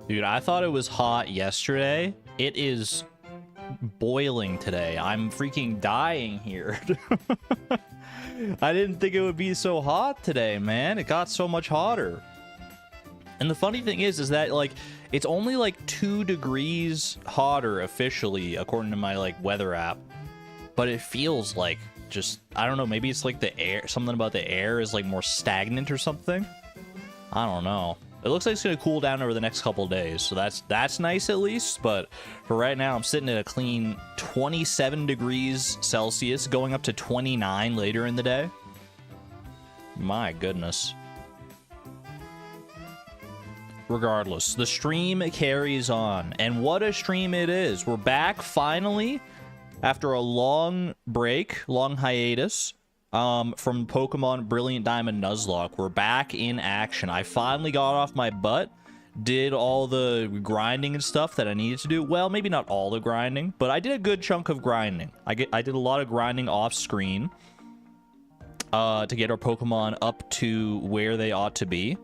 Dude, I thought it was hot yesterday. It is boiling today. I'm freaking dying here. I didn't think it would be so hot today, man. It got so much hotter. And the funny thing is that, like, it's only like 2 degrees hotter officially, according to my, like, weather app. But it feels like just, I don't know, maybe it's like the air, something about the air is like more stagnant or something. I don't know. It looks like it's going to cool down over the next couple days, so that's nice at least. But for right now, I'm sitting at a clean 27 degrees Celsius, going up to 29 later in the day. My goodness. Regardless, the stream carries on, and what a stream it is. We're back finally after a long break, long hiatus. From Pokemon Brilliant Diamond Nuzlocke. We're back in action. I finally got off my butt, did all the grinding and stuff that I needed to do. Well, maybe not all the grinding, but I did a good chunk of grinding. I did a lot of grinding off screen to get our Pokemon up to where they ought to be.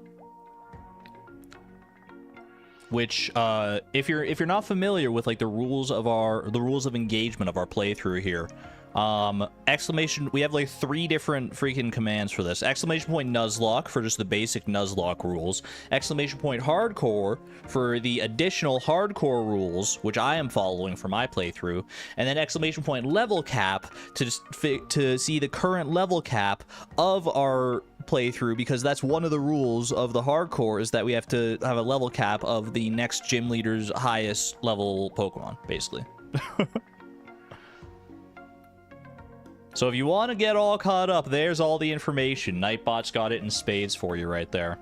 Which, if you're not familiar with like the rules of engagement of our playthrough here. We have like 3 different freaking commands for this. Exclamation point Nuzlocke for just the basic Nuzlocke rules. Exclamation point hardcore for the additional hardcore rules, which I am following for my playthrough. And then exclamation point level cap to see the current level cap of our playthrough, because that's one of the rules of the hardcore, is that we have to have a level cap of the next gym leader's highest level Pokemon, basically. So if you want to get all caught up, there's all the information. Nightbot's got it in spades for you right there.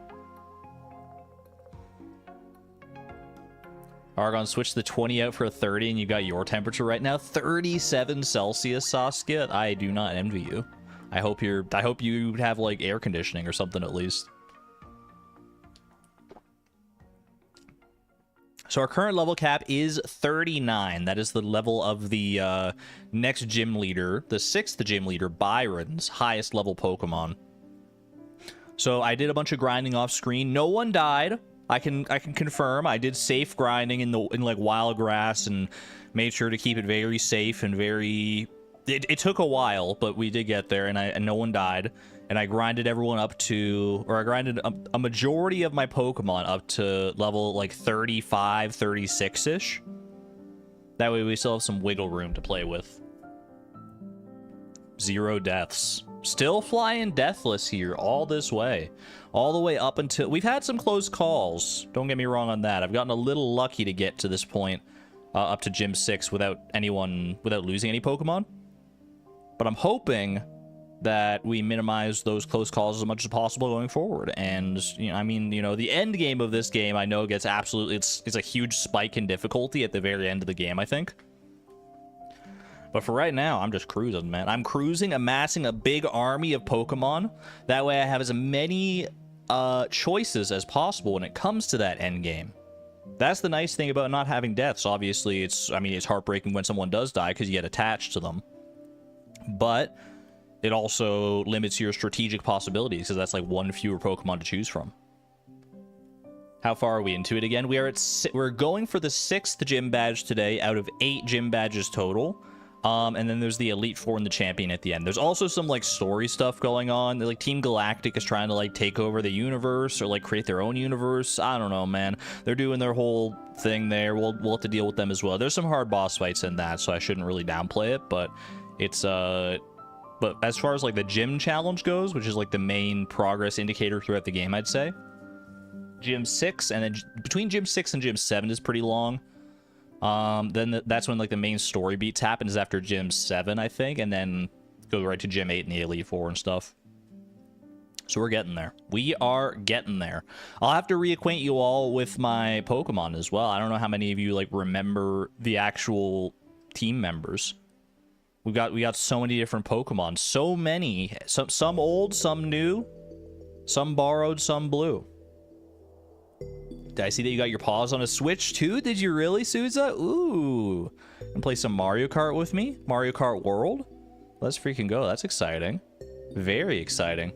Argon, switch the 20 out for a 30 and you got your temperature right now. 37 Celsius, Saskia. I do not envy you. I hope you have like air conditioning or something at least. So our current level cap is 39. That is the level of the next gym leader, the 6th gym leader, Byron's highest level Pokemon. So I did a bunch of grinding off screen. No one died. I can confirm. I did safe grinding in like wild grass and made sure to keep it very safe and very. It took a while, but we did get there, and no one died. And I grinded everyone up to, or I grinded a majority of my Pokemon up to level like 35, 36-ish. That way we still have some wiggle room to play with. 0 deaths. Still flying deathless here all this way. All the way up until, we've had some close calls. Don't get me wrong on that. I've gotten a little lucky to get to this point up to Gym 6 without losing any Pokemon. But I'm hoping that we minimize those close calls as much as possible going forward. And, you know, I mean, you know, the end game of this game, I know gets absolutely, it's a huge spike in difficulty at the very end of the game, I think. But for right now, I'm just cruising, man. I'm cruising, amassing a big army of Pokemon. That way I have as many choices as possible when it comes to that end game. That's the nice thing about not having deaths. Obviously, it's heartbreaking when someone does die because you get attached to them. But it also limits your strategic possibilities, because that's like 1 fewer Pokemon to choose from. How far are we into it again? We're going for the 6th gym badge today out of 8 gym badges total. And then there's the Elite Four and the Champion at the end. There's also some like story stuff going on. Like Team Galactic is trying to like take over the universe or like create their own universe. I don't know, man. They're doing their whole thing there. We'll have to deal with them as well. There's some hard boss fights in that, so I shouldn't really downplay it, but it's but as far as like the gym challenge goes, which is like the main progress indicator throughout the game, I'd say Gym 6, and then between Gym 6 and Gym 7 is pretty long. Then that's when like the main story beats happens after Gym 7, I think, and then go right to Gym 8 and the Elite Four and stuff. So we're getting there. We are getting there. I'll have to reacquaint you all with my Pokemon as well. I don't know how many of you like remember the actual team members. We got so many different Pokemon. So many. Some old, some new. Some borrowed, some blue. Did I see that you got your paws on a Switch too? Did you really, Souza? Ooh. And play some Mario Kart with me? Mario Kart World? Let's freaking go. That's exciting. Very exciting.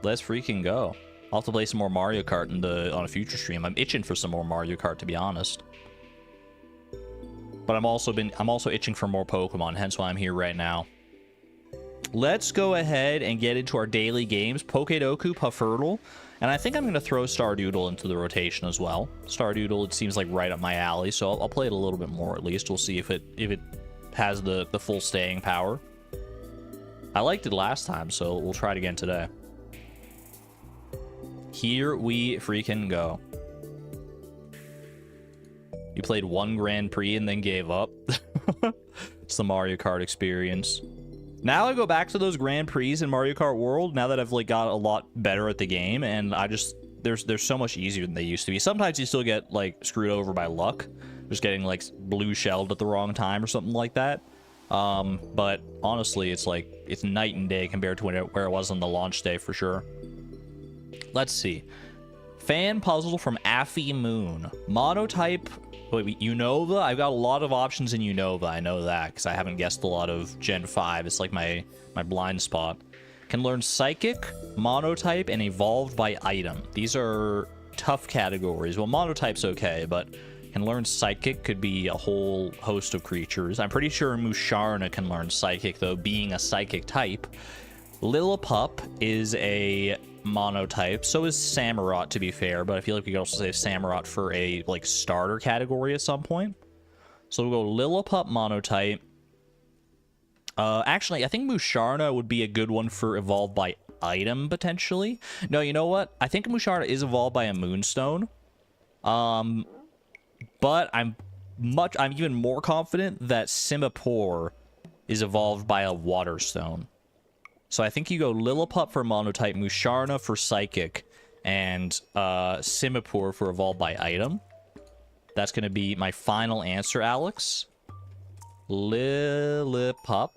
Let's freaking go. I'll have to play some more Mario Kart on a future stream. I'm itching for some more Mario Kart, to be honest. But I'm also itching for more Pokemon, hence why I'm here right now. Let's go ahead and get into our daily games. Pokedoku, Puffurtle, and I think I'm going to throw Stardoodle into the rotation as well. Stardoodle, it seems like right up my alley, so I'll play it a little bit more at least. We'll see if it has the full staying power. I liked it last time, so we'll try it again today. Here we freaking go. You played one Grand Prix and then gave up. It's the Mario Kart experience. Now I go back to those Grand Prix in Mario Kart World, now that I've like got a lot better at the game, and I just, they're so much easier than they used to be. Sometimes you still get like screwed over by luck, just getting like blue shelled at the wrong time or something like that. But honestly, it's like, it's night and day compared to where it was on the launch day for sure. Let's see. Fan puzzle from Affy Moon. Monotype. Wait, Unova? I've got a lot of options in Unova. I know that because I haven't guessed a lot of Gen 5. It's like my blind spot. Can learn Psychic, Monotype, and Evolved by Item. These are tough categories. Well, Monotype's okay, but can learn Psychic could be a whole host of creatures. I'm pretty sure Musharna can learn Psychic, though, being a Psychic type. Lillipup is a Monotype. So is Samurott, to be fair, but I feel like we could also say Samurott for a like starter category at some point. So we'll go Lillipup Monotype. Actually, I think Musharna would be a good one for Evolved by Item, potentially. No, you know what? I think Musharna is evolved by a Moonstone. But I'm even more confident that Simipour is evolved by a Waterstone. So I think you go Lillipup for Monotype, Musharna for Psychic, and Simipour for Evolved by Item. That's going to be my final answer, Alex. Lillipup,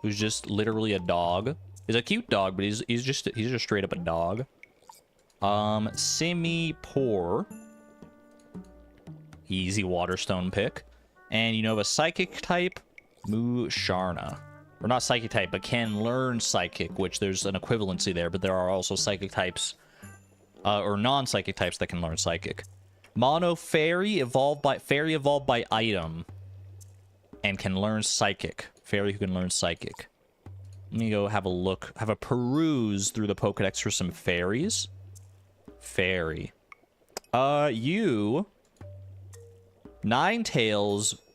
who's just literally a dog. He's a cute dog, but he's just straight up a dog. Simipour. Easy Waterstone pick. And you know a Psychic type, Musharna. Or not Psychic type, but can learn Psychic, which there's an equivalency there, but there are also Psychic types, or non-Psychic types that can learn Psychic. Mono Fairy evolved by Item, and can learn Psychic. Fairy who can learn Psychic. Let me go have a look, have a peruse through the Pokedex for some fairies. Fairy. Ninetales,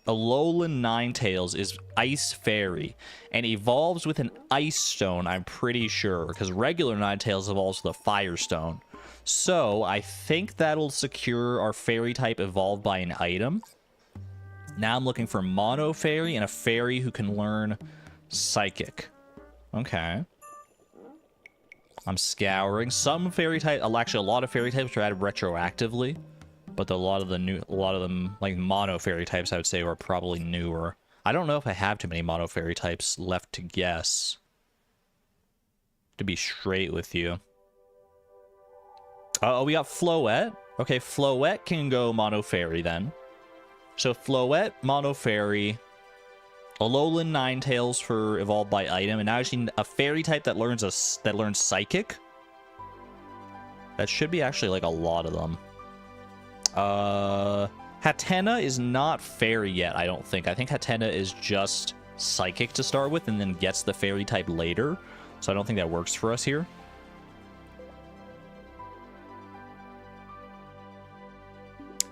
Alolan Ninetales is Ice Fairy, and evolves with an Ice Stone, I'm pretty sure, because regular Ninetales evolves with a Fire Stone. So, I think that'll secure our Fairy type evolved by an item. Now I'm looking for Mono Fairy and a Fairy who can learn Psychic. Okay. I'm scouring. Some Fairy type, actually a lot of Fairy types are added retroactively. But a lot of them, like Mono Fairy types, I would say, are probably newer. I don't know if I have too many Mono Fairy types left to guess. To be straight with you. Oh, we got Floette. Okay, Floette can go Mono Fairy then. So Floette, Mono Fairy, Alolan Ninetales for Evolved by Item, and now I just need a Fairy type that learns Psychic. That should be actually like a lot of them. Hatena is not Fairy yet, I don't think. I think Hatena is just Psychic to start with and then gets the Fairy type later. So I don't think that works for us here.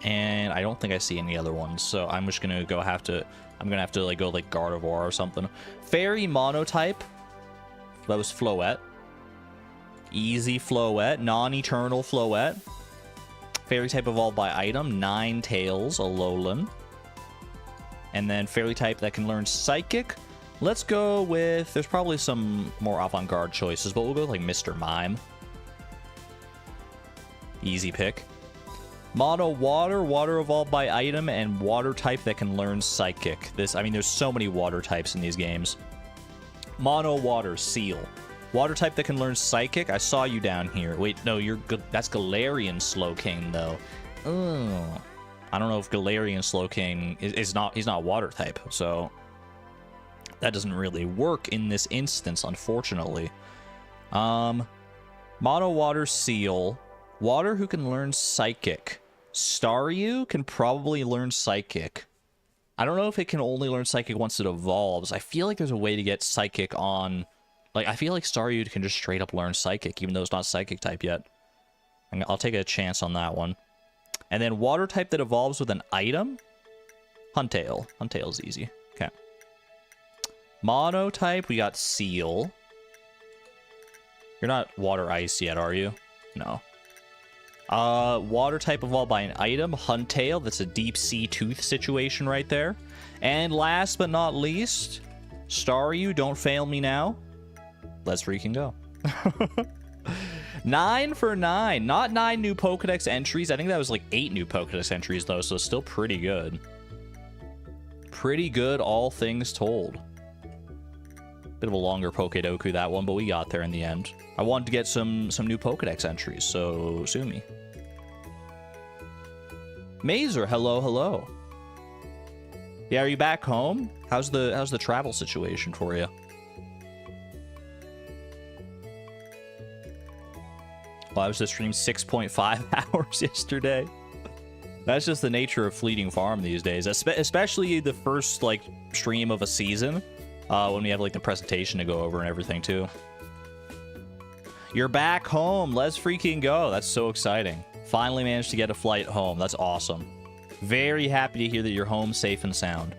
And I don't think I see any other ones, so I'm just gonna go have to like go like Gardevoir or something. Fairy Monotype. That was Floette. Easy Floette, non-eternal Floette. Fairy type evolved by item, Ninetales, Alolan. And then Fairy type that can learn Psychic. Let's go with, there's probably some more avant-garde choices, but we'll go with like Mr. Mime. Easy pick. Mono Water, Water evolved by item, and Water type that can learn Psychic. I mean, there's so many Water types in these games. Mono Water, Seal. Water type that can learn Psychic. I saw you down here. Wait, no, that's Galarian Slowking, though. Oh, I don't know if Galarian Slowking is not. He's not Water type, so that doesn't really work in this instance, unfortunately. Mono water seal. Water who can learn psychic. Staryu can probably learn psychic. I don't know if it can only learn psychic once it evolves. I feel like there's a way to get psychic on... Like, I feel like Staryu can just straight up learn psychic, even though it's not psychic type yet. I'll take a chance on that one. And then water type that evolves with an item? Huntail. Huntail's easy. Okay. Mono type, we got seal. You're not water ice yet, are you? No. Water type evolved by an item, Huntail. That's a deep sea tooth situation right there. And last but not least, Staryu, don't fail me now. Let's freaking go. 9 for 9. Not 9 new Pokedex entries. I think that was like 8 new Pokedex entries though, so still pretty good. Pretty good, all things told. Bit of a longer Pokedoku, that one, but we got there in the end. I wanted to get some new Pokedex entries, so sue me. Mazer, hello, hello. Yeah, are you back home? How's the travel situation for you? Well, I was to stream 6.5 hours yesterday. That's just the nature of Fleeting Farm these days, especially the first like stream of a season. When we have like the presentation to go over and everything too. You're back home. Let's freaking go. That's so exciting. Finally managed to get a flight home. That's awesome. Very happy to hear that you're home safe and sound.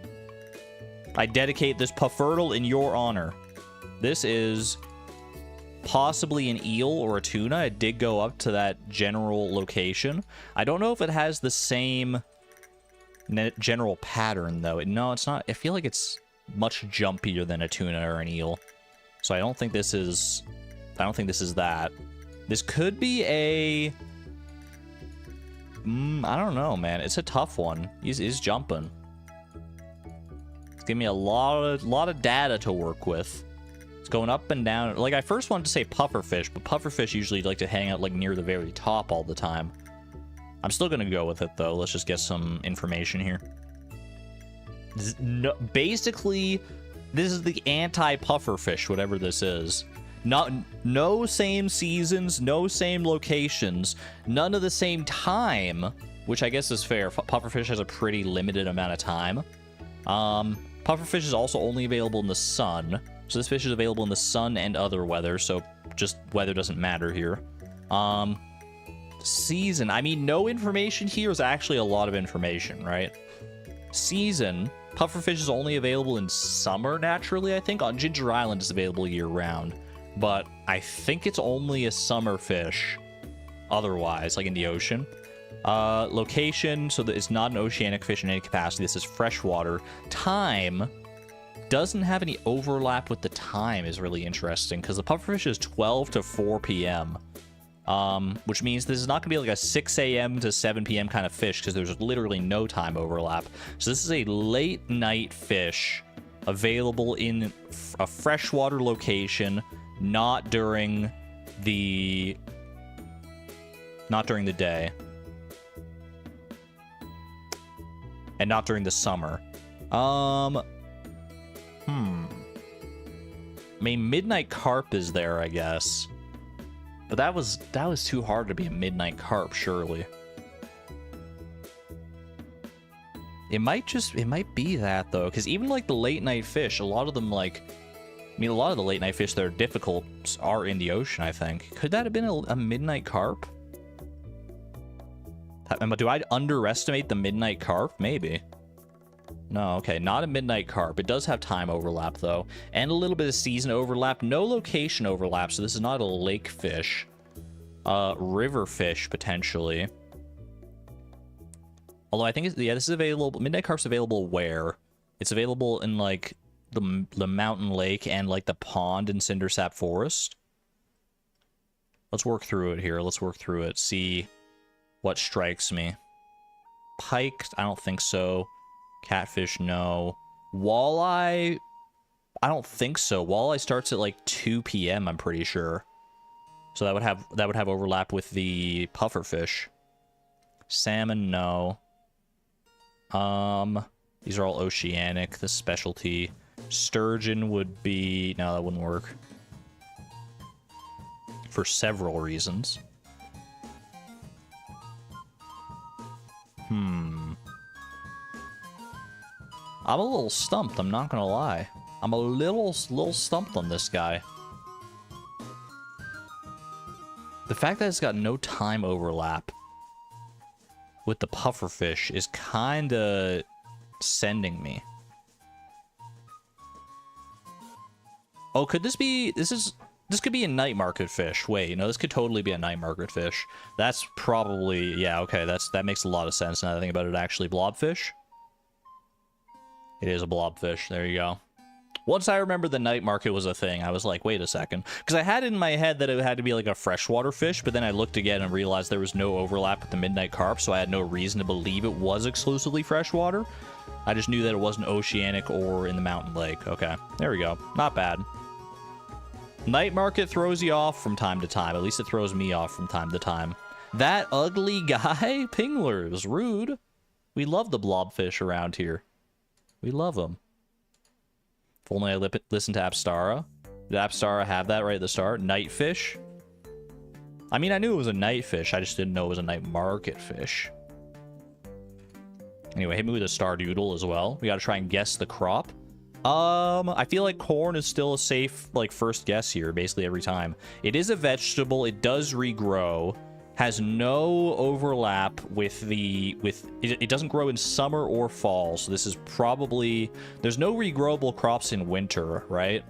I dedicate this Puffurtle in your honor. This is possibly an eel or a tuna. It did go up to that general location. I don't know if it has the same general pattern though. No, it's not. I feel like it's much jumpier than a tuna or an eel. So I don't think this is that. This could be a I don't know, man. It's a tough one. He's jumping. It's giving me a lot of data to work with. It's going up and down. Like, I first wanted to say pufferfish, but pufferfish usually like to hang out like near the very top all the time. I'm still gonna go with it though. Let's just get some information here. No, basically, this is the anti-pufferfish, whatever this is. No same seasons, no same locations, none of the same time, which I guess is fair. Pufferfish has a pretty limited amount of time. Pufferfish is also only available in the sun, so this fish is available in the sun and other weather, so just weather doesn't matter here. Season, I mean, no information here is actually a lot of information, right? Season, pufferfish is only available in summer, naturally, I think. On Ginger Island, it's available year-round. But I think it's only a summer fish otherwise, like in the ocean. Location, so that it's not an oceanic fish in any capacity. This is freshwater. Time doesn't have any overlap with the time is really interesting, because the pufferfish is 12 to 4 p.m. Which means this is not going to be like a 6 a.m. to 7 p.m. kind of fish, because there's literally no time overlap. So this is a late night fish available in a freshwater location, not during the day. And not during the summer. I mean, midnight carp is there, I guess. But that was too hard to be a midnight carp, surely. It might be that though, because even like the late night fish, a lot of them like, I mean, a lot of the late night fish that are difficult are in the ocean, I think. Could that have been a midnight carp? Do I underestimate the midnight carp? Maybe. No, okay, not a midnight carp. It does have time overlap, though, and a little bit of season overlap. No location overlap, so this is not a lake fish. River fish, potentially. Although I think, yeah, this is available. Midnight carp's available where? It's available in, like, the mountain lake and, like, the pond in Cindersap Forest. Let's work through it here. Let's work through it. See what strikes me. Pike, I don't think so. Catfish, no. Walleye, I don't think so. Walleye starts at like 2 p.m. I'm pretty sure. So that would have overlap with the pufferfish. Salmon, no. These are all oceanic. The specialty. Sturgeon would be, no, that wouldn't work. for several reasons. I'm a little stumped, I'm not gonna lie. I'm a little stumped on this guy. The fact that it's got no time overlap with the pufferfish is kinda sending me. Oh, could this be... This could be a night market fish. Wait, no, this could totally be a night market fish. That's probably... Yeah, okay, that makes a lot of sense now that I think about it. Actually, blobfish? It is a blobfish. There you go. Once I remember the night market was a thing, I was like, wait a second. Because I had it in my head that it had to be like a freshwater fish, but then I looked again and realized there was no overlap with the midnight carp, so I had no reason to believe it was exclusively freshwater. I just knew that it wasn't oceanic or in the mountain lake. Okay, there we go. Not bad. Night market throws you off from time to time. At least it throws me off from time to time. That ugly guy? Pinglers, rude. We love the blobfish around here. We love them. If only I listened to Apstara. Did Apstara have that right at the start? Nightfish? I mean, I knew it was a night fish. I just didn't know it was a night market fish. Anyway, hit me with a Stardoodle as well. We gotta try and guess the crop. I feel like corn is still a safe, like, first guess here, basically every time. It is a vegetable. It does regrow. Has no overlap with the... It doesn't grow in summer or fall, so this is probably... There's no regrowable crops in winter, right?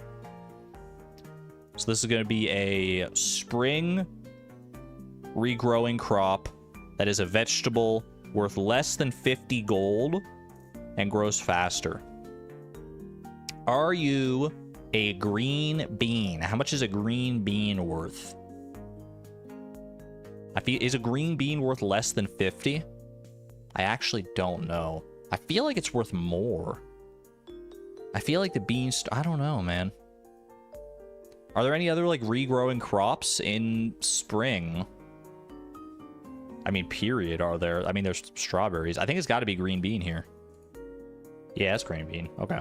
So this is going to be a spring regrowing crop that is a vegetable worth less than 50 gold and grows faster. Are you a green bean? How much is a green bean worth? Is a green bean worth less than 50? I actually don't know. I feel like it's worth more. I feel like the beans... I don't know, man. Are there any other, like, regrowing crops in spring? I mean, period, are there? I mean, there's strawberries. I think it's got to be green bean here. Yeah, it's green bean. Okay.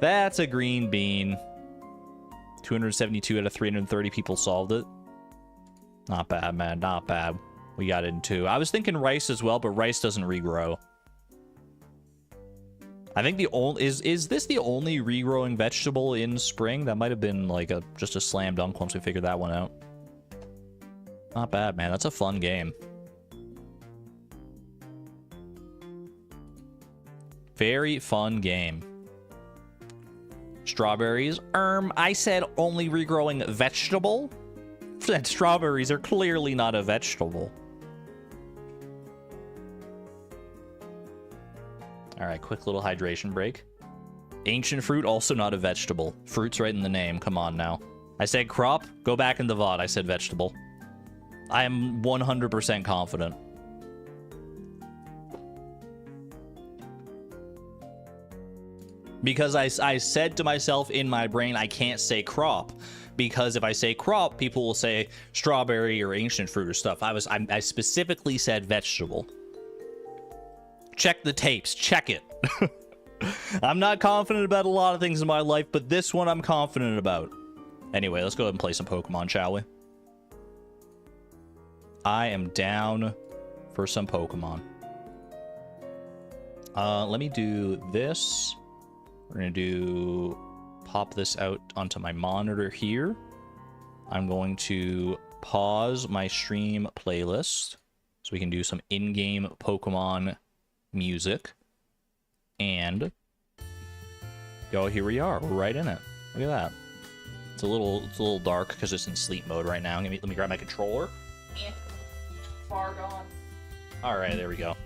That's a green bean. 272 out of 330 people solved it. Not bad, man. Not bad. We got it in 2. I was thinking rice as well, but rice doesn't regrow. I think the only... Is this the only regrowing vegetable in spring? That might have been like just a slam dunk once we figured that one out. Not bad, man. That's a fun game. Very fun game. Strawberries. I said only regrowing vegetable? Strawberries are clearly not a vegetable. Alright, quick little hydration break. Ancient fruit, also not a vegetable. Fruit's right in the name, come on now. I said crop, go back in the VOD, I said vegetable. I am 100% confident. Because I said to myself in my brain, I can't say crop. Because if I say crop, people will say strawberry or ancient fruit or stuff. I specifically said vegetable. Check the tapes. Check it. I'm not confident about a lot of things in my life, but this one I'm confident about. Anyway, let's go ahead and play some Pokemon, shall we? I am down for some Pokemon. Let me do this. We're going to pop this out onto my monitor here. I'm going to pause my stream playlist so we can do some in-game Pokemon music. And yo, here we are. We're right in it. Look at that. It's a little dark because it's in sleep mode right now. Let me grab my controller. Far gone. All right, there we go.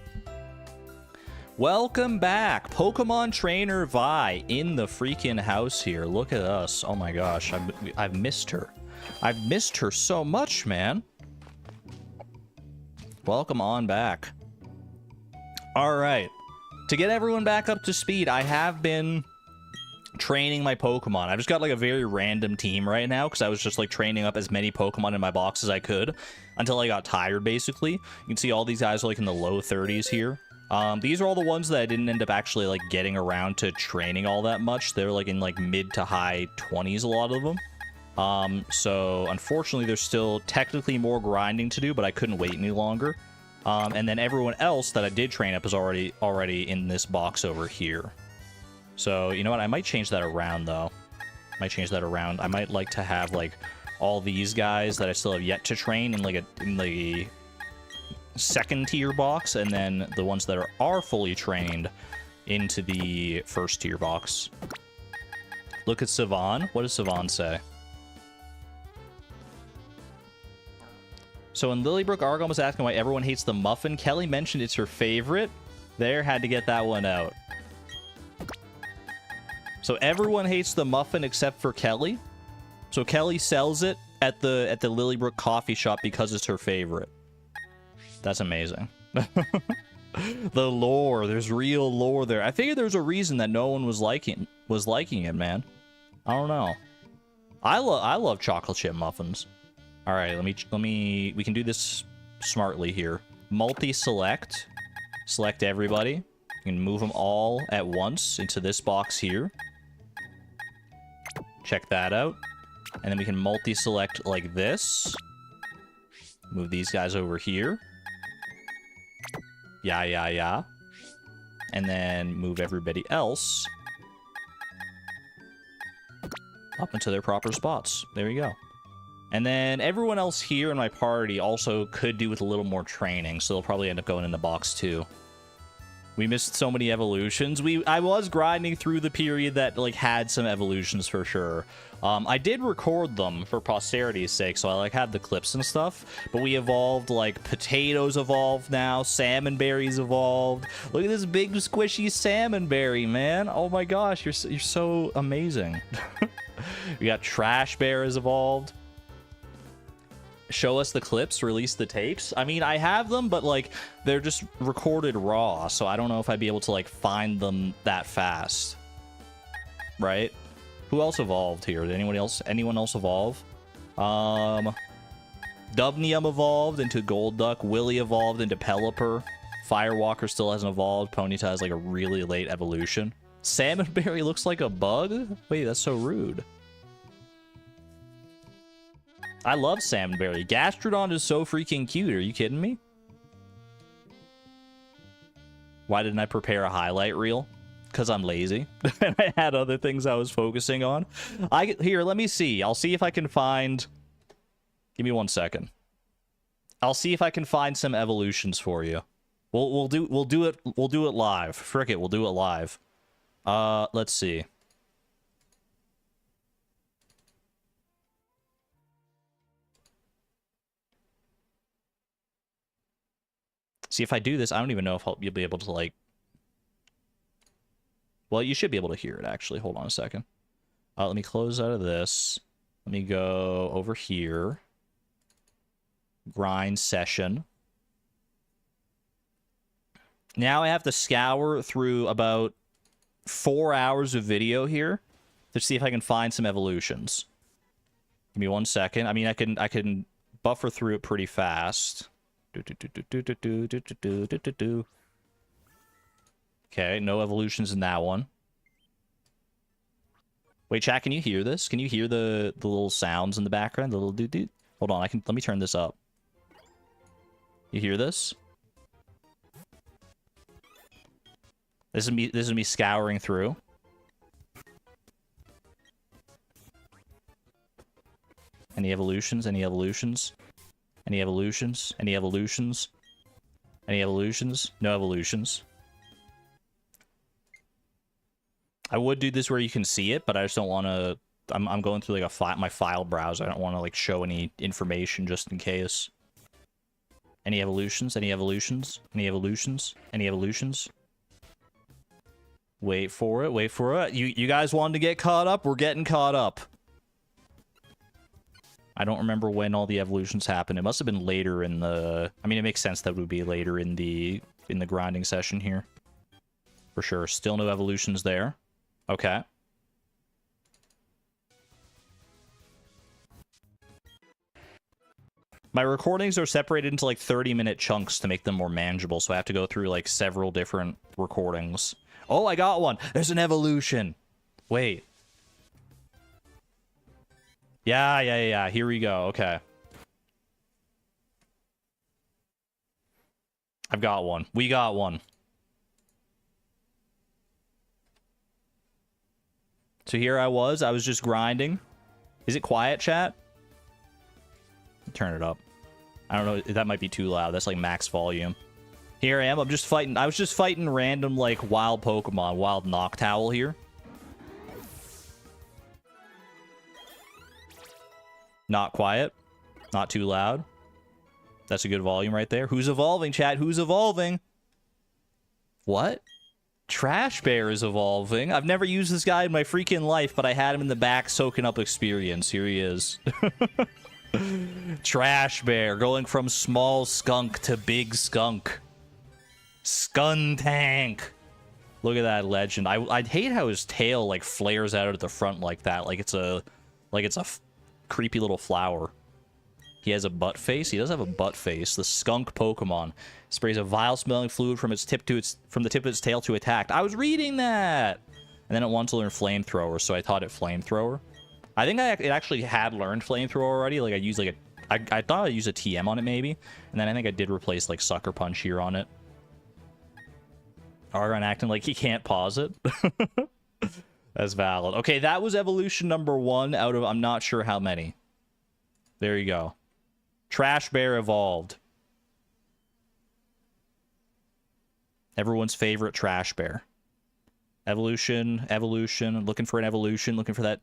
Welcome back, Pokemon Trainer Vi in the freaking house here. Look at us. Oh my gosh, I've missed her. I've missed her so much, man. Welcome on back. All right, to get everyone back up to speed, I have been training my Pokemon. I've just got like a very random team right now because I was just like training up as many Pokemon in my box as I could until I got tired, basically. You can see all these guys are like in the low 30s here. These are all the ones that I didn't end up actually like getting around to training all that much. They're like in like mid to high 20s, a lot of them. So unfortunately, there's still technically more grinding to do, but I couldn't wait any longer. And then everyone else that I did train up is already in this box over here. So, you know what? I might change that around, though. I might like to have, like, all these guys that I still have yet to train in, like, in the second tier box, and then the ones that are fully trained into the first tier box. Look at Savon. What does Savon say? So in Lilybrook, Argon was asking why everyone hates the muffin. Kelly mentioned it's her favorite. There, had to get that one out. So everyone hates the muffin except for Kelly. So Kelly sells it at the Lilybrook coffee shop because it's her favorite. That's amazing. The lore, there's real lore there. I figured there's a reason that no one was liking it, man. I don't know. I love chocolate chip muffins. All right, we can do this smartly here. Multi-select. Select everybody. You can move them all at once into this box here. Check that out. And then we can multi-select like this. Move these guys over here. Yeah. And then move everybody else up into their proper spots. There you go. And then everyone else here in my party also could do with a little more training, so they'll probably end up going in the box too. We missed so many evolutions. I was grinding through the period that, like, had some evolutions for sure. I did record them for posterity's sake, so I, like, had the clips and stuff. But we evolved, like, potatoes evolved now. Salmon berries evolved. Look at this big squishy salmon berry, man. Oh my gosh, you're so amazing. We got trash bears evolved. Show us the clips, release the tapes. I mean, I have them, but, like, they're just recorded raw, so I don't know if I'd be able to, like, find them that fast. Right? Who else evolved here? Did anyone else evolve? Dubnium evolved into Golduck. Willy evolved into Pelipper. Firewalker still hasn't evolved. Ponyta has, like, a really late evolution. Salmonberry looks like a bug? Wait, that's so rude. I love Salmonberry. Gastrodon is so freaking cute. Are you kidding me? Why didn't I prepare a highlight reel? Because I'm lazy. And I had other things I was focusing on. Here, let me see. I'll see if I can find... Give me 1 second. I'll see if I can find some evolutions for you. We'll do it live. Frick it, we'll do it live. Let's see. See, if I do this, I don't even know if you'll be able to, like... Well, you should be able to hear it, actually. Hold on a second. Let me close out of this. Let me go over here. Grind session. Now I have to scour through about 4 hours of video here to see if I can find some evolutions. Give me 1 second. I mean, I can buffer through it pretty fast. Okay, no evolutions in that one. Wait, chat, can you hear this? Can you hear the little sounds in the background? The little doo-doo? Hold on, let me turn this up. You hear this? This is me scouring through. Any evolutions? Any evolutions? Any evolutions? Any evolutions? Any evolutions? No evolutions. I would do this where you can see it, but I just don't want to... I'm going through, like, my file browser. I don't want to, like, show any information just in case. Any evolutions? Any evolutions? Any evolutions? Any evolutions? Wait for it. Wait for it. You guys wanted to get caught up? We're getting caught up. I don't remember when all the evolutions happened. It must have been later in the... I mean, it makes sense that it would be later in the grinding session here. For sure. Still no evolutions there. Okay. My recordings are separated into, like, 30-minute chunks to make them more manageable, so I have to go through, like, several different recordings. Oh, I got one! There's an evolution! Wait. Yeah. Here we go. Okay. I've got one. We got one. So here I was just grinding. Is it quiet, chat? Turn it up. I don't know, that might be too loud. That's like max volume. Here I am, I was just fighting random, like, wild Pokemon. Wild Noctowl here. Not quiet. Not too loud. That's a good volume right there. Who's evolving, chat? Who's evolving? What? Trash Bear is evolving. I've never used this guy in my freaking life, but I had him in the back soaking up experience. Here he is. Trash Bear going from small skunk to big skunk. Skuntank. Look at that legend. I hate how his tail like flares out at the front like that, like it's a creepy little flower. He has a butt face. He does have a butt face. The skunk Pokemon sprays a vile-smelling fluid from the tip of its tail to attack. I was reading that, and then it wanted to learn Flamethrower, so I taught it Flamethrower. I think it actually had learned Flamethrower already. Like I used like I thought I used a TM on it maybe, and then I think I did replace like Sucker Punch here on it. Argon acting like he can't pause it. That's valid. Okay, that was evolution number 1 out of I'm not sure how many. There you go. Trash Bear evolved. Everyone's favorite Trash Bear. Evolution. Looking for an evolution. Looking for that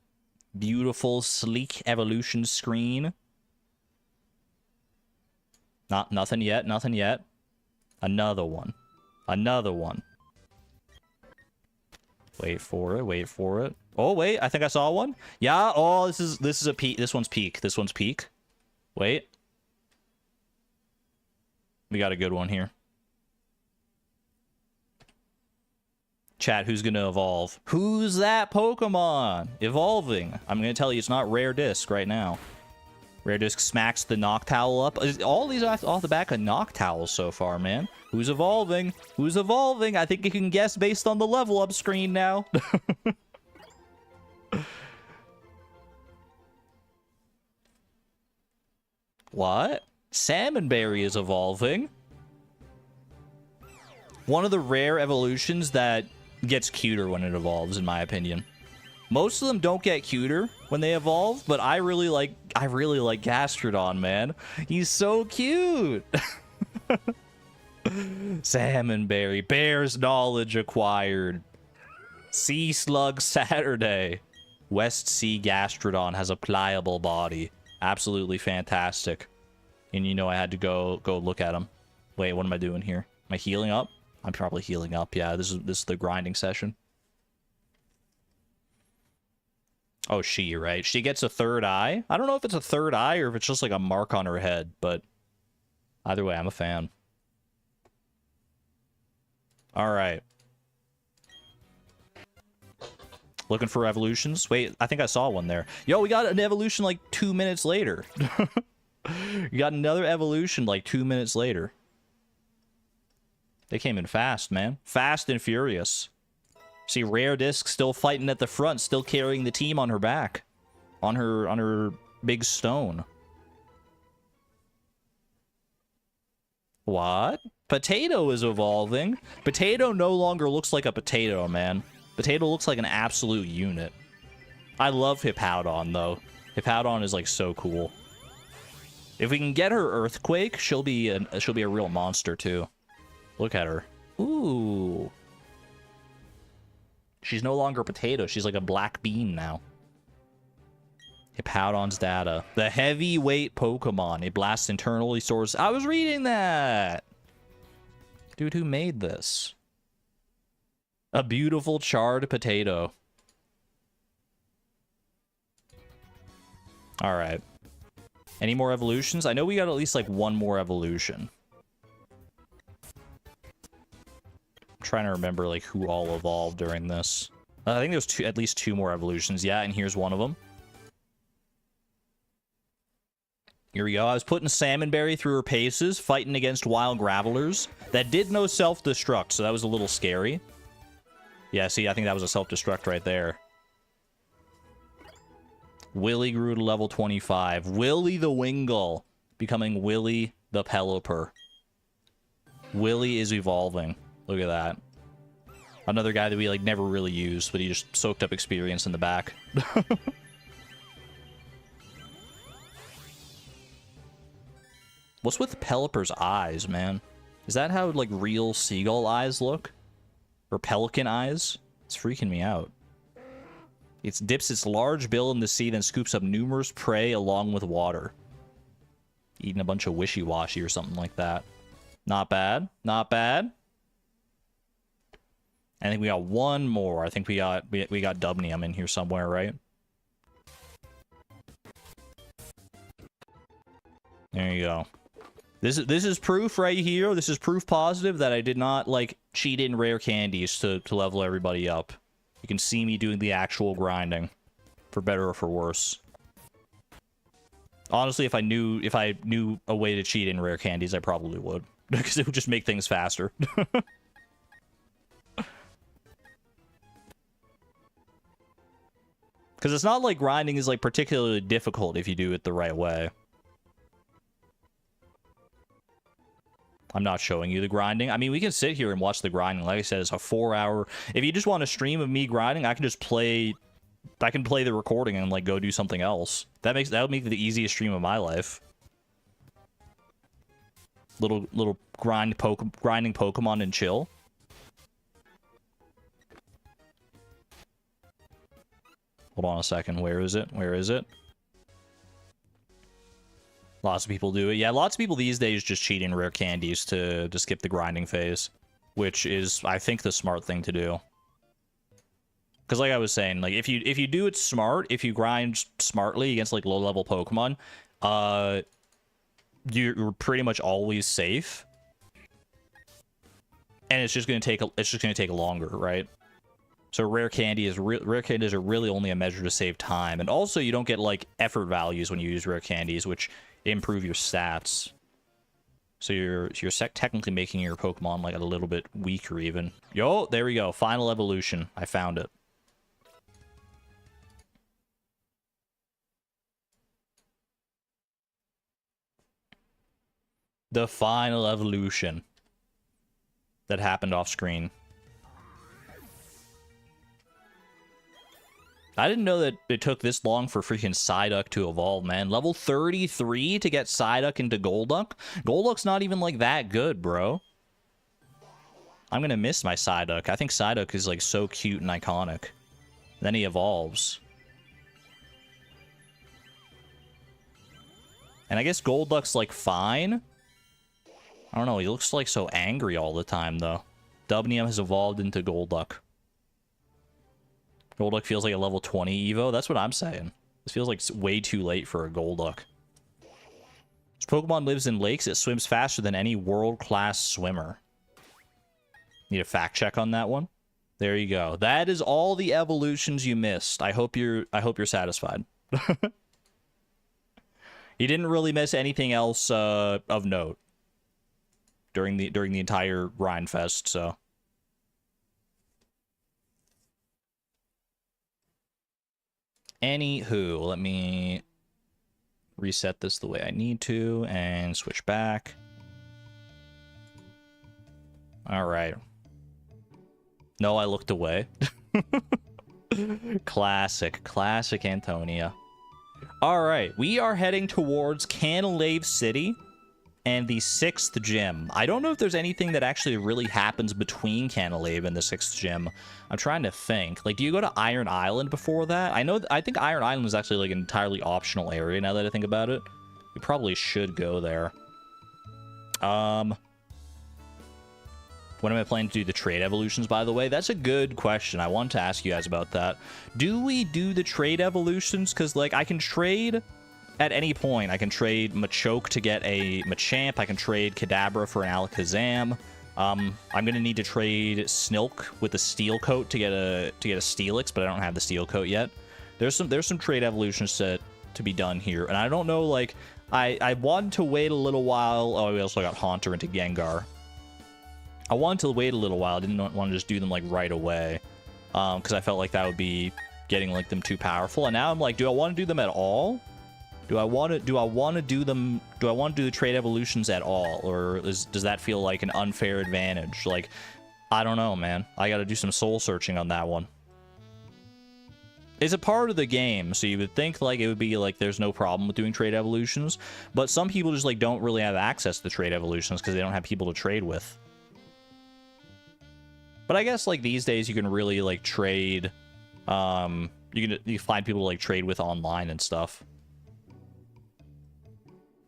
beautiful, sleek evolution screen. Nothing yet. Another one. Wait for it. Oh, wait. I think I saw one. Yeah. Oh, this is a peak. This one's peak. Wait. We got a good one here. Chat, who's gonna evolve? Who's that Pokemon evolving? I'm gonna tell you it's not Rare Disc right now. Rare Disc smacks the Noctowl up. All these off the back of Noctowls so far, man. Who's evolving? I think you can guess based on the level up screen now. What? Salmonberry is evolving. One of the rare evolutions that gets cuter when it evolves, in my opinion. Most of them don't get cuter when they evolve, but I really like Gastrodon, man. He's so cute. Salmonberry, Bear's knowledge acquired. Sea Slug Saturday. West Sea Gastrodon has a pliable body. Absolutely fantastic. And you know I had to go look at him. Wait, what am I doing here? Am I healing up? I'm probably healing up. Yeah, this is the grinding session. Oh, right? She gets a third eye. I don't know if it's a third eye or if it's just like a mark on her head, but either way, I'm a fan. All right. Looking for evolutions? Wait, I think I saw one there. Yo, we got an evolution like 2 minutes later. We got another evolution like 2 minutes later. They came in fast, man. Fast and furious. See, Rare Disc still fighting at the front, still carrying the team on her back. On her big stone. What? Potato is evolving. Potato no longer looks like a potato, man. Potato looks like an absolute unit. I love Hippowdon, though. Hippowdon is, like, so cool. If we can get her Earthquake, she'll be a real monster, too. Look at her. Ooh. She's no longer a potato. She's like a black bean now. Hippowdon's data. The heavyweight Pokemon. It blasts internally, stores... I was reading that! Dude, who made this? A beautiful charred potato. Alright. Any more evolutions? I know we got at least like one more evolution. I'm trying to remember like who all evolved during this. I think there's at least two more evolutions. Yeah, and here's one of them. Here we go. I was putting Salmonberry through her paces, fighting against wild Gravelers. That did no self-destruct, so that was a little scary. Yeah, see, I think that was a self-destruct right there. Willy grew to level 25. Willy the Wingull becoming Willy the Pelipper. Willy is evolving. Look at that. Another guy that we like never really used, but he just soaked up experience in the back. What's with Pelipper's eyes, man? Is that how like real seagull eyes look? Or pelican eyes? It's freaking me out. It dips its large bill in the sea, then scoops up numerous prey along with water. Eating a bunch of wishy-washy or something like that. Not bad. Not bad. I think we got one more. I think we got Dubnium in here somewhere, right? There you go. This is proof right here. This is proof positive that I did not like cheat in rare candies to level everybody up. You can see me doing the actual grinding, for better or for worse. Honestly, if I knew a way to cheat in rare candies, I probably would, because it would just make things faster. Because it's not like grinding is like particularly difficult if you do it the right way. I'm not showing you the grinding. I mean, we can sit here and watch the grinding. Like I said, it's a 4-hour... If you just want a stream of me grinding, I can just play... I can play the recording and, like, go do something else. That would make it the easiest stream of my life. Little grinding Pokemon and chill. Hold on a second. Where is it? Where is it? Lots of people do it. Yeah, lots of people these days just cheat in rare candies to skip the grinding phase, which is, I think, the smart thing to do. Because like I was saying, like if you do it smart, if you grind smartly against like low-level Pokemon, you're pretty much always safe. And it's just gonna take longer, right? So rare candies are really only a measure to save time, and also you don't get like effort values when you use rare candies, which improve your stats. So you're technically making your Pokemon like a little bit weaker even. Yo, there we go. Final evolution. I found it. The final evolution that happened off screen. I didn't know that it took this long for freaking Psyduck to evolve, man. Level 33 to get Psyduck into Golduck? Golduck's not even, like, that good, bro. I'm gonna miss my Psyduck. I think Psyduck is, like, so cute and iconic. Then he evolves. And I guess Golduck's, like, fine. I don't know, he looks, like, so angry all the time, though. Dubnium has evolved into Golduck. Golduck feels like a level 20 Evo. That's what I'm saying. This feels like way too late for a Golduck. This Pokemon lives in lakes. It swims faster than any world-class swimmer. Need a fact check on that one? There you go. That is all the evolutions you missed. I hope you're satisfied. You didn't really miss anything else of note during the entire grind fest, so. Anywho, let me reset this the way I need to and switch back. All right. No, I looked away. Classic Antonia. All right, we are heading towards Canalave City and the 6th gym. I don't know if there's anything that actually really happens between Canalave and the 6th gym. I'm trying to think. Like, do you go to Iron Island before that? I think Iron Island is actually, like, an entirely optional area now that I think about it. We probably should go there. When am I planning to do the trade evolutions, by the way? That's a good question. I wanted to ask you guys about that. Do we do the trade evolutions? Because, like, I can trade at any point. I can trade Machoke to get a Machamp. I can trade Kadabra for an Alakazam. I'm gonna need to trade Snilk with a Steel Coat to get a Steelix, but I don't have the Steel Coat yet. There's some trade evolutions to be done here, and I don't know, like, I wanted to wait a little while. Oh, we also got Haunter into Gengar. I wanted to wait a little while. I didn't want to just do them, like, right away, because I felt like that would be getting like them too powerful. And now I'm like, do I want to do them at all? Do I want to do the trait evolutions at all? Or does that feel like an unfair advantage? Like, I don't know, man. I got to do some soul searching on that one. It's a part of the game, so you would think like it would be like there's no problem with doing trade evolutions, but some people just like don't really have access to trade evolutions because they don't have people to trade with. But I guess like these days you can really like trade, you find people to like trade with online and stuff.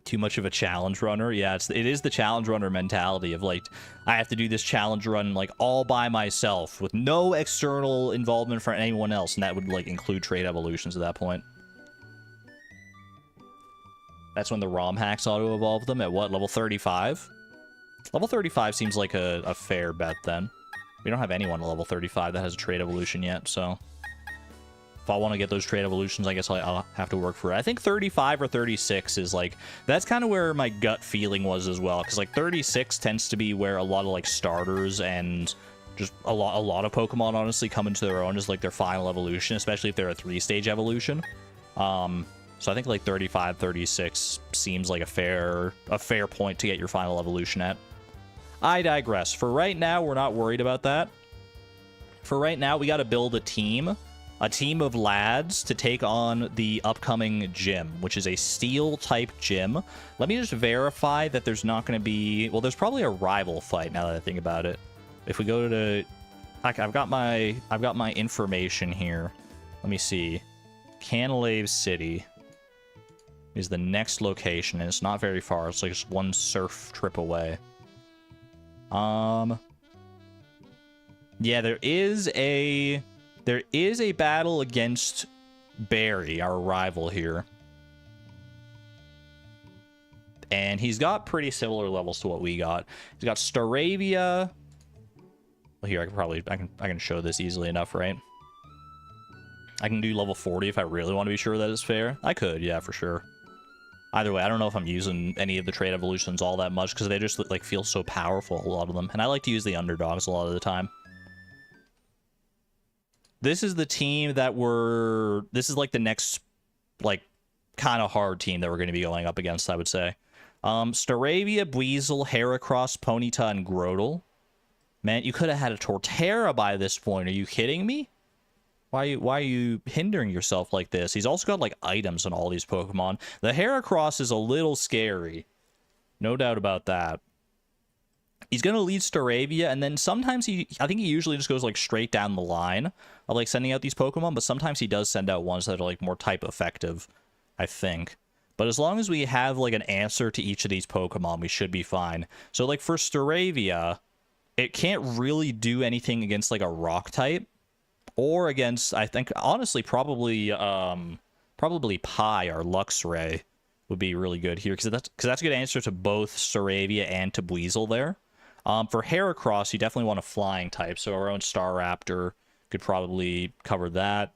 Too much of a challenge runner? Yeah, it is the challenge runner mentality of like, I have to do this challenge run like all by myself with no external involvement from anyone else, and that would like include trade evolutions at that point. That's when the ROM hacks auto-evolve them at what, level 35? Level 35 seems like a fair bet then. We don't have anyone at level 35 that has a trade evolution yet, so if I want to get those trade evolutions, I guess I'll have to work for it. I think 35 or 36 is like, that's kind of where my gut feeling was as well, because like 36 tends to be where a lot of like starters and just a lot of Pokemon honestly come into their own as like their final evolution, especially if they're a 3-stage evolution. So I think like 35, 36 seems like a fair point to get your final evolution at. I digress. For right now, we're not worried about that. For right now, we got to build a team of lads to take on the upcoming gym, which is a steel-type gym. Let me just verify that there's not going to be... Well, there's probably a rival fight now that I think about it. If we go to... I've got my information here. Let me see. Canalave City is the next location, and it's not very far. It's like just one surf trip away. Yeah, there is a battle against Barry, our rival here. And he's got pretty similar levels to what we got. He's got Staravia. Well, here, I can show this easily enough, right? I can do level 40 if I really want to be sure that it's fair. I could, yeah, for sure. Either way, I don't know if I'm using any of the trait evolutions all that much because they just like feel so powerful, a lot of them. And I like to use the underdogs a lot of the time. This is the team that this is like the next, like, kind of hard team that we're going to be going up against, I would say. Staravia, Buizel, Heracross, Ponyta, and Grotle. Man, you could have had a Torterra by this point. Are you kidding me? Why are you hindering yourself like this? He's also got, like, items on all these Pokemon. The Heracross is a little scary. No doubt about that. He's going to lead Staravia, and then sometimes I think he usually just goes, like, straight down the line of, like, sending out these Pokemon, but sometimes he does send out ones that are, like, more type effective, I think. But as long as we have, like, an answer to each of these Pokemon, we should be fine. So, like, for Staravia, it can't really do anything against, like, a rock type, or against, I think, honestly, probably Pi or Luxray would be really good here, because that's a good answer to both Staravia and to Buizel there. For Heracross, you definitely want a flying type, so our own Staraptor could probably cover that.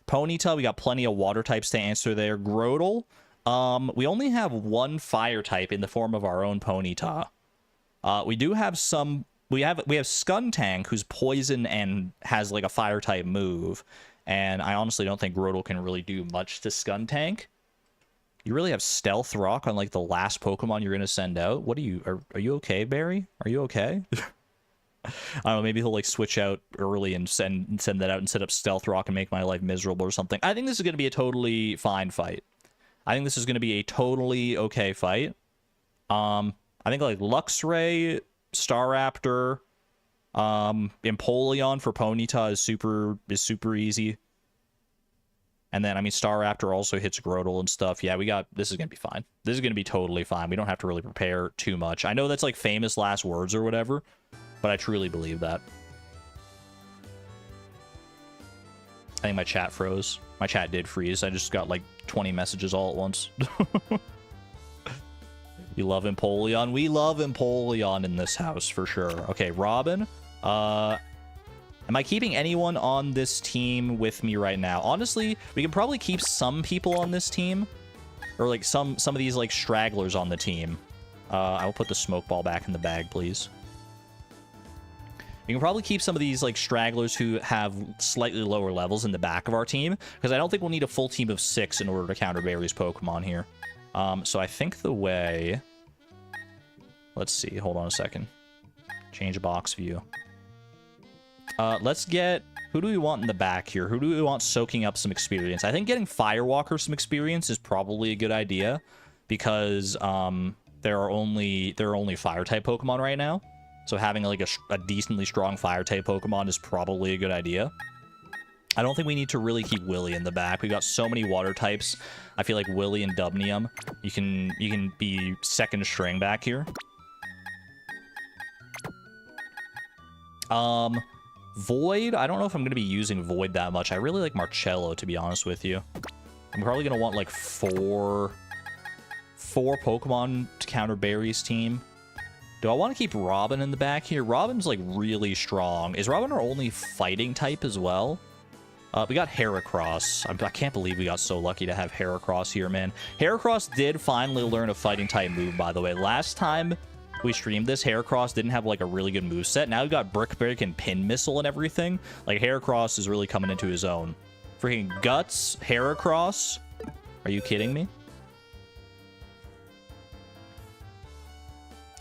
Ponyta, we got plenty of water types to answer there. Grotle, we only have one fire type in the form of our own Ponyta. We do have some... We have Skuntank, who's poison and has like a fire type move, and I honestly don't think Grotle can really do much to Skuntank. You really have Stealth Rock on like the last Pokemon you're gonna send out. What are you you okay, Barry? Are you okay? I don't know, maybe he'll like switch out early and send that out and set up Stealth Rock and make my life miserable or something. I think this is gonna be a totally fine fight. I think this is gonna be a totally okay fight. I think like Luxray, Staraptor, Empoleon for Ponyta is super easy. And then, I mean, Staraptor also hits Grotle and stuff. Yeah, this is going to be fine. This is going to be totally fine. We don't have to really prepare too much. I know that's like famous last words or whatever, but I truly believe that. I think my chat froze. My chat did freeze. I just got like 20 messages all at once. You love Empoleon? We love Empoleon in this house for sure. Okay, Robin. Am I keeping anyone on this team with me right now? Honestly, we can probably keep some people on this team. Or like some of these like stragglers on the team. I will put the smoke ball back in the bag, please. We can probably keep some of these like stragglers who have slightly lower levels in the back of our team, because I don't think we'll need a full team of 6 in order to counter Barry's Pokemon here. So I think the way... Let's see. Hold on a second. Change box view. Let's get... Who do we want in the back here? Who do we want soaking up some experience? I think getting Firewalker some experience is probably a good idea, because there are only Fire-type Pokemon right now. So having like a decently strong Fire-type Pokemon is probably a good idea. I don't think we need to really keep Willy in the back. We've got so many water types. I feel like Willy and Dubnium, you can be second string back here. Void, I don't know if I'm going to be using Void that much. I really like Marcello, to be honest with you. I'm probably going to want like four Pokemon to counter Barry's team. Do I want to keep Robin in the back here? Robin's like really strong. Is Robin our only fighting type as well? We got Heracross. I can't believe we got so lucky to have Heracross here, man. Heracross did finally learn a fighting type move, by the way. Last time we streamed this, Heracross didn't have like a really good moveset. Now we've got Brick Break and Pin Missile and everything. Like, Heracross is really coming into his own. Freaking Guts, Heracross. Are you kidding me?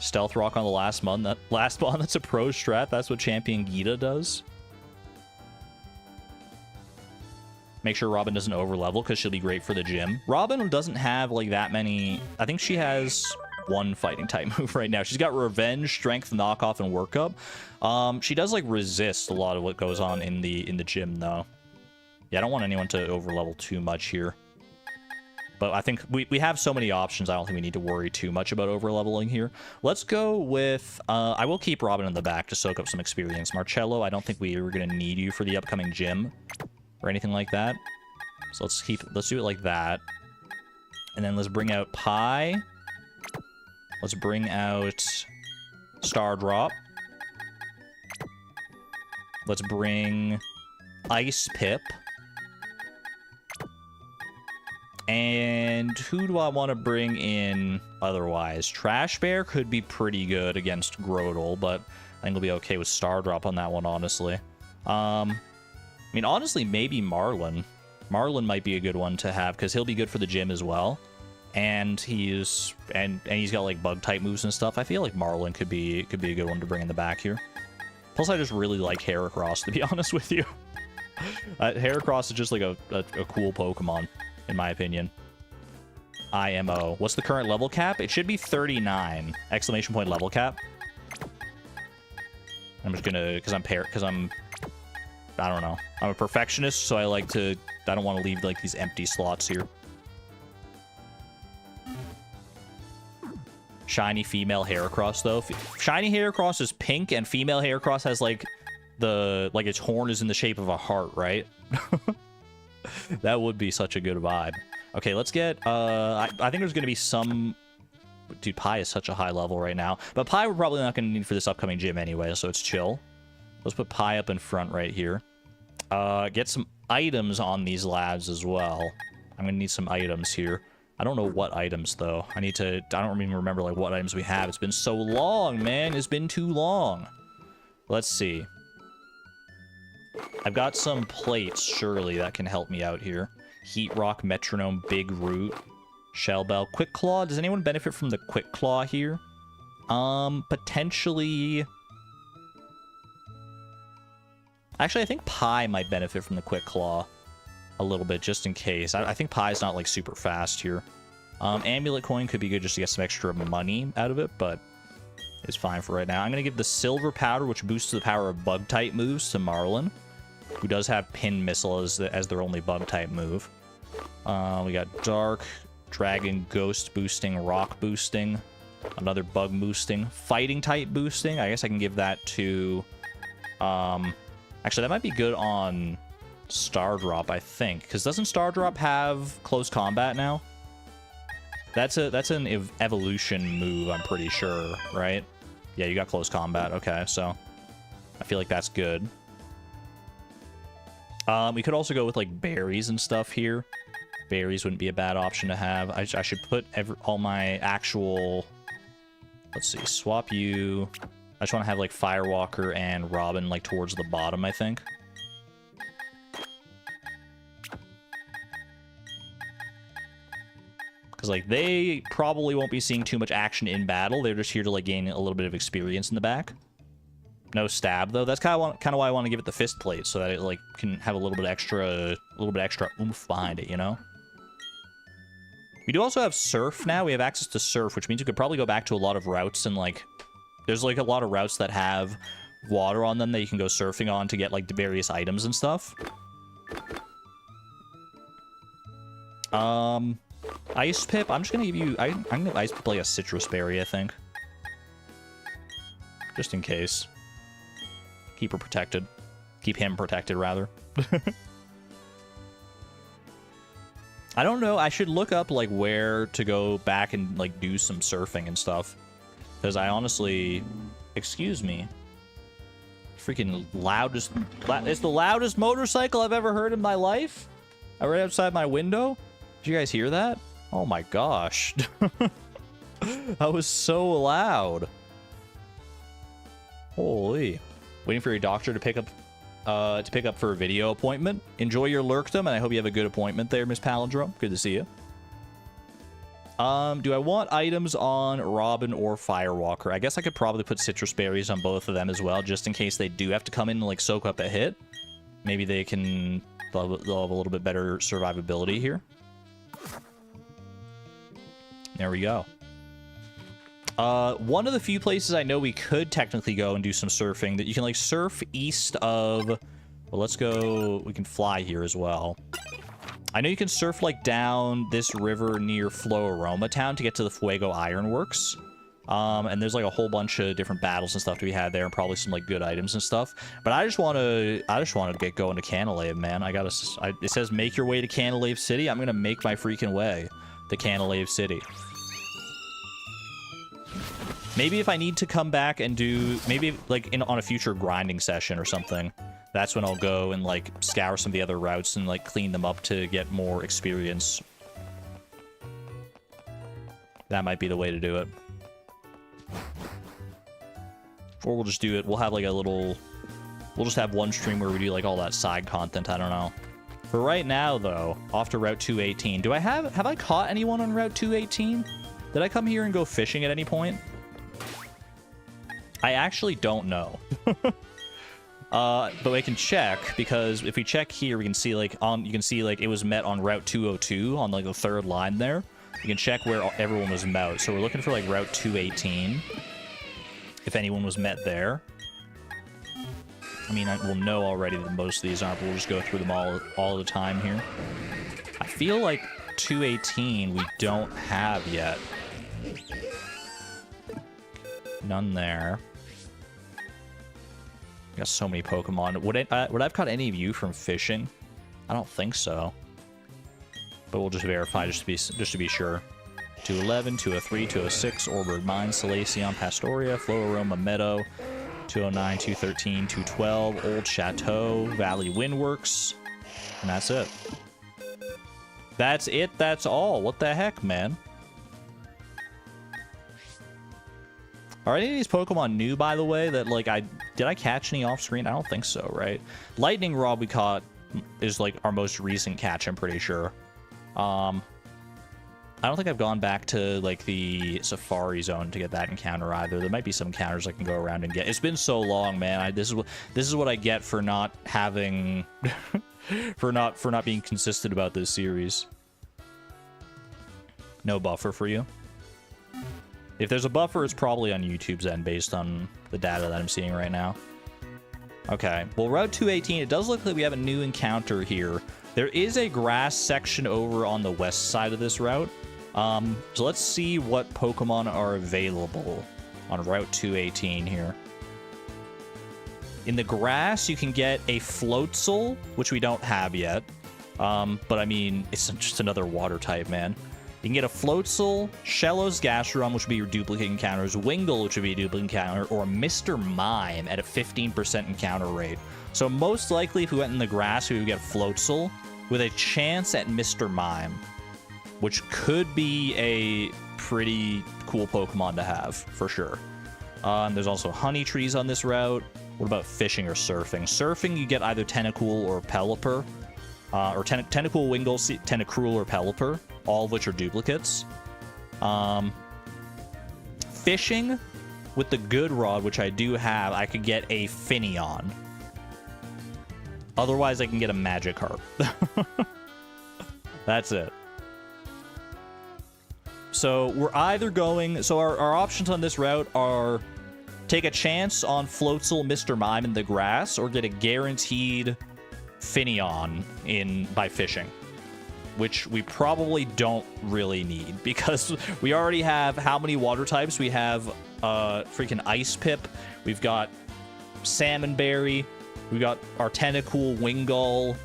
Stealth Rock on the last mon. That's a pro strat. That's what Champion Gita does. Make sure Robin doesn't overlevel, because she'll be great for the gym. Robin doesn't have like that many. I think she has one fighting type move right now. She's got Revenge, Strength, Knockoff, and Workup. She does like resist a lot of what goes on in the gym though. Yeah, I don't want anyone to overlevel too much here. But I think we have so many options, I don't think we need to worry too much about overleveling here. Let's go with... I will keep Robin in the back to soak up some experience. Marcello, I don't think we are going to need you for the upcoming gym or anything like that. So let's do it like that. And then let's bring out Pie. Let's bring out Star Drop. Let's bring Ice Pip. And who do I want to bring in otherwise? Trash Bear could be pretty good against Grotle, but I think we'll be okay with Star Drop on that one, honestly. I mean, honestly, maybe Marlin. Marlin might be a good one to have, because he'll be good for the gym as well. And he's got like bug type moves and stuff. I feel like Marlin could be a good one to bring in the back here. Plus, I just really like Heracross, to be honest with you. Heracross is just like a cool Pokemon, in my opinion. IMO. What's the current level cap? It should be 39. Exclamation point level cap. I'm just gonna, because I don't know. I'm a perfectionist, so I don't want to leave like these empty slots here. Shiny female Heracross though. Shiny Heracross is pink, and female Heracross has like its horn is in the shape of a heart, right? That would be such a good vibe. Okay, let's get I think there's gonna be some... Dude, Pie is such a high level right now, but Pie we're probably not gonna need for this upcoming gym anyway, so it's chill. Let's put Pie up in front right here. Get some items on these lads as well. I'm gonna need some items here. I don't know what items, though. I don't even remember, like, what items we have. It's been so long, man. It's been too long. Let's see. I've got some plates, surely, that can help me out here. Heat Rock, Metronome, Big Root, Shell Bell. Quick Claw. Does anyone benefit from the Quick Claw here? Potentially... Actually, I think Pie might benefit from the Quick Claw a little bit, just in case. I think Pie's not, like, super fast here. Amulet Coin could be good just to get some extra money out of it, but it's fine for right now. I'm going to give the Silver Powder, which boosts the power of Bug-type moves, to Marlin, who does have Pin Missile as their only Bug-type move. We got Dark, Dragon, Ghost boosting, Rock boosting, another Bug boosting, Fighting-type boosting. I guess I can give that to... Actually, that might be good on Star Drop, I think, because doesn't Star Drop have Close Combat now? That's an evolution move, I'm pretty sure, right? Yeah, you got Close Combat. Okay, so I feel like that's good. We could also go with like berries and stuff here. Berries wouldn't be a bad option to have. I should put all my actual... Let's see, swap you I just want to have, like, Firewalker and Robin, like, towards the bottom, I think. Because, like, they probably won't be seeing too much action in battle. They're just here to, like, gain a little bit of experience in the back. No stab, though. That's kind of why I want to give it the fist plate, so that it, like, can have a little bit extra oomph behind it, you know? We do also have Surf now. We have access to Surf, which means we could probably go back to a lot of routes and, like... There's, like, a lot of routes that have water on them that you can go surfing on to get, like, the various items and stuff. Ice Pip, I'm just gonna give you... I'm gonna Ice Pip, like, a Citrus Berry, I think. Just in case. Keep her protected. Keep him protected, rather. I don't know. I should look up, like, where to go back and, like, do some surfing and stuff. Because I honestly... Excuse me. Freaking loudest... It's the loudest motorcycle I've ever heard in my life. Right outside my window. Did you guys hear that? Oh my gosh. That was so loud. Holy. Waiting for your doctor to pick up for a video appointment. Enjoy your lurkdom, and I hope you have a good appointment there, Miss Palindrome. Good to see you. Do I want items on Robin or Firewalker? I guess I could probably put Citrus Berries on both of them as well, just in case they do have to come in and, like, soak up a hit. Maybe they can... They'll have a little bit better survivability here. There we go. One of the few places I know we could technically go and do some surfing, that you can, like, surf east of... Well, let's go... We can fly here as well. I know you can surf, like, down this river near Floaroma Town to get to the Fuego Ironworks. And there's, like, a whole bunch of different battles and stuff to be had there, and probably some, like, good items and stuff. But I just want to get going to Canalave, man. It says make your way to Canalave City. I'm gonna make my freaking way to Canalave City. Maybe if I need to come back and do... Maybe, like, on a future grinding session or something, that's when I'll go and, like, scour some of the other routes and, like, clean them up to get more experience. That might be the way to do it. Or we'll just do it. We'll have, like, a little... We'll just have one stream where we do, like, all that side content. I don't know. For right now, though, off to Route 218. Have I caught anyone on Route 218? Did I come here and go fishing at any point? I actually don't know. But we can check, because if we check here, we can see, like, you can see, like, it was met on Route 202 on, like, the third line there. You can check where everyone was met. So we're looking for, like, Route 218. If anyone was met there. I mean, we'll know already that most of these aren't, but we'll just go through them all the time here. I feel like 218 we don't have yet. None there. Got so many Pokemon. Would I've caught any of you from fishing? I don't think so. But we'll just verify just to be sure. 211, 203, 206, Orberg Mine, Salacion, Pastoria, Floaroma Meadow, 209, 213, 212, Old Chateau, Valley Windworks, and that's it. That's it, that's all. What the heck, man? Are any of these Pokemon new, by the way, that, like, did I catch any off-screen? I don't think so, right? Lightning Rod we caught is, like, our most recent catch, I'm pretty sure. I don't think I've gone back to, like, the Safari Zone to get that encounter either. There might be some encounters I can go around and get. It's been so long, man. This is what I get for not having... for not being consistent about this series. No buffer for you? If there's a buffer, it's probably on YouTube's end based on the data that I'm seeing right now. Okay, well, Route 218, it does look like we have a new encounter here. There is a grass section over on the west side of this route. So let's see what Pokemon are available on Route 218 here. In the grass, you can get a Floatzel, which we don't have yet. But I mean, it's just another water type, man. You can get a Floatzel, Shellos Gastrodon, which would be your duplicate encounters, Wingull, which would be a duplicate encounter, or Mr. Mime at a 15% encounter rate. So most likely, if we went in the grass, we would get Floatzel with a chance at Mr. Mime, which could be a pretty cool Pokemon to have, for sure. There's also honey trees on this route. What about fishing or surfing? Surfing, you get either Tentacool or Pelipper. Or Tentacool, Wingull, Tentacruel, or Pelipper, all of which are duplicates. Fishing, with the good rod, which I do have, I could get a Finneon. Otherwise, I can get a Magikarp. That's it. So we're either going... So our options on this route are take a chance on Floatzel, Mr. Mime in the grass, or get a guaranteed Finneon by fishing. Which we probably don't really need, because we already have how many water types? We have freaking Ice Pip. We've got Salmonberry. We got our Tentacool, Wingull,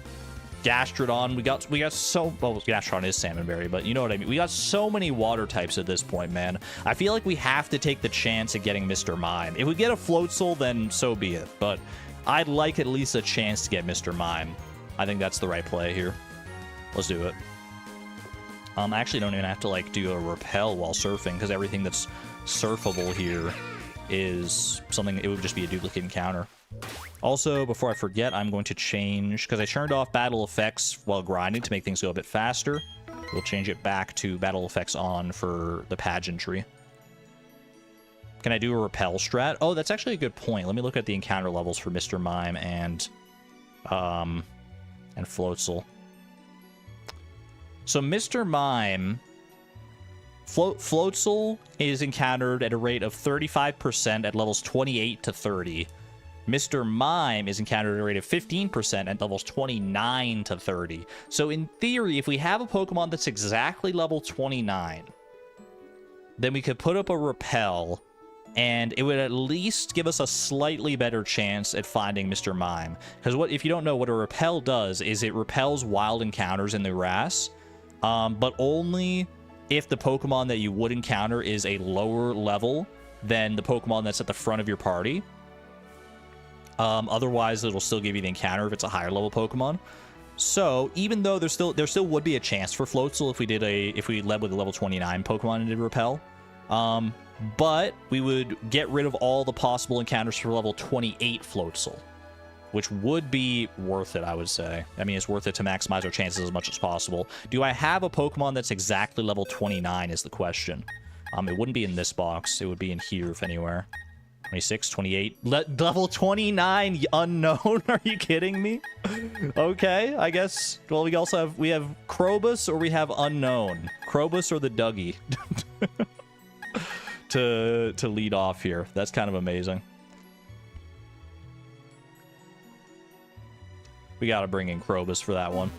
Gastrodon. We got so... Well, Gastrodon is Salmonberry, but you know what I mean. We got so many water types at this point, man. I feel like we have to take the chance at getting Mr. Mime. If we get a Floatzel, then so be it. But I'd like at least a chance to get Mr. Mime. I think that's the right play here. Let's do it. I actually don't even have to, like, do a repel while surfing, because everything that's surfable here is something... It would just be a duplicate encounter. Also, before I forget, I'm going to change... Because I turned off battle effects while grinding to make things go a bit faster. We'll change it back to battle effects on for the pageantry. Can I do a repel strat? Oh, that's actually a good point. Let me look at the encounter levels for Mr. Mime and Floatzel. So Mr. Mime, Floatzel is encountered at a rate of 35% at levels 28 to 30. Mr. Mime is encountered at a rate of 15% at levels 29 to 30. So in theory, if we have a Pokemon that's exactly level 29, then we could put up a repel, and it would at least give us a slightly better chance at finding Mr. Mime. Because if you don't know, what a repel does is it repels wild encounters in the grass, but only if the Pokemon that you would encounter is a lower level than the Pokemon that's at the front of your party. Otherwise, it'll still give you the encounter if it's a higher level Pokemon. So even though there still would be a chance for Floatzel if we led with a level 29 Pokemon and did repel, but we would get rid of all the possible encounters for level 28 Floatzel, which would be worth it, I would say. I mean, it's worth it to maximize our chances as much as possible. Do I have a Pokemon that's exactly level 29 is the question. It wouldn't be in this box. It would be in here, if anywhere. 26, 28. Level 29 unknown? Are you kidding me? Okay, I guess. Well, we have Krobus or we have unknown. Krobus or the Dougie to lead off here. That's kind of amazing. We gotta bring in Krobus for that one.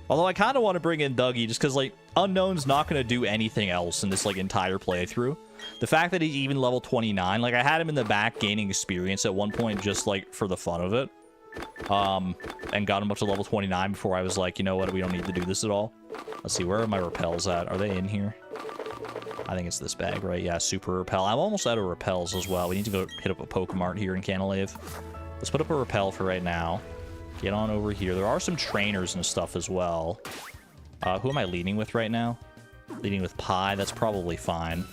Although I kind of want to bring in Dougie just because, like, Unknown's not going to do anything else in this, like, entire playthrough. The fact that he's even level 29, like, I had him in the back gaining experience at one point just, like, for the fun of it. And got him up to level 29 before I was like, you know what, we don't need to do this at all. Let's see, where are my repels at? Are they in here? I think it's this bag, right? Yeah, super repel. I'm almost out of repels as well. We need to go hit up a Pokemart here in Canalave. Let's put up a repel for right now. Get on over here. There are some trainers and stuff as well. Who am I leading with right now? Leading with Pi. That's probably fine.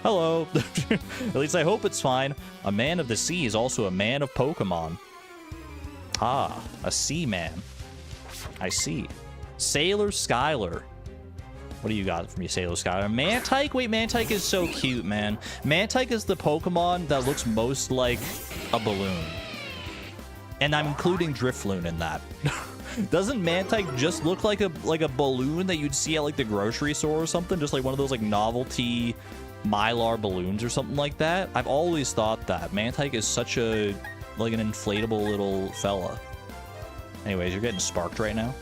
Hello. At least I hope it's fine. A man of the sea is also a man of Pokemon. Ah, a sea man. I see. Sailor Skylar. What do you got for me, Sailor Skylar? Mantike? Wait, Mantike is so cute, man. Mantike is the Pokemon that looks most like a balloon. And I'm including Drifloon in that. Doesn't Mantike just look like a balloon that you'd see at, like, the grocery store or something? Just like one of those, like, novelty Mylar balloons or something like that? I've always thought that. Mantike is such a, like, an inflatable little fella. Anyways, you're getting sparked right now.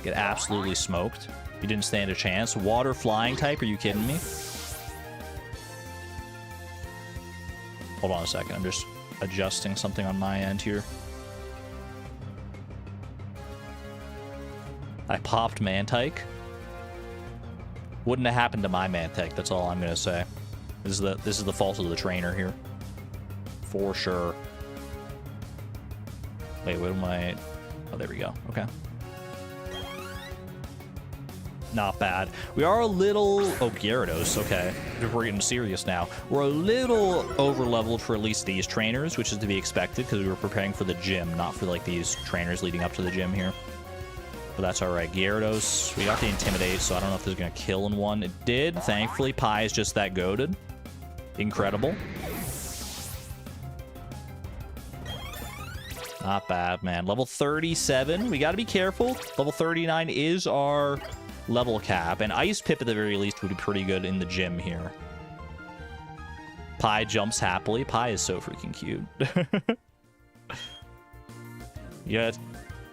Get absolutely smoked. You didn't stand a chance. Water flying type? Are you kidding me? Hold on a second. I'm just adjusting something on my end here. I popped Mantike. Wouldn't have happened to my Mantike. That's all I'm gonna say. This is the fault of the trainer here, for sure. Wait, what am I? Oh, there we go. Okay. Not bad. We are a little... Oh, Gyarados. Okay. We're getting serious now. We're a little over-leveled for at least these trainers, which is to be expected because we were preparing for the gym, not for, like, these trainers leading up to the gym here. But that's all right. Gyarados. We got the Intimidate, so I don't know if this is going to kill in one. It did. Thankfully, Pi is just that goated. Incredible. Not bad, man. Level 37. We got to be careful. Level 39 is our level cap. And Ice Pip, at the very least, would be pretty good in the gym here. Pi jumps happily. Pi is so freaking cute. you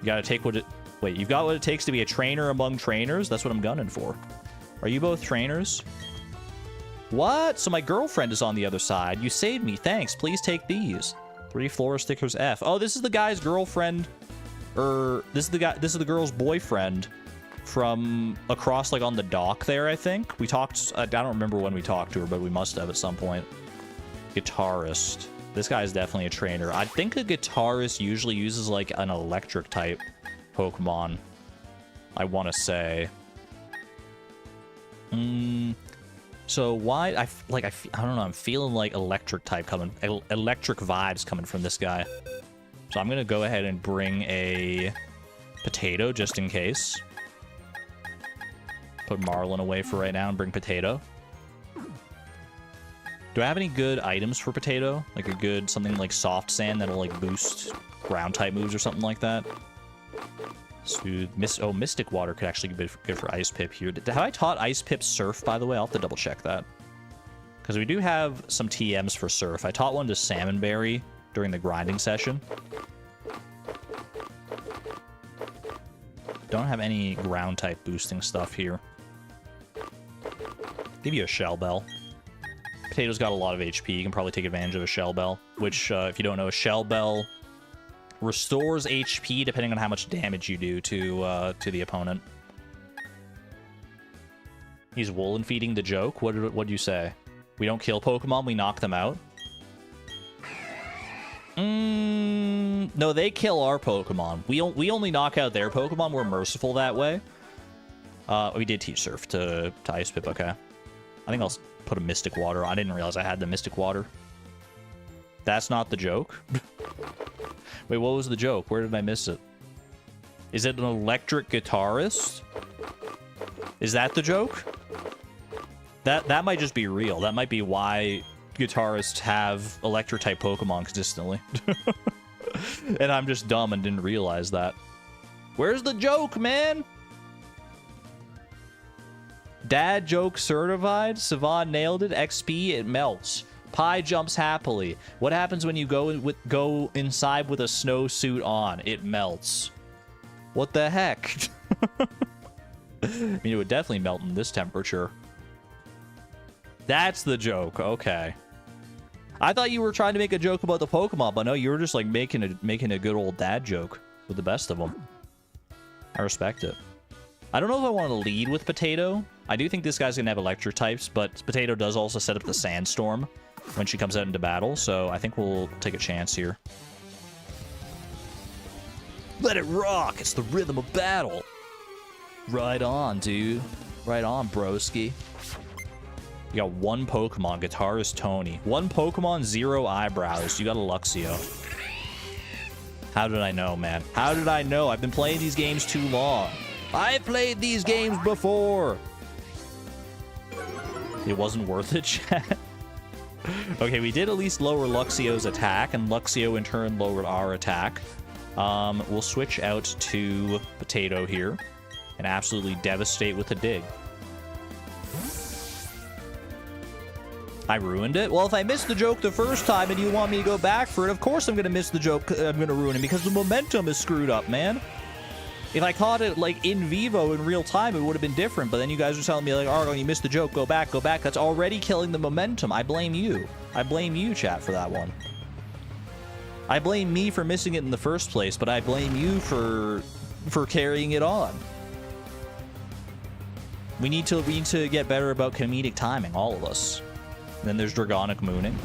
gotta take what it... Wait, you've got what it takes to be a trainer among trainers? That's what I'm gunning for. Are you both trainers? What? So my girlfriend is on the other side. You saved me. Thanks. Please take these. 3 floor stickers F. Oh, this is the guy's girlfriend. This is the girl's boyfriend from across, like, on the dock there, I think. We talked... I don't remember when we talked to her, but we must have at some point. Guitarist. This guy is definitely a trainer. I think a guitarist usually uses, like, an electric type Pokemon, I want to say. So why... I don't know. I'm feeling like electric type coming... Electric vibes coming from this guy. So I'm going to go ahead and bring a Potato just in case. Put Marlin away for right now and bring Potato. Do I have any good items for Potato? Like a good... Something like Soft Sand that'll, like, boost ground type moves or something like that? Soothe. Mystic Water could actually be good for Ice Pip here. Have I taught Ice Pip Surf, by the way? I'll have to double check that. Because we do have some TMs for Surf. I taught one to Salmonberry during the grinding session. Don't have any ground type boosting stuff here. Give you a Shell Bell. Potato's got a lot of HP. You can probably take advantage of a Shell Bell, which, if you don't know, a Shell Bell restores HP depending on how much damage you do to the opponent. He's woolen feeding the joke. What'd you say? We don't kill Pokemon, we knock them out? No, they kill our Pokemon. We only knock out their Pokemon. We're merciful that way. We did teach Surf to Ice Pip, okay. I think I'll put a Mystic Water. I didn't realize I had the Mystic Water. That's not the joke. Wait, what was the joke? Where did I miss it? Is it an electric guitarist? Is that the joke? That might just be real. That might be why guitarists have electric type Pokemon consistently. And I'm just dumb and didn't realize that. Where's the joke, man? Dad joke certified. Savon nailed it. XP, it melts. Pi jumps happily. What happens when you go inside with a snowsuit on? It melts. What the heck? I mean, it would definitely melt in this temperature. That's the joke. Okay. I thought you were trying to make a joke about the Pokemon, but no, you were just like making a good old dad joke with the best of them. I respect it. I don't know if I want to lead with Potato. I do think this guy's gonna have electric types, but Potato does also set up the Sandstorm when she comes out into battle, so I think we'll take a chance here. Let it rock! It's the rhythm of battle! Right on, dude. Right on, broski. You got one Pokemon, Guitarist Tony. One Pokemon, 0 eyebrows. You got a Luxio. How did I know, man? How did I know? I've been playing these games too long. I played these games before! It wasn't worth it, chat. Okay, we did at least lower Luxio's attack, and Luxio in turn lowered our attack. We'll switch out to Potato here and absolutely devastate with a dig. I ruined it? Well, if I missed the joke the first time and you want me to go back for it, of course I'm going to miss the joke. I'm going to ruin it because the momentum is screwed up, man. If I caught it, like, in vivo in real time, it would have been different. But then you guys are telling me, like, oh, you missed the joke. Go back, go back. That's already killing the momentum. I blame you. I blame you, chat, for that one. I blame me for missing it in the first place, but I blame you for carrying it on. We need to get better about comedic timing, all of us. And then there's Dragonic Mooning.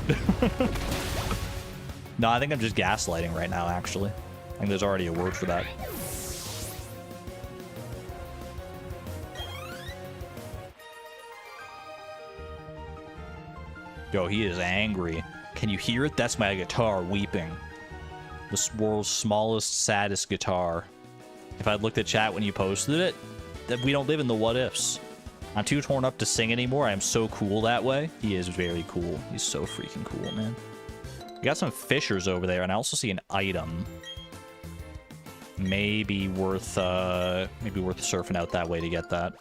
No, I think I'm just gaslighting right now, actually. I think there's already a word for that. Yo, he is angry. Can you hear it? That's my guitar weeping. The world's smallest, saddest guitar. If I'd looked at chat when you posted it, that we don't live in the what ifs. I'm too torn up to sing anymore. I am so cool that way. He is very cool. He's so freaking cool, man. We got some fishers over there, and I also see an item. Maybe worth surfing out that way to get that.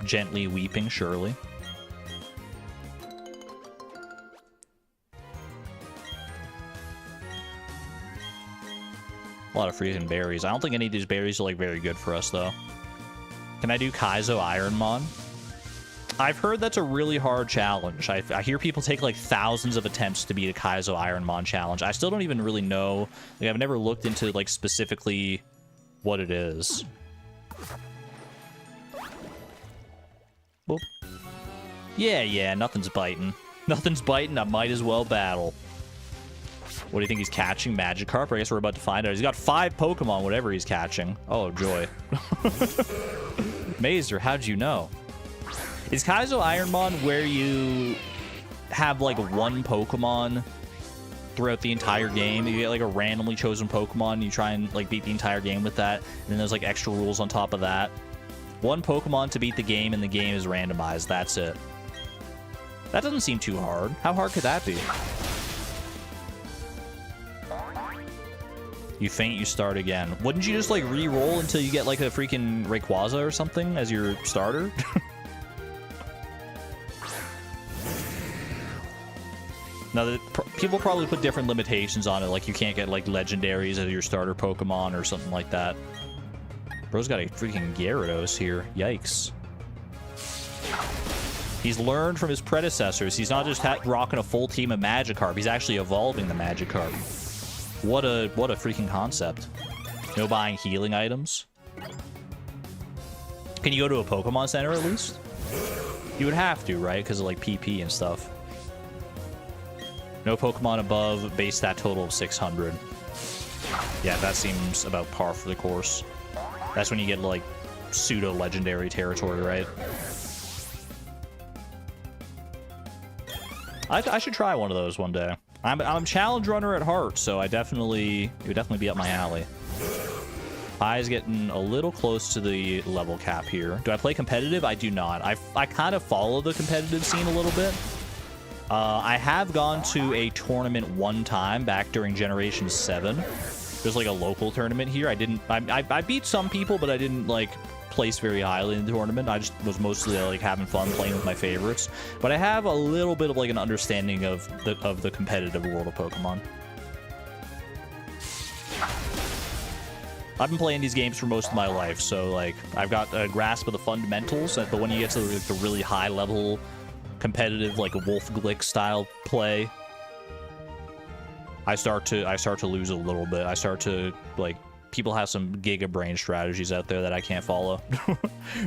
Gently weeping, surely. A lot of freaking berries. I don't think any of these berries are like very good for us though. Can I do Kaizo Ironmon? I've heard that's a really hard challenge. I hear people take like thousands of attempts to beat a Kaizo Ironmon challenge. I still don't even really know. Like, I've never looked into like specifically what it is. Boop. Yeah, nothing's biting. Nothing's biting. I might as well battle. What do you think he's catching? Magikarp? I guess we're about to find out. He's got 5 Pokemon, whatever he's catching. Oh, joy. Mazer, how'd you know? Is Kaizo Ironmon where you have, like, 1 Pokemon throughout the entire game? You get, like, a randomly chosen Pokemon, and you try and, like, beat the entire game with that, and then there's, like, extra rules on top of that. 1 Pokemon to beat the game, and the game is randomized. That's it. That doesn't seem too hard. How hard could that be? You faint, you start again. Wouldn't you just, like, re-roll until you get, like, a freaking Rayquaza or something as your starter? Now, people probably put different limitations on it, like you can't get, like, legendaries as your starter Pokemon or something like that. Bro's got a freaking Gyarados here. Yikes. He's learned from his predecessors. He's not just rocking a full team of Magikarp. He's actually evolving the Magikarp. What a freaking concept. No buying healing items. Can you go to a Pokemon Center at least? You would have to, right? Because of like PP and stuff. No Pokemon above base stat total of 600. Yeah, that seems about par for the course. That's when you get like pseudo-legendary territory, right? I should try one of those one day. I'm a challenge runner at heart, so it would definitely be up my alley. Pi's getting a little close to the level cap here. Do I play competitive? I do not. I kind of follow the competitive scene a little bit. I have gone to a tournament one time back during Generation 7. There's like a local tournament here. I beat some people, but I didn't like place very highly in the tournament. I just was mostly like having fun playing with my favorites. But I have a little bit of like an understanding of the competitive world of Pokemon. I've been playing these games for most of my life, so like I've got a grasp of the fundamentals. But when you get to the really high level competitive, like a Wolf Glick style play, I start to lose a little bit. I start to like, people have some giga brain strategies out there that I can't follow.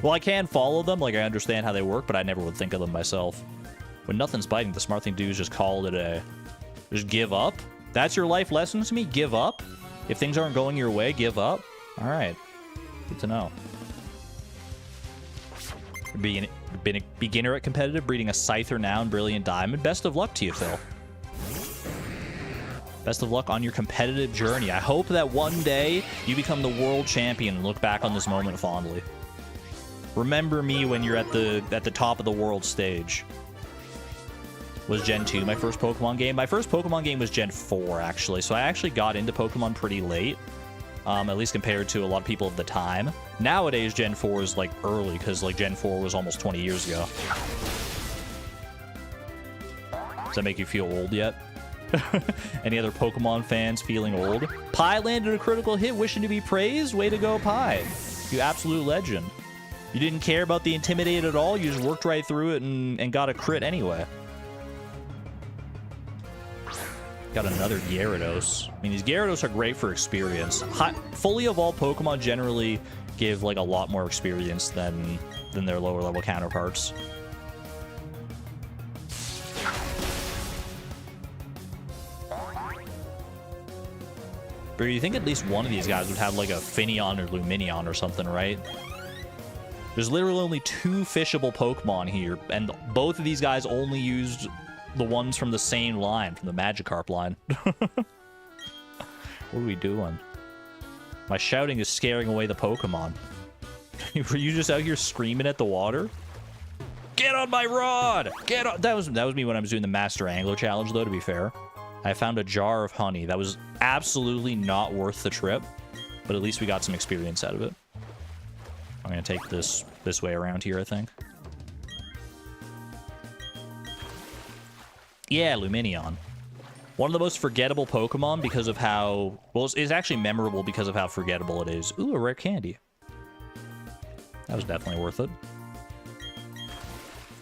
Well, I can follow them, like I understand how they work, but I never would think of them myself. When nothing's biting, the smart thing to do is just call it a day. Just give up? That's your life lesson to me? Give up? If things aren't going your way, give up? Alright. Good to know. Being a beginner at competitive, breeding a Scyther now and Brilliant Diamond. Best of luck to you, Phil. Best of luck on your competitive journey. I hope that one day you become the world champion and look back on this moment fondly. Remember me when you're at the top of the world stage. Was Gen 2 my first Pokemon game? My first Pokemon game was Gen 4, actually. So I actually got into Pokemon pretty late. At least compared to a lot of people of the time. Nowadays, Gen 4 is, like, early, because, like, Gen 4 was almost 20 years ago. Does that make you feel old yet? Any other Pokemon fans feeling old? Pi landed a critical hit, wishing to be praised? Way to go, Pi. You absolute legend. You didn't care about the Intimidate at all? You just worked right through it and got a crit anyway. Got another Gyarados. I mean, these Gyarados are great for experience. Fully evolved Pokemon generally give, like, a lot more experience than their lower level counterparts. But you think at least one of these guys would have, like, a Finneon or Lumineon or something, right? There's literally only 2 fishable Pokemon here, and both of these guys only used the ones from the same line, from the Magikarp line. What are we doing? My shouting is scaring away the Pokemon. Were you just out here screaming at the water? Get on my rod! Get on! That was me when I was doing the Master Angler Challenge, though, to be fair. I found a jar of honey. That was absolutely not worth the trip, but at least we got some experience out of it. I'm gonna take this way around here, I think. Yeah, Luminion. One of the most forgettable Pokemon because of how... Well, it's actually memorable because of how forgettable it is. Ooh, a rare candy. That was definitely worth it.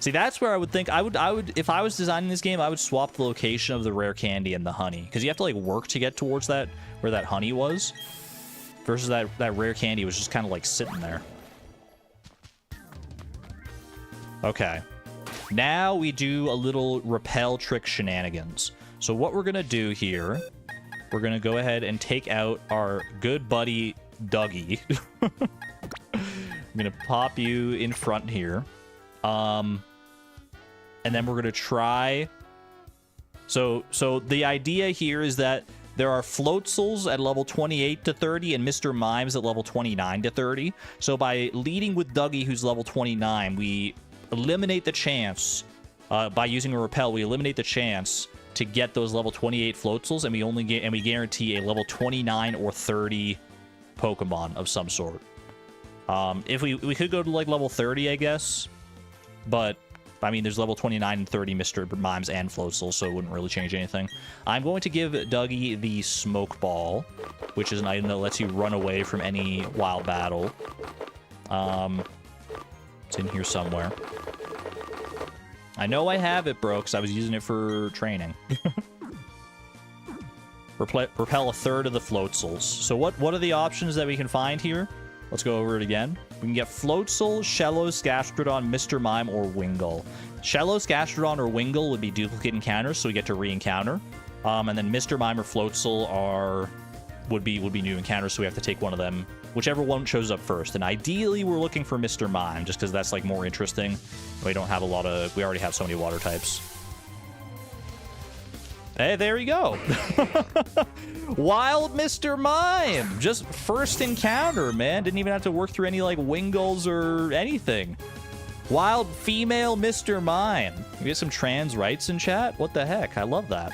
See, that's where I would think... I would, if I was designing this game, I would swap the location of the rare candy and the honey. Because you have to, like, work to get towards that, where that honey was. Versus that rare candy was just kind of, like, sitting there. Okay. Now we do a little repel trick shenanigans. So what we're going to do here, we're going to go ahead and take out our good buddy Dougie. I'm going to pop you in front here. And then we're going to try... So the idea here is that there are Floatsels at level 28 to 30 and Mr. Mimes at level 29 to 30. So by leading with Dougie, who's level 29, we eliminate the chance, by using a repel, we eliminate the chance to get those level 28 Floatsels, and we guarantee a level 29 or 30 Pokemon of some sort. If we could go to like level 30, I guess, but I mean, there's level 29 and 30 Mr. Mimes and Floatsels, so it wouldn't really change anything. I'm going to give Dougie the Smoke Ball, which is an item that lets you run away from any wild battle. It's in here somewhere. I know I have it, bro, because I was using it for training. Repel a third of the Floatsels. So what are the options that we can find here? Let's go over it again. We can get Floatsel, Shellos, Gastrodon, Mr. Mime, or Wingull. Shellos, Gastrodon, or Wingull would be duplicate encounters, so we get to re-encounter. And then Mr. Mime or Floatsel would be new encounters, so we have to take one of them. Whichever one shows up first. And ideally, we're looking for Mr. Mime, just because that's like more interesting. We don't have a lot of... We already have so many water types. Hey, there you go. Wild Mr. Mime. Just first encounter, man. Didn't even have to work through any, like, Wingulls or anything. Wild female Mr. Mime. We get some trans rights in chat? What the heck? I love that.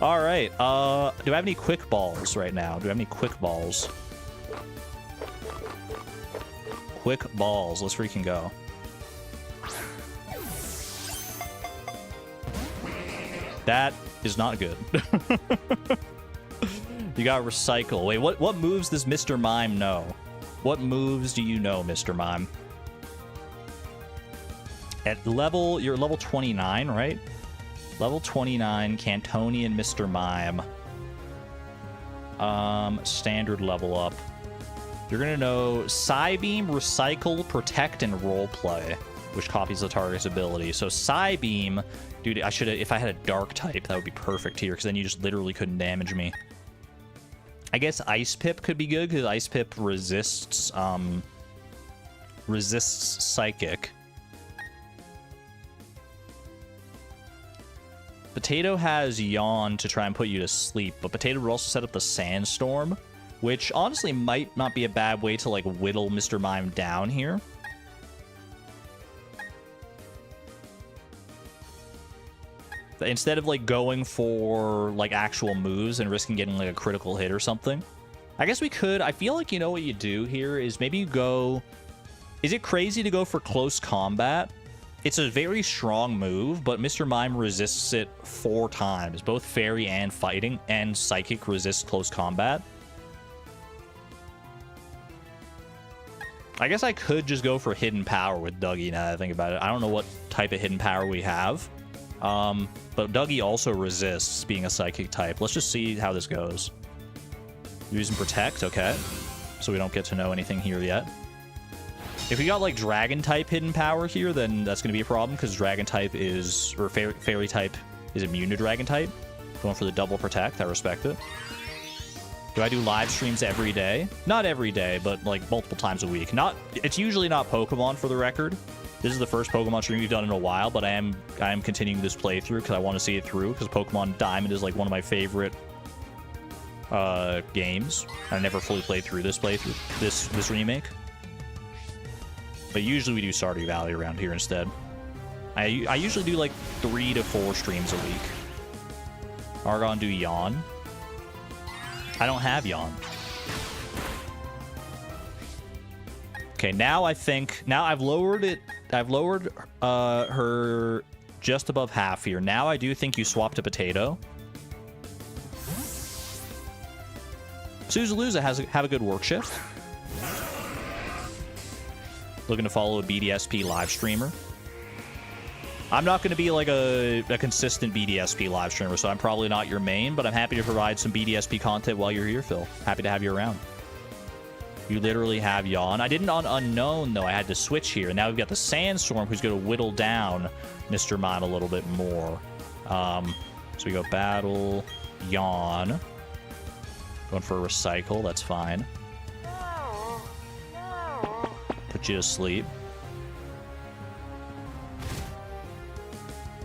All right. Do I have any quick balls right now? Do I have any quick balls? Quick balls. Let's freaking go. That is not good. You got recycle. Wait, what moves does Mr. Mime know? What moves do you know, Mr. Mime? You're level 29, right? Level 29, Cantonian Mr. Mime. Standard level up. You're gonna know Psybeam, Recycle, Protect, and Roleplay, which copies the target's ability. So Psybeam, dude, I should have, if I had a Dark type, that would be perfect here, because then you just literally couldn't damage me. I guess Ice Pip could be good, because Ice Pip resists Psychic. Potato has Yawn to try and put you to sleep, but Potato would also set up the Sandstorm, which honestly might not be a bad way to, like, whittle Mr. Mime down here. Instead of, like, going for, like, actual moves and risking getting, like, a critical hit or something. I guess we could. I feel like, you know, what you do here is maybe you go... Is it crazy to go for close combat? It's a very strong move, but Mr. Mime resists it 4 times. Both Fairy and Fighting and Psychic resist close combat. I guess I could just go for Hidden Power with Dougie now that I think about it. I don't know what type of Hidden Power we have. But Dougie also resists being a Psychic type. Let's just see how this goes. Using Protect, okay. So we don't get to know anything here yet. If we got, like, Dragon type Hidden Power here, then that's going to be a problem, because Dragon type is, or Fairy type is immune to Dragon type. Going for the double Protect, I respect it. Do I do live streams every day? Not every day, but like multiple times a week. It's usually not Pokemon, for the record. This is the first Pokemon stream we've done in a while, but I am continuing this playthrough because I want to see it through, because Pokemon Diamond is like one of my favorite games. I never fully played through this this remake. But usually we do Stardew Valley around here instead. I usually do like 3 to 4 streams a week. Argon do Yawn. I don't have Yawn. Okay, now I've lowered it. I've lowered her just above half here. Now I do think you swap to Potato. Suzaluza have a good work shift. Looking to follow a BDSP live streamer. I'm not going to be like a consistent BDSP live streamer, so I'm probably not your main, but I'm happy to provide some BDSP content while you're here, Phil. Happy to have you around. You literally have Yawn. I didn't on Unknown, though. I had to switch here. Now we've got the Sandstorm, who's going to whittle down Mr. Mime a little bit more. So we go Battle, Yawn. Going for a Recycle. That's fine. Put you to sleep.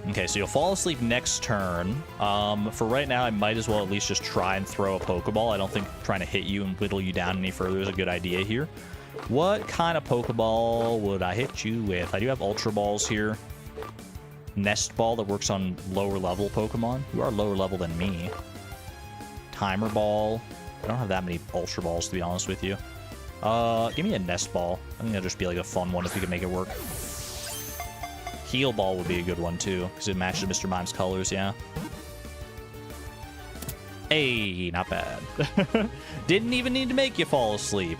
Okay, so you'll fall asleep next turn. For right now, I might as well at least just try and throw a Pokeball. I don't think trying to hit you and whittle you down any further is a good idea here. What kind of Pokeball would I hit you with? I do have Ultra Balls here. Nest Ball that works on lower level Pokemon. You are lower level than me. Timer Ball. I don't have that many Ultra Balls, to be honest with you. Give me a Nest Ball. I think that'll just be like a fun one if we can make it work. Heal Ball would be a good one, too, because it matches Mr. Mime's colors, yeah. Hey, not bad. Didn't even need to make you fall asleep.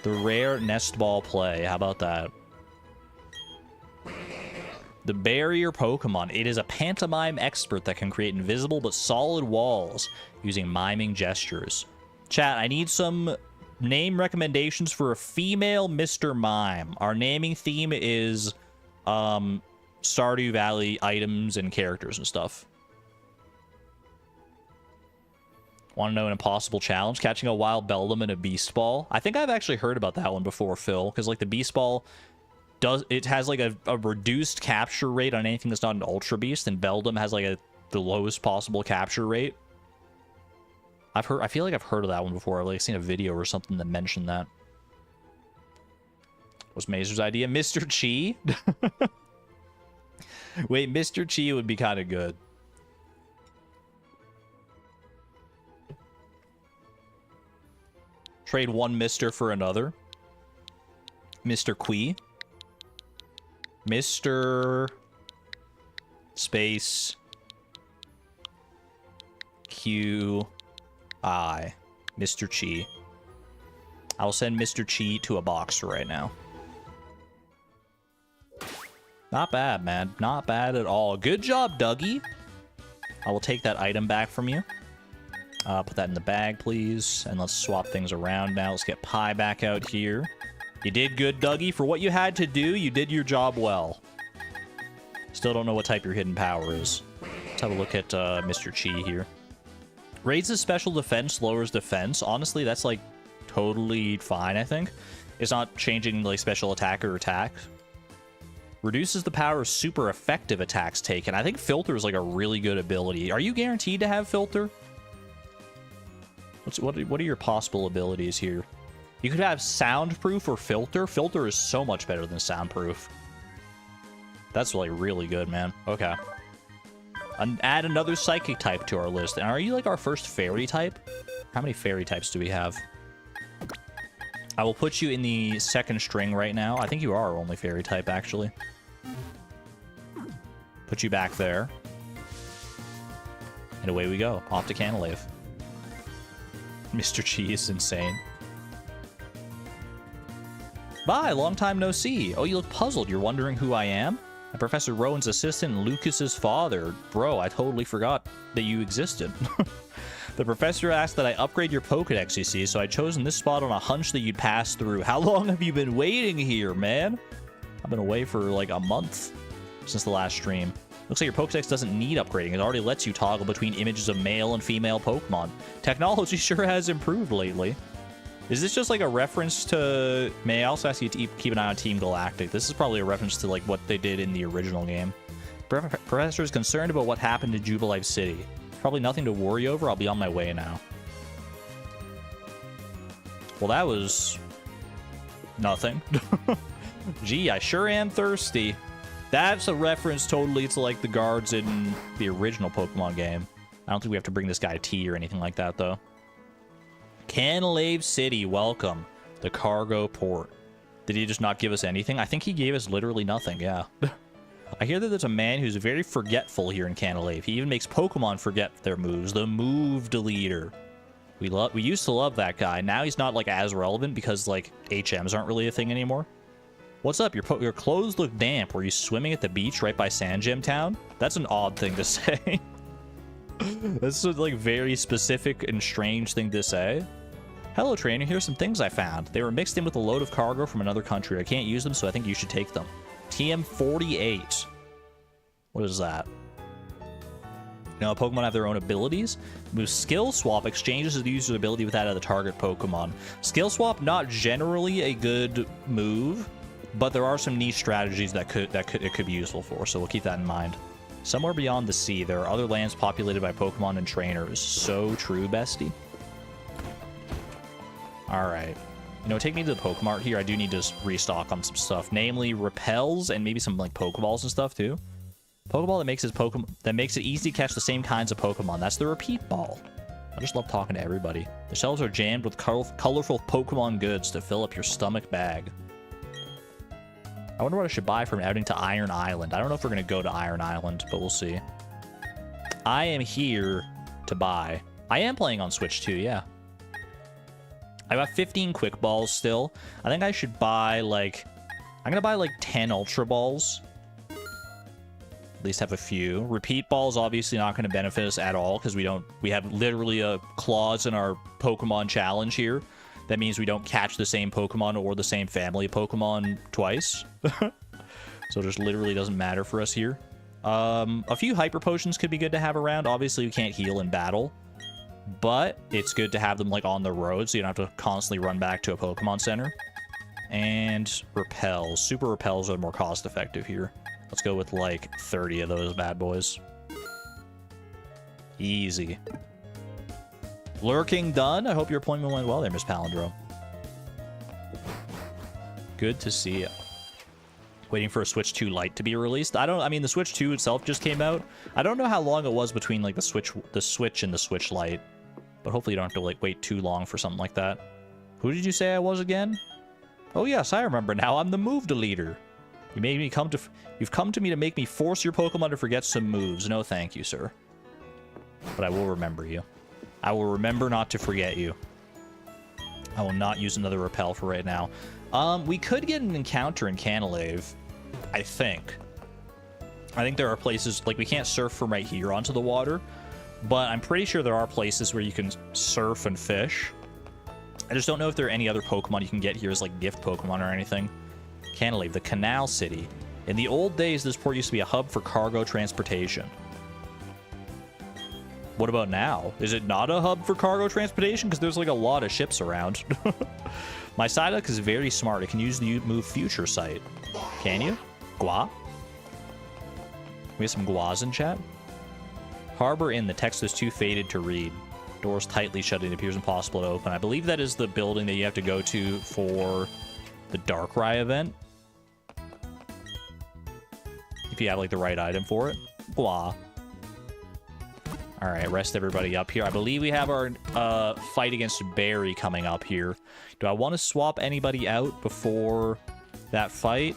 The rare Nest Ball play. How about that? The Barrier Pokemon. It is a pantomime expert that can create invisible but solid walls using miming gestures. Chat, I need some name recommendations for a female Mr. Mime. Our naming theme is Stardew Valley items and characters and stuff. Want to know an impossible challenge? Catching a wild Beldum and a Beast Ball. I think I've actually heard about that one before, Phil, because like the Beast Ball has like a reduced capture rate on anything that's not an Ultra Beast, and Beldum has like the lowest possible capture rate. I feel like I've heard of that one before. I've like seen a video or something that mentioned that. Was Mazer's idea? Mr. Chi? Wait, Mr. Chi would be kind of good. Trade one Mr. for another. Mr. Qui. Mr. Space. Q. I. Mr. Chi. I'll send Mr. Chi to a boxer right now. Not bad, man. Not bad at all. Good job, Dougie. I will take that item back from you. Put that in the bag, please. And let's swap things around now. Let's get Pie back out here. You did good, Dougie. For what you had to do, you did your job well. Still don't know what type your hidden power is. Let's have a look at Mr. Chi here. Raises special defense, lowers defense. Honestly, that's like totally fine, I think. It's not changing like special attack or attack. Reduces the power of super effective attacks taken. I think Filter is like a really good ability. Are you guaranteed to have Filter? What are your possible abilities here? You could have Soundproof or Filter. Filter is so much better than Soundproof. That's like really good, man. Okay. Add another Psychic type to our list. And are you like our first Fairy type? How many Fairy types do we have? I will put you in the second string right now. I think you are only Fairy type, actually. Put you back there. And away we go. Off to Canalave. Mr. Chi is insane. Bye, long time no see. Oh, you look puzzled. You're wondering who I am? I'm Professor Rowan's assistant and Lucas's father. Bro, I totally forgot that you existed. The professor asked that I upgrade your Pokedex, you see, so I chosen this spot on a hunch that you'd pass through. How long have you been waiting here, man? I've been away for like a month since the last stream. Looks like your Pokedex doesn't need upgrading. It already lets you toggle between images of male and female Pokemon. Technology sure has improved lately. Is this just like a reference to... May I also ask you to keep an eye on Team Galactic? This is probably a reference to like what they did in the original game. Professor is concerned about what happened to Jubilife City. Probably nothing to worry over. I'll be on my way now. Well, that was... nothing. Gee, I sure am thirsty. That's a reference totally to like the guards in the original Pokemon game. I don't think we have to bring this guy tea or anything like that, though. Canalave City, welcome. The cargo port. Did he just not give us anything? I think he gave us literally nothing, yeah. I hear that there's a man who's very forgetful here in Canalave. He even makes Pokemon forget their moves. The move deleter. We used to love that guy. Now he's not like as relevant because like HMs aren't really a thing anymore. What's up? Your clothes look damp. Were you swimming at the beach right by Sandgem Town? That's an odd thing to say. This is like very specific and strange thing to say. Hello, trainer. Here's some things I found. They were mixed in with a load of cargo from another country. I can't use them, so I think you should take them. TM48. What is that? You know, Pokemon have their own abilities. With Skill Swap, exchanges the user's ability with that of the target Pokemon. Skill Swap, not generally a good move, but there are some niche strategies that it could be useful for, so we'll keep that in mind. Somewhere beyond the sea, there are other lands populated by Pokemon and trainers. So true, bestie. Alright. You know, take me to the Pokemart here. I do need to restock on some stuff. Namely, repels and maybe some, like, Pokeballs and stuff, too. Pokeball that makes it easy to catch the same kinds of Pokemon. That's the repeat ball. I just love talking to everybody. The shelves are jammed with colorful Pokemon goods to fill up your stomach bag. I wonder what I should buy from outing to Iron Island. I don't know if we're going to go to Iron Island, but we'll see. I am here to buy. I am playing on Switch too, yeah. I got 15 Quick Balls still. I think I should buy, like... I'm going to buy, like, 10 Ultra Balls. At least have a few. Repeat Balls obviously not going to benefit us at all, because we have literally a clause in our Pokemon challenge here. That means we don't catch the same Pokemon or the same family of Pokemon twice. So it just literally doesn't matter for us here. A few Hyper Potions could be good to have around. Obviously, we can't heal in battle. But it's good to have them, like, on the road, so you don't have to constantly run back to a Pokemon Center. And Repels. Super Repels are more cost-effective here. Let's go with, like, 30 of those bad boys. Easy. Lurking done. I hope your appointment went well there, Miss Palindrome. Good to see you. Waiting for a Switch 2 Lite to be released. I mean, the Switch 2 itself just came out. I don't know how long it was between, like, the Switch and the Switch Lite. But hopefully you don't have to, like, wait too long for something like that. Who did you say I was again? Oh, yes, I remember now. I'm the move deleter. You've come to me to make me force your Pokemon to forget some moves. No, thank you, sir. But I will remember you. I will remember not to forget you. I will not use another Repel for right now. We could get an encounter in Canalave, I think. I think there are places, like, we can't surf from right here onto the water, but I'm pretty sure there are places where you can surf and fish. I just don't know if there are any other Pokemon you can get here as, like, gift Pokemon or anything. Canalave, the Canal City. In the old days, this port used to be a hub for cargo transportation. What about now? Is it not a hub for cargo transportation? Because there's, like, a lot of ships around. My Psyduck is very smart. It can use the move Future Sight. Can you? Gua? We have some Guas in chat. Harbor Inn. The text is too faded to read. Doors tightly shut. It appears impossible to open. I believe that is the building that you have to go to for the Darkrai event. If you have, like, the right item for it. Gua. Alright, rest everybody up here. I believe we have our fight against Barry coming up here. Do I want to swap anybody out before that fight?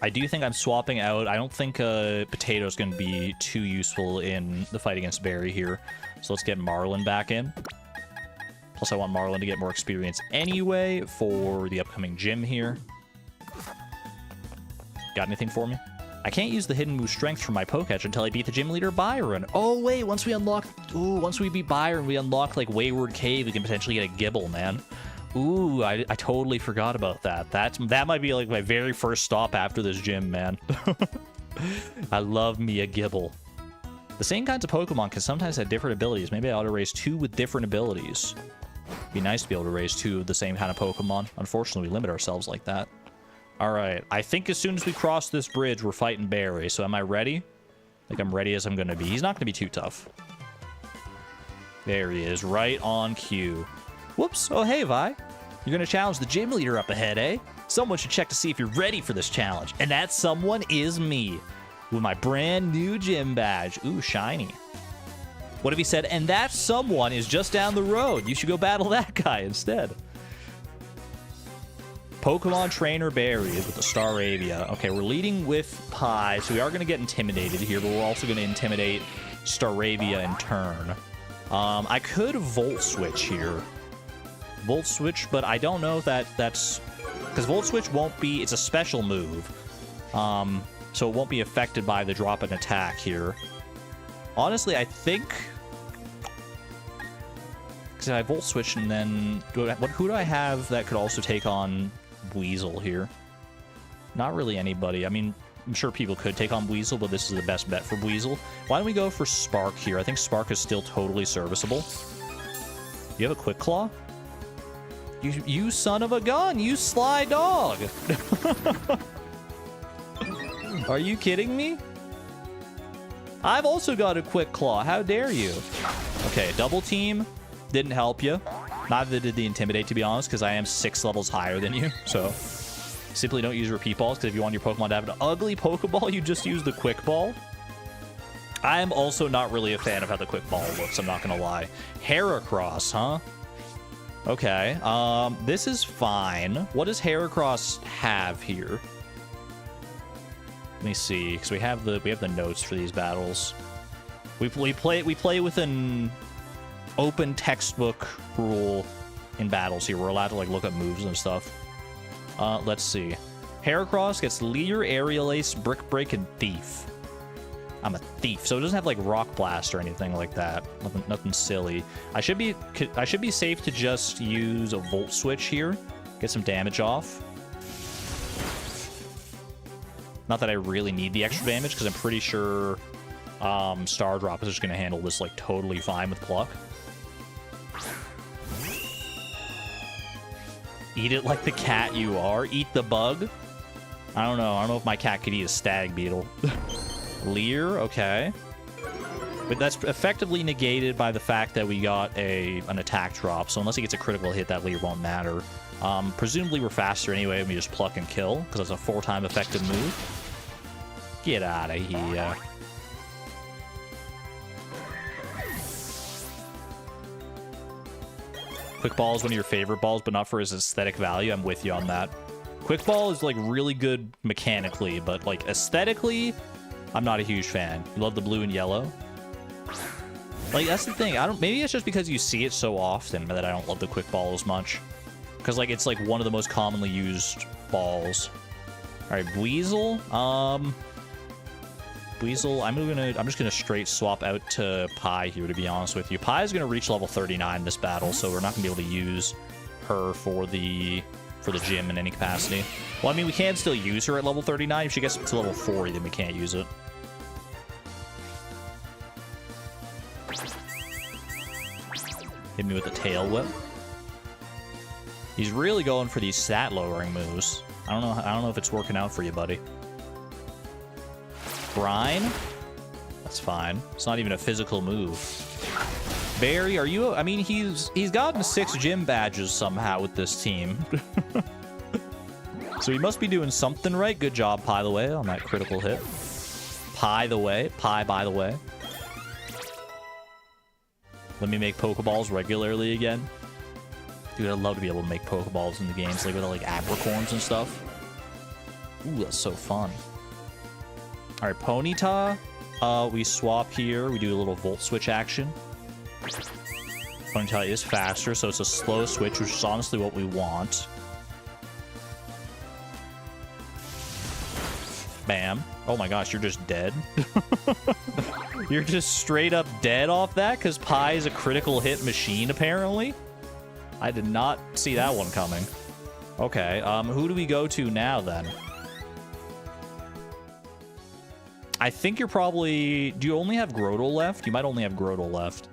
I do think I'm swapping out. I don't think Potato's going to be too useful in the fight against Barry here. So let's get Marlin back in. Plus I want Marlin to get more experience anyway for the upcoming gym here. Got anything for me? I can't use the hidden move Strength from my Pokédex until I beat the gym leader Byron. Oh wait, once we beat Byron, we unlock, like, Wayward Cave. We can potentially get a Gibble, man. Ooh, I totally forgot about that. That might be, like, my very first stop after this gym, man. I love me a Gibble. The same kinds of Pokemon can sometimes have different abilities. Maybe I ought to raise 2 with different abilities. Be nice to be able to raise 2 of the same kind of Pokemon. Unfortunately, we limit ourselves like that. All right. I think as soon as we cross this bridge, we're fighting Barry. So am I ready? Like I'm ready as I'm going to be. He's not going to be too tough. There he is, right on cue. Whoops. Oh, hey, Vi. You're going to challenge the gym leader up ahead, eh? Someone should check to see if you're ready for this challenge. And that someone is me. With my brand new gym badge. Ooh, shiny. What if he said, and that someone is just down the road. You should go battle that guy instead. Pokemon Trainer Barry with the Staravia. Okay, we're leading with Pie, so we are going to get intimidated here, but we're also going to intimidate Staravia in turn. I could Volt Switch here. Volt Switch, but I don't know if that's... Because Volt Switch won't be... It's a special move. So it won't be affected by the drop in attack here. Honestly, I think... Because I Volt Switch and then... Who do I have that could also take on Weasel here? Not really anybody. I mean, I'm sure people could take on Weasel, but this is the best bet for Weasel. Why don't we go for Spark here? I think Spark is still totally serviceable. You have a Quick Claw? You son of a gun! You sly dog! Are you kidding me? I've also got a Quick Claw. How dare you? Okay, Double Team didn't help you. Neither did the Intimidate, to be honest, because I am 6 levels higher than you. So, simply don't use Repeat Balls, because if you want your Pokemon to have an ugly Pokeball, you just use the Quick Ball. I am also not really a fan of how the Quick Ball looks, I'm not going to lie. Heracross, huh? Okay, this is fine. What does Heracross have here? Let me see, because we have the notes for these battles. We play with an open textbook rule in battles here. We're allowed to like look up moves and stuff. Let's see. Heracross gets Leer, Aerial Ace, Brick Break, and Thief. I'm a thief, so it doesn't have like Rock Blast or anything like that. Nothing silly. I should be safe to just use a Volt Switch here, get some damage off. Not that I really need the extra damage, because I'm pretty sure Star Drop is just going to handle this like totally fine with Pluck. Eat it like the cat you are. Eat the bug. I don't know. I don't know if my cat could eat a stag beetle. Leer, okay. But that's effectively negated by the fact that we got an attack drop. So unless he gets a critical hit, that Leer won't matter. Presumably we're faster anyway when we just pluck and kill, because it's a 4-time effective move. Get out of here. Quick Ball is one of your favorite balls, but not for his aesthetic value. I'm with you on that. Quick Ball is like really good mechanically, but like aesthetically, I'm not a huge fan. You love the blue and yellow? Like, that's the thing. Maybe it's just because you see it so often that I don't love the Quick Ball as much. Because, like, it's, like, one of the most commonly used balls. Alright, Weasel. Weasel, I'm just gonna straight swap out to Pie here, to be honest with you. Pie is gonna reach level 39 this battle, so we're not gonna be able to use her for the gym in any capacity. Well, I mean, we can still use her at level 39. If she gets to level 40, then we can't use it. Hit me with the Tail Whip. He's really going for these stat lowering moves. I don't know if it's working out for you, buddy. Brine? That's fine. It's not even a physical move. Barry, are you... I mean, he's gotten 6 gym badges somehow with this team. So he must be doing something right. Good job, Pie the way, on that critical hit. Pie the way. Pie by the way. Let me make Pokeballs regularly again. Dude, I'd love to be able to make Pokeballs in the games, like with like apricorns and stuff. Ooh, that's so fun. All right, Ponyta. We swap here. We do a little Volt Switch action. Ponyta is faster, so it's a slow switch, which is honestly what we want. Bam. Oh my gosh, you're just dead. You're just straight up dead off that because Pie is a critical hit machine, apparently. I did not see that one coming. Okay, who do we go to now, then? I think you're probably... Do you only have Grotle left? You might only have Grotle left.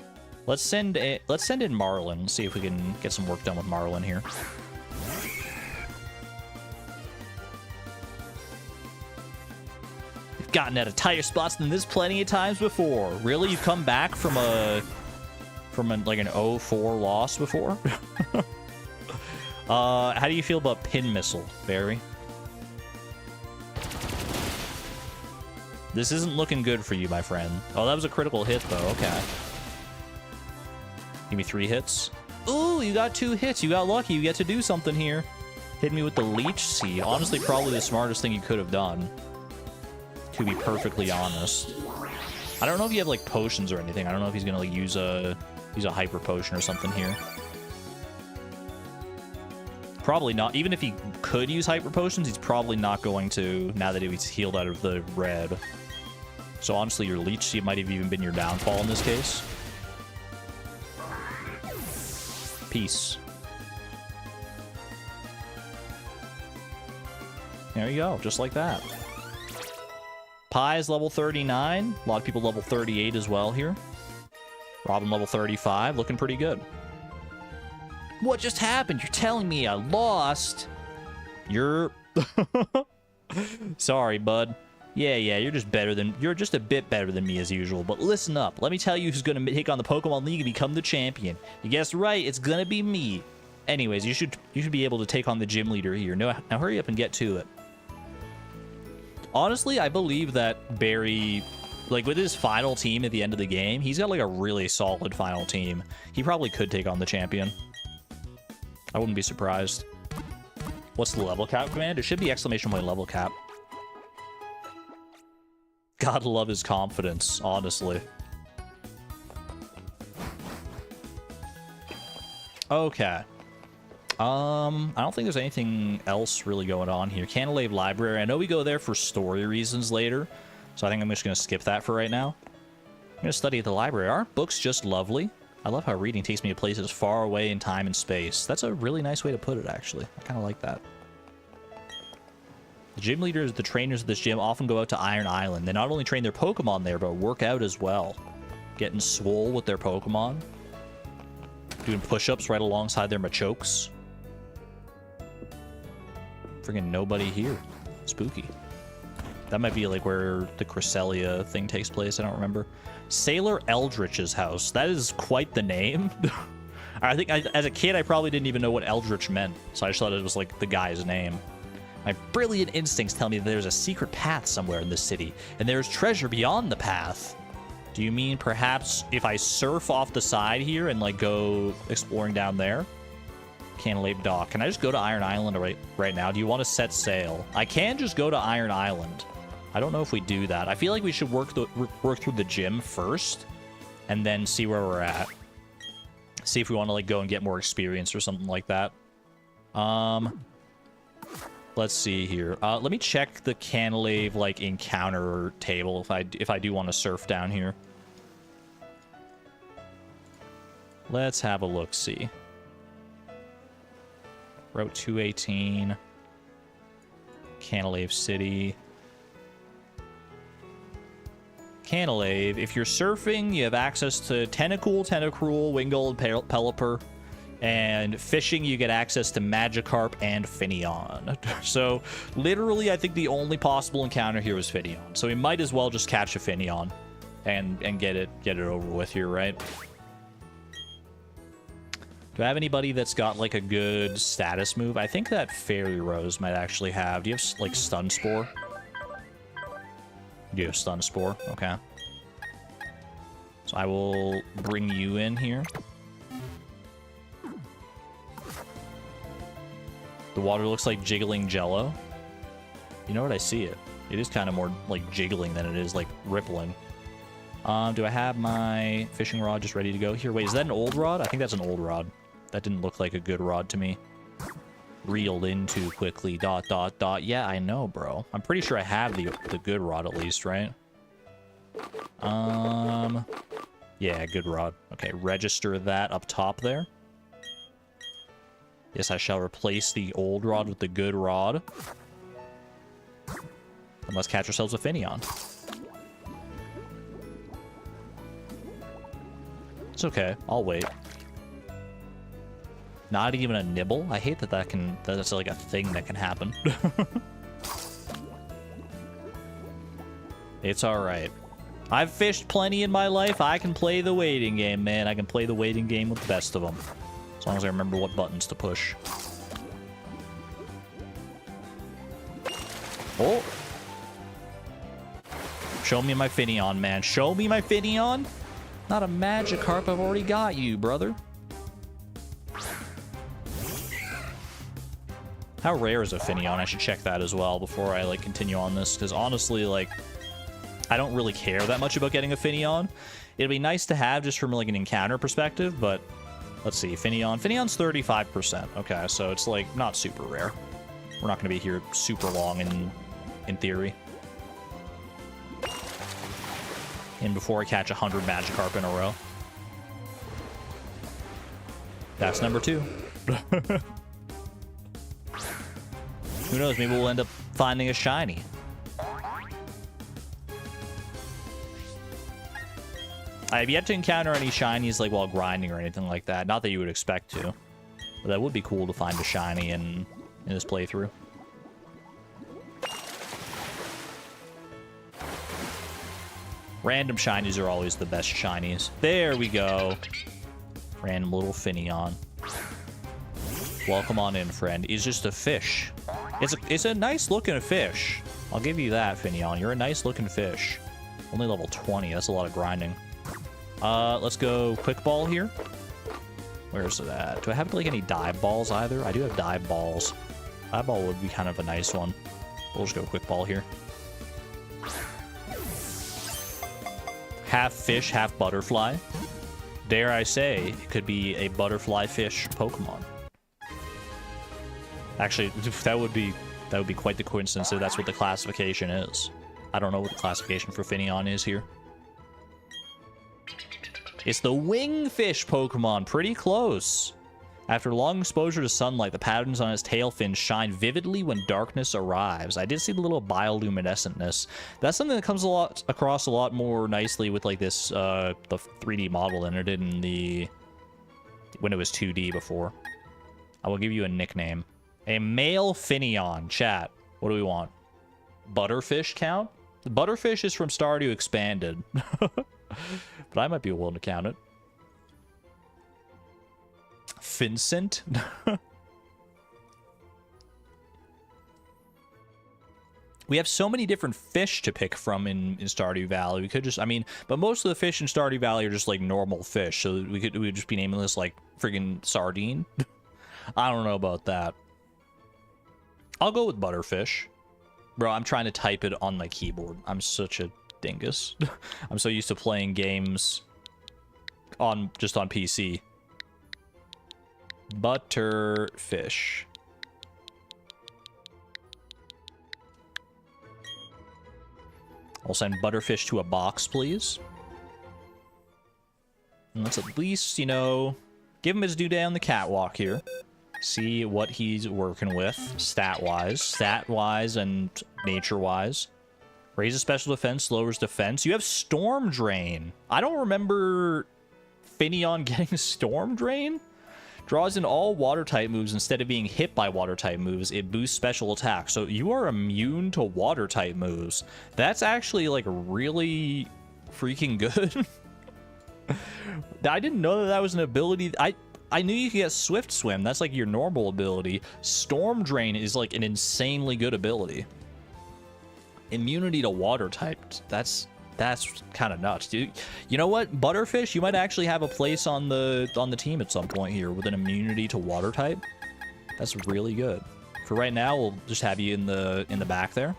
Let's send in Marlin. See if we can get some work done with Marlin here. You've gotten out of tighter spots than this plenty of times before. Really? You've come back from like an 0-4 loss before? How do you feel about Pin Missile, Barry? This isn't looking good for you, my friend. Oh, that was a critical hit, though. Okay. Give me 3 hits. Ooh, you got 2 hits. You got lucky. You get to do something here. Hit me with the Leech Seed. Honestly, probably the smartest thing you could have done. To be perfectly honest. I don't know if you have, like, potions or anything. I don't know if he's gonna, like, use a Hyper Potion or something here. Probably not. Even if he could use Hyper Potions, he's probably not going to, now that he's healed out of the red. So honestly, your Leech Seed might have even been your downfall in this case. Peace. There you go, just like that. Pi is level 39. A lot of people level 38 as well here. Robin level 35, looking pretty good. What just happened? You're telling me I lost? You're... Sorry, bud. Yeah, you're just a bit better than me as usual. But listen up. Let me tell you who's going to take on the Pokemon League and become the champion. You guessed right. It's going to be me. Anyways, you should be able to take on the gym leader here. Now hurry up and get to it. Honestly, I believe that Barry, like with his final team at the end of the game, he's got like a really solid final team. He probably could take on the champion. I wouldn't be surprised. What's the level cap command? It should be exclamation point level cap. Gotta love his confidence, honestly. Okay. I don't think there's anything else really going on here. Canalave Library. I know we go there for story reasons later, so I think I'm just going to skip that for right now. I'm going to study at the library. Aren't books just lovely? I love how reading takes me to places far away in time and space. That's a really nice way to put it, actually. I kind of like that. The gym leaders, the trainers of this gym, often go out to Iron Island. They not only train their Pokemon there, but work out as well. Getting swole with their Pokemon. Doing push-ups right alongside their Machokes. Friggin' nobody here. Spooky. That might be like where the Cresselia thing takes place. I don't remember. Sailor Eldritch's house. That is quite the name. I think as a kid, I probably didn't even know what Eldritch meant. So I just thought it was like the guy's name. My brilliant instincts tell me that there's a secret path somewhere in this city, and there's treasure beyond the path. Do you mean perhaps if I surf off the side here and like go exploring down there? Canalave Dock. Can I just go to Iron Island right now? Do you want to set sail? I can just go to Iron Island. I don't know if we do that. I feel like we should work through the gym first, and then see where we're at. See if we want to like go and get more experience or something like that. Let's see here. Let me check the Canalave like encounter table if I do want to surf down here. Let's have a look. See. Route 218. Canalave City. Canalave. If you're surfing, you have access to Tentacool, Wingull, and Pelipper. And fishing, you get access to Magikarp and Finneon. So, literally, I think the only possible encounter here was Finneon. So we might as well just catch a Finneon and get it over with here, right? Do I have anybody that's got, like, a good status move? I think that Fairy Rose might actually have. Do you have, like, Stun Spore? You have Stun Spore? Okay. So I will bring you in here. The water looks like jiggling jello. You know what? I see it. It is kind of more, like, jiggling than it is, like, rippling. Do I have my fishing rod just ready to go here? Wait, is that an old rod? I think that's an old rod. That didn't look like a good rod to me. Reeled in too quickly, ... Yeah, I know, bro. I'm pretty sure I have the good rod at least, right? Yeah, good rod. Okay, register that up top there. Yes, I shall replace the old rod with the good rod. And let's catch ourselves a Finneon. It's okay. I'll wait. Not even a nibble? I hate that that's like a thing that can happen. It's alright. I've fished plenty in my life. I can play the waiting game, man. I can play the waiting game with the best of them. As long as I remember what buttons to push. Oh! Show me my Finneon, man. Show me my Finneon! Not a Magikarp. I've already got you, brother. How rare is a Finneon? I should check that as well before I, like, continue on this. Because honestly, like, I don't really care that much about getting a Finneon. It'd be nice to have just from, like, an encounter perspective, but... Let's see, Finneon. Finneon's 35%. Okay, so it's, like, not super rare. We're not going to be here super long in theory. And before I catch 100 Magikarp in a row. That's number 2. Who knows, maybe we'll end up finding a shiny. I have yet to encounter any shinies like while grinding or anything like that. Not that you would expect to. But that would be cool to find a shiny in this playthrough. Random shinies are always the best shinies. There we go. Random little Finneon. Welcome on in, friend. He's just a fish. It's a nice looking fish. I'll give you that, Finneon. You're a nice looking fish. Only level 20. That's a lot of grinding. Let's go quick ball here. Where's it at? Do I have like any dive balls either? I do have dive balls. Dive ball would be kind of a nice one. We'll just go quick ball here. Half fish, half butterfly. Dare I say, it could be a butterfly fish Pokemon. Actually, that would be quite the coincidence if that's what the classification is. I don't know what the classification for Finneon is here. It's the wingfish Pokemon. Pretty close. After long exposure to sunlight, the patterns on its tail fins shine vividly when darkness arrives. I did see the little bioluminescentness. That's something that comes across a lot more nicely with like this the 3D model than it did in when it was 2D before. I will give you a nickname. A male Finneon. Chat. What do we want? Butterfish count? The Butterfish is from Stardew Expanded. But I might be willing to count it. Vincent? We have so many different fish to pick from in Stardew Valley. We could just, I mean, but most of the fish in Stardew Valley are just like normal fish. So we would just be naming this like friggin' sardine. I don't know about that. I'll go with Butterfish. Bro, I'm trying to type it on my keyboard. I'm such a dingus. I'm so used to playing games just on PC. Butterfish. I'll send Butterfish to a box, please. And let's at least, you know, give him his due day on the catwalk here. See what he's working with, stat-wise and nature-wise. Raises special defense, lowers defense. You have Storm Drain. I don't remember Finneon getting Storm Drain. Draws in all water-type moves instead of being hit by water-type moves. It boosts special attacks. So you are immune to water-type moves. That's actually, like, really freaking good. I didn't know that was an ability. I knew you could get Swift Swim. That's, like, your normal ability. Storm Drain is, like, an insanely good ability. Immunity to water-type. That's kind of nuts, dude. You know what, Butterfish, you might actually have a place on the team at some point here with an immunity to water type. That's really good. For right now, we'll just have you in the back there.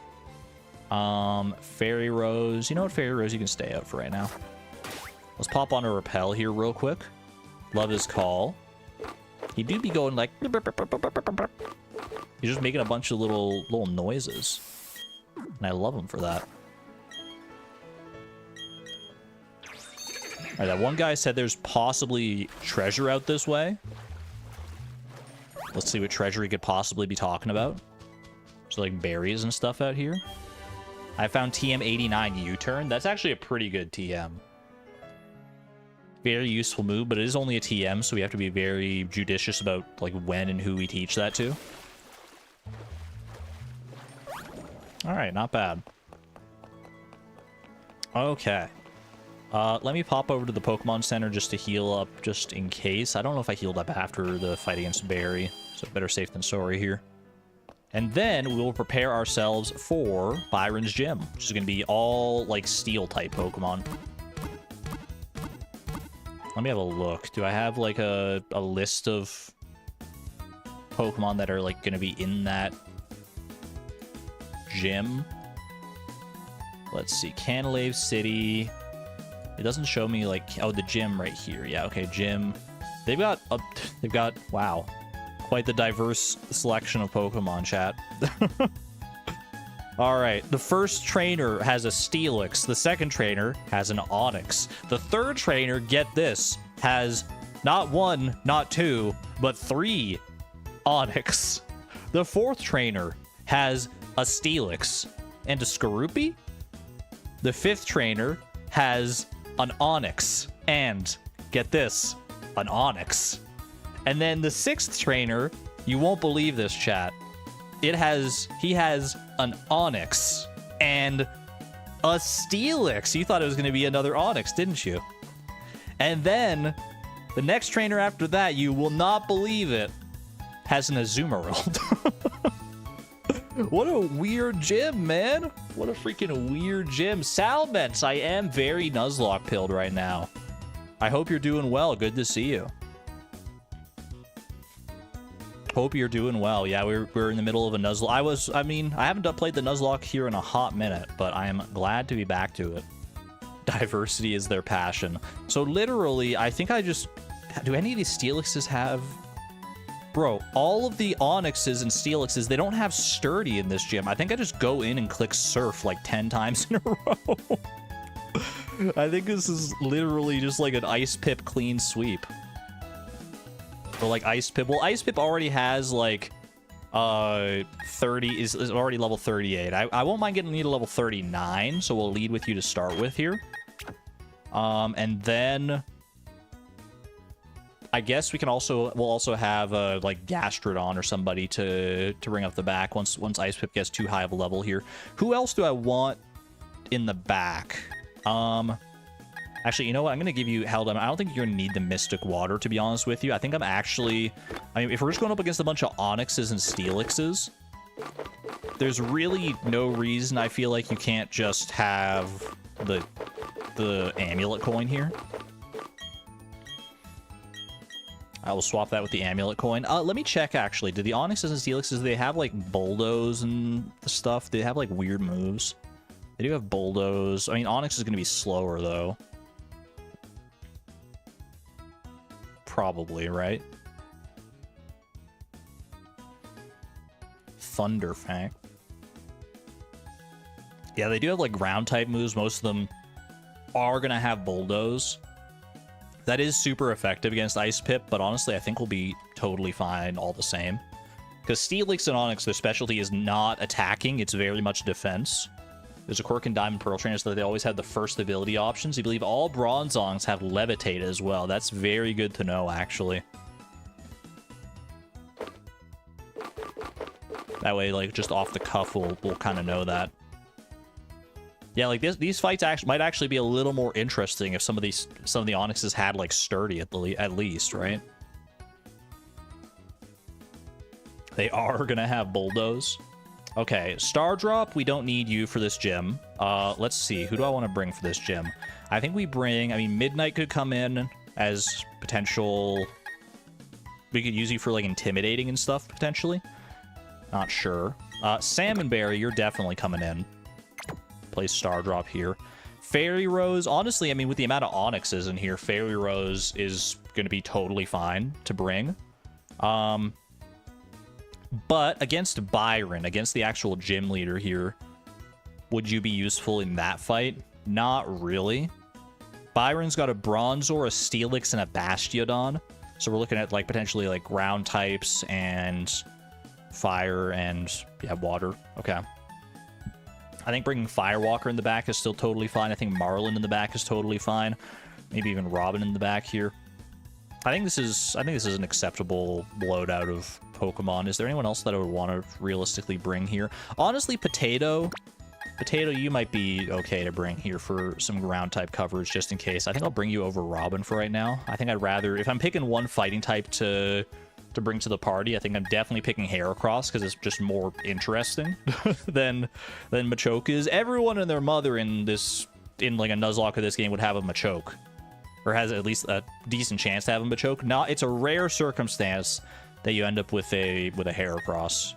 Fairy Rose. You know what, Fairy Rose, you can stay out for right now. Let's pop on a Repel here real quick. Love his call. He do be going like. He's just making a bunch of little noises, and I love him for that. Alright, that one guy said there's possibly treasure out this way. Let's see what treasure he could possibly be talking about. So, like, berries and stuff out here. I found TM89 U-turn. That's actually a pretty good TM. very useful move, but it is only a TM, so we have to be very judicious about like when and who we teach that to. All right, not bad. Okay. Let me pop over to the Pokemon Center just to heal up, just in case. I don't know if I healed up after the fight against Barry, so better safe than sorry here. And then we will prepare ourselves for Byron's Gym, which is going to be all, like, Steel-type Pokemon. Let me have a look. Do I have, like, a list of Pokemon that are, like, going to be in that gym? Let's see. Canalave City. It doesn't show me, like... Oh, the gym right here. Yeah, okay, gym. They've got... Wow. Quite the diverse selection of Pokemon, chat. Alright, the first trainer has a Steelix. The second trainer has an Onix. The third trainer, get this, has not 1, not 2, but 3 Onix. The fourth trainer has a Steelix and a Skorupi. The fifth trainer has an Onix and, get this, an Onix. And then the sixth trainer, you won't believe this, chat. He has an Onix and a Steelix. You thought it was going to be another Onix, didn't you? And then the next trainer after that, you will not believe it, has an Azumarill. What a weird gym, man. What a freaking weird gym. Salments, I am very Nuzlocke pilled right now. I hope you're doing well. Good to see you. Hope you're doing well. Yeah, we're in the middle of a Nuzlocke. I haven't played the Nuzlocke here in a hot minute, but I am glad to be back to it. Diversity is their passion. So literally, I think do any of these Steelixes have... Bro, all of the Onixes and Steelixes, they don't have Sturdy in this gym. I think I just go in and click Surf like 10 times in a row. I think this is literally just like an Ice Pip clean sweep. Or like Ice Pip. Well, Ice Pip already has like 30 is already level 38. I won't mind getting to level 39, so we'll lead with you to start with here. And then I guess we'll also have like Gastrodon or somebody to bring up the back once Ice Pip gets too high of a level here. Who else do I want in the back? Actually, you know what? I'm going to give you Heldam. I don't think you're going to need the Mystic Water, to be honest with you. I think if we're just going up against a bunch of Onixes and Steelixes, there's really no reason I feel like you can't just have the Amulet Coin here. I will swap that with the Amulet Coin. Let me check, actually. Do the Onixes and Steelixes, do they have, like, Bulldoze and stuff? Do they have, like, weird moves? They do have Bulldoze. I mean, Onix is going to be slower, though. Probably, right? Thunderfang. Yeah, they do have, like, ground-type moves. Most of them are going to have Bulldoze. That is super effective against Ice Pip, but honestly, I think we'll be totally fine all the same. Because Steelix and Onix, their specialty is not attacking, it's very much defense. There's a Quirk and Diamond Pearl trainer, so they always have the first ability options. You believe all Bronzongs have Levitate as well. That's very good to know, actually. That way, like, just off the cuff, we'll kind of know that. Yeah, like, these fights might actually be a little more interesting if some of the Onixes had, like, Sturdy at least, right? They are gonna have Bulldoze. Okay, Stardrop, we don't need you for this gym. Let's see, who do I want to bring for this gym? I think Midnight could come in as potential... We could use you for, like, intimidating and stuff, potentially. Not sure. Salmonberry, you're definitely coming in. Play Stardrop here. Fairy Rose, honestly, I mean, with the amount of Onixes in here, Fairy Rose is going to be totally fine to bring. But against Byron, against the actual gym leader here, would you be useful in that fight? Not really. Byron's got a Bronzor, a Steelix, and a Bastiodon. So we're looking at, like, potentially, like, ground types and fire and, yeah, water. Okay. I think bringing Firewalker in the back is still totally fine. I think Marlin in the back is totally fine. Maybe even Robin in the back here. I think this is an acceptable loadout of Pokemon. Is there anyone else that I would want to realistically bring here? Honestly, Potato, you might be okay to bring here for some ground type coverage just in case. I think I'll bring you over Robin for right now. I think I'd rather, if I'm picking one fighting type to bring to the party, I think I'm definitely picking Heracross because it's just more interesting than Machoke is. Everyone and their mother in like a Nuzlocke of this game would have a Machoke, or has at least a decent chance to have a Machoke. It's a rare circumstance that you end up with a Heracross.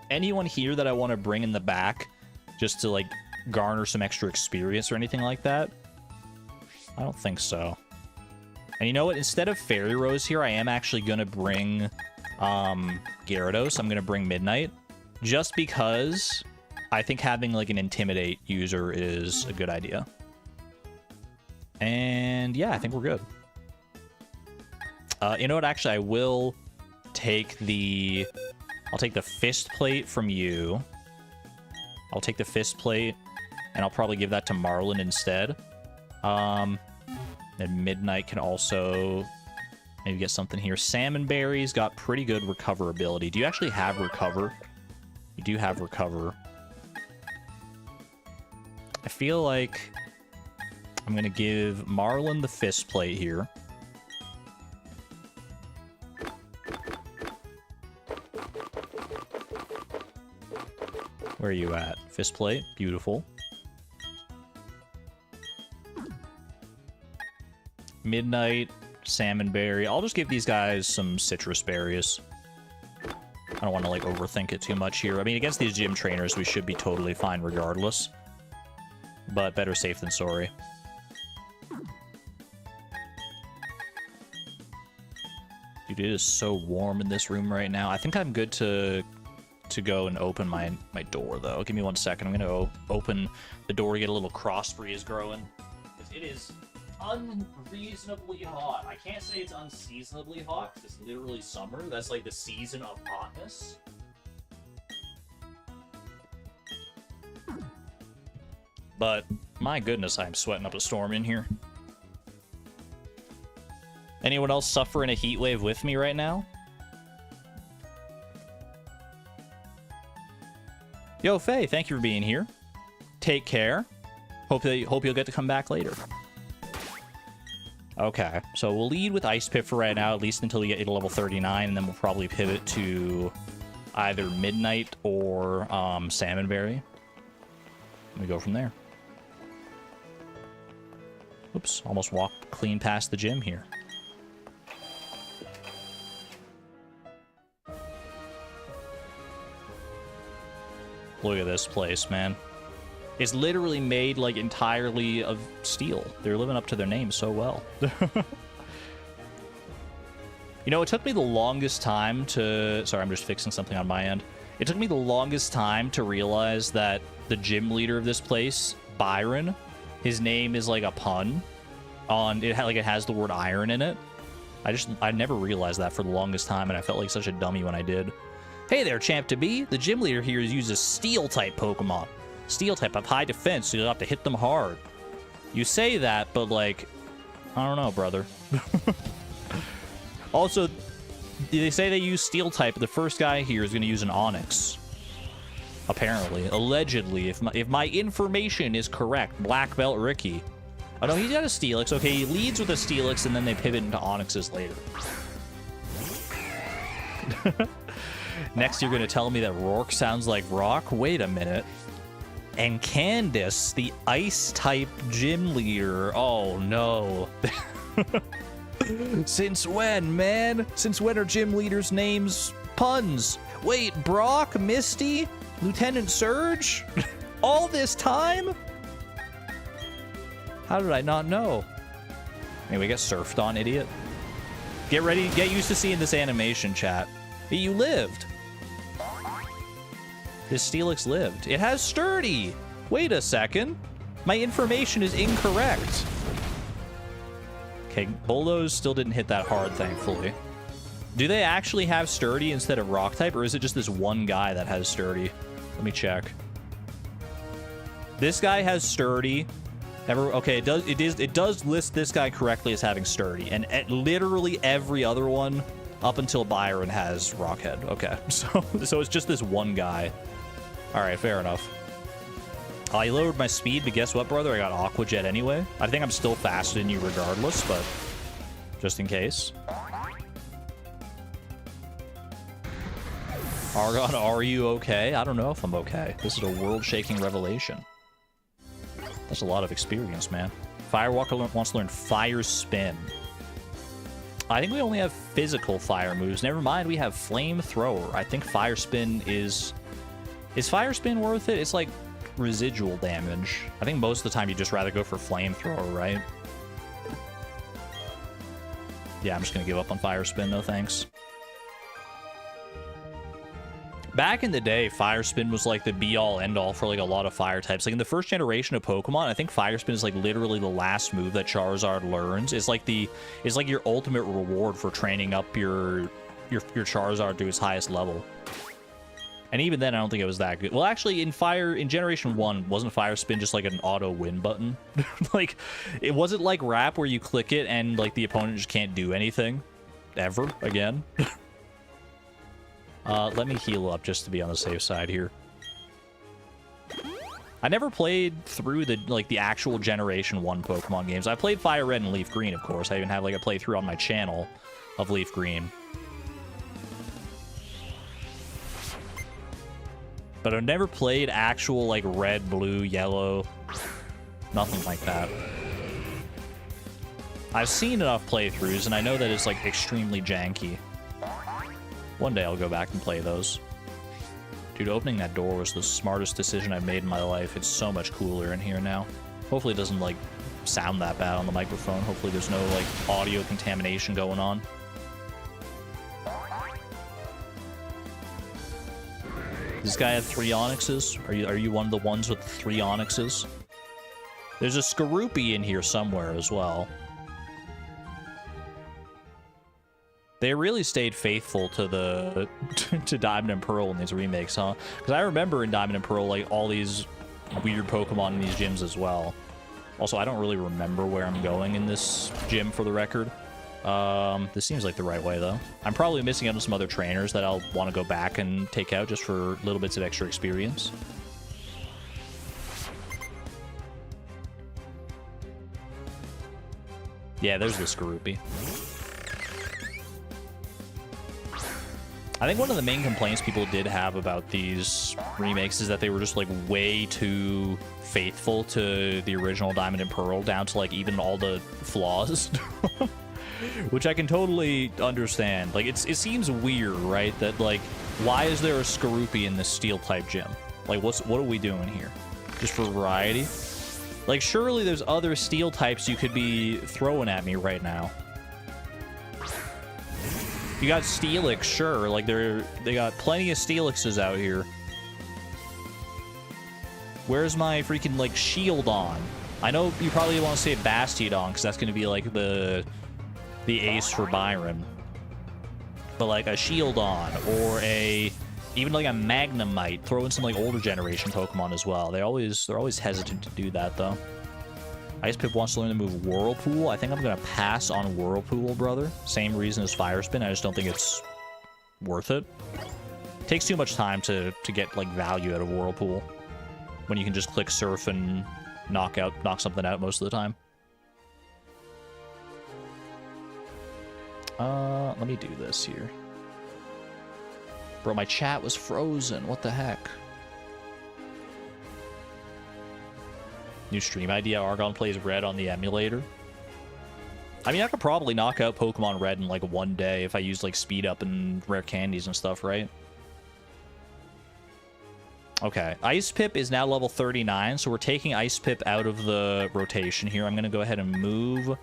Anyone here that I want to bring in the back just to like garner some extra experience or anything like that? I don't think so. And you know what? Instead of Fairy Rose here, I am actually going to bring Gyarados. I'm going to bring Midnight. Just because I think having like an Intimidate user is a good idea. And yeah, I think we're good. You know what? Actually, I will take the... I'll take the Fist Plate from you. I'll take the Fist Plate, and I'll probably give that to Marlin instead. And Midnight can also maybe get something here. Salmon Berry's got pretty good recover ability. Do you actually have recover? You do have recover. I feel like I'm going to give Marlin the Fist Plate here. Where are you at? Fist Plate. Beautiful. Midnight, Salmon Berry. I'll just give these guys some citrus berries. I don't want to like overthink it too much here. I mean, against these gym trainers, we should be totally fine regardless. But better safe than sorry. Dude, it is so warm in this room right now. I think I'm good to go and open my door, though. Give me 1 second. I'm going to open the door to get a little cross breeze growing. Because it is unreasonably hot. I can't say it's unseasonably hot, because it's literally summer. That's like the season of hotness. But, my goodness, I'm sweating up a storm in here. Anyone else suffering a heat wave with me right now? Yo, Faye, thank you for being here. Take care. Hope you'll get to come back later. Okay, so we'll lead with Ice Pip for right now, at least until we get to level 39, and then we'll probably pivot to either Midnight or Salmon Berry. And we go from there. Oops, almost walked clean past the gym here. Look at this place, man. It's literally made, like, entirely of steel. They're living up to their name so well. You know, it took me the longest time to... Sorry, I'm just fixing something on my end. It took me the longest time to realize that the gym leader of this place, Byron, his name is, like, a pun on... It has the word iron in it. I never realized that for the longest time, and I felt like such a dummy when I did. Hey there, champ-to-be. The gym leader here uses Steel-type Pokemon. Steel-type have high defense, so you'll have to hit them hard. You say that, but, like, I don't know, brother. Also, they say they use Steel-type, but the first guy here is going to use an Onix. Apparently. Allegedly, if my information is correct. Black Belt Ricky. Oh, no, he's got a Steelix. Okay, he leads with a Steelix, and then they pivot into Onixes later. Next, you're going to tell me that Rourke sounds like Rock? Wait a minute. And Candace, the Ice-type gym leader. Oh, no. Since when, man? Since when are gym leaders' names puns? Wait, Brock, Misty, Lieutenant Surge? All this time? How did I not know? Anyway, get surfed on, idiot. Get ready, get used to seeing this animation, chat. You lived. This Steelix lived. It has Sturdy. Wait a second. My information is incorrect. Okay, Bulldoze still didn't hit that hard, thankfully. Do they actually have Sturdy instead of Rock type, or is it just this one guy that has Sturdy? Let me check. This guy has Sturdy, Okay, it does list this guy correctly as having sturdy, and literally every other one up until Byron has Rockhead. Okay, so it's just this one guy. All right, fair enough. I lowered my speed, but guess what, brother? I got Aqua Jet anyway. I think I'm still faster than you regardless, but just in case. Argon, are you okay? I don't know if I'm okay. This is a world-shaking revelation. That's a lot of experience, man. Firewalker wants to learn Fire Spin. I think we only have physical fire moves. Never mind, we have Flamethrower. I think Fire Spin is... Is Fire Spin worth it? It's like residual damage. I think most of the time you'd just rather go for Flamethrower, right? Yeah, I'm just gonna give up on Fire Spin, no thanks. Back in the day, Fire Spin was like the be-all, end-all for like a lot of fire types. Like in the first generation of Pokemon, I think Fire Spin is like literally the last move that Charizard learns. It's like your ultimate reward for training up your Charizard to its highest level. And even then, I don't think it was that good. Well, actually, in Generation 1, wasn't Fire Spin just like an auto win button? Like, it wasn't like Rap where you click it and like the opponent just can't do anything ever again. Let me heal up just to be on the safe side here. I never played through the actual Generation 1 Pokemon games. I played Fire Red and Leaf Green, of course. I even have like a playthrough on my channel of Leaf Green. But I've never played actual like red, blue, yellow. Nothing like that. I've seen enough playthroughs and I know that it's like extremely janky. One day I'll go back and play those. Dude, opening that door was the smartest decision I've made in my life. It's so much cooler in here now. Hopefully it doesn't, like, sound that bad on the microphone. Hopefully there's no, like, audio contamination going on. Does this guy have 3 Onyxes? Are you one of the ones with 3 Onyxes? There's a Skorupi in here somewhere as well. They really stayed faithful to the to Diamond and Pearl in these remakes, huh? Because I remember in Diamond and Pearl, like, all these weird Pokemon in these gyms as well. Also, I don't really remember where I'm going in this gym, for the record. This seems like the right way, though. I'm probably missing out on some other trainers that I'll want to go back and take out just for little bits of extra experience. Yeah, there's the Skorupi. I think one of the main complaints people did have about these remakes is that they were just, like, way too faithful to the original Diamond and Pearl, down to, like, even all the flaws. Which I can totally understand. Like, it seems weird, right? That, like, why is there a Skorupi in this Steel-type gym? Like, what are we doing here? Just for variety? Like, surely there's other Steel types you could be throwing at me right now. You got Steelix, sure. Like, they got plenty of Steelixes out here. Where's my freaking, like, Shieldon? I know you probably want to say Bastiodon, because that's going to be, like, the ace for Byron. But, like, a Shieldon, or even, like, a Magnemite. Throw in some, like, older generation Pokemon as well. They're always hesitant to do that, though. Ice Pip wants to learn the move Whirlpool. I think I'm going to pass on Whirlpool, brother. Same reason as Fire Spin. I just don't think it's worth it. It takes too much time to get, like, value out of Whirlpool when you can just click Surf and knock something out most of the time. Let me do this here. Bro, my chat was frozen. What the heck? New stream idea, Argon plays Red on the emulator. I mean, I could probably knock out Pokemon Red in, like, one day if I used, like, speed up and rare candies and stuff, right? Okay, Ice Pip is now level 39, so we're taking Ice Pip out of the rotation here. I'm gonna go ahead and move.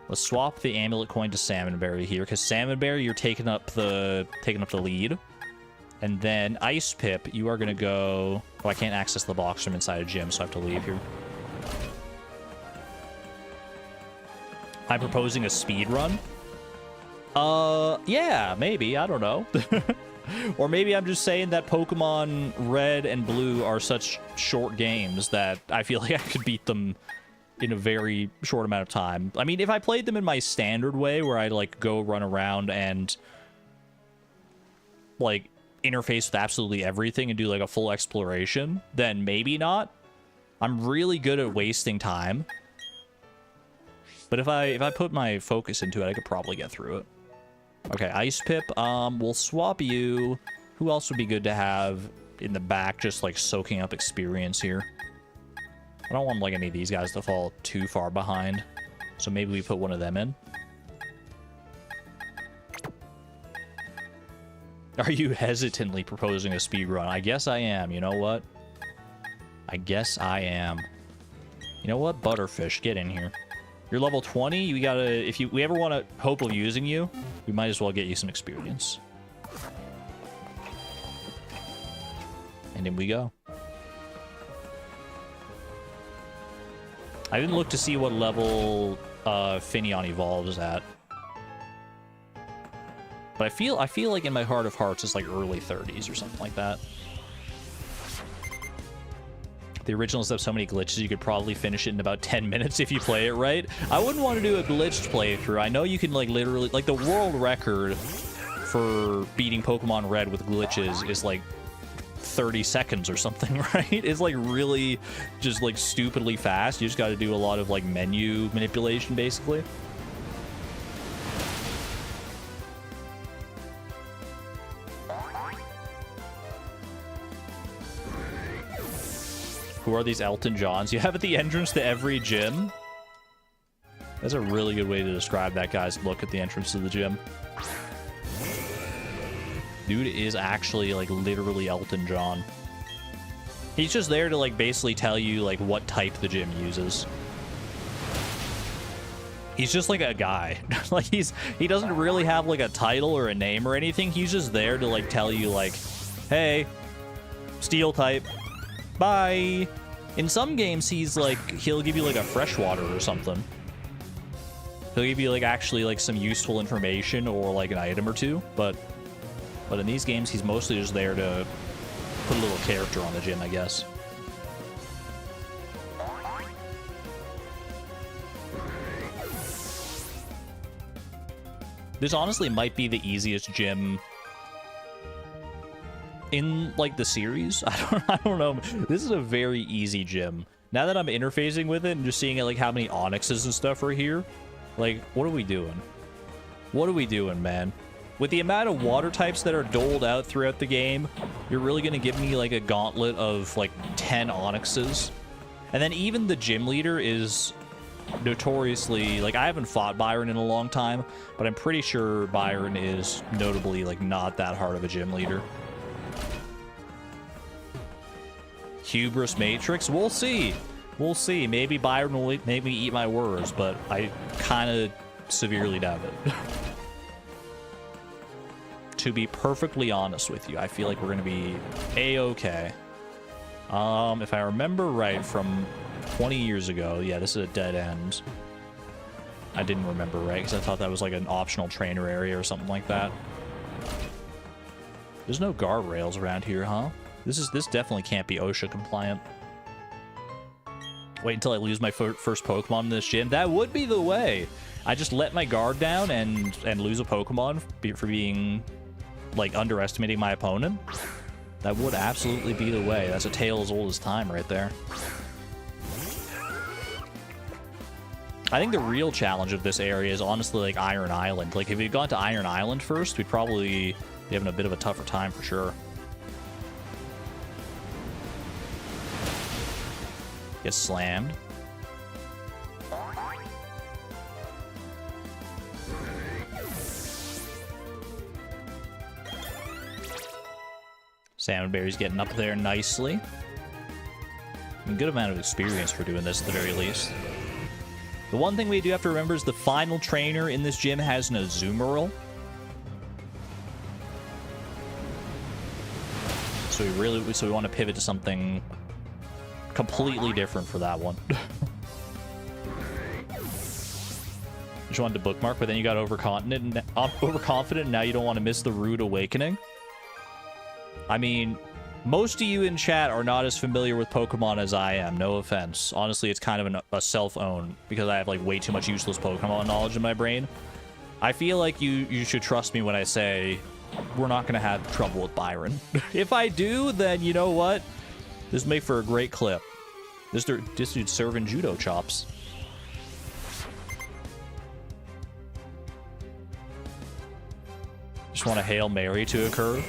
Let's swap the Amulet Coin to Salmonberry here, because Salmonberry, you're taking up the lead. And then Ice Pip, you are gonna go... Oh, I can't access the box from inside a gym, so I have to leave here. I'm proposing a speed run. Yeah, maybe. I don't know. Or maybe I'm just saying that Pokemon Red and Blue are such short games that I feel like I could beat them in a very short amount of time. I mean, if I played them in my standard way, where I, like, go run around and, like, interface with absolutely everything and do, like, a full exploration, then maybe not. I'm really good at wasting time. But if I put my focus into it, I could probably get through it. Okay, Ice Pip, we'll swap you. Who else would be good to have in the back, just, like, soaking up experience here? I don't want, like, any of these guys to fall too far behind. So maybe we put one of them in. Are you hesitantly proposing a speedrun? I guess I am. You know what? I guess I am. You know what? Butterfish, get in here. You're level 20. We gotta... If we ever want to hope of using you, we might as well get you some experience. And in we go. I didn't look to see what level Finneon evolves at. But I feel like in my heart of hearts it's like early 30s or something like that. The originals have so many glitches you could probably finish it in about 10 minutes if you play it right. I wouldn't want to do a glitched playthrough. I know you can, like, literally... Like, the world record for beating Pokemon Red with glitches is, like, 30 seconds or something, right? It's, like, really just, like, stupidly fast. You just got to do a lot of, like, menu manipulation, basically. Who are these Elton Johns you have at the entrance to every gym? That's a really good way to describe that guy's look at the entrance to the gym. Dude is actually, like, literally Elton John. He's just there to, like, basically tell you, like, what type the gym uses. He's just, like, a guy. Like, he doesn't really have, like, a title or a name or anything. He's just there to, like, tell you, like, hey, steel type. Bye. In some games, he'll give you, like, a freshwater or something. He'll give you, like, actually, like, some useful information or, like, an item or two, but in these games, he's mostly just there to put a little character on the gym, I guess. This honestly might be the easiest gym in, like, the series. I don't know. This is a very easy gym. Now that I'm interfacing with it and just seeing, like, how many onyxes and stuff are here, like, what are we doing? What are we doing, man? With the amount of water types that are doled out throughout the game, you're really gonna give me, like, a gauntlet of, like, 10 onyxes. And then even the gym leader is notoriously, like, I haven't fought Byron in a long time, but I'm pretty sure Byron is notably, like, not that hard of a gym leader. Hubris Matrix? We'll see. We'll see. Maybe Byron will make me eat my words, but I kind of severely doubt it. To be perfectly honest with you, I feel like we're going to be A-okay. If I remember right from 20 years ago, yeah, this is a dead end. I didn't remember right, because I thought that was like an optional trainer area or something like that. There's no guardrails around here, huh? This definitely can't be OSHA compliant. Wait until I lose my first Pokemon in this gym. That would be the way. I just let my guard down and lose a Pokemon for being, like, underestimating my opponent. That would absolutely be the way. That's a tale as old as time right there. I think the real challenge of this area is honestly, like, Iron Island. Like, if we'd gone to Iron Island first, we'd probably be having a bit of a tougher time for sure. Get slammed. Salmonberry's getting up there nicely. A good amount of experience for doing this at the very least. The one thing we do have to remember is the final trainer in this gym has an Azumarill. So we want to pivot to something completely different for that one. Just wanted to bookmark, but then you got overconfident, and now you don't want to miss the Rude Awakening. I mean, most of you in chat are not as familiar with Pokemon as I am. No offense. Honestly, it's kind of a self-own because I have like way too much useless Pokemon knowledge in my brain. I feel like you should trust me when I say we're not going to have trouble with Byron. If I do, then you know what? This make for a great clip. This dude's serving judo chops. Just want a Hail Mary to occur.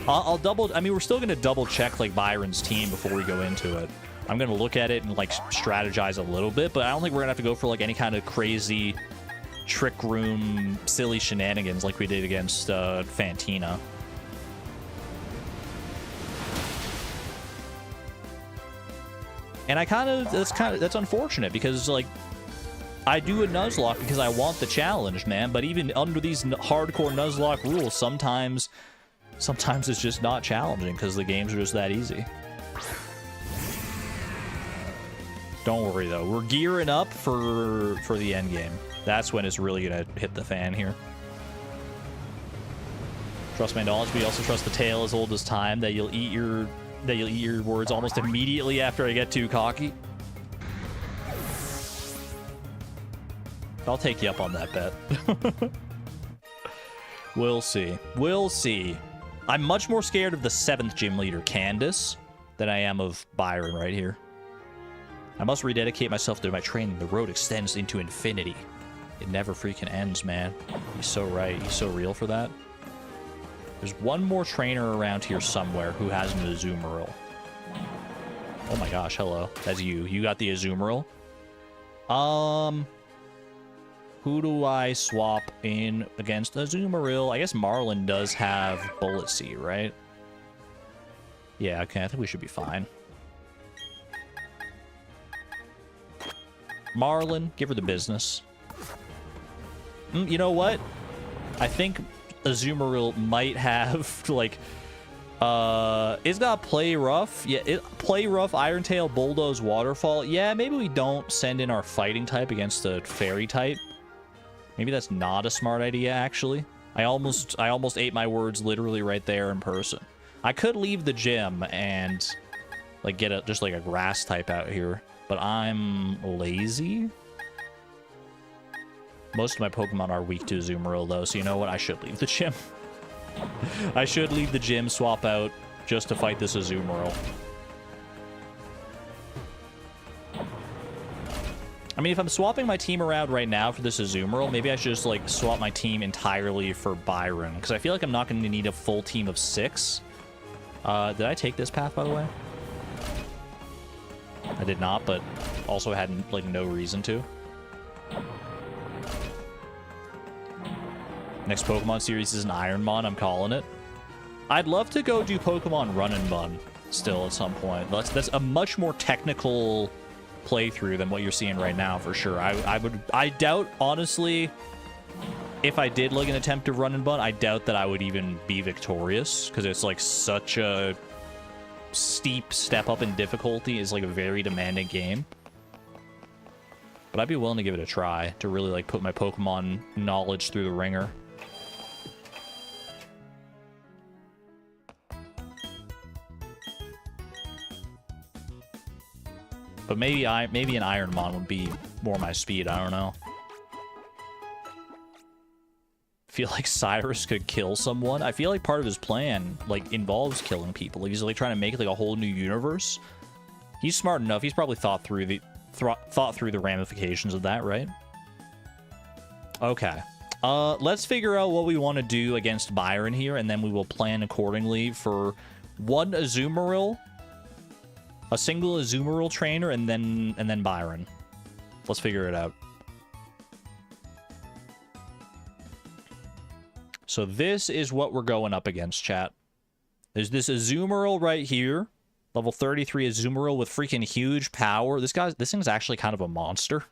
I'll double... I mean, we're still going to double check, like, Byron's team before we go into it. I'm going to look at it and, like, strategize a little bit, but I don't think we're going to have to go for, like, any kind of crazy trick room, silly shenanigans like we did against Fantina. And that's unfortunate because, like, I do a Nuzlocke because I want the challenge, man. But even under these hardcore Nuzlocke rules, sometimes it's just not challenging because the games are just that easy. Don't worry, though. We're gearing up for the end game. That's when it's really gonna hit the fan here. Trust my knowledge, but you also trust the tale as old as time that you'll eat your words almost immediately after I get too cocky. I'll take you up on that bet. We'll see. We'll see. I'm much more scared of the 7th gym leader, Candace, than I am of Byron right here. I must rededicate myself to my training. The road extends into infinity. It never freaking ends, man. He's so right. He's so real for that. There's one more trainer around here somewhere who has an Azumarill. Oh my gosh, hello. That's you. You got the Azumarill. Who do I swap in against Azumarill? I guess Marlin does have Bullet Seed, right? Yeah, okay, I think we should be fine. Marlin, give her the business. You know what? I think Azumarill might have, like, it's got Play Rough. Yeah, Play Rough, Iron Tail, Bulldoze, Waterfall. Yeah, maybe we don't send in our fighting type against the fairy type. Maybe that's not a smart idea, actually. I almost ate my words literally right there in person. I could leave the gym and, like, get just like a grass type out here, but I'm lazy. Most of my Pokemon are weak to Azumarill, though, so you know what? I should leave the gym. I should leave the gym, swap out, just to fight this Azumarill. I mean, if I'm swapping my team around right now for this Azumarill, maybe I should just, like, swap my team entirely for Byron, because I feel like I'm not going to need a full team of 6. Did I take this path, by the way? I did not, but also had, like, no reason to. Next Pokemon series is an Ironmon, I'm calling it. I'd love to go do Pokemon Run and Bun still at some point. That's a much more technical playthrough than what you're seeing right now, for sure. I doubt, honestly, if I did like an attempt to Run and Bun, I doubt that I would even be victorious, because it's like such a steep step up in difficulty. It's like a very demanding game. But I'd be willing to give it a try to really like put my Pokemon knowledge through the ringer. But maybe an Ironmon would be more my speed. I don't know. Feel like Cyrus could kill someone. I feel like part of his plan like involves killing people. Like, he's like trying to make like a whole new universe. He's smart enough. He's probably thought through the ramifications of that, right? Okay. Let's figure out what we want to do against Byron here, and then we will plan accordingly for one Azumarill, a single Azumarill trainer, and then Byron. Let's figure it out. So this is what we're going up against, chat. There's this Azumarill right here. Level 33 Azumarill with freaking huge power. This thing's actually kind of a monster.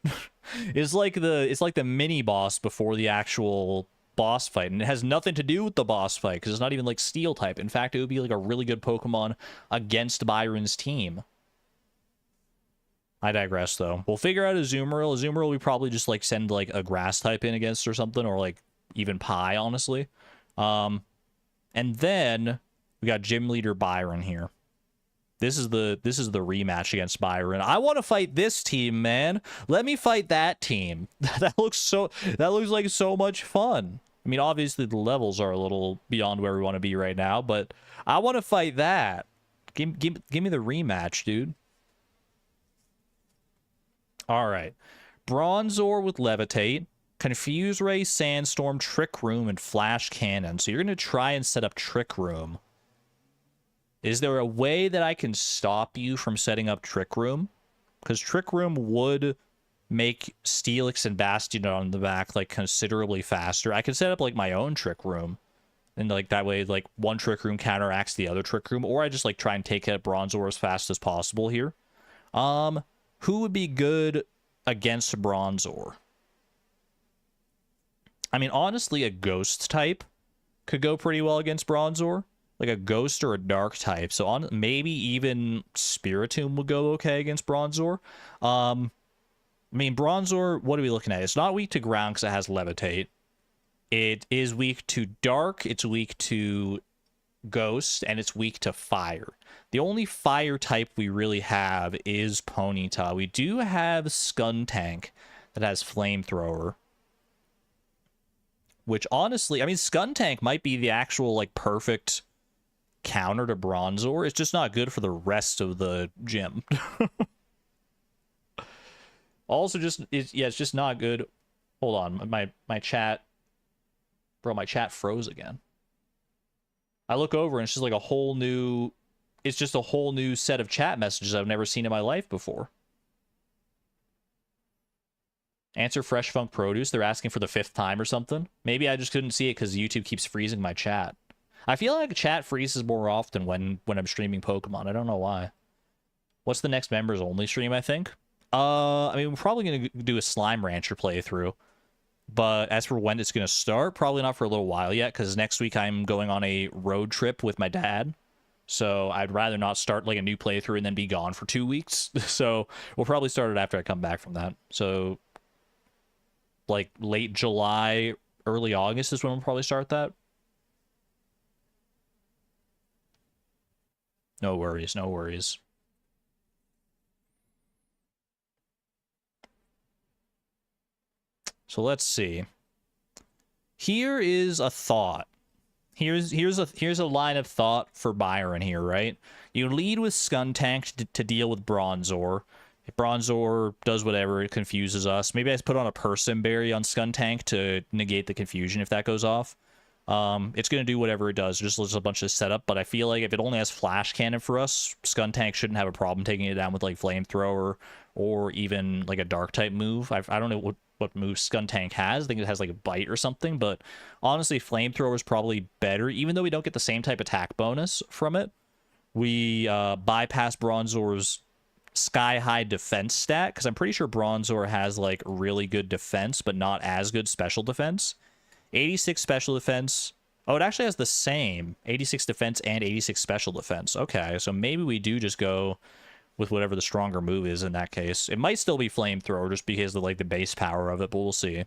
It's like the mini boss before the actual boss fight, and it has nothing to do with the boss fight because it's not even like steel type. In fact, it would be like a really good Pokemon against Byron's team. I digress, though. We'll figure out Azumarill. Azumarill we probably just like send like a grass type in against or something, or like even Pie, honestly. And then We got Gym Leader Byron here. This is the rematch against Byron. I want to fight this team, man. Let me fight that team. That looks like so much fun. I mean, obviously the levels are a little beyond where we want to be right now, but I want to fight that. Give me the rematch, dude. All right. Bronzor with Levitate, Confuse Ray, Sandstorm, Trick Room, and Flash Cannon. So you're going to try and set up Trick Room. Is there a way that I can stop you from setting up Trick Room? Because Trick Room would make Steelix and Bastion on the back, like, considerably faster. I could set up, like, my own Trick Room. And, like, that way, like, one Trick Room counteracts the other Trick Room. Or I just, like, try and take out Bronzor as fast as possible here. Who would be good against Bronzor? I mean, honestly, a Ghost type could go pretty well against Bronzor. Like a Ghost or a Dark type. So maybe even Spiritomb would go okay against Bronzor. I mean, Bronzor, what are we looking at? It's not weak to ground because it has Levitate. It is weak to Dark, it's weak to Ghost, and it's weak to Fire. The only Fire type we really have is Ponyta. We do have Skuntank that has Flamethrower. Which, honestly, I mean, Skuntank might be the actual, like, perfect counter to Bronzor. It's just not good for the rest of the gym. Also, it's just not good. Hold on, my chat, bro, my chat froze again. I look over and it's just like a whole new, it's just a whole new set of chat messages I've never seen in my life before. Answer Fresh Funk Produce. They're asking for the 5th time or something. Maybe I just couldn't see it because YouTube keeps freezing my chat. I feel like chat freezes more often when I'm streaming Pokemon. I don't know why. What's the next members only stream, I think? I mean, we're probably going to do a Slime Rancher playthrough. But as for when it's going to start, probably not for a little while yet, because next week I'm going on a road trip with my dad. So I'd rather not start like a new playthrough and then be gone for 2 weeks. So we'll probably start it after I come back from that. So like late July, early August is when we'll probably start that. No worries, no worries. So let's see. Here is a thought. Here's a line of thought for Byron here, right? You lead with Skuntank to deal with Bronzor. If Bronzor does whatever, it confuses us. Maybe I just put on a Person Berry on Skuntank to negate the confusion if that goes off. It's going to do whatever it does, just a bunch of setup, but I feel like if it only has Flash Cannon for us, Skuntank shouldn't have a problem taking it down with, like, Flamethrower or even, like, a Dark-type move. I don't know what move Skuntank has. I think it has, like, a Bite or something, but honestly, Flamethrower is probably better, even though we don't get the same type attack bonus from it. We bypass Bronzor's sky-high defense stat, because I'm pretty sure Bronzor has, like, really good defense, but not as good special defense. 86 special defense. Oh, it actually has the same 86 defense and 86 special defense. Okay, so maybe we do just go with whatever the stronger move is in that case. It might still be Flamethrower just because of, like, the base power of it, but we'll see.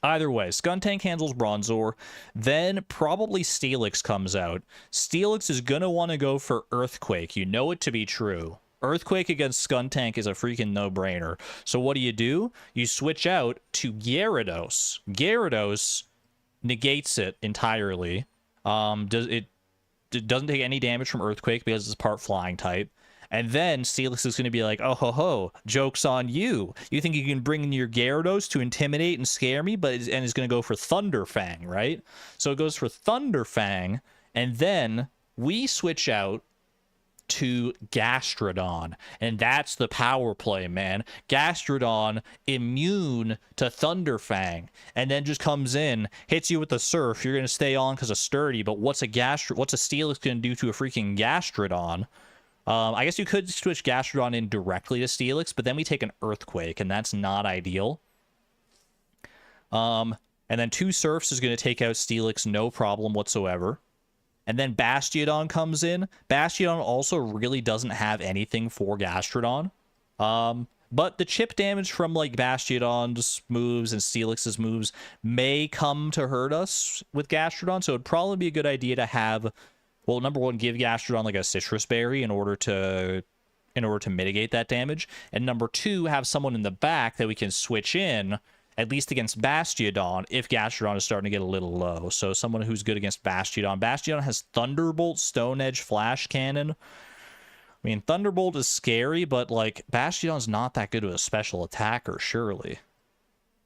Either way, Skuntank handles Bronzor, then probably Steelix comes out. Steelix is going to want to go for Earthquake. You know it to be true. Earthquake against Skuntank is a freaking no-brainer. So what do? You switch out to Gyarados. Gyarados negates it entirely. It doesn't take any damage from Earthquake because it's part flying type. And then Steelix is going to be like, oh ho ho, joke's on you. You think you can bring in your Gyarados to intimidate and scare me, and it's going to go for Thunderfang, right? So it goes for Thunderfang, and then we switch out to Gastrodon, and that's the power play, man. Gastrodon immune to Thunderfang, and then just comes in, hits you with the Surf. You're gonna stay on because of sturdy, but what's a Steelix gonna do to a freaking Gastrodon? I guess you could switch Gastrodon in directly to Steelix, but then we take an Earthquake, and that's not ideal. And then 2 Surfs is gonna take out Steelix, no problem whatsoever. And then Bastiodon comes in. Bastiodon also really doesn't have anything for Gastrodon. But the chip damage from, like, Bastiodon's moves and Steelix's moves may come to hurt us with Gastrodon, so it'd probably be a good idea to have, well, number one, give Gastrodon, like, a Citrus Berry in order to mitigate that damage, and number two, have someone in the back that we can switch in, at least against Bastiodon, if Gastrodon is starting to get a little low. So someone who's good against Bastiodon. Bastiodon has Thunderbolt, Stone Edge, Flash Cannon. I mean, Thunderbolt is scary, but, like, Bastiodon's not that good of a special attacker, surely.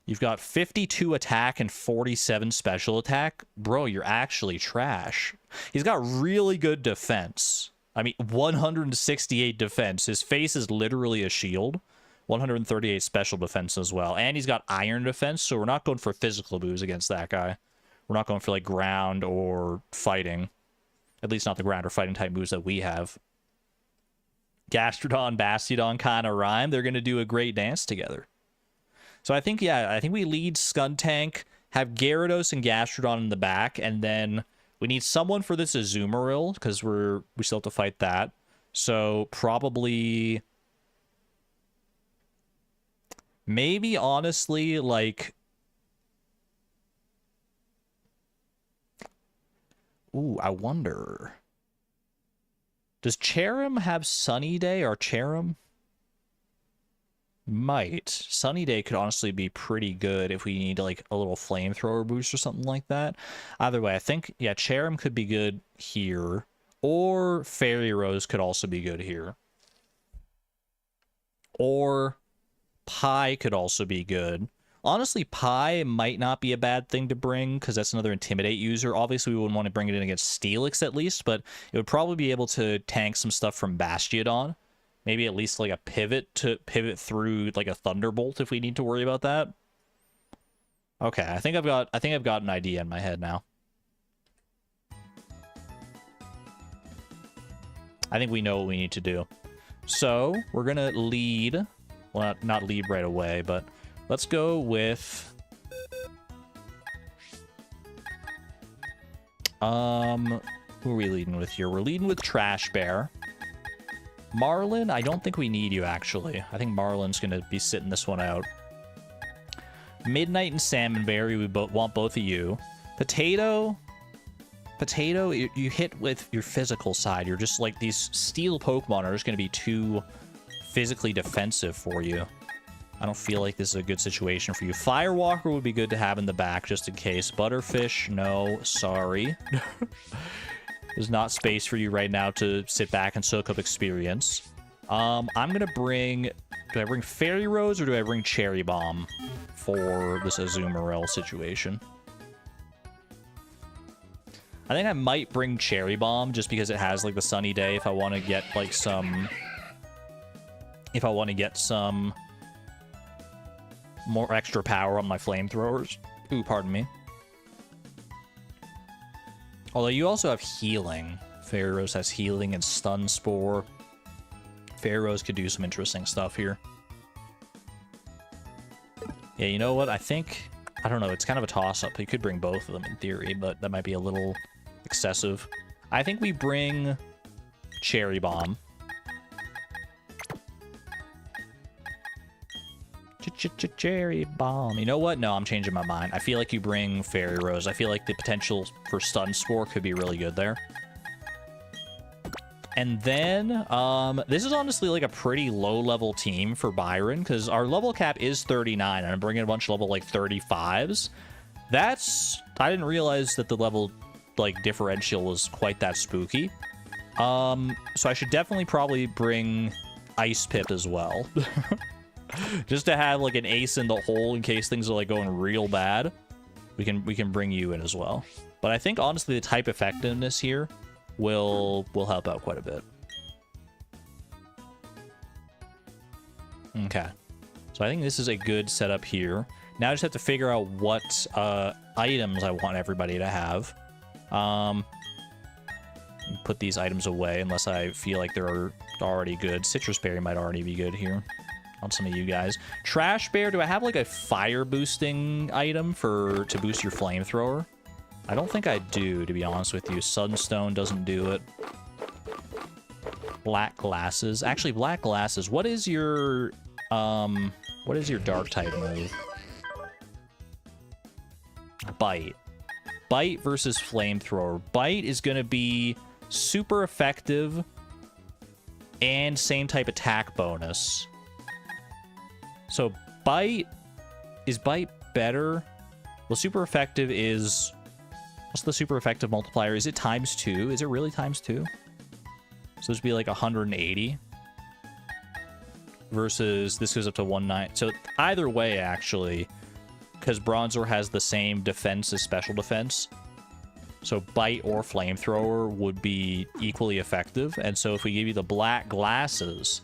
You've got 52 attack and 47 special attack. Bro, you're actually trash. He's got really good defense. I mean, 168 defense. His face is literally a shield. 138 special defense as well. And he's got iron defense, so we're not going for physical moves against that guy. We're not going for, like, ground or fighting. At least not the ground or fighting type moves that we have. Gastrodon, Bastiodon kind of rhyme. They're going to do a great dance together. So I think, yeah, I think we lead Skuntank, have Gyarados and Gastrodon in the back, and then we need someone for this Azumarill, because we still have to fight that. So probably, maybe, honestly, like, ooh, I wonder. Does Cherim have Sunny Day or Cherim? Might. Sunny Day could honestly be pretty good if we need, like, a little flamethrower boost or something like that. Either way, I think, yeah, Cherim could be good here. Or Fairy Rose could also be good here. Or Pie could also be good. Honestly, Pie might not be a bad thing to bring, because that's another Intimidate user. Obviously, we wouldn't want to bring it in against Steelix at least, but it would probably be able to tank some stuff from Bastiodon. Maybe at least, like, a pivot to pivot through, like, a Thunderbolt if we need to worry about that. Okay, I think I've got an idea in my head now. I think we know what we need to do. So, we're gonna lead, well, not lead right away, but let's go with who are we leading with here? We're leading with Trash Bear. Marlin, I don't think we need you, actually. I think Marlin's gonna be sitting this one out. Midnight and Salmonberry, we want both of you. Potato, you hit with your physical side. You're just like, these steel Pokemon are just gonna be too physically defensive for you. I don't feel like this is a good situation for you. Firewalker would be good to have in the back just in case. Butterfish, no, sorry. There's not space for you right now to sit back and soak up experience. I'm gonna bring... Do I bring Fairy Rose or do I bring Cherry Bomb for this Azumarill situation? I think I might bring Cherry Bomb just because it has, like, the Sunny Day if I want to get, like, some... If I want to get some more extra power on my flamethrowers. Ooh, pardon me. Although you also have healing. Fairy Rose has healing and Stun Spore. Fairy Rose could do some interesting stuff here. Yeah, you know what? I think... I don't know. It's kind of a toss-up. You could bring both of them in theory, but that might be a little excessive. I think we bring Cherry Bomb. Cherry Bomb. You know what? No, I'm changing my mind. I feel like you bring Fairy Rose. I feel like the potential for Stun Spore could be really good there. And then, this is honestly like a pretty low-level team for Byron, because our level cap is 39, and I'm bringing a bunch of level, like, 35s. That's... I didn't realize that the level, like, differential was quite that spooky. So I should definitely probably bring Ice Pip as well. Just to have, like, an ace in the hole in case things are, like, going real bad. We can bring you in as well. But I think, honestly, the type effectiveness here will help out quite a bit. Okay. So I think this is a good setup here. Now I just have to figure out what items I want everybody to have. Put these items away unless I feel like they're already good. Citrus Berry might already be good here on some of you guys. Trash Bear, do I have like a fire boosting item to boost your flamethrower? I don't think I do, to be honest with you. Sunstone doesn't do it. Black Glasses. Actually, Black Glasses, what is your What is your dark type move? Bite. Bite versus flamethrower. Bite is going to be super effective and same type attack bonus. So bite, is bite better? Well, super effective is, what's the super effective multiplier? Is it ×2? Is it really ×2? So this would be like 180 versus this goes up to 190. So either way, actually, because Bronzor has the same defense as special defense, so bite or flamethrower would be equally effective. And so if we give you the black glasses,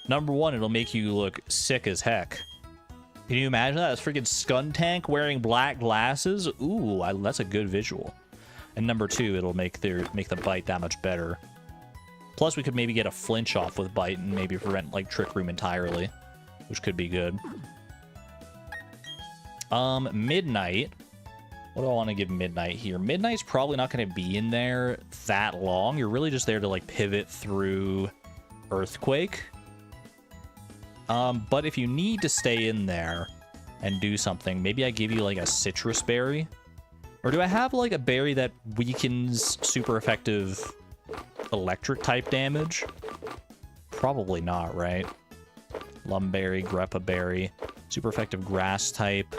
number one, it'll make you look sick as heck. Can you imagine that? It's freaking Skuntank wearing black glasses. Ooh, that's a good visual. And number two, it'll make the bite that much better. Plus, we could maybe get a flinch off with bite and maybe prevent like Trick Room entirely, which could be good. Midnight. What do I want to give Midnight here? Midnight's probably not going to be in there that long. You're really just there to like pivot through Earthquake. But if you need to stay in there and do something, maybe I give you like a citrus berry. Or do I have like a berry that weakens super effective electric type damage? Probably not, right? Lumberry, Greppa berry, super effective grass type.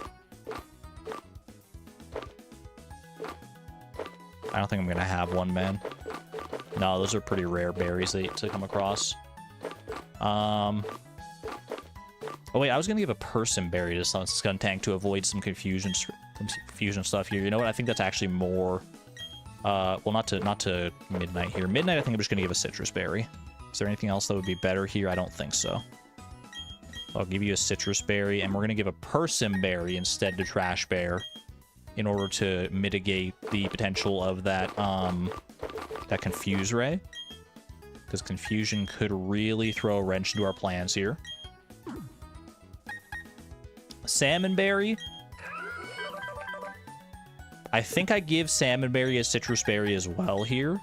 I don't think I'm gonna have one, man. No, those are pretty rare berries to come across. Oh wait, I was gonna give a person berry to Skuntank to avoid some confusion stuff here. You know what? I think that's actually more. Well, not to Midnight here. Midnight, I think I'm just gonna give a citrus berry. Is there anything else that would be better here? I don't think so. I'll give you a citrus berry, and we're gonna give a person berry instead to Trash Bear, in order to mitigate the potential of that that Confuse Ray. Because Confusion could really throw a wrench into our plans here. Salmonberry. I think I give Salmonberry a Citrus Berry as well here.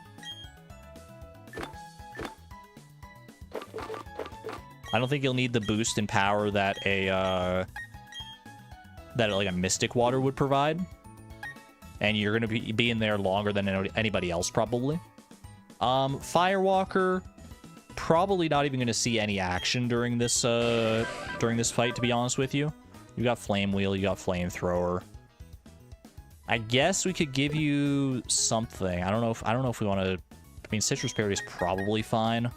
I don't think you'll need the boost in power that like a Mystic Water would provide. And you're going to be in there longer than anybody else, probably. Firewalker, probably not even going to see any action during this fight, to be honest with you. You got Flame Wheel, you got Flamethrower. I guess we could give you something. I don't know if we want to. I mean, Citrus Berry is probably fine.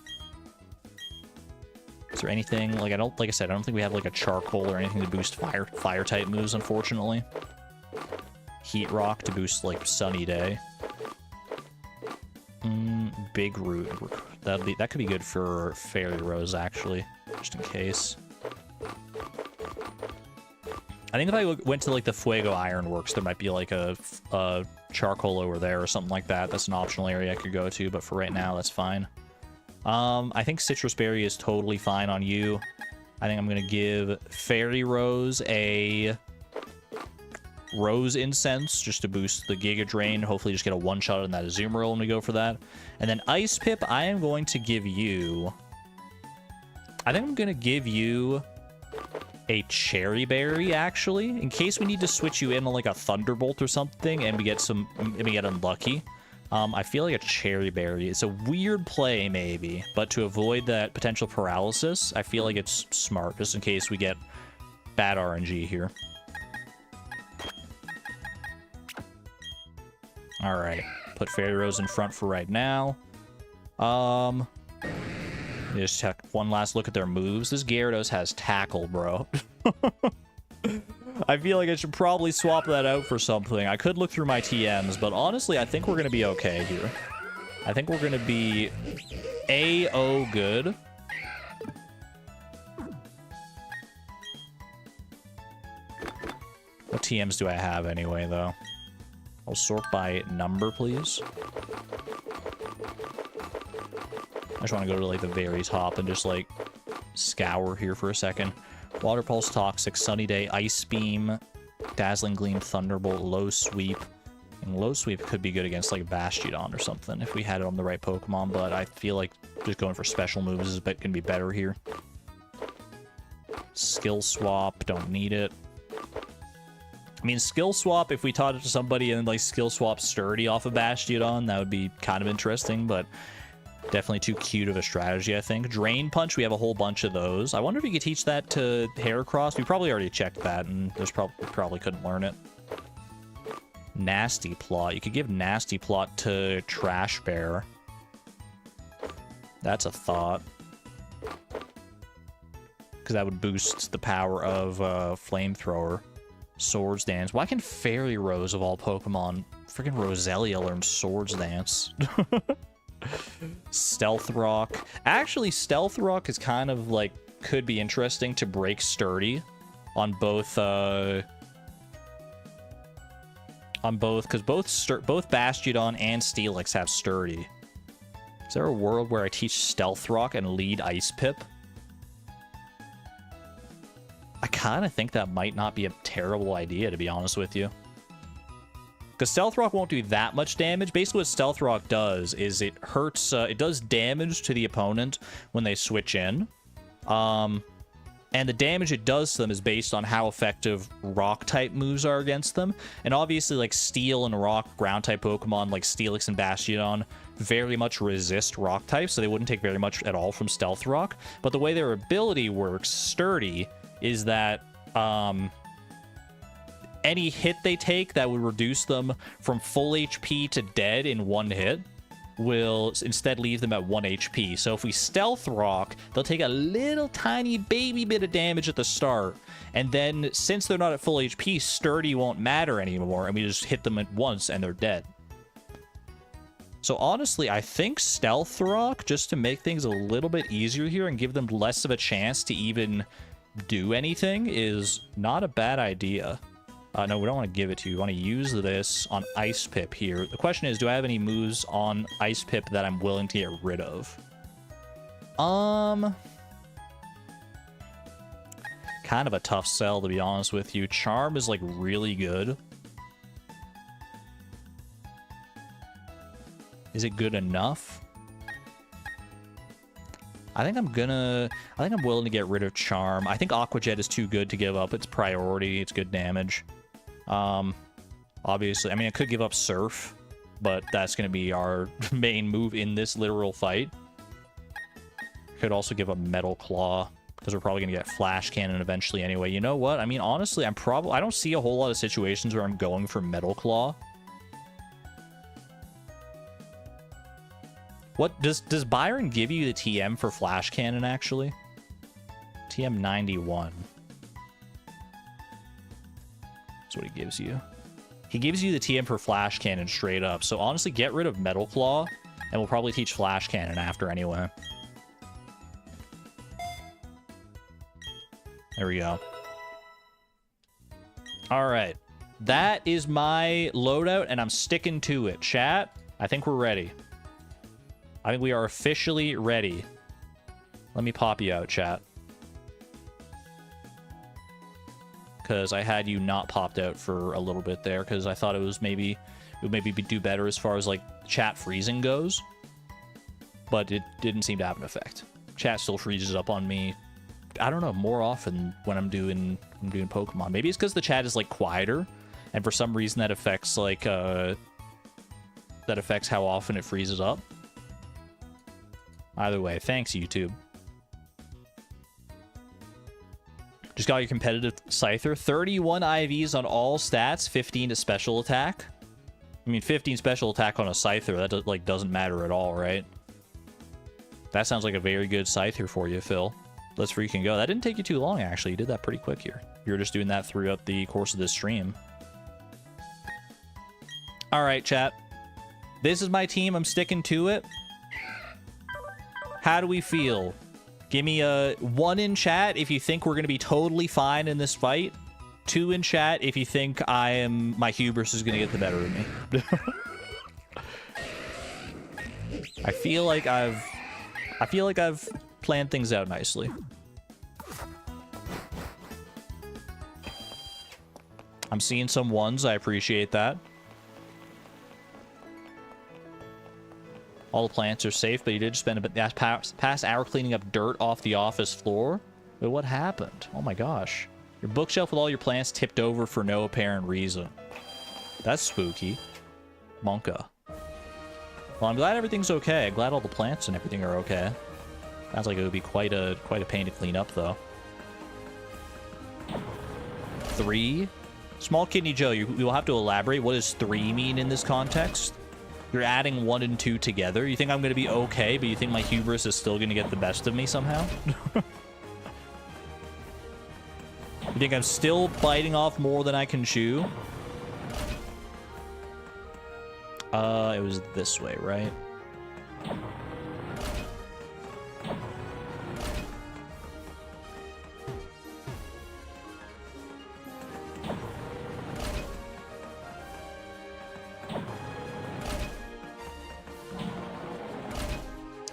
Is there anything like I said, I don't think we have like a Charcoal or anything to boost fire type moves, unfortunately. Heat Rock to boost like Sunny Day. Big Root. That could be good for Fairy Rose, actually, just in case. I think if I went to like the Fuego Ironworks, there might be like a Charcoal over there or something like that. That's an optional area I could go to, but for right now, that's fine. I think Citrus Berry is totally fine on you. I think I'm gonna give Fairy Rose a Rose Incense just to boost the Giga Drain. Hopefully just get a one-shot on that Azumarill when we go for that. And then Ice Pip, I am going to give you... I think I'm going to give you a Cherry Berry, actually, in case we need to switch you in on like a Thunderbolt or something and we get unlucky. I feel like a Cherry Berry. It's a weird play, maybe, but to avoid that potential paralysis, I feel like it's smart, just in case we get bad RNG here. All right, put Fairy Rose in front for right now. Just check one last look at their moves. This Gyarados has Tackle, bro. I feel like I should probably swap that out for something. I could look through my TMs, but honestly, I think we're going to be okay here. I think we're going to be A-O good. What TMs do I have anyway, though? I'll sort by number, please. I just want to go to, like, the very top and just, like, scour here for a second. Water Pulse, Toxic, Sunny Day, Ice Beam, Dazzling Gleam, Thunderbolt, Low Sweep. And Low Sweep could be good against, like, Bastiodon or something if we had it on the right Pokemon, but I feel like just going for special moves is going to be better here. Skill swap, don't need it. I mean, skill swap, if we taught it to somebody and like skill swap sturdy off of Bastiodon, that would be kind of interesting, but definitely too cute of a strategy, I think. Drain Punch, we have a whole bunch of those. I wonder if you could teach that to Heracross. We probably already checked that, and there's probably couldn't learn it. Nasty Plot. You could give Nasty Plot to Trash Bear. That's a thought. Because that would boost the power of Flamethrower. Swords Dance. Why can Fairy Rose, of all Pokemon, freaking Roselia, learn Swords Dance? Stealth Rock. Actually, Stealth Rock is kind of like, could be interesting to break Sturdy on both, because both Bastiodon and Steelix have Sturdy. Is there a world where I teach Stealth Rock and lead Ice Pip? I kind of think that might not be a terrible idea, to be honest with you. Because Stealth Rock won't do that much damage. Basically, what Stealth Rock does is it hurts, it does damage to the opponent when they switch in. And the damage it does to them is based on how effective Rock-type moves are against them. And obviously, like, Steel and Rock Ground-type Pokemon, like Steelix and Bastiodon, very much resist Rock-type, so they wouldn't take very much at all from Stealth Rock. But the way their ability works, Sturdy, is that any hit they take that would reduce them from full HP to dead in one hit will instead leave them at 1 HP. So if we Stealth Rock, they'll take a little tiny baby bit of damage at the start, and then since they're not at full HP, Sturdy won't matter anymore, and we just hit them at once and they're dead. So honestly, I think Stealth Rock, just to make things a little bit easier here and give them less of a chance to even do anything, is not a bad idea. No, we don't want to give it to you. We want to use this on Ice Pip here. The question is, do I have any moves on Ice Pip that I'm willing to get rid of? Kind of a tough sell, to be honest with you. Charm is, like, really good. Is it good enough? I think I'm willing to get rid of Charm. I think Aqua Jet is too good to give up its priority. It's good damage. Obviously, I mean, I could give up Surf, but that's going to be our main move in this literal fight. Could also give up Metal Claw, because we're probably going to get Flash Cannon eventually anyway. You know what? I mean, honestly, I don't see a whole lot of situations where I'm going for Metal Claw. What does Byron give you the TM for Flash Cannon, actually? TM 91. That's what he gives you. He gives you the TM for Flash Cannon straight up. So honestly, get rid of Metal Claw, and we'll probably teach Flash Cannon after anyway. There we go. Alright. That is my loadout, and I'm sticking to it. Chat, I think we're ready. I think we are officially ready. Let me pop you out, chat. Because I had you not popped out for a little bit there, because I thought it would maybe do better as far as, like, chat freezing goes. But it didn't seem to have an effect. Chat still freezes up on me, I don't know, more often when I'm doing Pokemon. Maybe it's because the chat is, like, quieter, and for some reason that affects, like, that affects how often it freezes up. Either way, thanks, YouTube. Just got your competitive Scyther. 31 IVs on all stats, 15 to special attack. I mean, 15 special attack on a Scyther, that doesn't matter at all, right? That sounds like a very good Scyther for you, Phil. Let's freaking go. That didn't take you too long, actually. You did that pretty quick here. You were just doing that throughout the course of this stream. All right, chat. This is my team. I'm sticking to it. How do we feel? Give me a 1 in chat if you think we're going to be totally fine in this fight. 2 in chat if you think my hubris is going to get the better of me. I feel like I've planned things out nicely. I'm seeing some 1s. I appreciate that. All the plants are safe, but you did spend a past hour cleaning up dirt off the office floor. Wait, what happened? Oh my gosh. Your bookshelf with all your plants tipped over for no apparent reason. That's spooky. Monka. Well, I'm glad everything's okay. I'm glad all the plants and everything are okay. Sounds like it would be quite a pain to clean up, though. 3. Small Kidney Joe, you'll have to elaborate. What does 3 mean in this context? You're adding 1 and 2 together. You think I'm going to be okay, but you think my hubris is still going to get the best of me somehow? You think I'm still biting off more than I can chew? It was this way, right?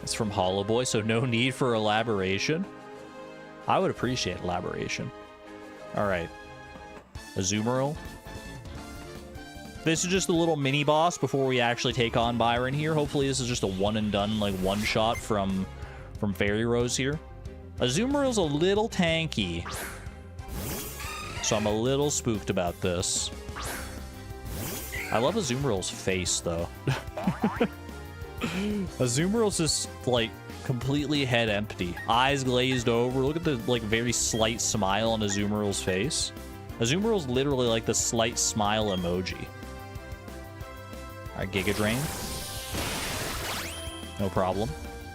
It's from Hollow Boy, so no need for elaboration. I would appreciate elaboration. All right. Azumarill. This is just a little mini boss before we actually take on Byron here. Hopefully this is just a one and done, like one shot from Fairy Rose here. Azumarill's a little tanky, so I'm a little spooked about this. I love Azumarill's face though. Azumarill's just like completely head empty, eyes glazed over. Look at the like very slight smile on Azumarill's face. Azumarill's literally like the slight smile emoji. Alright, Giga Drain. No problem.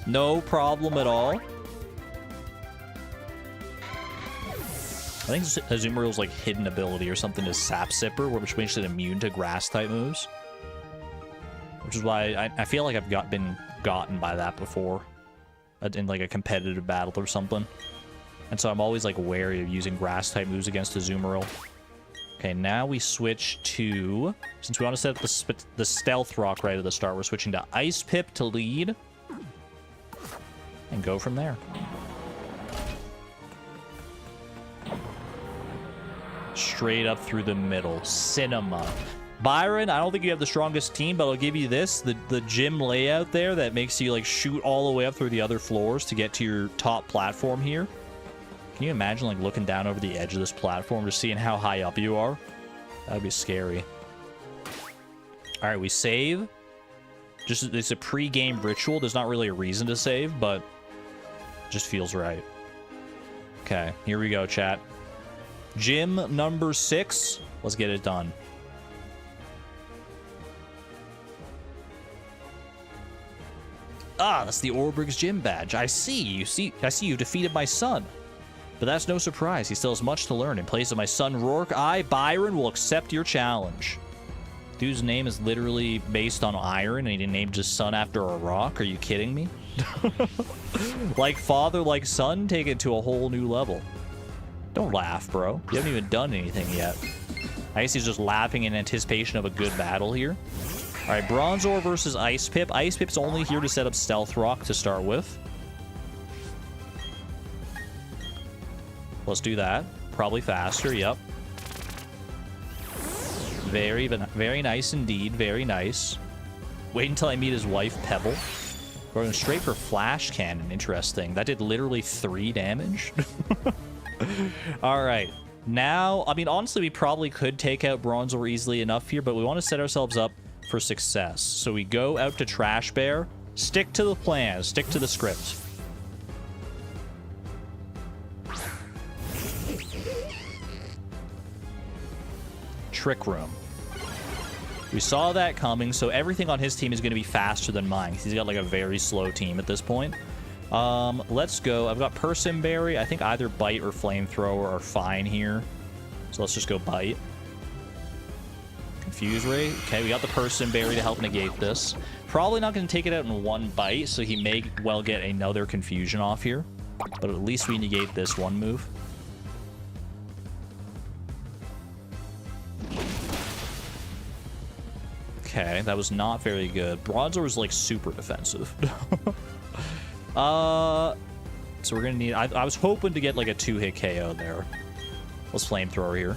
No problem at all. I think Azumarill's like hidden ability or something is Sap Sipper, which makes it immune to grass type moves. Which is why I feel like I've been gotten by that before in like a competitive battle or something. And so I'm always like wary of using grass type moves against Azumarill. Okay, now we switch to, since we want to set up the Stealth Rock right at the start, we're switching to Ice Pip to lead. And go from there. Straight up through the middle. Cinema. Byron, I don't think you have the strongest team, but I'll give you this. The gym layout there that makes you like shoot all the way up through the other floors to get to your top platform here. Can you imagine like looking down over the edge of this platform, just seeing how high up you are? That'd be scary. All right, we save. Just it's a pre-game ritual. There's not really a reason to save, but it just feels right. Okay, here we go, chat. Gym number 6. Let's get it done. Ah, that's the Orbrig's gym badge. I see you defeated my son. But that's no surprise. He still has much to learn. In place of my son Rourke, I, Byron, will accept your challenge. Dude's name is literally based on iron, and he named his son after a rock. Are you kidding me? Like father, like son, take it to a whole new level. Don't laugh, bro. You haven't even done anything yet. I guess he's just laughing in anticipation of a good battle here. All right, Bronzor versus Ice Pip. Ice Pip's only here to set up Stealth Rock to start with. Let's do that. Probably faster, yep. Very nice indeed, very nice. Wait until I meet his wife, Pebble. We're going straight for Flash Cannon, interesting. That did literally 3 damage. All right, now, I mean, honestly, we probably could take out Bronzor easily enough here, but we want to set ourselves up for success. So we go out to Trash Bear, stick to the plan, stick to the script. Trick Room. We saw that coming, so everything on his team is going to be faster than mine. He's got like a very slow team at this point. Let's go. I've got Persimberry. I think either Bite or Flamethrower are fine here. So let's just go Bite. Confuse Ray. Okay, we got the Persimberry to help negate this. Probably not going to take it out in one bite, so he may well get another Confusion off here. But at least we negate this one move. Okay, that was not very good. Bronzor was like super defensive. So we're gonna need... I was hoping to get like a 2-hit KO there. Let's Flamethrower here.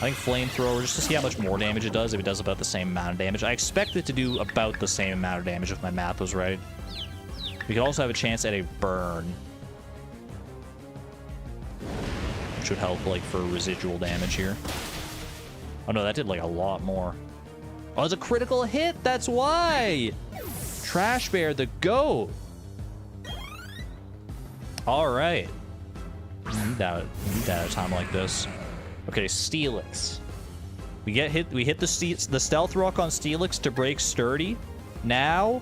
I think Flamethrower, just to see how much more damage it does, if it does about the same amount of damage. I expect it to do about the same amount of damage if my math was right. We could also have a chance at a burn. which would help, like, for residual damage here. Oh, no, that did, like, a lot more. Oh, it's a critical hit! That's why! Trash Bear, the GOAT! Alright. We need that at a time like this. Okay, Steelix. We hit the Stealth Rock on Steelix to break Sturdy. Now...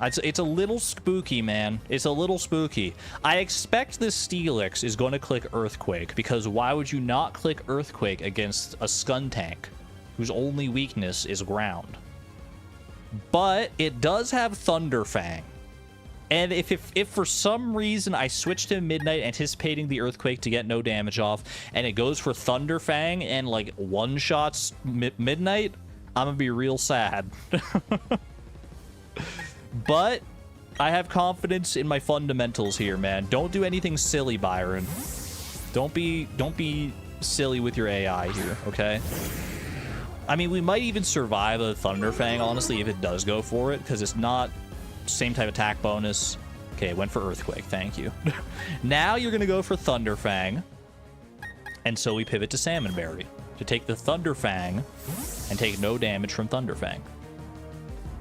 It's a little spooky, man. It's a little spooky. I expect this Steelix is going to click Earthquake, because why would you not click Earthquake against a Skuntank, whose only weakness is ground? But it does have Thunderfang. And if for some reason I switch to Midnight anticipating the Earthquake to get no damage off, and it goes for Thunderfang and, like, one-shots Midnight, I'm gonna be real sad. But I have confidence in my fundamentals here, man. Don't do anything silly, Byron. Don't be silly with your AI here, okay? I mean, we might even survive a Thunderfang, honestly, if it does go for it, because it's not same type attack bonus. Okay, it went for Earthquake. Thank you. Now you're going to go for Thunderfang. And so we pivot to Salmonberry to take the Thunderfang and take no damage from Thunderfang.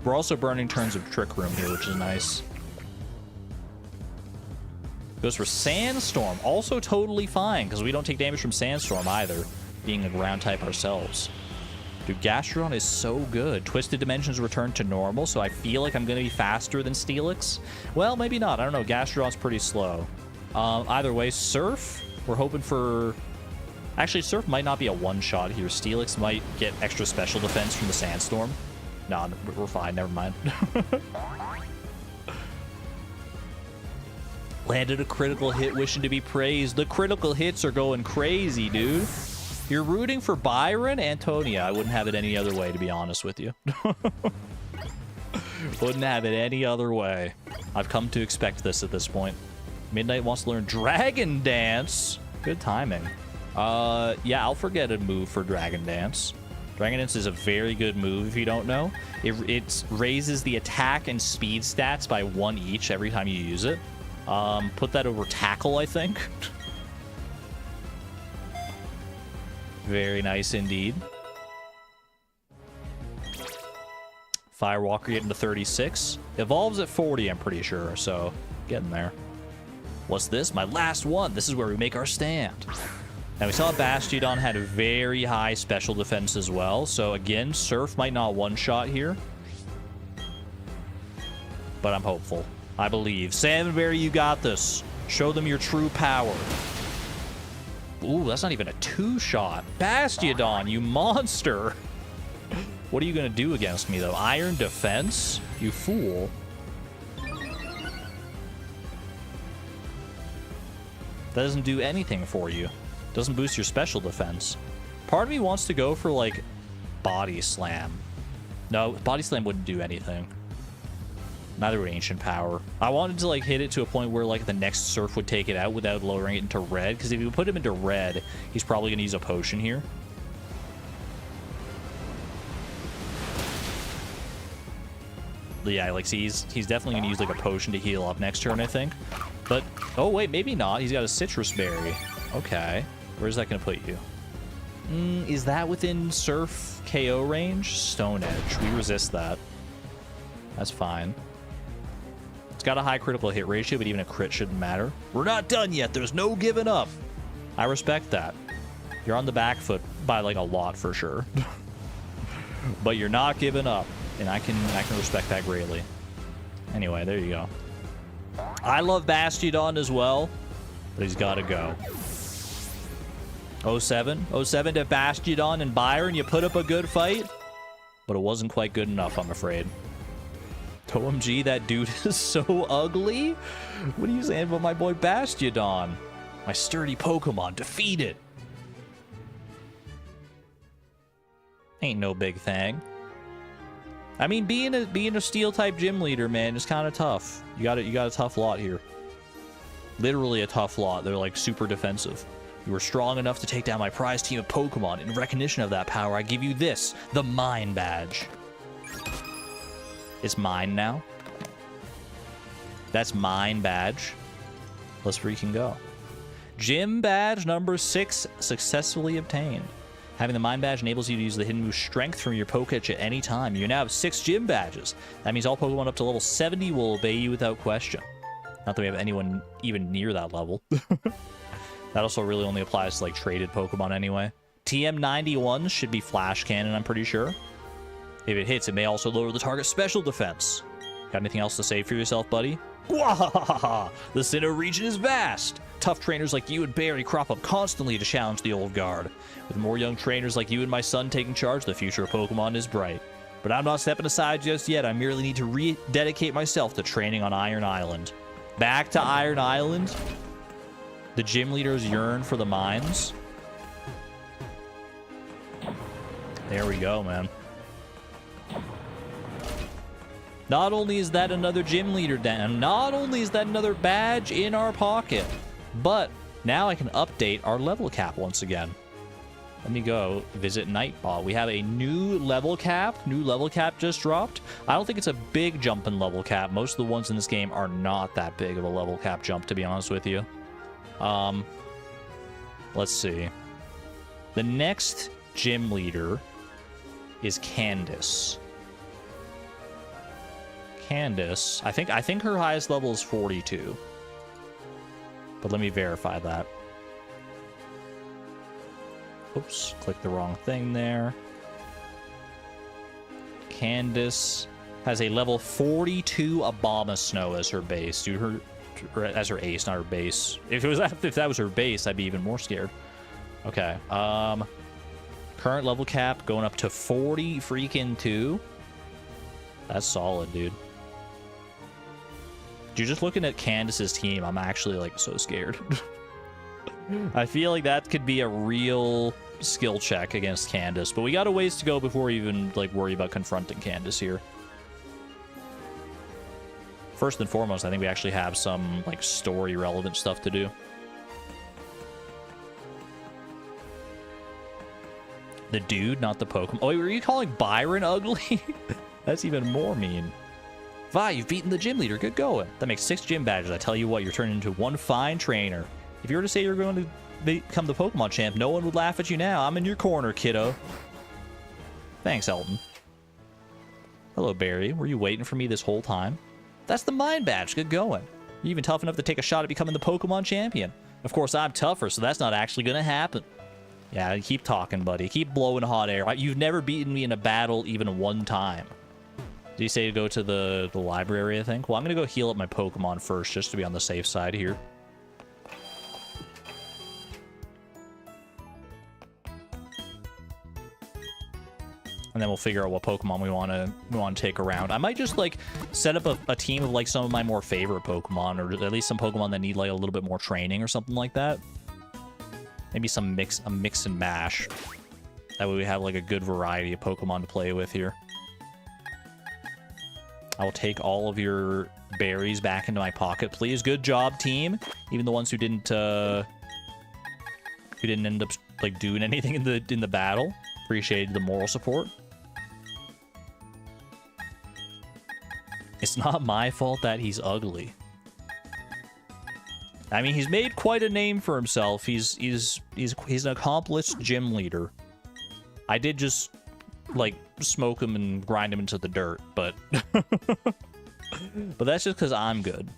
We're also burning turns of Trick Room here, which is nice. Goes for Sandstorm. Also totally fine, because we don't take damage from Sandstorm either, being a ground type ourselves. Dude, Gastrodon is so good. Twisted Dimensions return to normal, so I feel like I'm going to be faster than Steelix. Well, maybe not. I don't know. Gastrodon's pretty slow. Either way, Surf, we're hoping for... Actually, Surf might not be a one-shot here. Steelix might get extra special defense from the Sandstorm. No, we're fine. Never mind. Landed a critical hit, wishing to be praised. The critical hits are going crazy, dude. You're rooting for Byron? Antonia. I wouldn't have it any other way, to be honest with you. Wouldn't have it any other way. I've come to expect this at this point. Midnight wants to learn Dragon Dance. Good timing. Yeah, I'll forget a move for Dragon Dance. Dragon Dance is a very good move if you don't know. It raises the attack and speed stats by 1 each every time you use it. Put that over Tackle, I think. Very nice indeed. Firewalker getting to 36. Evolves at 40, I'm pretty sure, so getting there. What's this? My last one. This is where we make our stand. Now, we saw Bastiodon had a very high special defense as well. So, again, Surf might not one-shot here. But I'm hopeful. I believe. Salmonberry, you got this. Show them your true power. Ooh, that's not even a 2-shot. Bastiodon, you monster. What are you going to do against me, though? Iron Defense? You fool. That doesn't do anything for you. Doesn't boost your special defense. Part of me wants to go for, like, Body Slam. No, Body Slam wouldn't do anything. Neither would Ancient Power. I wanted to, like, hit it to a point where, like, the next Surf would take it out without lowering it into red. Because if you put him into red, he's probably going to use a potion here. But yeah, like, see, he's definitely going to use, like, a potion to heal up next turn, I think. But, oh, wait, maybe not. He's got a Citrus Berry. Okay. Where's that going to put you? Is that within Surf KO range? Stone Edge. We resist that. That's fine. It's got a high critical hit ratio, but even a crit shouldn't matter. We're not done yet. There's no giving up. I respect that. You're on the back foot by, like, a lot for sure. But you're not giving up. And I can respect that greatly. Anyway, there you go. I love Bastiodon as well, but he's got to go. 07 to Bastiodon and Byron. You put up a good fight, but it wasn't quite good enough, I'm afraid. OMG, that dude is so ugly. What are you saying about my boy Bastiodon? My sturdy Pokemon, defeat it. Ain't no big thing. I mean, being a steel type gym leader, man, is kind of tough. You got a tough lot here. Literally a tough lot. They're like super defensive. You were strong enough to take down my prize team of Pokemon. In recognition of that power, I give you this, the Mine Badge. It's mine now. That's Mine Badge. Let's freaking go. Gym badge number 6 successfully obtained. Having the Mind Badge enables you to use the hidden move Strength from your Pokédex at any time. You now have 6 gym badges. That means all Pokemon up to level 70 will obey you without question. Not that we have anyone even near that level. That also really only applies to, like, traded Pokemon anyway. TM91 should be Flash Cannon, I'm pretty sure. If it hits, it may also lower the target's special defense. Got anything else to say for yourself, buddy? Wahahaha! The Sinnoh region is vast! Tough trainers like you and Barry crop up constantly to challenge the old guard. With more young trainers like you and my son taking charge, the future of Pokemon is bright. But I'm not stepping aside just yet. I merely need to rededicate myself to training on Iron Island. Back to Iron Island? The gym leaders yearn for the mines. There we go, man. Not only is that another gym leader down, not only is that another badge in our pocket, but now I can update our level cap once again. Let me go visit Nightball. We have a new level cap. New level cap just dropped. I don't think it's a big jump in level cap. Most of the ones in this game are not that big of a level cap jump, to be honest with you. Let's see. The next gym leader is Candace. Candace, I think her highest level is 42. But let me verify that. Oops, clicked the wrong thing there. Candace has a level 42 Abomasnow as her base. Dude, as her ace, not her base. If that was her base, I'd be even more scared. Okay. Current level cap going up to 40 freaking 2. That's solid, dude. Dude, just looking at Candace's team, I'm actually, like, so scared. I feel like that could be a real skill check against Candace, but we got a ways to go before we even, like, worry about confronting Candace here. First and foremost, I think we actually have some, like, story-relevant stuff to do. The dude, not the Pokemon. Oh, wait, were you calling Byron ugly? That's even more mean. Vi, you've beaten the gym leader. Good going. That makes 6 gym badges. I tell you what, you're turning into one fine trainer. If you were to say you're going to become the Pokemon champ, no one would laugh at you now. I'm in your corner, kiddo. Thanks, Elton. Hello, Barry. Were you waiting for me this whole time? That's the Mind Badge. Good going. You're even tough enough to take a shot at becoming the Pokemon champion. Of course, I'm tougher, so that's not actually going to happen. Yeah, keep talking, buddy. Keep blowing hot air. You've never beaten me in a battle even one time. Did you say to go to the library, I think? Well, I'm going to go heal up my Pokemon first, just to be on the safe side here. And then we'll figure out what Pokemon we want to take around. I might just, like, set up a team of, like, some of my more favorite Pokemon, or at least some Pokemon that need, like, a little bit more training or something like that. Maybe a mix and mash. That way we have, like, a good variety of Pokemon to play with here. I will take all of your berries back into my pocket, please. Good job, team. Even the ones who didn't end up, like, doing anything in the battle. Appreciated the moral support. It's not my fault that he's ugly. I mean, he's made quite a name for himself. He's an accomplished gym leader. I did just, like, smoke him and grind him into the dirt, but but that's just because I'm good.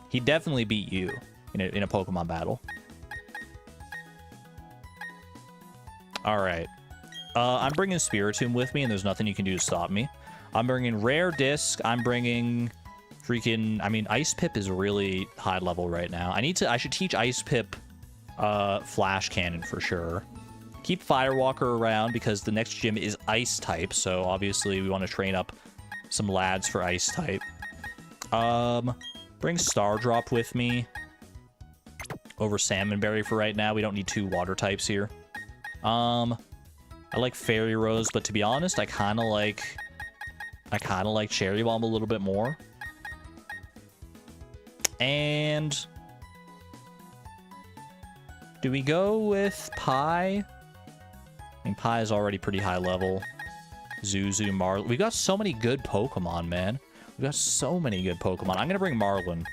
He definitely beat you in a Pokemon battle. All right. I'm bringing Spiritomb with me, and there's nothing you can do to stop me. I'm bringing Rare Disc. I'm bringing freaking... I mean, Ice Pip is really high level right now. I should teach Ice Pip Flash Cannon for sure. Keep Firewalker around because the next gym is Ice type, so obviously we want to train up some lads for Ice type. Bring Stardrop with me over Salmonberry for right now. We don't need 2 water types here. I like Fairy Rose, but to be honest, I kind of like Cherry Bomb a little bit more. And do we go with Pie? I mean, Pie is already pretty high level. Zuzu, Marlin. We've got so many good Pokemon, man. We've got so many good Pokemon. I'm going to bring Marlin,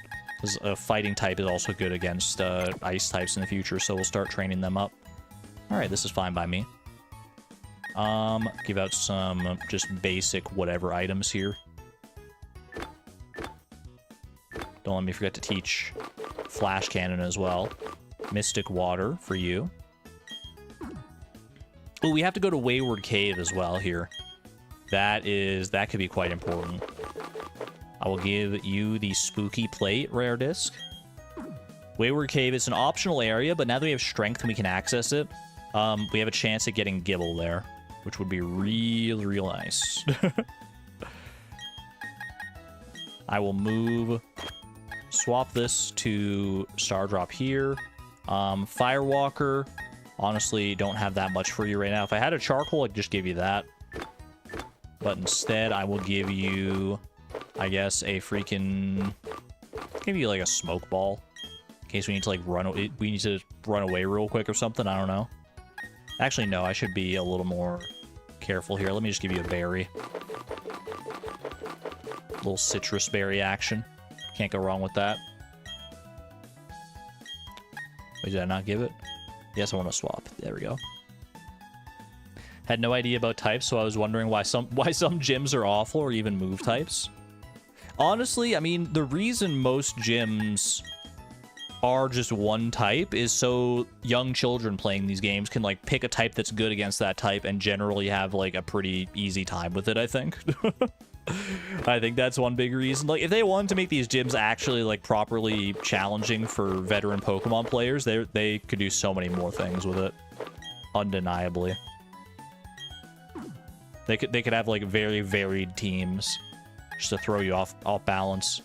Because a fighting type is also good against ice types in the future, so we'll start training them up. Alright, this is fine by me. Give out some just basic whatever items here. Don't let me forget to teach Flash Cannon as well. Mystic Water for you. Oh, we have to go to Wayward Cave as well here. That could be quite important. I will give you the Spooky Plate rare disc. Wayward Cave is an optional area, but now that we have strength and we can access it, we have a chance at getting Gibble there, which would be real nice. I will swap this to Star Drop here. Firewalker, honestly, don't have that much for you right now. If I had a charcoal, I'd just give you that. But instead, I will give you, I guess, a freaking... give you, like, a smoke ball. In case we need to, like, run away real quick or something. I don't know. Actually, no, I should be a little more careful here. Let me just give you a berry. Little citrus berry action. Can't go wrong with that. Wait, did I not give it? Yes, I want to swap. There we go. Had no idea about types, so I was wondering why some gyms are awful or even move types. Honestly, I mean, the reason most gyms are just one type is so young children playing these games can, like, pick a type that's good against that type and generally have, like, a pretty easy time with it, I think. I think that's one big reason. Like, if they wanted to make these gyms actually, like, properly challenging for veteran Pokemon players, they could do so many more things with it. Undeniably. They could have, like, very varied teams just to throw you off balance.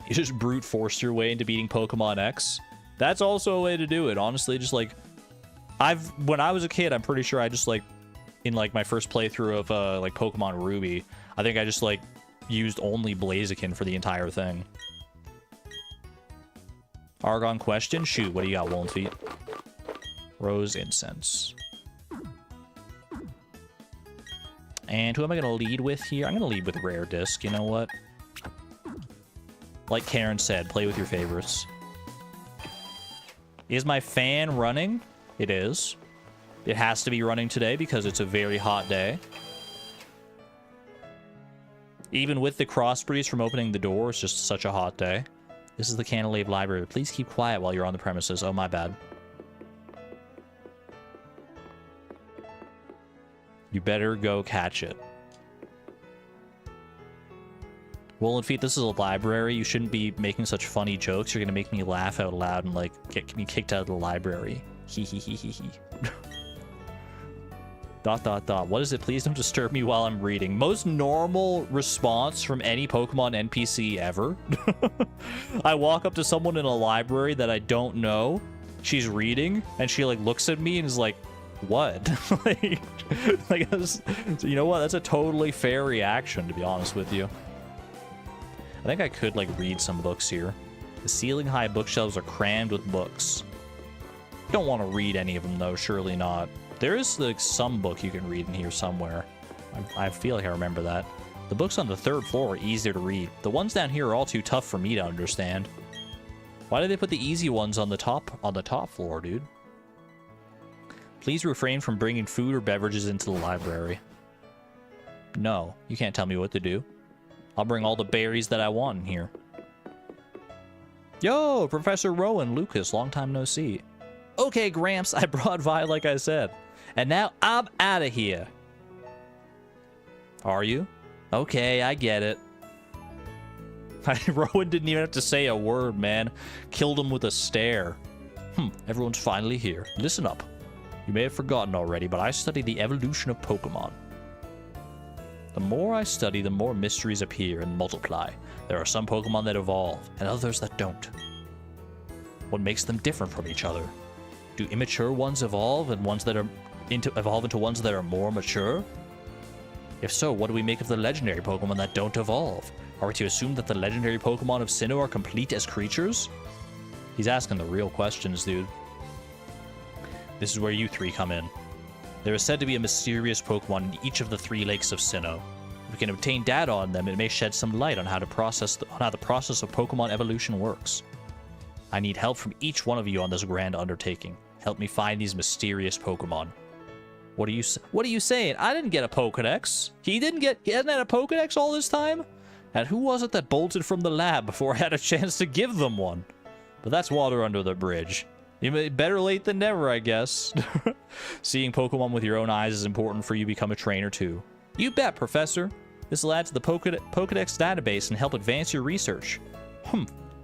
You just brute force your way into beating Pokemon X. That's also a way to do it, honestly. Just, like, when I was a kid, I'm pretty sure I just, like, in, like, my first playthrough of, like, Pokemon Ruby, I think I just, like, used only Blaziken for the entire thing. Argon question? Shoot, what do you got, Woolen Feet? Rose Incense. And who am I going to lead with here? I'm going to lead with Rare Disc, you know what? Like Karen said, play with your favorites. Is my fan running? It is. It has to be running today because it's a very hot day. Even with the crossbreeze from opening the door, it's just such a hot day. This is the Canalave Library. Please keep quiet while you're on the premises. Oh, my bad. You better go catch it. Woolen Feet, this is a library. You shouldn't be making such funny jokes. You're gonna make me laugh out loud and, like, get me kicked out of the library. Hee hee hee hee hee. Dot dot dot. What is it? Please don't disturb me while I'm reading. Most normal response from any Pokemon NPC ever. I walk up to someone in a library that I don't know. She's reading, and she, like, looks at me and is like, what? like, you know what? That's a totally fair reaction, to be honest with you. I think I could, like, read some books here. The ceiling-high bookshelves are crammed with books. You don't want to read any of them, though. Surely not. There is, like, some book you can read in here somewhere. I feel like I remember that. The books on the third floor are easier to read. The ones down here are all too tough for me to understand. Why did they put the easy ones on the top floor, dude? Please refrain from bringing food or beverages into the library. No, you can't tell me what to do. I'll bring all the berries that I want in here. Yo, Professor Rowan, Lucas, long time no see. Okay, Gramps, I brought Vi like I said. And now I'm out of here. Are you? Okay, I get it. Rowan didn't even have to say a word, man. Killed him with a stare. Everyone's finally here. Listen up. You may have forgotten already, but I study the evolution of Pokemon. The more I study, the more mysteries appear and multiply. There are some Pokemon that evolve, and others that don't. What makes them different from each other? Do immature ones evolve and evolve into ones that are more mature? If so, what do we make of the legendary Pokemon that don't evolve? Are we to assume that the legendary Pokemon of Sinnoh are complete as creatures? He's asking the real questions, dude. This is where you three come in. There is said to be a mysterious Pokemon in each of the 3 lakes of Sinnoh. If we can obtain data on them, it may shed some light on how the process of Pokemon evolution works. I need help from each one of you on this grand undertaking. Help me find these mysterious Pokemon. What are you saying? I didn't get a Pokedex. He hadn't had a Pokedex all this time? And who was it that bolted from the lab before I had a chance to give them one? But that's water under the bridge. Better late than never, I guess. Seeing Pokemon with your own eyes is important for you to become a trainer too. You bet, Professor. This will add to the Pokedex database and help advance your research.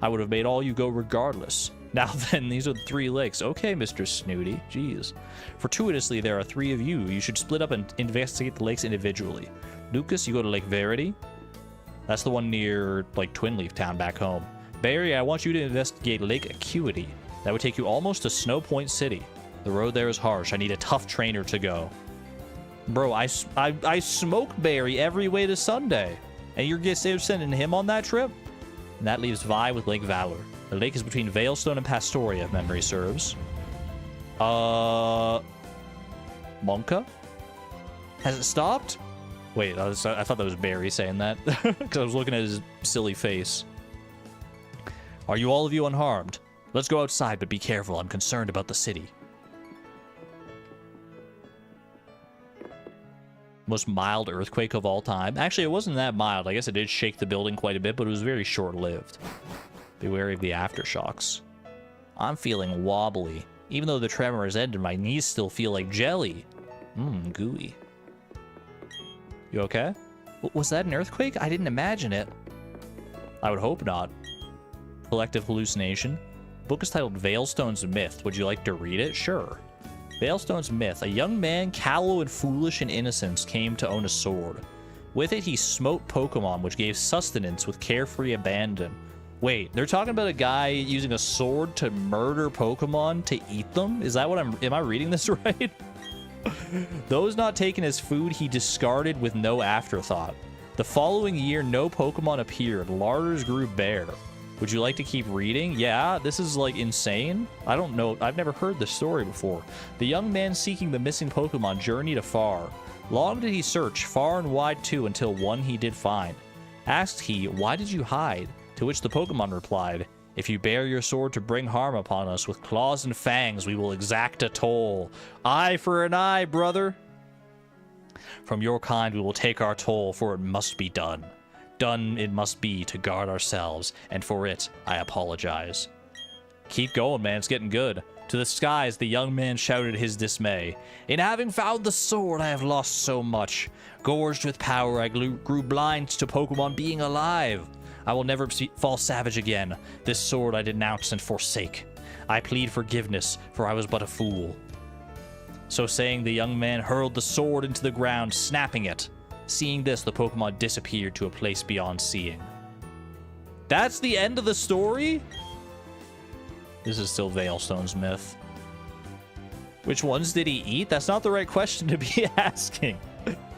I would have made all you go regardless. Now then, these are the 3 lakes. Okay, Mr. Snooty. Jeez. Fortuitously, there are 3 of you. You should split up and investigate the lakes individually. Lucas, you go to Lake Verity. That's the one near, like, Twin Leaf Town back home. Barry, I want you to investigate Lake Acuity. That would take you almost to Snow Point City. The road there is harsh. I need a tough trainer to go. Bro, I smoke Barry every way to Sunday. And you're sending him on that trip? And that leaves Vi with Lake Valor. The lake is between Veilstone and Pastoria, if memory serves. Monka? Has it stopped? Wait, I thought that was Barry saying that. Because I was looking at his silly face. Are you all of you unharmed? Let's go outside, but be careful. I'm concerned about the city. Most mild earthquake of all time. Actually, it wasn't that mild. I guess it did shake the building quite a bit, but it was very short-lived. Be wary of the aftershocks. I'm feeling wobbly. Even though the tremor has ended, my knees still feel like jelly. Gooey. You okay? Was that an earthquake? I didn't imagine it. I would hope not. Collective hallucination. Book is titled Veilstone's Myth. Would you like to read it? Sure. Veilstone's Myth. A young man, callow and foolish in innocence, came to own a sword. With it, he smote Pokemon, which gave sustenance with carefree abandon. Wait, they're talking about a guy using a sword to murder Pokemon to eat them? Is that what am I reading this right? Those not taken as food, he discarded with no afterthought. The following year, no Pokemon appeared. Larders grew bare. Would you like to keep reading? Yeah, this is like insane. I don't know. I've never heard this story before. The young man seeking the missing Pokemon journeyed afar. Long did he search, far and wide too, until one he did find. Asked he, "Why did you hide?" To which the Pokemon replied, "If you bear your sword to bring harm upon us, with claws and fangs we will exact a toll. Eye for an eye, brother. From your kind we will take our toll, for it must be done. Done it must be to guard ourselves, and for it I apologize." Keep going, man. It's getting good. To the skies the young man shouted his dismay. "In having found the sword, I have lost so much. Gorged with power, I grew blind to Pokemon being alive. I will never fall savage again. This sword I denounce and forsake. I plead forgiveness, for I was but a fool." So saying, the young man hurled the sword into the ground, snapping it. Seeing this, the Pokemon disappeared to a place beyond seeing. That's the end of the story? This is still Veilstone's Myth. Which ones did he eat? That's not the right question to be asking.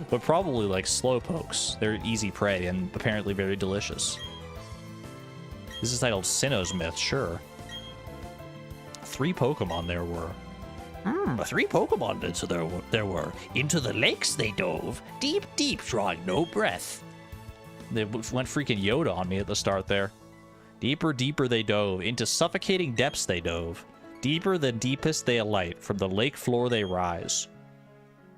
But probably like Slowpokes. They're easy prey and apparently very delicious. This is titled Sinnoh's Myth, sure. 3 Pokemon there were. 3 Pokemon there were. Into the lakes they dove. Deep, deep, drawing no breath. They went freaking Yoda on me at the start there. Deeper, deeper they dove. Into suffocating depths they dove. Deeper than deepest they alight. From the lake floor they rise.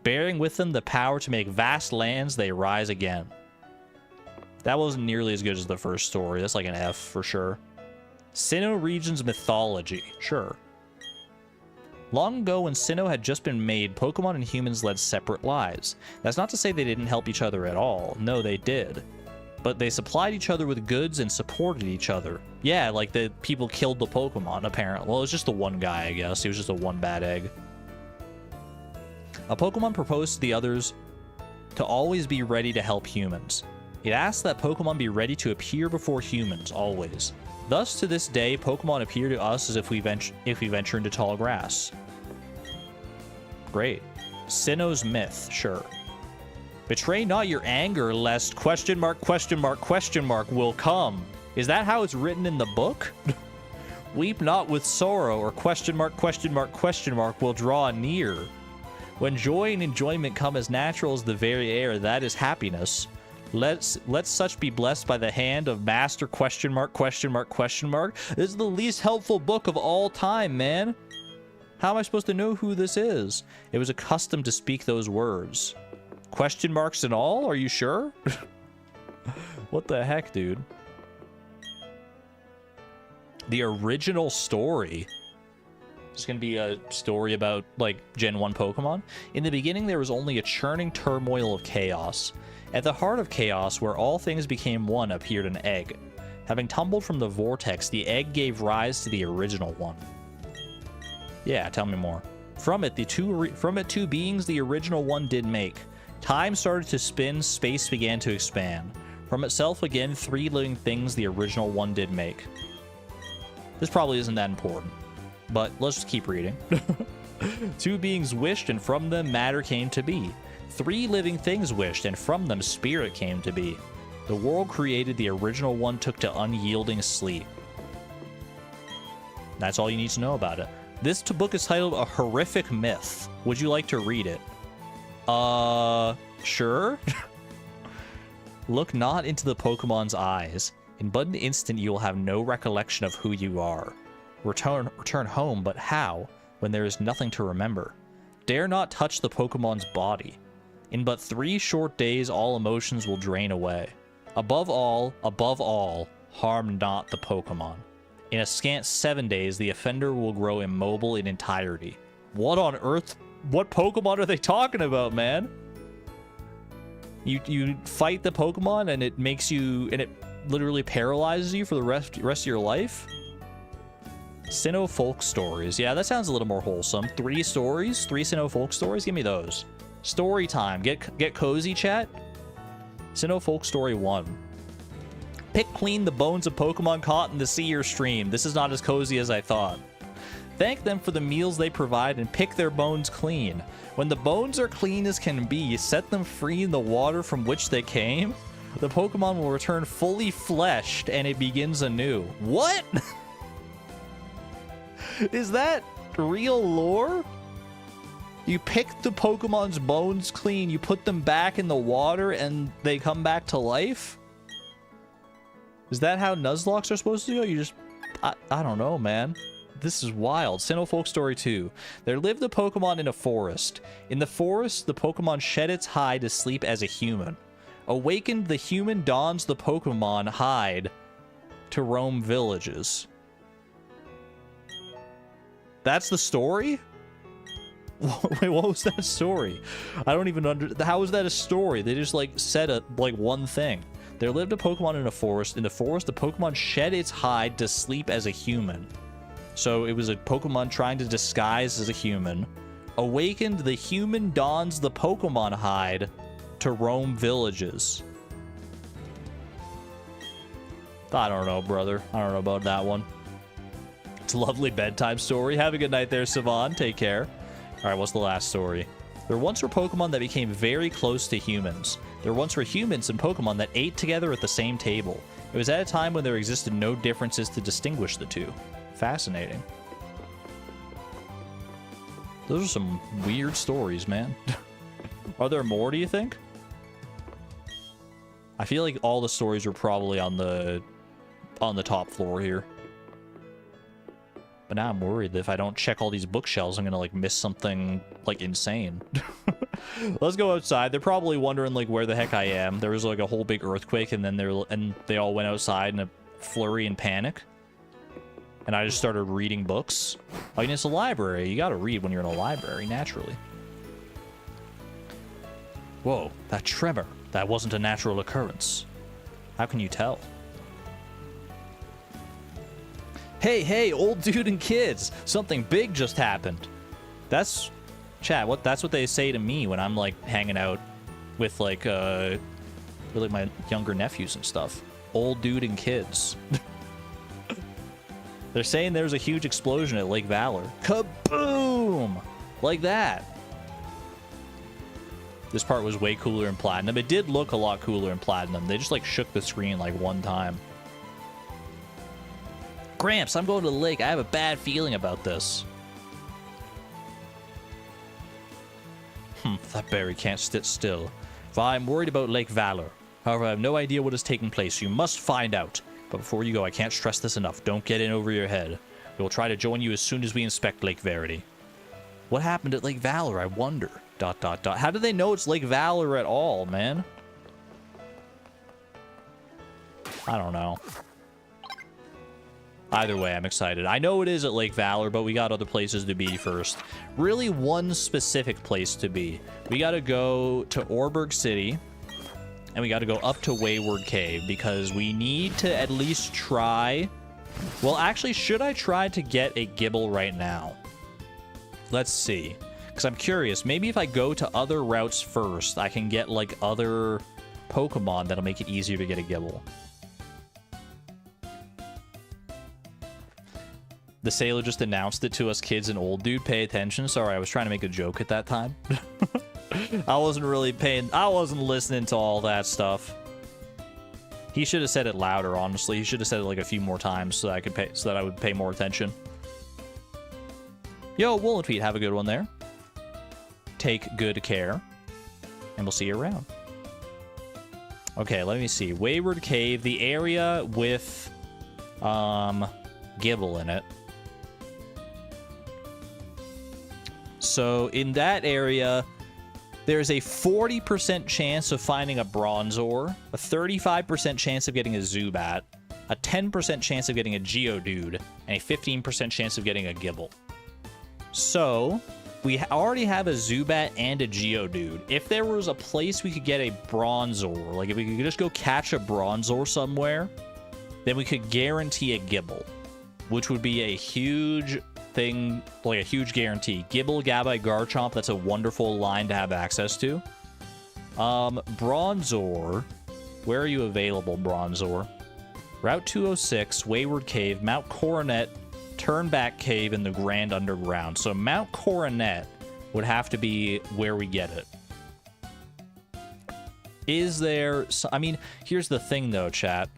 Bearing with them the power to make vast lands, they rise again. That wasn't nearly as good as the first story. That's like an F for sure. Sinnoh region's mythology. Sure. Long ago, when Sinnoh had just been made, Pokemon and humans led separate lives. That's not to say they didn't help each other at all. No, they did. But they supplied each other with goods and supported each other. Yeah, like the people killed the Pokemon, apparently. Well, it was just the one guy, I guess. He was just a one bad egg. A Pokemon proposed to the others to always be ready to help humans. It asked that Pokemon be ready to appear before humans, always. Thus, to this day, Pokemon appear to us as if we venture into tall grass. Great. Sinnoh's Myth, sure. Betray not your anger, lest ... will come. Is that how it's written in the book? Weep not with sorrow, or ... will draw near. When joy and enjoyment come as natural as the very air, that is happiness. Let such be blessed by the hand of master question mark, question mark, question mark. This is the least helpful book of all time, man. How am I supposed to know who this is? It was accustomed to speak those words. Question marks and all? Are you sure? What the heck, dude? The original story. It's going to be a story about, like, Gen 1 Pokemon. In the beginning, there was only a churning turmoil of chaos. At the heart of chaos, where all things became one, appeared an egg. Having tumbled from the vortex, the egg gave rise to the original one. Yeah, tell me more. From it, two beings the original one did make. Time started to spin, space began to expand. From itself again, 3 living things the original one did make. This probably isn't that important, but let's just keep reading. 2 beings wished, and from them matter came to be. 3 living things wished, and from them spirit came to be. The world created, the original one took to unyielding sleep. That's all you need to know about it. This book is titled A Horrific Myth. Would you like to read it? Sure? Look not into the Pokemon's eyes. In but an instant you will have no recollection of who you are. Return home, but how, when there is nothing to remember? Dare not touch the Pokemon's body. In but 3 short days all emotions will drain away. Above all, harm not the Pokemon. In a scant 7 days, the offender will grow immobile in entirety. What on earth? What Pokemon are they talking about, man? You fight the Pokemon and it makes you, and it literally paralyzes you for the rest of your life? Sinnoh folk stories. Yeah, that sounds a little more wholesome. 3 stories? 3 Sinnoh folk stories? Give me those. Story time. Get cozy, chat. Sinnoh folk story 1. Pick clean the bones of Pokemon caught in the sea or stream. This is not as cozy as I thought. Thank them for the meals they provide and pick their bones clean. When the bones are clean as can be, set them free in the water from which they came. The Pokemon will return fully fleshed and it begins anew. What? Is that real lore? You pick the Pokemon's bones clean, you put them back in the water, and they come back to life? Is that how Nuzlocks are supposed to go? You just... I don't know, man. This is wild. Sinnoh Folk Story 2. There lived a Pokemon in a forest. In the forest, the Pokemon shed its hide to sleep as a human. Awakened, the human dons the Pokemon hide to roam villages. That's the story? Wait, what was that story? I don't even how is that a story? They just, like, said one thing. There lived a Pokemon in a forest. In the forest, the Pokemon shed its hide to sleep as a human. So it was a Pokemon trying to disguise as a human. Awakened, the human dons the Pokemon hide to roam villages. I don't know, brother. I don't know about that one. It's a lovely bedtime story. Have a good night there, Savon. Take care. All right, what's the last story? There once were Pokemon that became very close to humans. There once were humans and Pokemon that ate together at the same table. It was at a time when there existed no differences to distinguish the two. Fascinating. Those are some weird stories, man. Are there more, do you think? I feel like all the stories were probably on the top floor here. But now I'm worried that if I don't check all these bookshelves, I'm gonna, like, miss something, like, insane. Let's go outside. They're probably wondering, like, where the heck I am. There was, like, a whole big earthquake, and then they all went outside in a flurry and panic. And I just started reading books. I mean, it's a library. You gotta read when you're in a library, naturally. Whoa, that tremor. That wasn't a natural occurrence. How can you tell? Hey, old dude and kids. Something big just happened. That's... Chat, that's what they say to me when I'm, like, hanging out with, like, my younger nephews and stuff. Old dude and kids. They're saying there's a huge explosion at Lake Valor. Kaboom! Like that. This part was way cooler in Platinum. It did look a lot cooler in Platinum. They just, like, shook the screen, like, one time. Gramps, I'm going to the lake. I have a bad feeling about this. That berry can't sit still. If I'm worried about Lake Valor, However, I have no idea what is taking place. You must find out. But before you go, I can't stress this enough. Don't get in over your head. We will try to join you as soon as we inspect Lake Verity. What happened at Lake Valor, I wonder? ... How do they know it's Lake Valor at all, man? I don't know. Either way, I'm excited. I know it is at Lake Valor, but we got other places to be first. Really, one specific place to be. We got to go to Orberg City, and we got to go up to Wayward Cave, because we need to at least try... Well, actually, should I try to get a Gibble right now? Let's see. Because I'm curious. Maybe if I go to other routes first, I can get, like, other Pokemon that'll make it easier to get a Gibble. The sailor just announced it to us kids and old dude. Pay attention. Sorry, I was trying to make a joke at that time. I wasn't really paying... I wasn't listening to all that stuff. He should have said it louder, honestly. He should have said it like a few more times so that I could pay, so that I would pay more attention. Yo, Woolenfeet, have a good one there. Take good care. And we'll see you around. Okay, let me see. Wayward Cave, the area with Gibble in it. So in that area, there's a 40% chance of finding a Bronzor, a 35% chance of getting a Zubat, a 10% chance of getting a Geodude, and a 15% chance of getting a Gibble. So, we already have a Zubat and a Geodude. If there was a place we could get a Bronzor, like if we could just go catch a Bronzor somewhere, then we could guarantee a Gibble, which would be a huge thing, like a huge guarantee. Gibble, Gabite, Garchomp, that's a wonderful line to have access to. Bronzor, where are you available, Bronzor? Route 206, Wayward Cave, Mount Coronet, Turnback Cave, and the Grand Underground. So Mount Coronet would have to be where we get it. Is there... I mean, here's the thing, though, chat.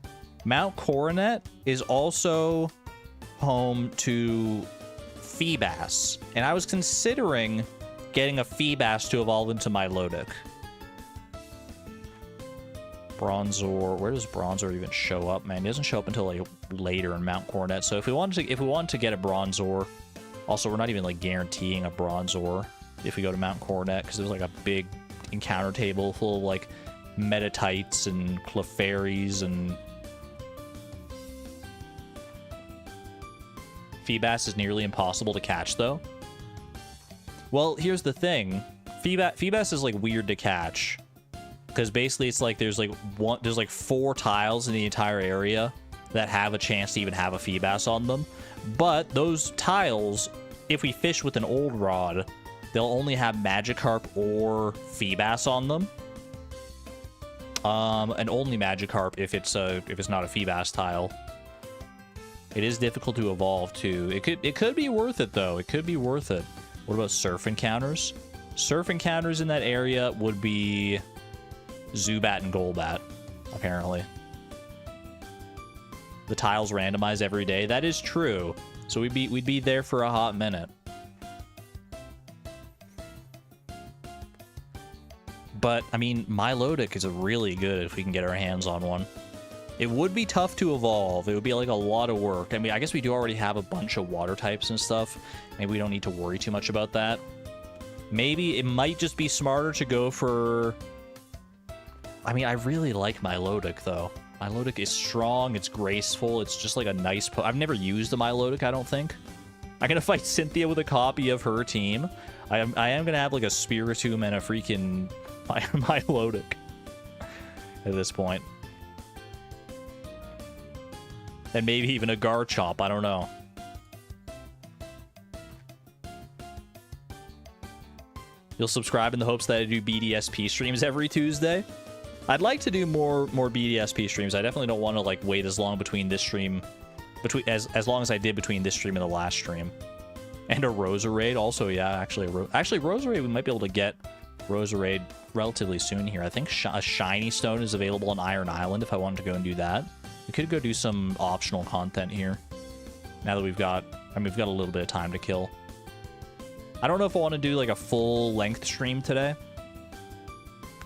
Mount Coronet is also home to Feebas, and I was considering getting a Feebas to evolve into Milotic. Bronzor, where does Bronzor even show up, man? It doesn't show up until like later in Mount Coronet. So if we wanted to get a Bronzor, also we're not even like guaranteeing a Bronzor if we go to Mount Coronet, because there's like a big encounter table full of like Metatites and Clefairies and Feebas is nearly impossible to catch, though. Well, here's the thing. Feebas is, like, weird to catch. Because basically it's like there's, like, 4 tiles in the entire area that have a chance to even have a Feebas on them. But those tiles, if we fish with an old rod, they'll only have Magikarp or Feebas on them. And only Magikarp if it's not a Feebas tile. It is difficult to evolve, too. It could be worth it, though. It could be worth it. What about surf encounters? Surf encounters in that area would be Zubat and Golbat, apparently. The tiles randomize every day. That is true. So we'd be there for a hot minute. But, I mean, Milotic is really good if we can get our hands on one. It would be tough to evolve. It would be like a lot of work. I mean, I guess we do already have a bunch of water types and stuff. Maybe we don't need to worry too much about that. Maybe it might just be smarter to go for... I mean, I really like Milotic, though. Milotic is strong, it's graceful, it's just like a nice... I've never used a Milotic, I don't think. I'm gonna fight Cynthia with a copy of her team. I am gonna have like a Spiritomb and a freaking Milotic at this point. And maybe even a Garchomp, I don't know. You'll subscribe in the hopes that I do BDSP streams every Tuesday? I'd like to do more BDSP streams. I definitely don't want to like wait as long between this stream, as long as I did between this stream and the last stream. And a Roserade also, yeah, actually Roserade, we might be able to get Roserade relatively soon here. I think a Shiny Stone is available on Iron Island if I wanted to go and do that. We could go do some optional content here. Now that we've got a little bit of time to kill. I don't know if I want to do like a full length stream today.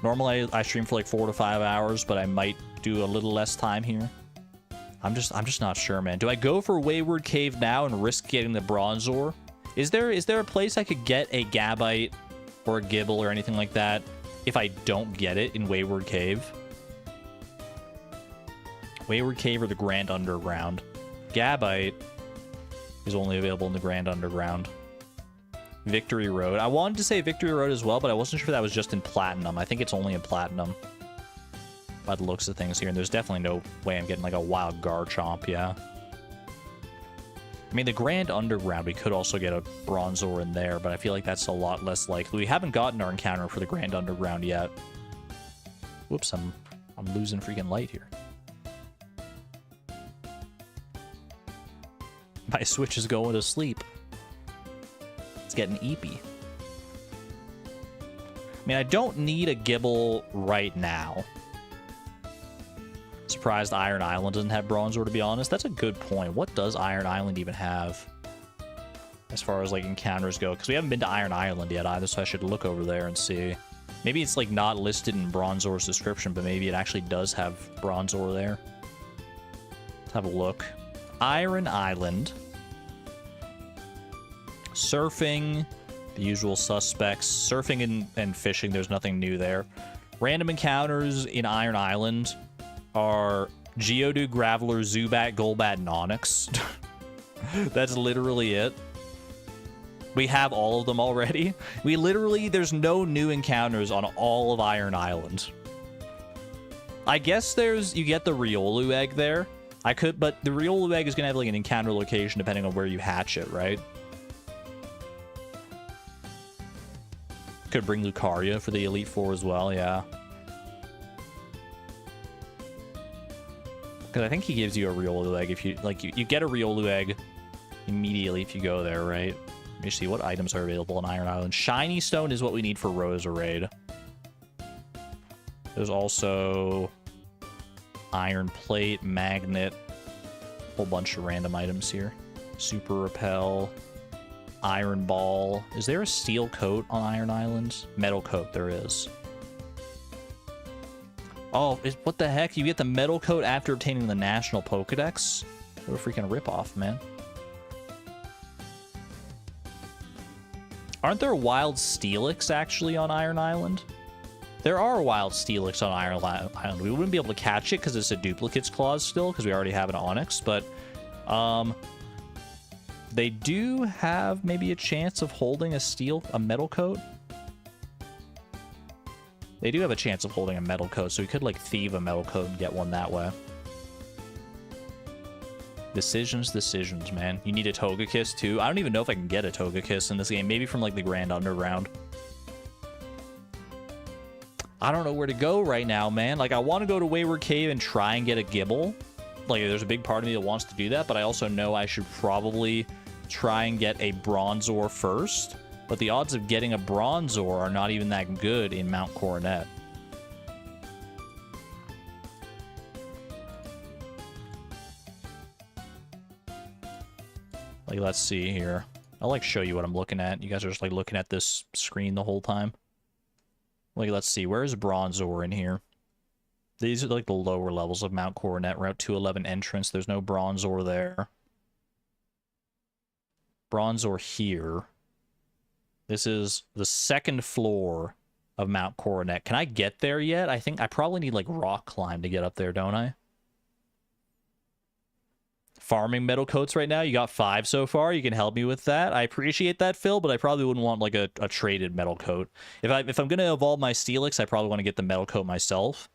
Normally I stream for like 4 to 5 hours, but I might do a little less time here. I'm just not sure, man. Do I go for Wayward Cave now and risk getting the Bronzor? Is there a place I could get a Gabite or a Gibble or anything like that if I don't get it in Wayward Cave? Wayward Cave or the Grand Underground? Gabite is only available in the Grand Underground. Victory Road. I wanted to say Victory Road as well, but I wasn't sure that was just in Platinum. I think it's only in Platinum by the looks of things here, and there's definitely no way I'm getting like a wild Garchomp, yeah. I mean, the Grand Underground, we could also get a Bronzor in there, but I feel like that's a lot less likely. We haven't gotten our encounter for the Grand Underground yet. Whoops, I'm losing freaking light here. My Switch is going to sleep. It's getting eepy. I mean, I don't need a Gibble right now. Surprised Iron Island doesn't have Bronzor, to be honest. That's a good point. What does Iron Island even have as far as like encounters go? Because we haven't been to Iron Island yet either, so I should look over there and see. Maybe it's like not listed in Bronzor's description, but maybe it actually does have Bronzor there. Let's have a look. Iron Island. Surfing, the usual suspects. Surfing and fishing, there's nothing new there. Random encounters in Iron Island are Geodude, Graveler, Zubat, Golbat, and Onix. That's literally it. We have all of them already. We literally, there's no new encounters on all of Iron Island. I guess you get the Riolu egg there. But the Riolu egg is gonna have like an encounter location depending on where you hatch it, right? Could bring Lucario for the Elite Four as well, yeah. Because I think he gives you a Riolu egg if you, like, you get a Riolu egg immediately if you go there, right? Let me see what items are available on Iron Island. Shiny Stone is what we need for Roserade. There's also Iron Plate, Magnet, a whole bunch of random items here. Super Repel, Iron Ball. Is there a Steel Coat on Iron Island? Metal Coat, there is. Oh, what the heck? You get the Metal Coat after obtaining the National Pokedex? What a freaking ripoff, man. Aren't there wild Steelix, actually, on Iron Island? There are wild Steelix on Iron Island. We wouldn't be able to catch it because it's a Duplicate's Clause still, because we already have an Onix, but they do have maybe a chance of holding a Metal Coat. They do have a chance of holding a Metal Coat, so we could, like, thieve a Metal Coat and get one that way. Decisions, man. You need a Togekiss, too. I don't even know if I can get a Togekiss in this game. Maybe from, like, the Grand Underground. I don't know where to go right now, man. Like, I want to go to Wayward Cave and try and get a Gibble. Like, there's a big part of me that wants to do that, but I also know I should probably try and get a Bronzor first. But the odds of getting a Bronzor are not even that good in Mount Coronet. Like, let's see here. I'll, like, show you what I'm looking at. You guys are just, like, looking at this screen the whole time. Like, let's see. Where's Bronzor in here? These are, like, the lower levels of Mount Coronet. Route 211 entrance. There's no Bronzor there. Bronzor here. This is the second floor of Mount Coronet. Can I get there yet? I think I probably need, like, rock climb to get up there, don't I? Farming Metal Coats right now. You got 5 so far. You can help me with that. I appreciate that, Phil, but I probably wouldn't want, like, a traded Metal Coat. If I'm going to evolve my Steelix, I probably want to get the Metal Coat myself.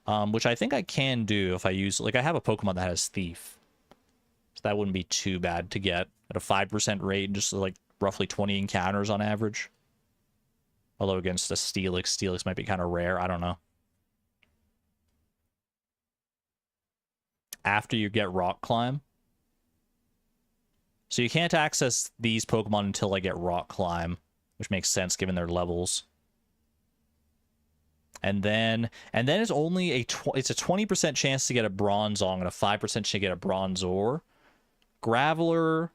Which I think I can do if I use... Like, I have a Pokemon that has Thief. So that wouldn't be too bad to get at a 5% rate and just, like, roughly 20 encounters on average. Although against a Steelix might be kind of rare. I don't know. After you get Rock Climb. So you can't access these Pokemon until I get Rock Climb, which makes sense given their levels. And then it's only it's a 20% chance to get a Bronzong and a 5% chance to get a Bronzor. Graveler,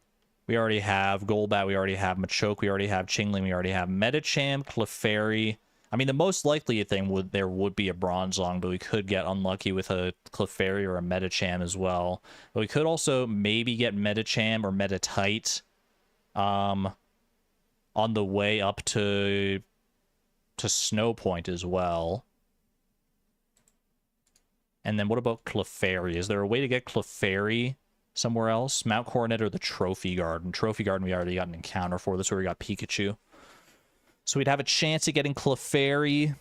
we already have. Golbat, we already have. Machoke, we already have. Chingling, we already have. Medicham, Clefairy, I mean, the most likely thing would be a Bronzong, but we could get unlucky with a Clefairy or a Medicham as well. But we could also maybe get Medicham or Meditite on the way up to Snow Point as well. And then what about Clefairy? Is there a way to get Clefairy somewhere else? Mount Coronet or the Trophy Garden? Trophy Garden we already got an encounter for. That's where we got Pikachu. So we'd have a chance at getting Clefairy.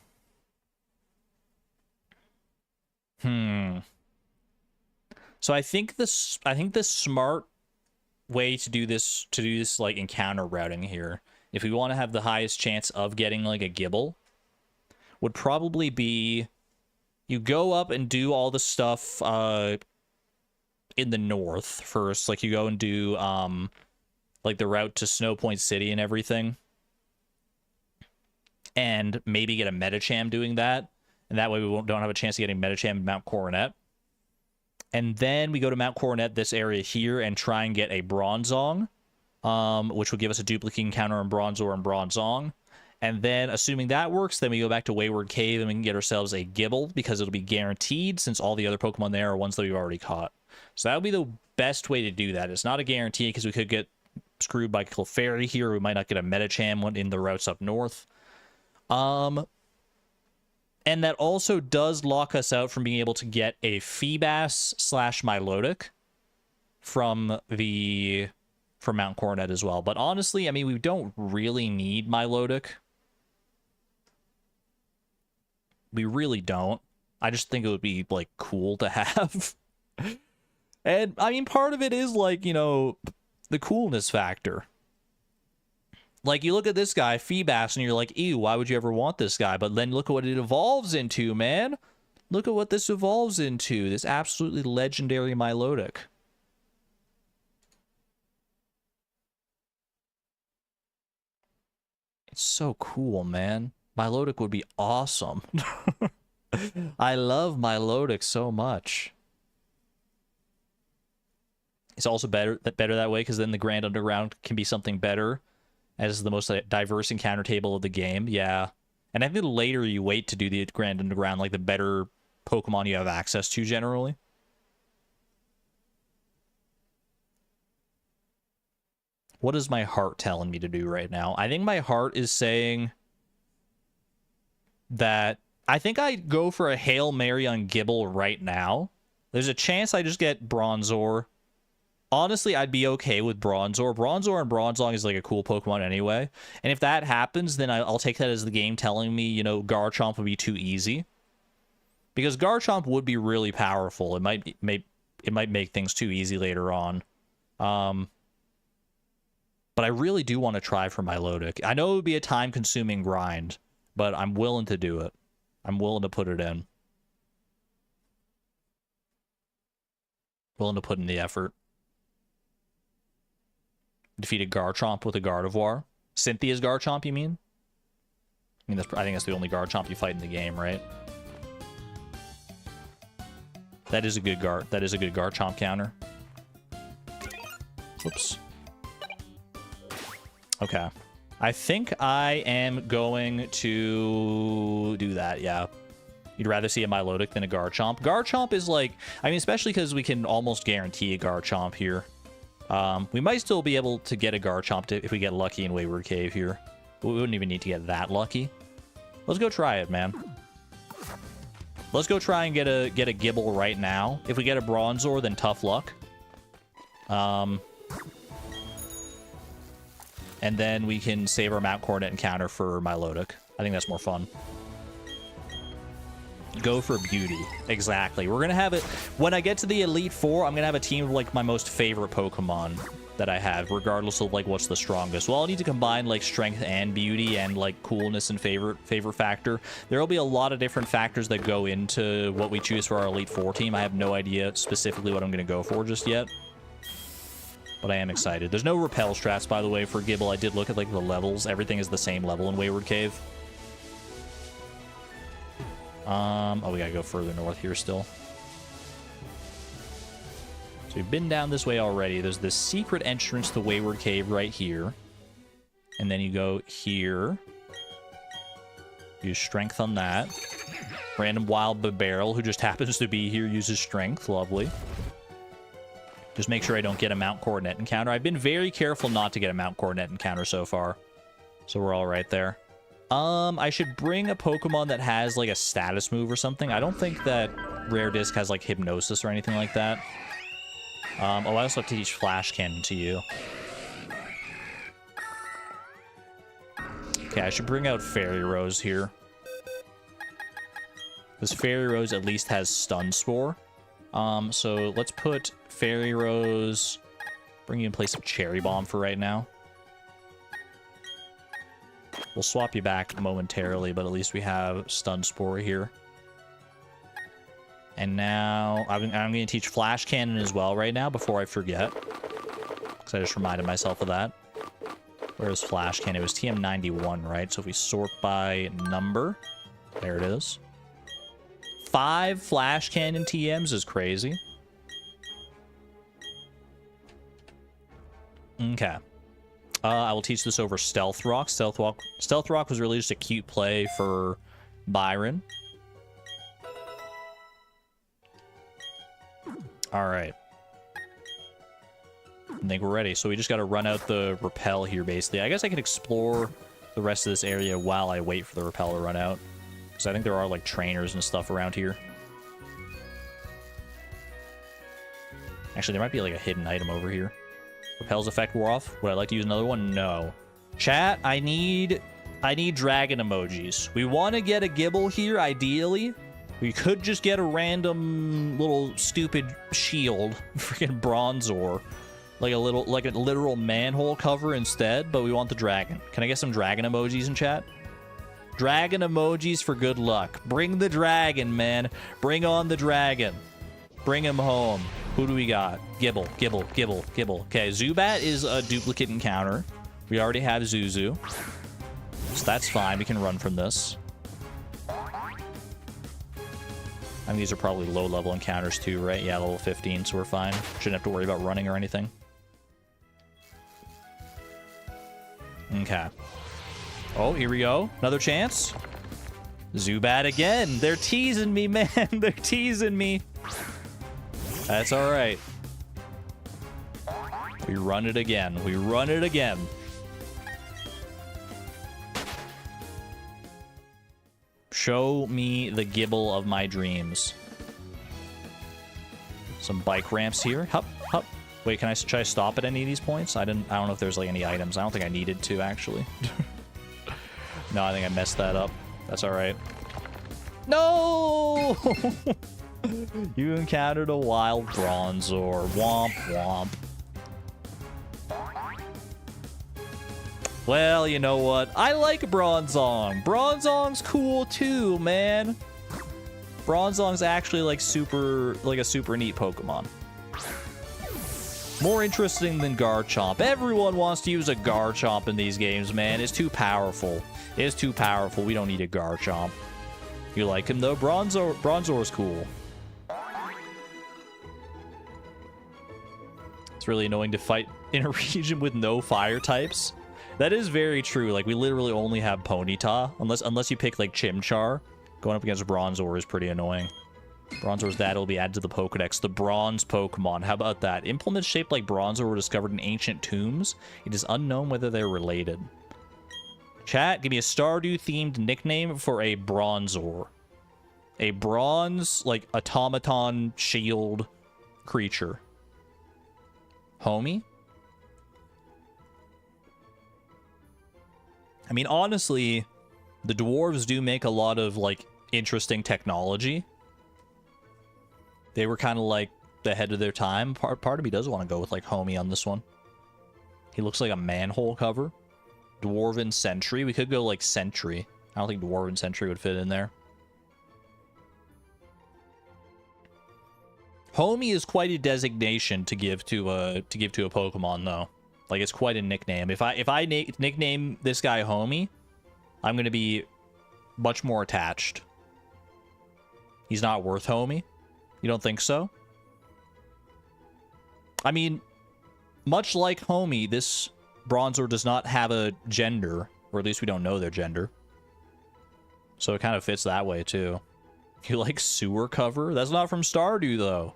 So I think the smart way to do this like encounter routing here, if we want to have the highest chance of getting like a Gible, would probably be you go up and do all the stuff in the north first. Like you go and do like the route to Snow Point City and everything. And maybe get a Medicham doing that. And that way we don't have a chance of getting Medicham in Mount Coronet. And then we go to Mount Coronet, this area here, and try and get a Bronzong, which would give us a duplicate encounter on Bronzor and Bronzong. And then, assuming that works, then we go back to Wayward Cave and we can get ourselves a Gible, because it'll be guaranteed, since all the other Pokemon there are ones that we've already caught. So that would be the best way to do that. It's not a guarantee, because we could get screwed by Clefairy here. We might not get a Medicham one in the routes up north. And that also does lock us out from being able to get a Feebas / Milotic from Mount Coronet as well. But honestly, I mean, we don't really need Milotic. We really don't. I just think it would be, like, cool to have. And, I mean, part of it is, like, you know, the coolness factor. Like, you look at this guy, Feebas, and you're like, ew, why would you ever want this guy? But then look at what it evolves into, man. Look at what this evolves into. This absolutely legendary Milotic. It's so cool, man. Milotic would be awesome. I love Milotic so much. It's also better that way, because then the Grand Underground can be something better. As the most diverse encounter table of the game, yeah. And I think the later you wait to do the Grand Underground, like the better Pokemon you have access to generally. What is my heart telling me to do right now? I think my heart is saying that I think I'd go for a Hail Mary on Gible right now. There's a chance I just get Bronzor. Honestly, I'd be okay with Bronzor. Bronzor and Bronzong is like a cool Pokemon anyway. And if that happens, then I'll take that as the game telling me, you know, Garchomp would be too easy. Because Garchomp would be really powerful. It might make things too easy later on. But I really do want to try for Milotic. I know it would be a time-consuming grind, but I'm willing to do it. I'm willing to put it in. Willing to put in the effort. Defeated Garchomp with a Gardevoir. Cynthia's Garchomp, you mean? I mean, I think that's the only Garchomp you fight in the game, right? That is a good Garchomp counter. Whoops. Okay. I think I am going to do that, yeah. You'd rather see a Milotic than a Garchomp. Garchomp is like, I mean, especially because we can almost guarantee a Garchomp here. We might still be able to get a Garchomp if we get lucky in Wayward Cave here. We wouldn't even need to get that lucky. Let's go try it, man. Let's go try and get a Gible right now. If we get a Bronzor, then tough luck. And then we can save our Mount Coronet encounter for Milotic. I think that's more fun. Go for beauty. Exactly. We're going to have it... When I get to the Elite Four, I'm going to have a team of, like, my most favorite Pokemon that I have, regardless of, like, what's the strongest. Well, I'll need to combine, like, strength and beauty and, like, coolness and favorite factor. There will be a lot of different factors that go into what we choose for our Elite Four team. I have no idea specifically what I'm going to go for just yet. But I am excited. There's no repel strats, by the way, for Gible. I did look at, like, the levels. Everything is the same level in Wayward Cave. Oh, we gotta go further north here still. So we've been down this way already. There's this secret entrance to Wayward Cave right here. And then you go here. Use strength on that. Random wild barrel who just happens to be here uses strength. Lovely. Just make sure I don't get a mount coordinate encounter. I've been very careful not to get a mount coordinate encounter so far. So we're all right there. I should bring a Pokemon that has like a status move or something. I don't think that Rare Disc has like Hypnosis or anything like that. Oh, I also have to teach Flash Cannon to you. Okay, I should bring out Fairy Rose here. This Fairy Rose at least has Stun Spore. So let's put Fairy Rose, bring you in place of Cherry Bomb for right now. We'll swap you back momentarily, but at least we have Stun Spore here. And now I'm going to teach Flash Cannon as well right now before I forget. Because I just reminded myself of that. Where's Flash Cannon? It was TM91, right? So if we sort by number, there it is. 5 Flash Cannon TMs is crazy. Okay. I will teach this over Stealth Rock. Stealth Rock was really just a cute play for Byron. Alright. I think we're ready. So we just got to run out the repel here, basically. I guess I can explore the rest of this area while I wait for the repel to run out. Because I think there are, like, trainers and stuff around here. Actually, there might be, like, a hidden item over here. Repel's effect wore off. Would I like to use another one? No. Chat, I need dragon emojis. We want to get a Gibble here, ideally. We could just get a random little stupid shield. Freaking Bronzor. Like a literal manhole cover instead, but we want the dragon. Can I get some dragon emojis in chat? Dragon emojis for good luck. Bring the dragon, man. Bring on the dragon. Bring him home. Who do we got? Gibble, Gibble, Gibble, Gibble. Okay, Zubat is a duplicate encounter. We already have Zuzu. So that's fine. We can run from this. I mean, these are probably low-level encounters too, right? Yeah, level 15, so we're fine. Shouldn't have to worry about running or anything. Okay. Oh, here we go. Another chance. Zubat again. They're teasing me, man. They're teasing me. That's all right. We run it again. We run it again. Show me the Gibble of my dreams. Some bike ramps here. Hup, hup. Wait, should I stop at any of these points? I don't know if there's like any items. I don't think I needed to actually. No, I think I messed that up. That's all right. No! You encountered a wild Bronzor. Womp womp. Well, you know what? I like Bronzong. Bronzong's cool too, man. Bronzong's actually like a super neat Pokemon. More interesting than Garchomp. Everyone wants to use a Garchomp in these games, man. It's too powerful. It's too powerful. We don't need a Garchomp. You like him though? Bronzor's cool. It's really annoying to fight in a region with no fire types. That is very true. Like, we literally only have Ponyta. Unless you pick, like, Chimchar. Going up against Bronzor is pretty annoying. Bronzor's dad will be added to the Pokedex. The Bronze Pokemon. How about that? Implements shaped like Bronzor were discovered in ancient tombs. It is unknown whether they're related. Chat, give me a Stardew-themed nickname for a Bronzor. A bronze, like, automaton shield creature. Homie? I mean, honestly, the dwarves do make a lot of, like, interesting technology. They were kind of, like, the head of their time. Part of me does want to go with, like, Homie on this one. He looks like a manhole cover. Dwarven Sentry. We could go, like, Sentry. I don't think Dwarven Sentry would fit in there. Homie is quite a designation to give to a Pokemon, though. Like, it's quite a nickname. If I nickname this guy Homie, I'm going to be much more attached. He's not worth Homie? You don't think so? I mean, much like Homie, this Bronzor does not have a gender, or at least we don't know their gender. So it kind of fits that way, too. You like sewer cover? That's not from Stardew, though.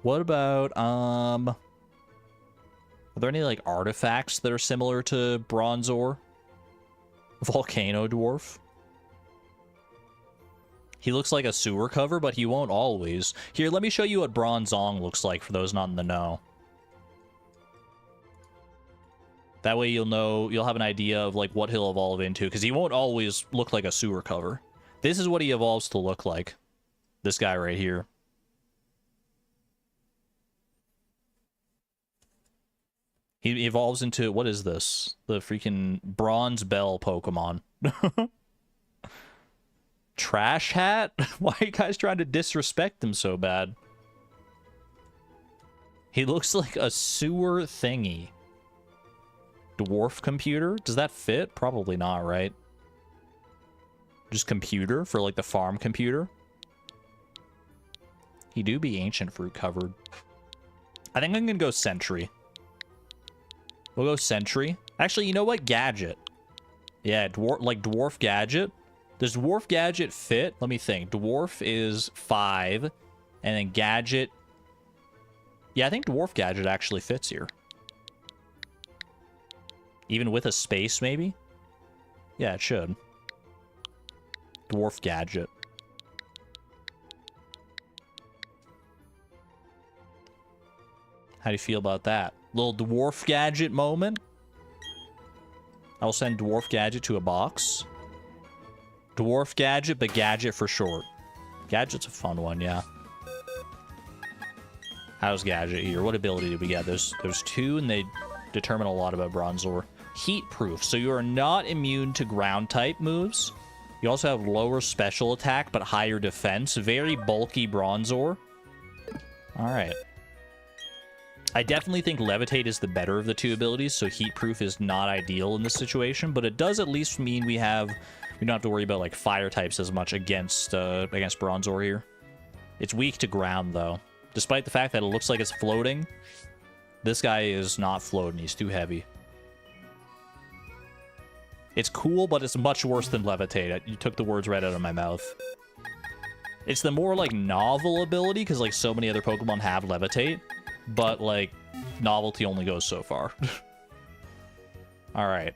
What about, are there any, like, artifacts that are similar to Bronzor? Volcano Dwarf? He looks like a sewer cover, but he won't always. Here, let me show you what Bronzong looks like for those not in the know. That way you'll have an idea of, like, what he'll evolve into, because he won't always look like a sewer cover. This is what he evolves to look like. This guy right here. He evolves into, what is this? The freaking Bronze Bell Pokemon. Trash Hat? Why are you guys trying to disrespect him so bad? He looks like a sewer thingy. Dwarf computer? Does that fit? Probably not, right? Just computer for, like, the farm computer? He do be ancient fruit covered. I think I'm gonna go Sentry. We'll go Sentry. Actually, you know what? Gadget. Yeah, Dwarf Gadget. Does Dwarf Gadget fit? Let me think. Dwarf is 5. And then Gadget... Yeah, I think Dwarf Gadget actually fits here. Even with a space, maybe? Yeah, it should. Dwarf Gadget. How do you feel about that? Little Dwarf Gadget moment. I will send Dwarf Gadget to a box. Dwarf Gadget, but Gadget for short. Gadget's a fun one, yeah. How's Gadget here? What ability did we get? There's 2, and they determine a lot about Bronzor. Heat proof, so you are not immune to ground type moves. You also have lower special attack, but higher defense. Very bulky Bronzor. Alright. I definitely think Levitate is the better of the 2 abilities, so Heat Proof is not ideal in this situation, but it does at least mean we don't have to worry about, like, fire types as much against Bronzor here. It's weak to ground, though. Despite the fact that it looks like it's floating, this guy is not floating. He's too heavy. It's cool, but it's much worse than Levitate. You took the words right out of my mouth. It's the more, like, novel ability, because, like, so many other Pokemon have Levitate. But, like, novelty only goes so far. Alright.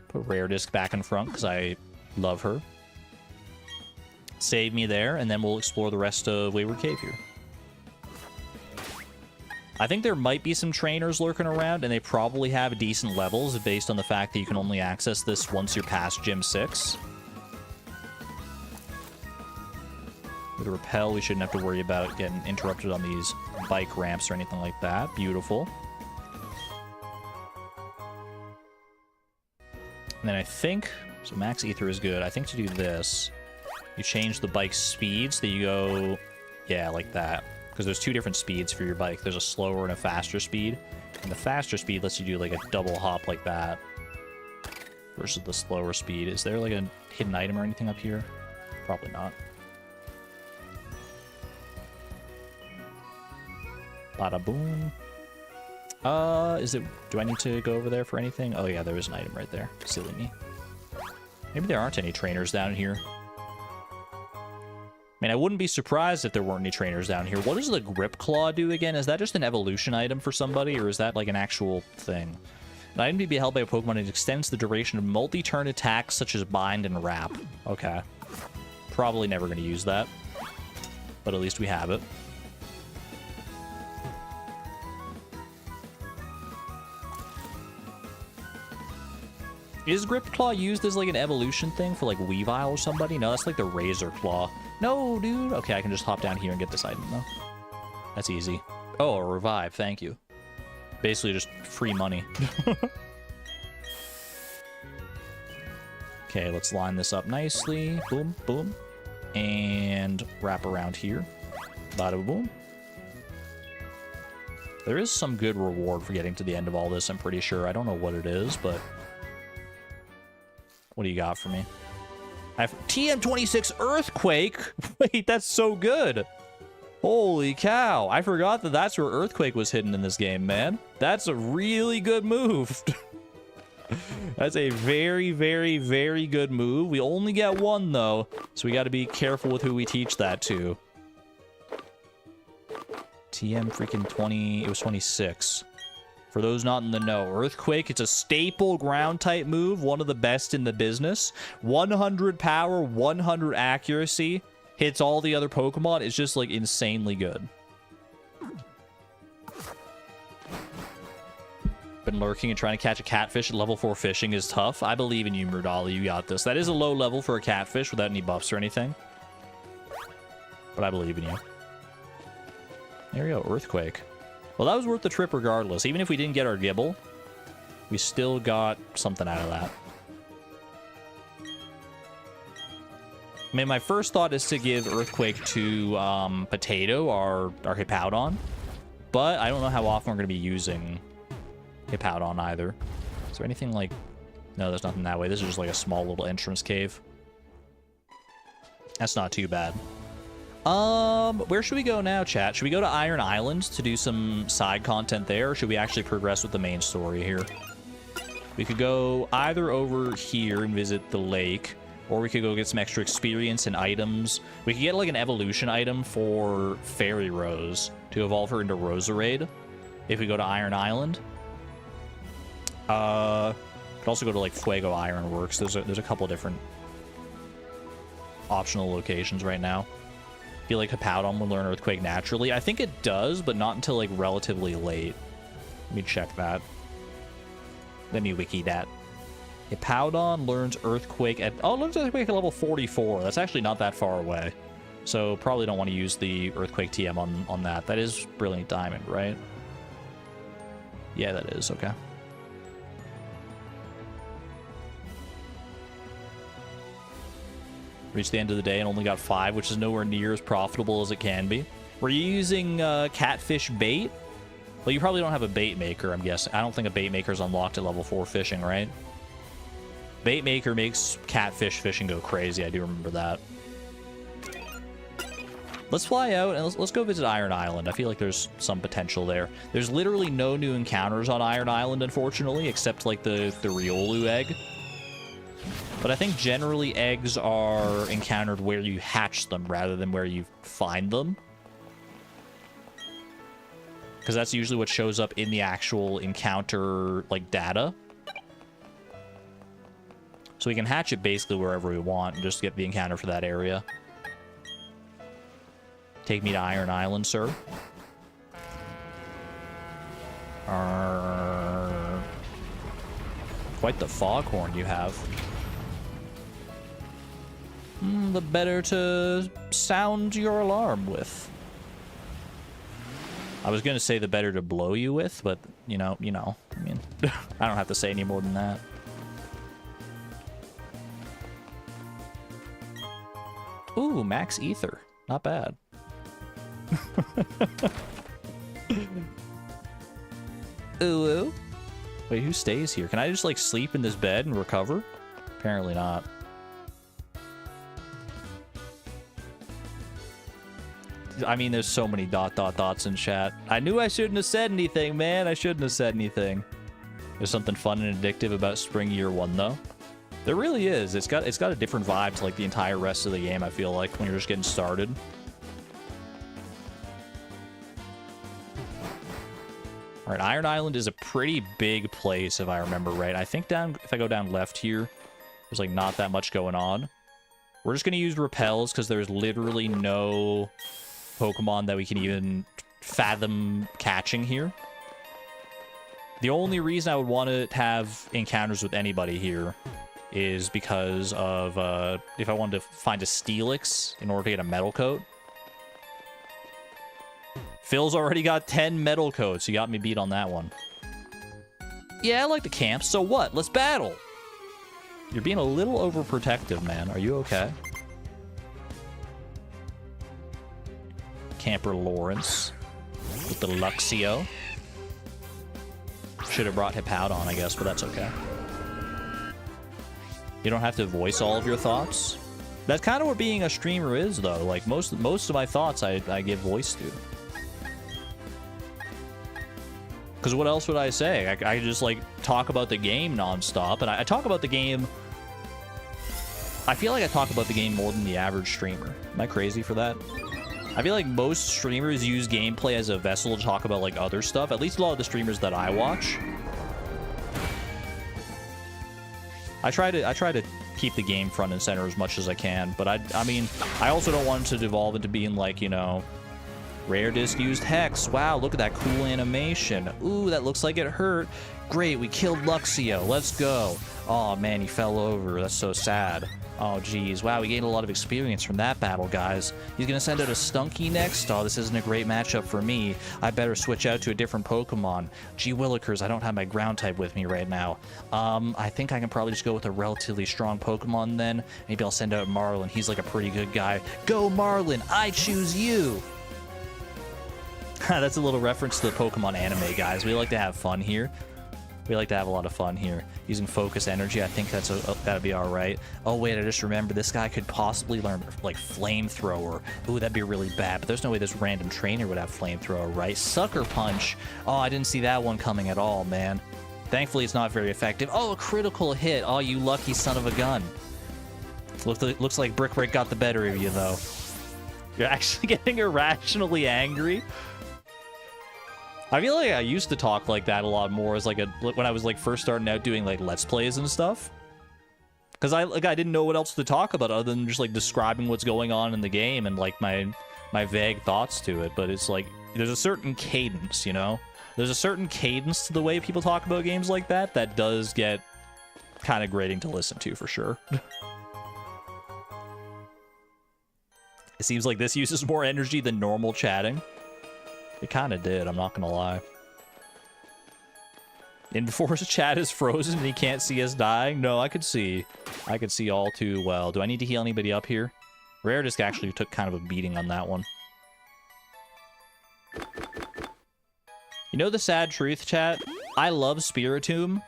Put Rare Disc back in front, because I love her. Save me there, and then we'll explore the rest of Wayward Cave here. I think there might be some trainers lurking around, and they probably have decent levels based on the fact that you can only access this once you're past Gym 6. With Repel, we shouldn't have to worry about getting interrupted on these bike ramps or anything like that. Beautiful. And then I think... So Max Ether is good. I think to do this, you change the bike's speed so that you go... Yeah, like that. Because there's 2 different speeds for your bike. There's a slower and a faster speed. And the faster speed lets you do like a double hop like that. Versus the slower speed. Is there like a hidden item or anything up here? Probably not. Bada boom. Do I need to go over there for anything? Oh yeah, there is an item right there. Silly me. Maybe there aren't any trainers down here. I mean, I wouldn't be surprised if there weren't any trainers down here. What does the Grip Claw do again? Is that just an evolution item for somebody, or is that like an actual thing? An item to be held by a Pokemon, it extends the duration of multi-turn attacks such as Bind and Wrap. Okay. Probably never going to use that. But at least we have it. Is Grip Claw used as like an evolution thing for like Weavile or somebody? No, that's like the Razor Claw. No, dude. Okay, I can just hop down here and get this item though. That's easy. Oh, a revive. Thank you. Basically just free money. Okay, let's line this up nicely. Boom, boom. And wrap around here. Bada boom. There is some good reward for getting to the end of all this, I'm pretty sure. I don't know what it is, but... What do you got for me? I have TM26 Earthquake. Wait, that's so good. Holy cow. I forgot that that's where Earthquake was hidden in this game, man. That's a really good move. That's a very, very, very good move. We only get one, though, so we got to be careful with who we teach that to. TM freaking 20... It was 26. For those not in the know, Earthquake, it's a staple ground-type move, one of the best in the business. 100 power, 100 accuracy, hits all the other Pokemon. It's just, like, insanely good. Been lurking and trying to catch a catfish at level 4 fishing is tough. I believe in you, Murdali. You got this. That is a low level for a catfish without any buffs or anything. But I believe in you. There we go, Earthquake. Well, that was worth the trip regardless. Even if we didn't get our Gibble, we still got something out of that. I mean, my first thought is to give Earthquake to Potato, our Hippowdon. But I don't know how often we're going to be using Hippowdon either. Is there anything like... No, there's nothing that way. This is just like a small little entrance cave. That's not too bad. Where should we go now, chat? Should we go to Iron Island to do some side content there, or should we actually progress with the main story here? We could go either over here and visit the lake, or we could go get some extra experience and items. We could get like an evolution item for Fairy Rose to evolve her into Roserade if we go to Iron Island. Could also go to like Fuego Ironworks. There's a couple different optional locations right now. I feel like Hippowdon will learn Earthquake naturally. I think it does, but not until like relatively late. Let me check that. Let me wiki that. Hippowdon learns Earthquake at... Oh, learns Earthquake at level 44. That's actually not that far away. So probably don't want to use the Earthquake TM on that. That is Brilliant Diamond, right? Yeah, that is. Okay. Reached the end of the day and only got 5, which is nowhere near as profitable as it can be. Were you using catfish bait? Well, you probably don't have a bait maker, I'm guessing. I don't think a bait maker is unlocked at level 4 fishing, right? Bait maker makes catfish fishing go crazy. I do remember that. Let's fly out and let's go visit Iron Island. I feel like there's some potential there. There's literally no new encounters on Iron Island, unfortunately, except like the Riolu egg. But I think generally eggs are encountered where you hatch them rather than where you find them. Because that's usually what shows up in the actual encounter, like, data. So we can hatch it basically wherever we want and just get the encounter for that area. Take me to Iron Island, sir. Quite the foghorn you have. The better to sound your alarm with. I was gonna say the better to blow you with, but you know, I mean, I don't have to say any more than that. Ooh, max ether. Not bad. Ooh. Wait, who stays here? Can I just like sleep in this bed and recover? Apparently not. I mean, there's so many ... dots in chat. I knew I shouldn't have said anything, man. I shouldn't have said anything. There's something fun and addictive about Spring Year 1, though. There really is. It's got a different vibe to like the entire rest of the game, I feel like, when you're just getting started. All right, Iron Island is a pretty big place, if I remember right. I think if I go down left here, there's like not that much going on. We're just going to use repels because there's literally no Pokemon that we can even fathom catching here. The only reason I would want to have encounters with anybody here is because of if I wanted to find a Steelix in order to get a Metal Coat. Phil's already got 10 Metal Coats. You got me beat on that one. Yeah, I like the camp. So what? Let's battle. You're being a little overprotective, man. Are you okay? Camper Lawrence with the Luxio. Should have brought Hippowdon, I guess, but that's okay. You don't have to voice all of your thoughts. That's kind of what being a streamer is, though. Like, most of my thoughts I give voice to. Because what else would I say? I just, like, talk about the game nonstop. And I talk about the game... I feel like I talk about the game more than the average streamer. Am I crazy for that? I feel like most streamers use gameplay as a vessel to talk about, like, other stuff. At least a lot of the streamers that I watch. I try to keep the game front and center as much as I can. But I mean, I also don't want it to devolve into being, like, you know... Rare disc used Hex. Wow, look at that cool animation. Ooh, that looks like it hurt. Great, we killed Luxio. Let's go. Oh, man, he fell over. That's so sad. Oh, geez. Wow, we gained a lot of experience from that battle, guys. He's going to send out a Stunky next? Oh, this isn't a great matchup for me. I better switch out to a different Pokemon. Gee willikers, I don't have my ground type with me right now. I think I can probably just go with a relatively strong Pokemon then. Maybe I'll send out Marlin. He's like a pretty good guy. Go, Marlin! I choose you! That's a little reference to the Pokemon anime, guys. We like to have fun here. We like to have a lot of fun here. Using focus energy, I think that'd be alright. Oh, wait, I just remembered this guy could possibly learn, like, flamethrower. Ooh, that'd be really bad, but there's no way this random trainer would have flamethrower, right? Sucker punch. Oh, I didn't see that one coming at all, man. Thankfully, it's not very effective. Oh, a critical hit. Oh, you lucky son of a gun. Looks like Brick Break got the better of you, though. You're actually getting irrationally angry? I feel like I used to talk like that a lot more as like when I was like first starting out doing like Let's Plays and stuff. Because I didn't know what else to talk about other than just like describing what's going on in the game and like my vague thoughts to it. But it's like there's a certain cadence, you know? There's a certain cadence to the way people talk about games like that that does get kind of grating to listen to for sure. It seems like this uses more energy than normal chatting. It kind of did, I'm not gonna lie. And before his chat is frozen and he can't see us dying? No, I could see all too well. Do I need to heal anybody up here? Rare Disc actually took kind of a beating on that one. You know the sad truth, chat? I love Spiritomb,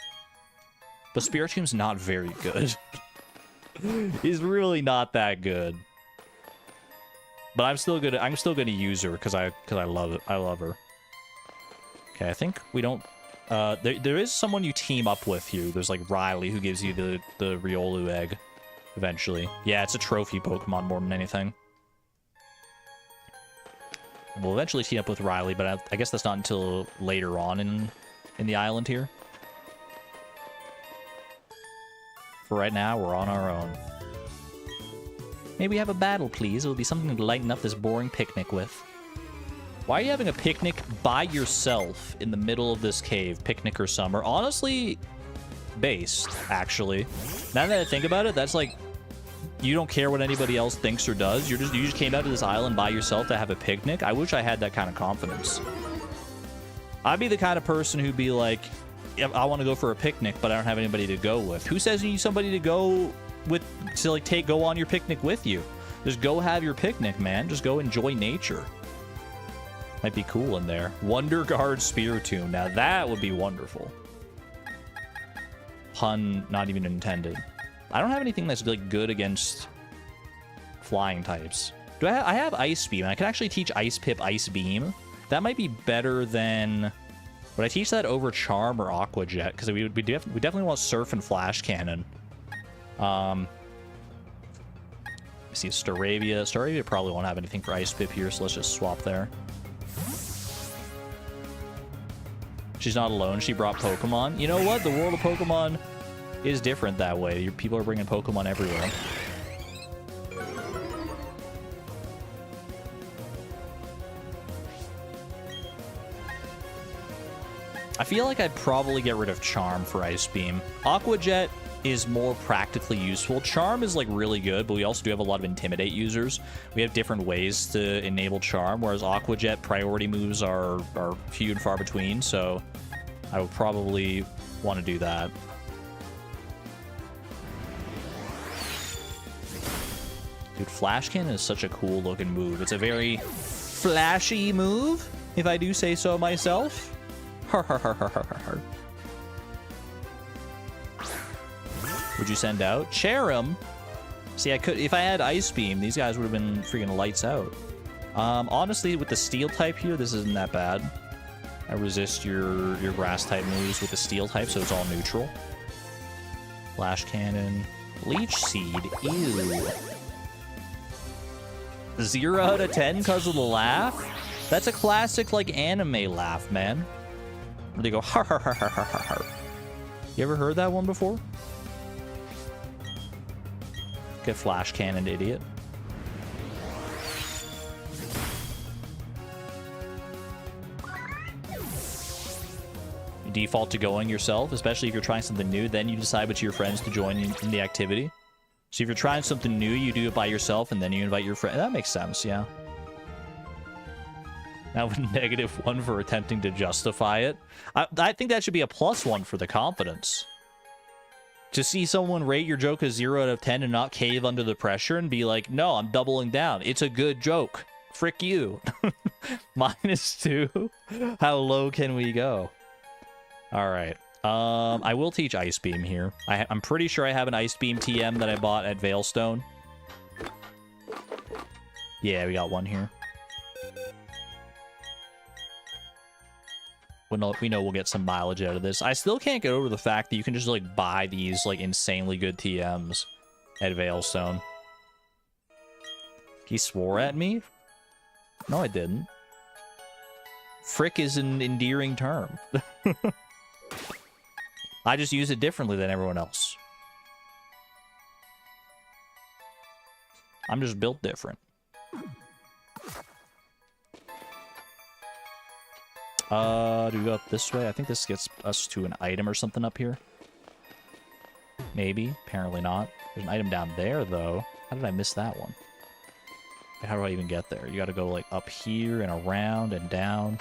but Spiritomb's not very good. He's really not that good. But I'm still gonna use her because I love it. I love her. Okay, I think we don't. There is someone you team up with here. There's like Riley who gives you the Riolu egg, eventually. Yeah, it's a trophy Pokemon more than anything. We'll eventually team up with Riley, but I guess that's not until later on in the island here. For right now, we're on our own. May we have a battle, please? It'll be something to lighten up this boring picnic with. Why are you having a picnic by yourself in the middle of this cave? Picnic or summer? Honestly, based, actually. Now that I think about it, that's like... You don't care what anybody else thinks or does. You just came out to this island by yourself to have a picnic. I wish I had that kind of confidence. I'd be the kind of person who'd be like, I want to go for a picnic, but I don't have anybody to go with. Who says you need somebody to go with, to like go on your picnic with you? Just go have your picnic, man. Just go enjoy nature. Might be cool in there. Wonder Guard Spiritomb. Now that would be wonderful. Pun not even intended. I don't have anything that's like good against flying types. Do I have Ice Beam? I can actually teach Ice Pip Ice Beam. That might be better than... Would I teach that over Charm or Aqua Jet? Because we definitely want Surf and Flash Cannon. Let's see, Staravia. Staravia probably won't have anything for Ice Pip here, so let's just swap there. She's not alone. She brought Pokemon. You know what? The world of Pokemon is different that way. People are bringing Pokemon everywhere. I feel like I'd probably get rid of Charm for Ice Beam. Aqua Jet is more practically useful. Charm is like really good, but we also do have a lot of Intimidate users. We have different ways to enable Charm, whereas Aqua Jet priority moves are few and far between, so I would probably want to do that. Dude, Flash Cannon is such a cool looking move. It's a very flashy move, if I do say so myself. Har har har har har har. Would you send out Cherim? See, I could, if I had Ice Beam, these guys would have been freaking lights out. Honestly, with the Steel type here, this isn't that bad. I resist your grass type moves with the steel type, so it's all neutral. Flash cannon. Leech seed. Ew. 0 out of 10 because of the laugh? That's a classic, like, anime laugh, man. Where they go, har har har har har har har. You ever heard that one before? Get flash cannon, idiot. You default to going yourself, especially if you're trying something new, then you decide which of your friends to join in the activity. So if you're trying something new, you do it by yourself, and then you invite your friend. That makes sense, yeah. Now with -1 for attempting to justify it. I think that should be a +1 for the confidence. To see someone rate your joke as 0 out of 10 and not cave under the pressure and be like, no, I'm doubling down. It's a good joke. Frick you. -2. How low can we go? All right. I will teach Ice Beam here. I'm pretty sure I have an Ice Beam TM that I bought at Veilstone. Yeah, we got one here. We know we'll get some mileage out of this. I still can't get over the fact that you can just, like, buy these, like, insanely good TMs at Veilstone. He swore at me? No, I didn't. Frick is an endearing term. I just use it differently than everyone else. I'm just built different. Do we go up this way? I think this gets us to an item or something up here. Maybe. Apparently not. There's an item down there, though. How did I miss that one? How do I even get there? You gotta go, like, up here and around and down.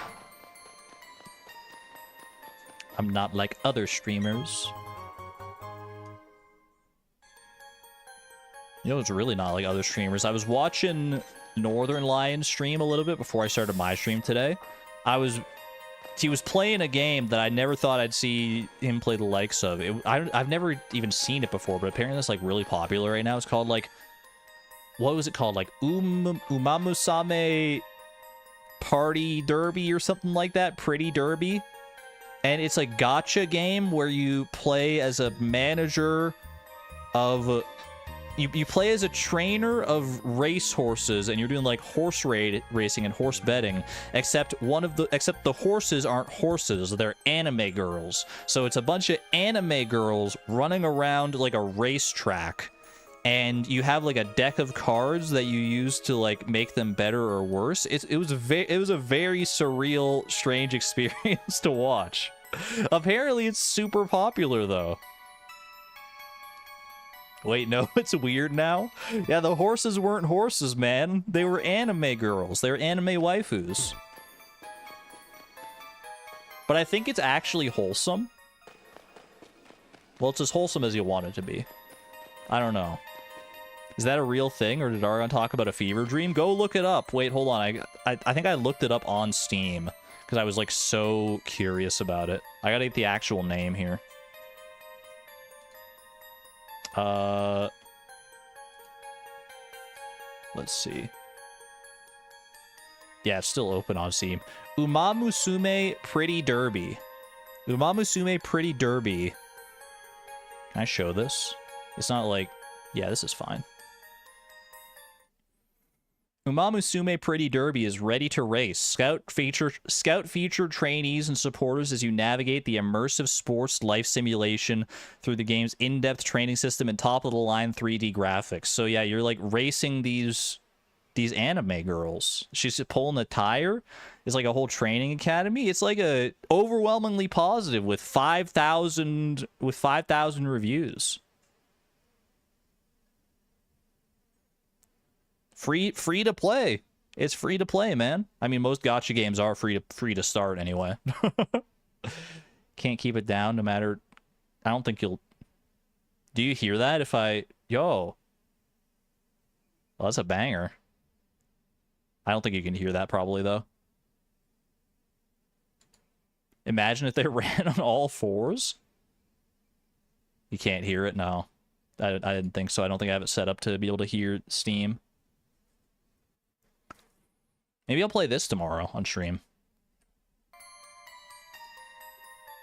I'm not like other streamers. You know, it's really not like other streamers. I was watching Northern Lion stream a little bit before I started my stream today. He was playing a game that I never thought I'd see him play the likes of. I've never even seen it before, but apparently it's, like, really popular right now. It's called, like... What was it called? Like, Umamusame Party Derby or something like that? Pretty Derby? And it's a gacha game where you play as a manager of... You play as a trainer of race horses, and you're doing, like, horse racing and horse betting, except the horses aren't horses, they're anime girls. So it's a bunch of anime girls running around, like, a racetrack, and you have, like, a deck of cards that you use to, like, make them better or worse. It was a very surreal, strange experience to watch. Apparently it's super popular, though. Wait, no, it's weird now? Yeah, the horses weren't horses, man. They were anime girls. They were anime waifus. But I think it's actually wholesome. Well, it's as wholesome as you want it to be. I don't know. Is that a real thing, or did Argon talk about a fever dream? Go look it up. Wait, hold on. I think I looked it up on Steam, because I was, like, so curious about it. I gotta get the actual name here. Let's see. Yeah, it's still open on Steam. Umamusume Pretty Derby. Umamusume Pretty Derby. Can I show this? It's not like... Yeah, this is fine. Umamusume Pretty Derby is ready to race. Scout feature trainees and supporters as you navigate the immersive sports life simulation through the game's in-depth training system and top-of-the-line 3D graphics. So yeah, you're, like, racing these anime girls. She's pulling a tire. It's like a whole training academy. It's like a overwhelmingly positive with 5,000 reviews. Free to play. It's free to play, man. I mean, most gacha games are free to start anyway. Can't keep it down no matter... I don't think you'll... Do you hear that if I... Yo. Well, that's a banger. I don't think you can hear that probably, though. Imagine if they ran on all fours. You can't hear it? No. I didn't think so. I don't think I have it set up to be able to hear Steam. Maybe I'll play this tomorrow on stream.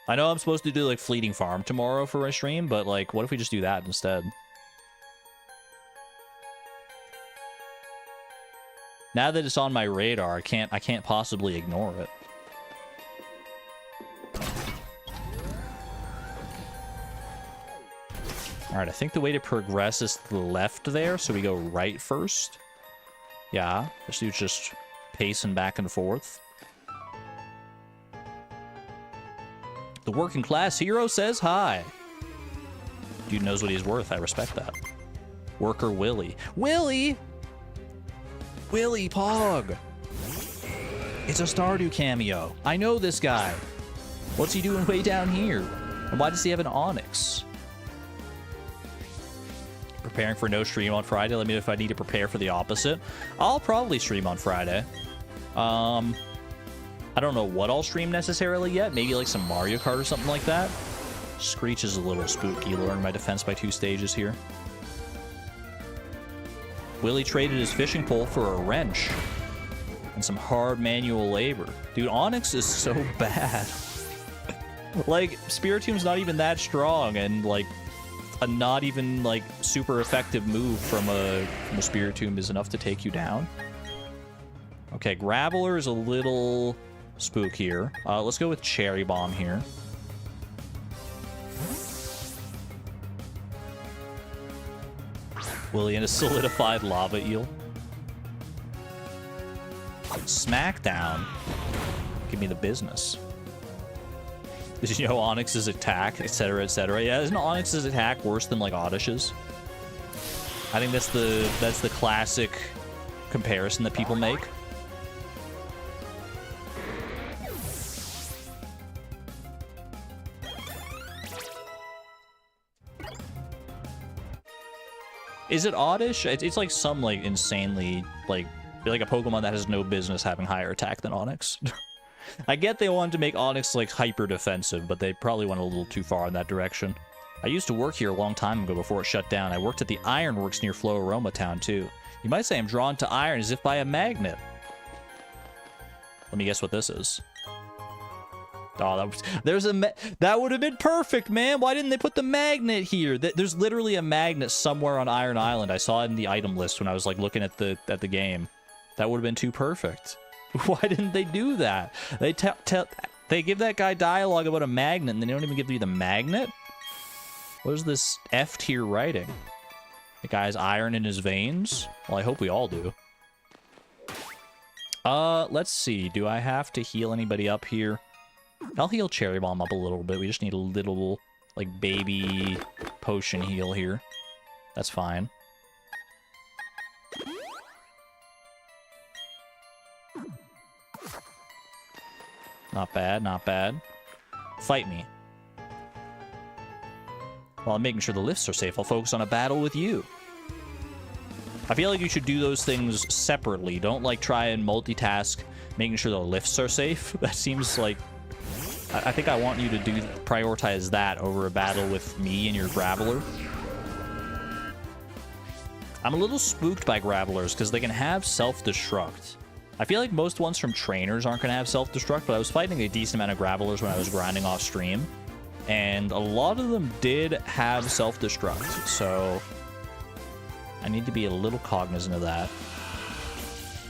I know I'm supposed to do, like, Fleeting Farm tomorrow for my stream, but, like, what if we just do that instead? Now that it's on my radar, I can't possibly ignore it. Alright, I think the way to progress is to the left there, so we go right first. Yeah, this dude's just pacing back and forth. The working class hero says hi. Dude knows what he's worth. I respect that. Worker Willie. Willie! Willie Pog! It's a Stardew cameo. I know this guy. What's he doing way down here? And why does he have an Onyx? Preparing for no stream on Friday. Let me know if I need to prepare for the opposite. I'll probably stream on Friday. I don't know what I'll stream necessarily yet. Maybe like some Mario Kart or something like that. Screech is a little spooky. Lowering my defense by 2 stages here. Willie traded his fishing pole for a wrench and some hard manual labor. Dude, Onyx is so bad. Like, Spiritomb's not even that strong, and like a not even like super effective move from a Spiritomb is enough to take you down. Okay, Graveler is a little spookier. Let's go with Cherry Bomb here. Willie and a solidified lava eel. Smackdown. Give me the business. Did you know Onyx's attack, etc., etc.? Yeah, isn't Onyx's attack worse than like Oddish's? I think that's the classic comparison that people make. Is it Oddish? It's like some like insanely like a Pokemon that has no business having higher attack than Onyx. I get they wanted to make Onyx like hyper defensive, but they probably went a little too far in that direction. I used to work here a long time ago before it shut down. I worked at the Ironworks near Flow Aroma Town too. You might say I'm drawn to iron as if by a magnet. Let me guess what this is. Oh, that would have been perfect, man. Why didn't they put the magnet here? There's literally a magnet somewhere on Iron Island. I saw it in the item list when I was like looking at the game. That would have been too perfect. Why didn't they do that? They give that guy dialogue about a magnet, and they don't even give you the magnet. What is this F tier writing? The guy has iron in his veins. Well, I hope we all do. Let's see. Do I have to heal anybody up here? I'll heal Cherry Bomb up a little bit. We just need a little, like, baby potion heal here. That's fine. Not bad, not bad. Fight me. While I'm making sure the lifts are safe, I'll focus on a battle with you. I feel like you should do those things separately. Don't, like, try and multitask making sure the lifts are safe. That seems like... I think I want you to prioritize that over a battle with me and your Graveler. I'm a little spooked by Gravelers because they can have self-destruct. I feel like most ones from trainers aren't going to have self-destruct, but I was fighting a decent amount of Gravelers when I was grinding off stream, and a lot of them did have self-destruct, so I need to be a little cognizant of that.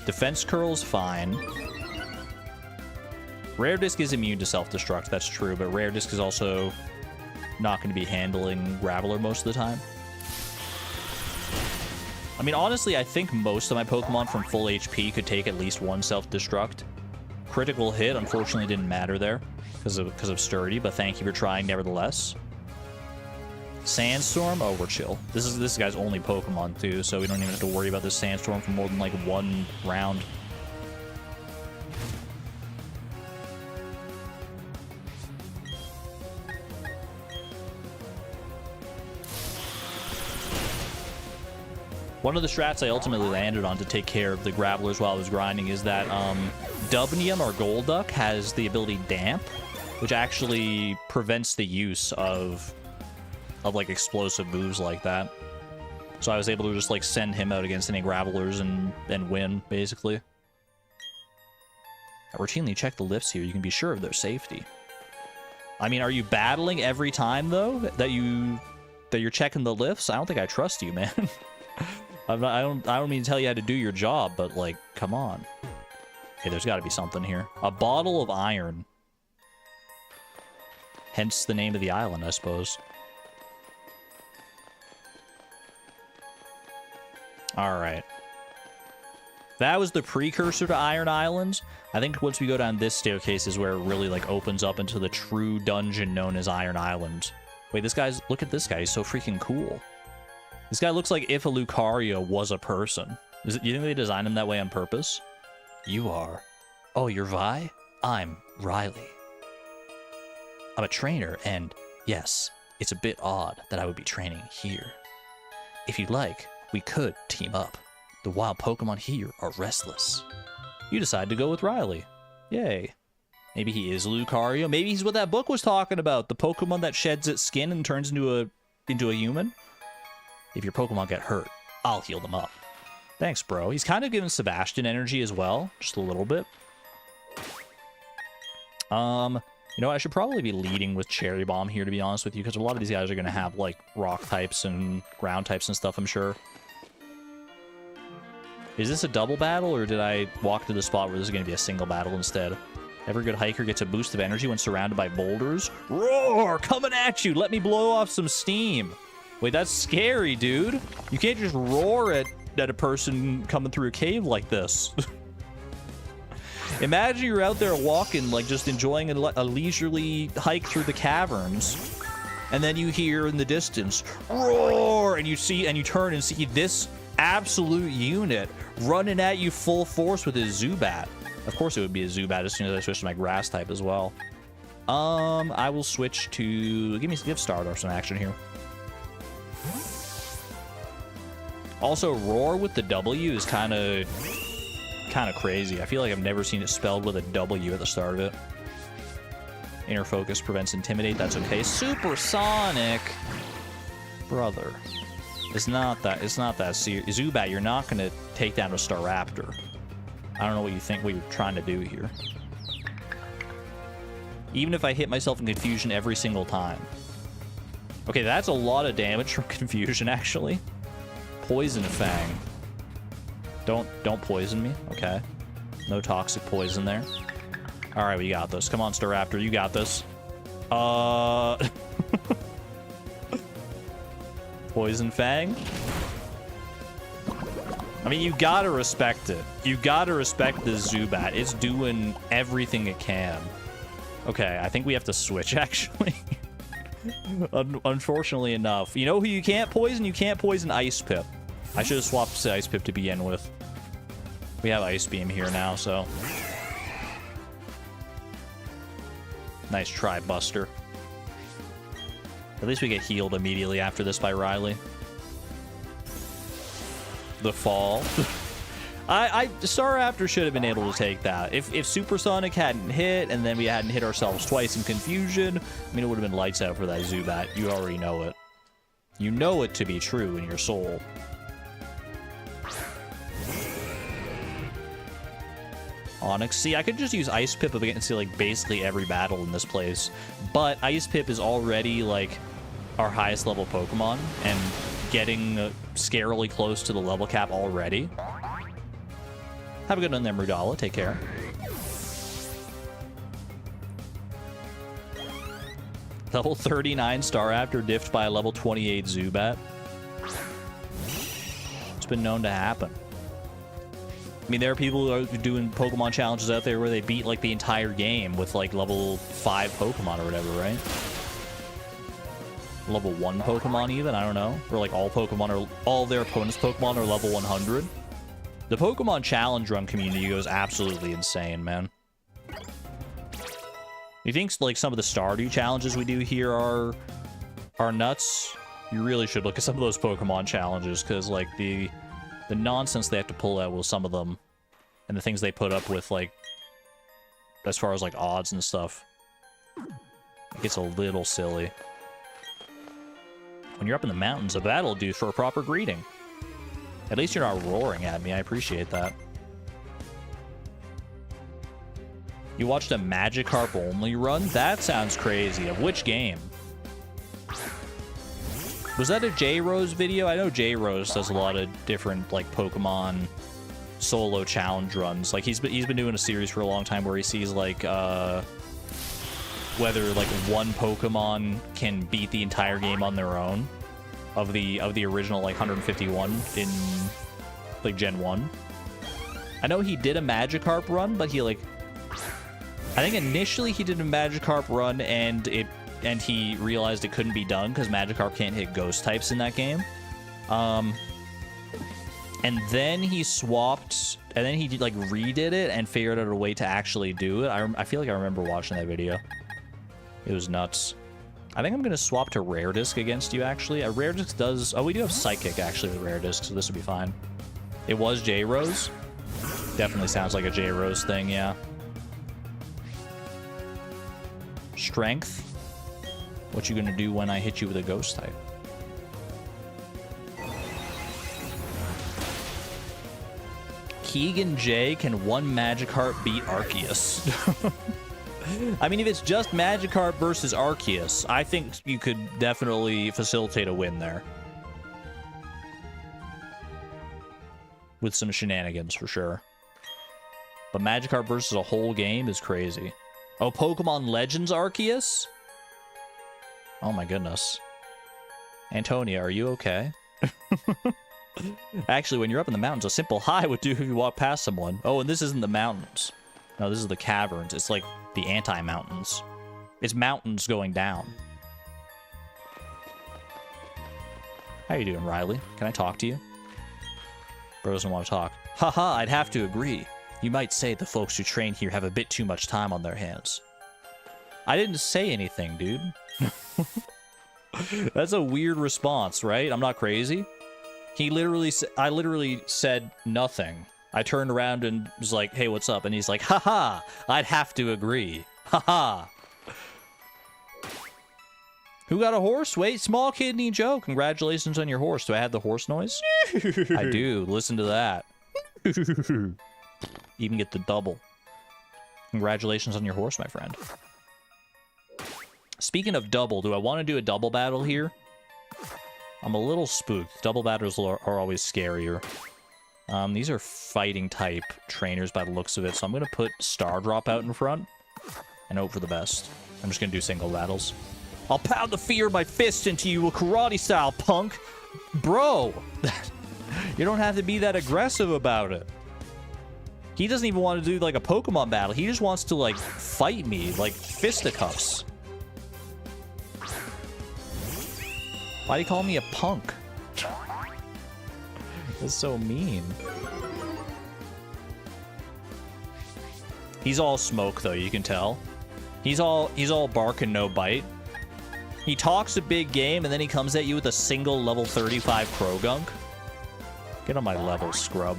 Defense Curl's fine. Rare Disc is immune to self-destruct, that's true, but Rare Disc is also not going to be handling Graveler most of the time. I mean, honestly, I think most of my Pokemon from full HP could take at least one self-destruct. Critical hit, unfortunately, didn't matter there because of Sturdy, but thank you for trying nevertheless. Sandstorm? Oh, we're chill. This is this guy's only Pokemon, too, so we don't even have to worry about this Sandstorm for more than, like, one round. One of the strats I ultimately landed on to take care of the Gravelers while I was grinding is that Dubnium or Golduck has the ability Damp, which actually prevents the use of like explosive moves like that. So I was able to just like send him out against any Gravelers and win, basically. I routinely check the lifts here. You can be sure of their safety. I mean, are you battling every time, though, that you're checking the lifts? I don't think I trust you, man. I don't mean to tell you how to do your job, but, like, come on. Okay, there's got to be something here. A bottle of iron. Hence the name of the island, I suppose. Alright. That was the precursor to Iron Islands. I think once we go down this staircase is where it really, like, opens up into the true dungeon known as Iron Island. Wait, this guy's... Look at this guy. He's so freaking cool. This guy looks like if a Lucario was a person. You think they designed him that way on purpose? You are. Oh, you're Vi? I'm Riley. I'm a trainer, and yes, it's a bit odd that I would be training here. If you'd like, we could team up. The wild Pokemon here are restless. You decide to go with Riley. Yay. Maybe he is Lucario. Maybe he's what that book was talking about. The Pokemon that sheds its skin and turns into a human. If your Pokemon get hurt, I'll heal them up. Thanks, bro. He's kind of giving Sebastian energy as well. Just a little bit. You know, I should probably be leading with Cherry Bomb here, to be honest with you, because a lot of these guys are going to have, like, rock types and ground types and stuff, I'm sure. Is this a double battle, or did I walk to the spot where this is going to be a single battle instead? Every good hiker gets a boost of energy when surrounded by boulders. Roar! Coming at you! Let me blow off some steam! Wait, that's scary, dude. You can't just roar at a person coming through a cave like this. Imagine you're out there walking, like, just enjoying a leisurely hike through the caverns, and then you hear in the distance, roar, and you turn and see this absolute unit running at you full force with his Zubat. Of course it would be a Zubat as soon as I switch to my grass type as well. I will switch to... Give Stardust some action here. Also, roar with the W is kind of crazy. I feel like I've never seen it spelled with a W at the start of it. Inner focus prevents intimidate. That's okay. Supersonic, brother. It's not that serious. Zubat, you're not gonna take down a Staraptor. I don't know what you think. What you're trying to do here. Even if I hit myself in confusion every single time. Okay, that's a lot of damage from confusion, actually. Poison Fang. Don't poison me. Okay. No toxic poison there. All right, we got this. Come on, Staraptor, you got this. Poison Fang. I mean, you gotta respect it. You gotta respect the Zubat. It's doing everything it can. Okay, I think we have to switch, actually. Unfortunately enough. You know who you can't poison? You can't poison Ice Pip. I should have swapped to Ice Pip to begin with. We have Ice Beam here now, so... Nice try, Buster. At least we get healed immediately after this by Riley. The fall. Staraptor should have been able to take that. If Supersonic hadn't hit, and then we hadn't hit ourselves twice in confusion, I mean, it would have been lights out for that Zubat. You already know it. You know it to be true in your soul. Onyx. See, I could just use Ice Pip against, like, basically every battle in this place. But Ice Pip is already, like, our highest level Pokemon, and getting scarily close to the level cap already. Have a good one there, Mudala. Take care. Level 39 Staraptor diffed by a level 28 Zubat. It's been known to happen. I mean, there are people who are doing Pokemon challenges out there where they beat, like, the entire game with, like, level 5 Pokemon or whatever, right? Level 1 Pokemon even? I don't know. Or, like, all their opponents' Pokemon are level 100. The Pokemon Challenge Run community goes absolutely insane, man. You think, like, some of the Stardew challenges we do here are nuts? You really should look at some of those Pokemon challenges, because, like, the nonsense they have to pull out with some of them, and the things they put up with, like, as far as, like, odds and stuff, it gets a little silly. When you're up in the mountains, a battle will do for a proper greeting. At least you're not roaring at me. I appreciate that. You watched a Magikarp only run? That sounds crazy. Of which game? Was that a J-Rose video? I know J-Rose does a lot of different, like, Pokemon solo challenge runs. Like, he's been doing a series for a long time where he sees, like, whether, like, one Pokemon can beat the entire game on their own of the original, like, 151 in, like, Gen 1. I know he did a Magikarp run, but he, like... I think initially he did a Magikarp run and he realized it couldn't be done because Magikarp can't hit ghost types in that game. And then he swapped, and then he like redid it and figured out a way to actually do it. I feel like I remember watching that video. It was nuts. I think I'm going to swap to Rare Disc against you, actually. Rare Disc does... Oh, we do have Psychic, actually, with Rare Disc, so this would be fine. It was J-Rose. Definitely sounds like a J-Rose thing, yeah. Strength. What you gonna do when I hit you with a ghost type? Keegan J, can one Magikarp beat Arceus? I mean, if it's just Magikarp versus Arceus, I think you could definitely facilitate a win there. With some shenanigans, for sure. But Magikarp versus a whole game is crazy. Oh, Pokemon Legends Arceus? Oh my goodness. Antonia, are you okay? Actually, when you're up in the mountains, a simple hi would do if you walk past someone. Oh, and this isn't the mountains. No, this is the caverns. It's like the anti-mountains. It's mountains going down. How you doing, Riley? Can I talk to you? Bro doesn't want to talk. Haha, I'd have to agree. You might say the folks who train here have a bit too much time on their hands. I didn't say anything, dude. That's a weird response, right? I'm not crazy. I literally said nothing. I turned around and was like, hey, what's up? And he's like, haha, I'd have to agree. Haha. Who got a horse? Wait, small kidney Joe. Congratulations on your horse. Do I have the horse noise? I do. Listen to that. Even get the double. Congratulations on your horse, my friend. Speaking of double, do I want to do a double battle here? I'm a little spooked. Double battles are always scarier. These are fighting type trainers by the looks of it, so I'm going to put Star Drop out in front and hope for the best. I'm just going to do single battles. I'll pound the fear of my fist into you, a karate style, punk. Bro, you don't have to be that aggressive about it. He doesn't even want to do, like, a Pokemon battle. He just wants to, like, fight me, like, fisticuffs. Why do you call me a punk? That's so mean. He's all smoke, though, you can tell. He's all bark and no bite. He talks a big game, and then he comes at you with a single level 35 Krogunk. Get on my level, scrub.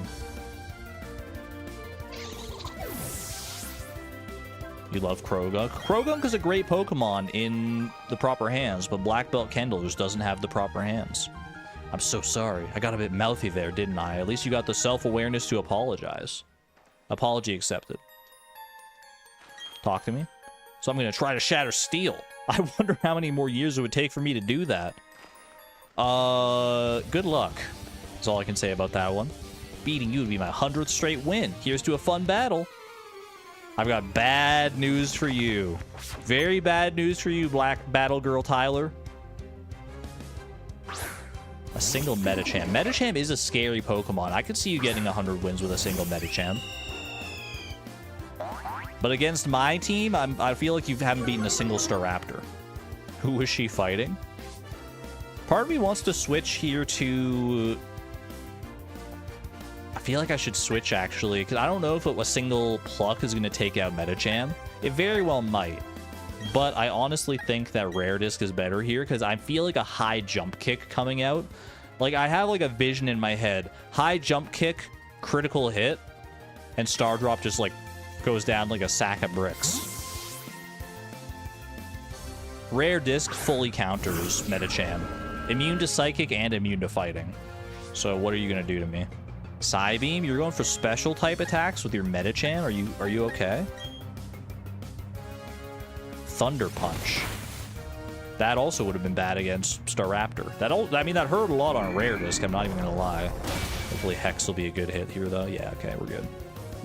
You love Krogunk. Krogunk is a great Pokemon in the proper hands, but Black Belt Kendall just doesn't have the proper hands. I'm so sorry. I got a bit mouthy there, didn't I? At least you got the self-awareness to apologize. Apology accepted. Talk to me. So I'm going to try to shatter steel. I wonder how many more years it would take for me to do that. Good luck. That's all I can say about that one. Beating you would be my 100th straight win. Here's to a fun battle. I've got bad news for you. Very bad news for you, Black Battle Girl Tyler. A single Medicham. Medicham is a scary Pokemon. I could see you getting 100 wins with a single Medicham. But against my team, I feel like you haven't beaten a single Staraptor. Who is she fighting? Part of me wants to switch here to... I feel like I should switch, actually, because I don't know if a single Pluck is going to take out Medicham. It very well might. But I honestly think that Rare Disc is better here, because I feel like a high jump kick coming out. Like, I have, like, a vision in my head. High jump kick, critical hit, and Star Drop just, like, goes down like a sack of bricks. Rare Disc fully counters Medicham. Immune to Psychic and immune to Fighting. So what are you going to do to me? Psybeam? You're going for special type attacks with your Medicham? Are you okay? Thunder Punch. That also would have been bad against Staraptor. I mean, that hurt a lot on a rare disc, I'm not even gonna lie. Hopefully Hex will be a good hit here, though. Yeah, okay, we're good.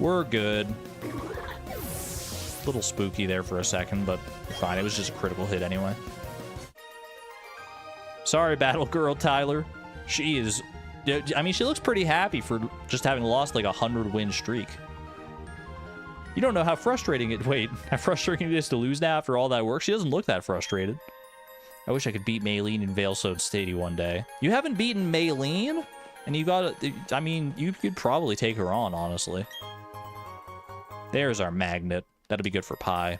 We're good. A little spooky there for a second, but fine. It was just a critical hit anyway. Sorry, Battle Girl Tyler. She is... I mean, she looks pretty happy for just having lost like a 100-win streak. You don't know how frustrating it... Wait, how frustrating it is to lose now after all that work? She doesn't look that frustrated. I wish I could beat Maylene in Veilstone Stadium one day. You haven't beaten Maylene? And you got... I mean, you could probably take her on, honestly. There's our magnet. That'll be good for Pi.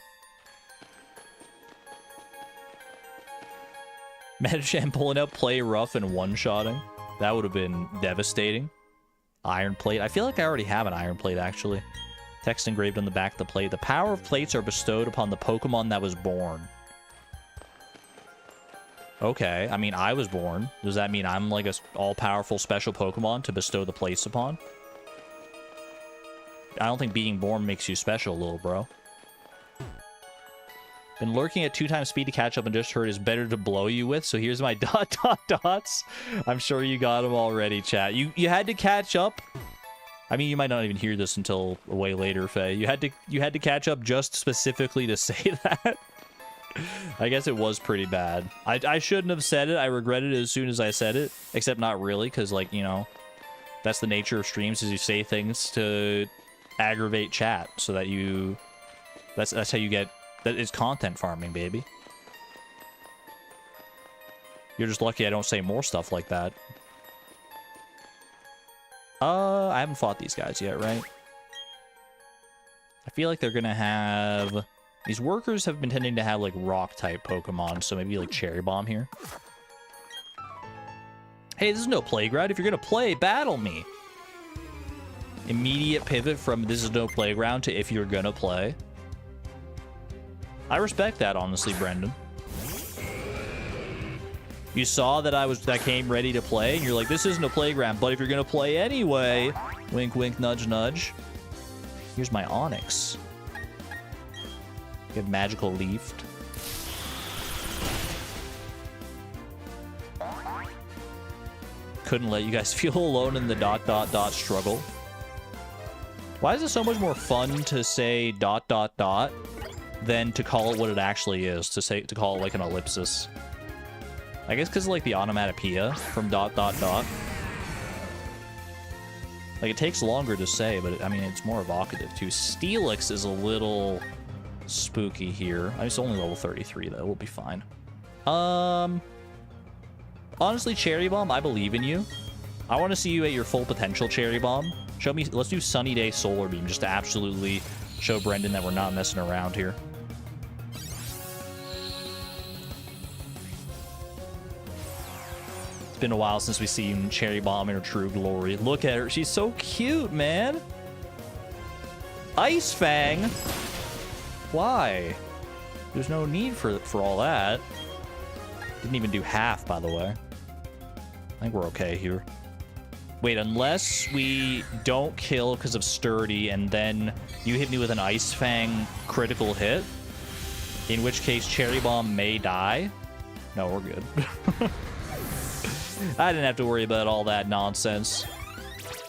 Metacham pulling out Play Rough and one-shotting. That would have been devastating. Iron Plate. I feel like I already have an Iron Plate, actually. Text engraved on the back of the plate. The power of plates are bestowed upon the Pokemon that was born. Okay, I mean, I was born. Does that mean I'm like a all-powerful special Pokemon to bestow the plates upon? I don't think being born makes you special, little bro. Been lurking at 2x speed to catch up and just heard is better to blow you with, so here's my ... dots. I'm sure you got them already, chat. You had to catch up. I mean, you might not even hear this until way later, Faye. You had to catch up just specifically to say that. I guess it was pretty bad. I shouldn't have said it. I regretted it as soon as I said it, except not really, because, like, you know, that's the nature of streams, is you say things to aggravate chat so that you... That's how you get... That is content farming, baby. You're just lucky I don't say more stuff like that. I haven't fought these guys yet, right? I feel like they're gonna have... These workers have been tending to have, like, rock-type Pokemon, so maybe, like, Cherry Bomb here. Hey, this is no playground. If you're gonna play, battle me. Immediate pivot from this is no playground to if you're gonna play. I respect that, honestly, Brendan. You saw that I came ready to play, and you're like, this isn't a playground, but if you're gonna play anyway, wink, wink, nudge, nudge. Here's my Onix. Get Magical Leafed. Couldn't let you guys feel alone in the ... struggle. Why is it so much more fun to say ... than to call it what it actually is, to call it like an ellipsis? I guess because of, like, the onomatopoeia from ... Like, it takes longer to say, but I mean, it's more evocative too. Steelix is a little spooky here. I mean, it's only level 33 though. We'll be fine. Honestly, Cherry Bomb, I believe in you. I want to see you at your full potential, Cherry Bomb. Show me. Let's do Sunny Day Solar Beam just to absolutely show Brendan that we're not messing around here. It's been a while since we've seen Cherry Bomb in her true glory. Look at her. She's so cute, man. Ice Fang. Why? There's no need for all that. Didn't even do half, by the way. I think we're okay here. Wait, unless we don't kill because of Sturdy, and then you hit me with an Ice Fang critical hit, in which case Cherry Bomb may die. No, we're good. I didn't have to worry about all that nonsense.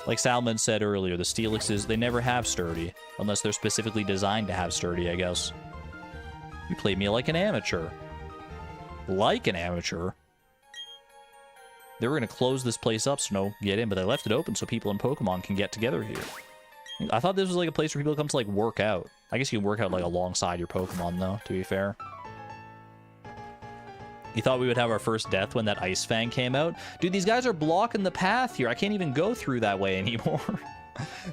Like Salmon said earlier, the Steelixes, they never have Sturdy. Unless they're specifically designed to have Sturdy, I guess. You played me like an amateur. Like an amateur. They were going to close this place up so no get in, but they left it open so people in Pokemon can get together here. I thought this was like a place where people come to, like, work out. I guess you can work out, like, alongside your Pokemon, though, to be fair. You thought we would have our first death when that Ice Fang came out? Dude, these guys are blocking the path here. I can't even go through that way anymore.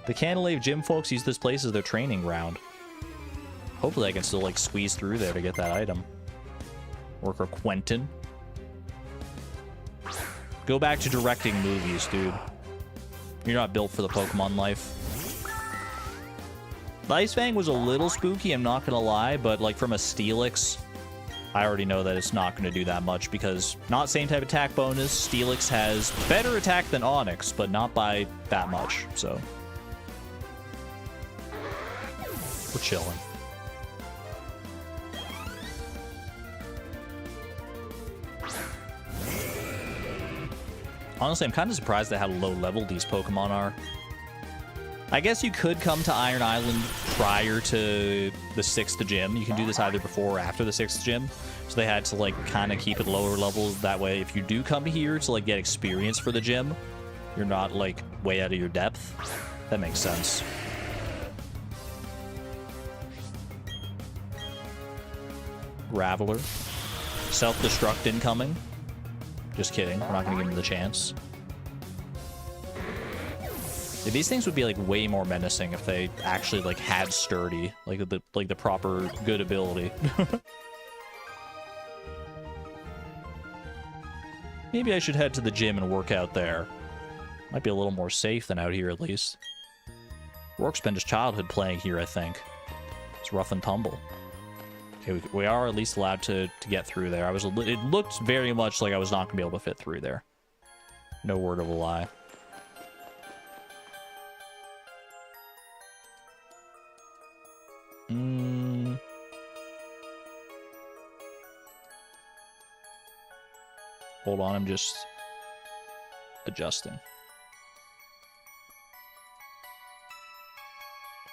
The Canalave Gym folks use this place as their training ground. Hopefully I can still, like, squeeze through there to get that item. Worker Quentin. Go back to directing movies, dude. You're not built for the Pokemon life. The Ice Fang was a little spooky, I'm not gonna lie, but, like, from a Steelix, I already know that it's not going to do that much because not same type attack bonus. Steelix has better attack than Onix, but not by that much, so. We're chilling. Honestly, I'm kind of surprised at how low level these Pokemon are. I guess you could come to Iron Island prior to the 6th gym. You can do this either before or after the 6th gym. So they had to, like, kind of keep it lower levels. That way, if you do come here to, like, get experience for the gym, you're not, like, way out of your depth. That makes sense. Graveler. Self-destruct incoming. Just kidding. We're not going to give him the chance. Yeah, these things would be, like, way more menacing if they actually, like, had sturdy. Like the proper good ability. Maybe I should head to the gym and work out there. Might be a little more safe than out here, at least. Rourke spent his childhood playing here, I think. It's rough and tumble. Okay, we are at least allowed to get through there. It looked very much like I was not going to be able to fit through there. No word of a lie. Hold on, I'm just adjusting.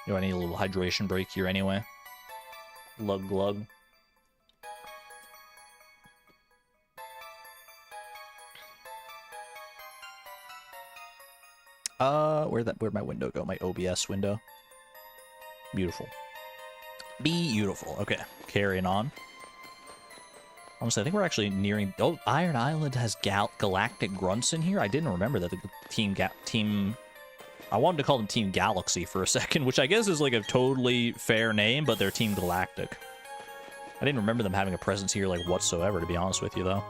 Do I need a little hydration break here anyway? Glug glug. Where'd my window go? My OBS window. Beautiful. Beautiful. Okay, carrying on. Honestly, I think we're actually nearing... Oh, Iron Island has galactic grunts in here? I didn't remember that the team... I wanted to call them Team Galaxy for a second, which I guess is like a totally fair name, but they're Team Galactic. I didn't remember them having a presence here, like, whatsoever, to be honest with you, though.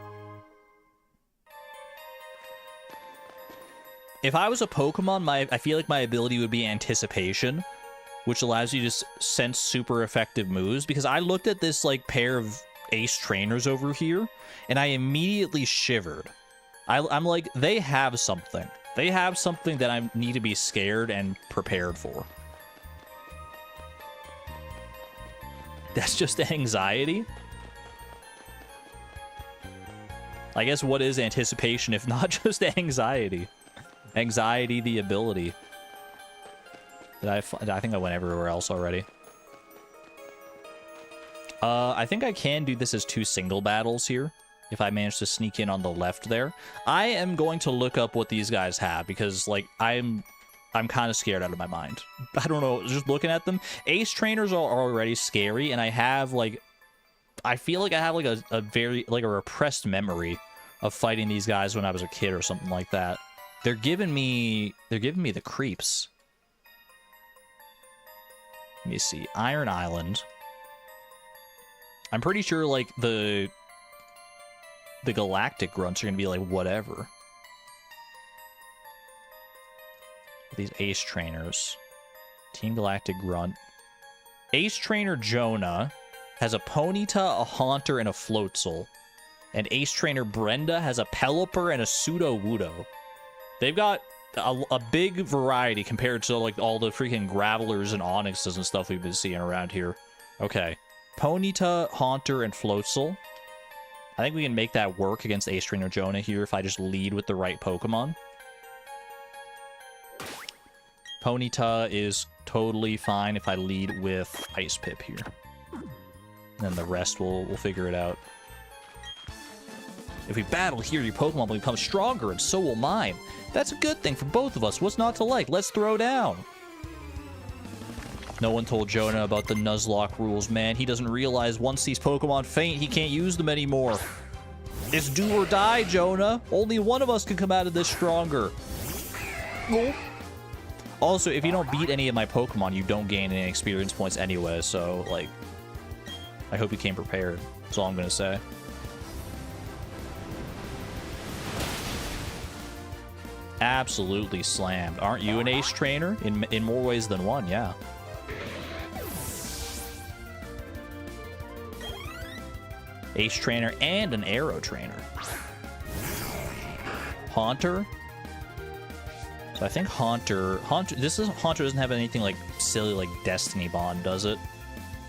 If I was a Pokemon, I feel like my ability would be Anticipation, which allows you to sense super effective moves, because I looked at this, like, pair of ace trainers over here, and I immediately shivered. I'm like, they have something. They have something that I need to be scared and prepared for. That's just anxiety? I guess what is anticipation if not just anxiety? Anxiety, the ability. I think I went everywhere else already. I think I can do this as 2 single battles here, if I manage to sneak in on the left there. I am going to look up what these guys have, because, like, I'm kind of scared out of my mind. I don't know, just looking at them. Ace trainers are already scary, and I have, like... I feel like I have, like, a very, like, a repressed memory of fighting these guys when I was a kid or something like that. They're giving me the creeps. Let me see. Iron Island. I'm pretty sure, like, the galactic grunts are gonna be like whatever. These ace trainers. Team Galactic Grunt. Ace Trainer Jonah has a Ponyta, a Haunter, and a Floatzel. And Ace Trainer Brenda has a Pelipper and a Pseudo-Wudo. They've got a big variety compared to, like, all the freaking Gravelers and Onyxes and stuff we've been seeing around here. Okay. Ponyta, Haunter, and Floatzel. I think we can make that work against Ace Trainer Jonah here if I just lead with the right Pokemon. Ponyta is totally fine if I lead with Ice Pip here. And then the rest we'll figure it out. If we battle here, your Pokemon will become stronger, and so will mine. That's a good thing for both of us. What's not to like? Let's throw down. No one told Jonah about the Nuzlocke rules, man. He doesn't realize once these Pokemon faint, he can't use them anymore. It's do or die, Jonah. Only one of us can come out of this stronger. Oh. Also, if you don't beat any of my Pokemon, you don't gain any experience points anyway, so, like, I hope you came prepared. That's all I'm gonna say. Absolutely slammed. Aren't you an ace trainer? In more ways than one, yeah. Ace trainer and an arrow trainer. Haunter. So I think Haunter doesn't have anything like silly like Destiny Bond, does it?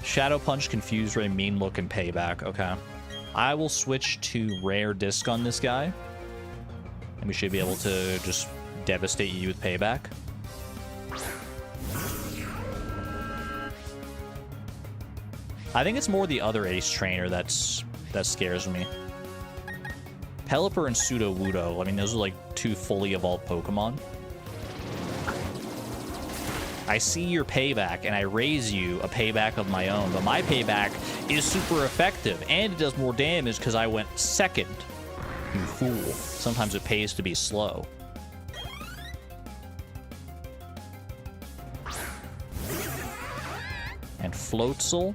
Shadow Punch, Confuse Ray, Mean Look, and Payback. Okay. I will switch to Rare Disc on this guy. And we should be able to just devastate you with payback. I think it's more the other ace trainer that scares me. Pelipper and Sudowoodo. I mean, those are like two fully evolved Pokemon. I see your payback, and I raise you a payback of my own, but my payback is super effective, and it does more damage because I went second. You fool. Sometimes it pays to be slow. And Floatzel.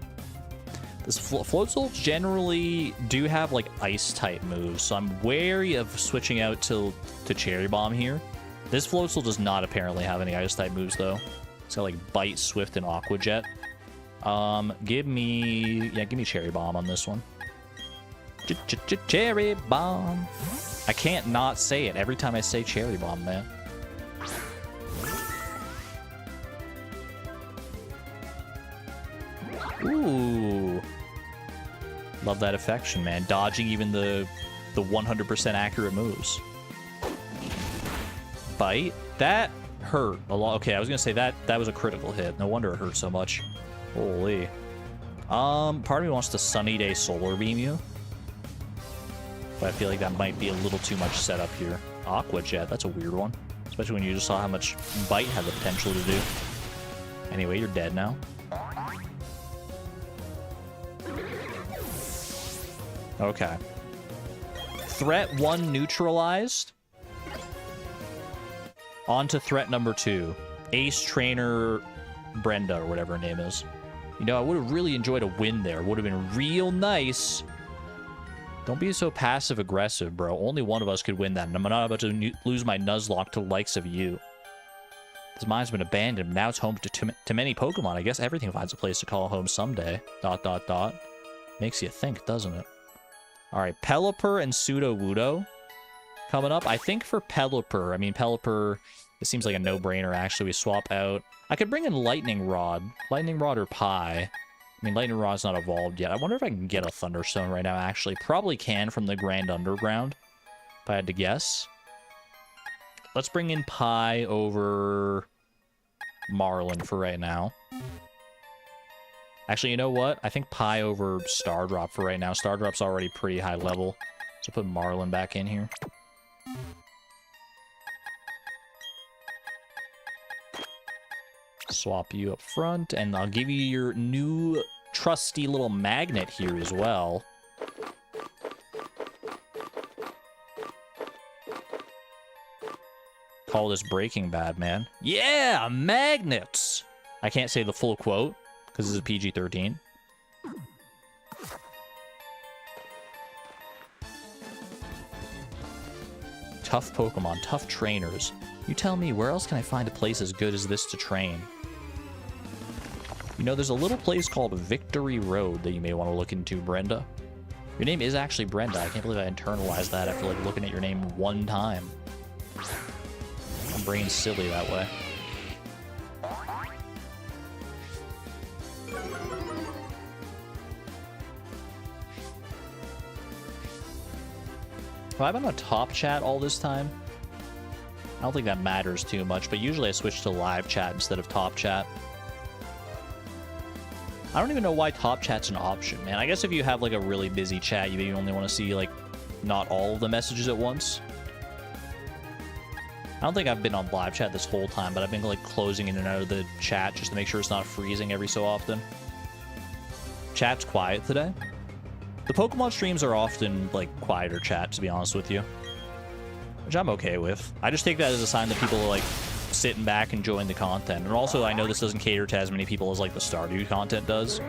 This Floatzel generally do have like ice-type moves, so I'm wary of switching out to Cherry Bomb here. This Floatzel does not apparently have any ice-type moves, though. It's got like Bite, Swift, and Aqua Jet. Give me Cherry Bomb on this one. Cherry Bomb. I can't not say it every time I say Cherry Bomb, man. Ooh. Love that affection, man. Dodging even the 100% accurate moves. Bite? That hurt a lot. Okay, I was gonna say that was a critical hit. No wonder it hurt so much. Holy. Part of me wants to Sunny Day Solar Beam you. But I feel like that might be a little too much setup here. Aqua Jet, that's a weird one. Especially when you just saw how much Bite had the potential to do. Anyway, you're dead now. Okay. Threat 1 neutralized. On to threat number 2. Ace Trainer Brenda, or whatever her name is. You know, I would have really enjoyed a win there. Would have been real nice. Don't be so passive-aggressive, bro. Only one of us could win that, and I'm not about to lose my Nuzlocke to the likes of you. This mine's been abandoned, but now it's home to many Pokemon. I guess everything finds a place to call home someday. ... Makes you think, doesn't it? Alright, Pelipper and Sudowoodo coming up. I think for Pelipper, it seems like a no-brainer, actually. We swap out. I could bring in Lightning Rod. Lightning Rod or Pie. I mean, Lightning Rod's not evolved yet. I wonder if I can get a Thunderstone right now, actually. Probably can from the Grand Underground, if I had to guess. Let's bring in Pie over Marlin for right now. Actually, you know what? I think Pie over Stardrop for right now. Stardrop's already pretty high level. So put Marlin back in here. Swap you up front, and I'll give you your new trusty little magnet here as well. Call this Breaking Bad, man. Yeah, magnets! I can't say the full quote, because this is a PG-13. Tough Pokemon, tough trainers. You tell me, where else can I find a place as good as this to train? You know, there's a little place called Victory Road that you may want to look into, Brenda. Your name is actually Brenda. I can't believe I internalized that after, like, looking at your name one time. My brain's silly that way. Have I been on top chat all this time? I don't think that matters too much, but usually I switch to live chat instead of top chat. I don't even know why top chat's an option, man. I guess if you have like a really busy chat, you maybe only want to see like not all of the messages at once. I don't think I've been on live chat this whole time, but I've been like closing in and out of the chat just to make sure it's not freezing every so often. Chat's quiet today. The Pokemon streams are often like quieter chat, to be honest with you, which I'm okay with. I just take that as a sign that people are like sitting back enjoying the content. And also, I know this doesn't cater to as many people as like the Stardew content does.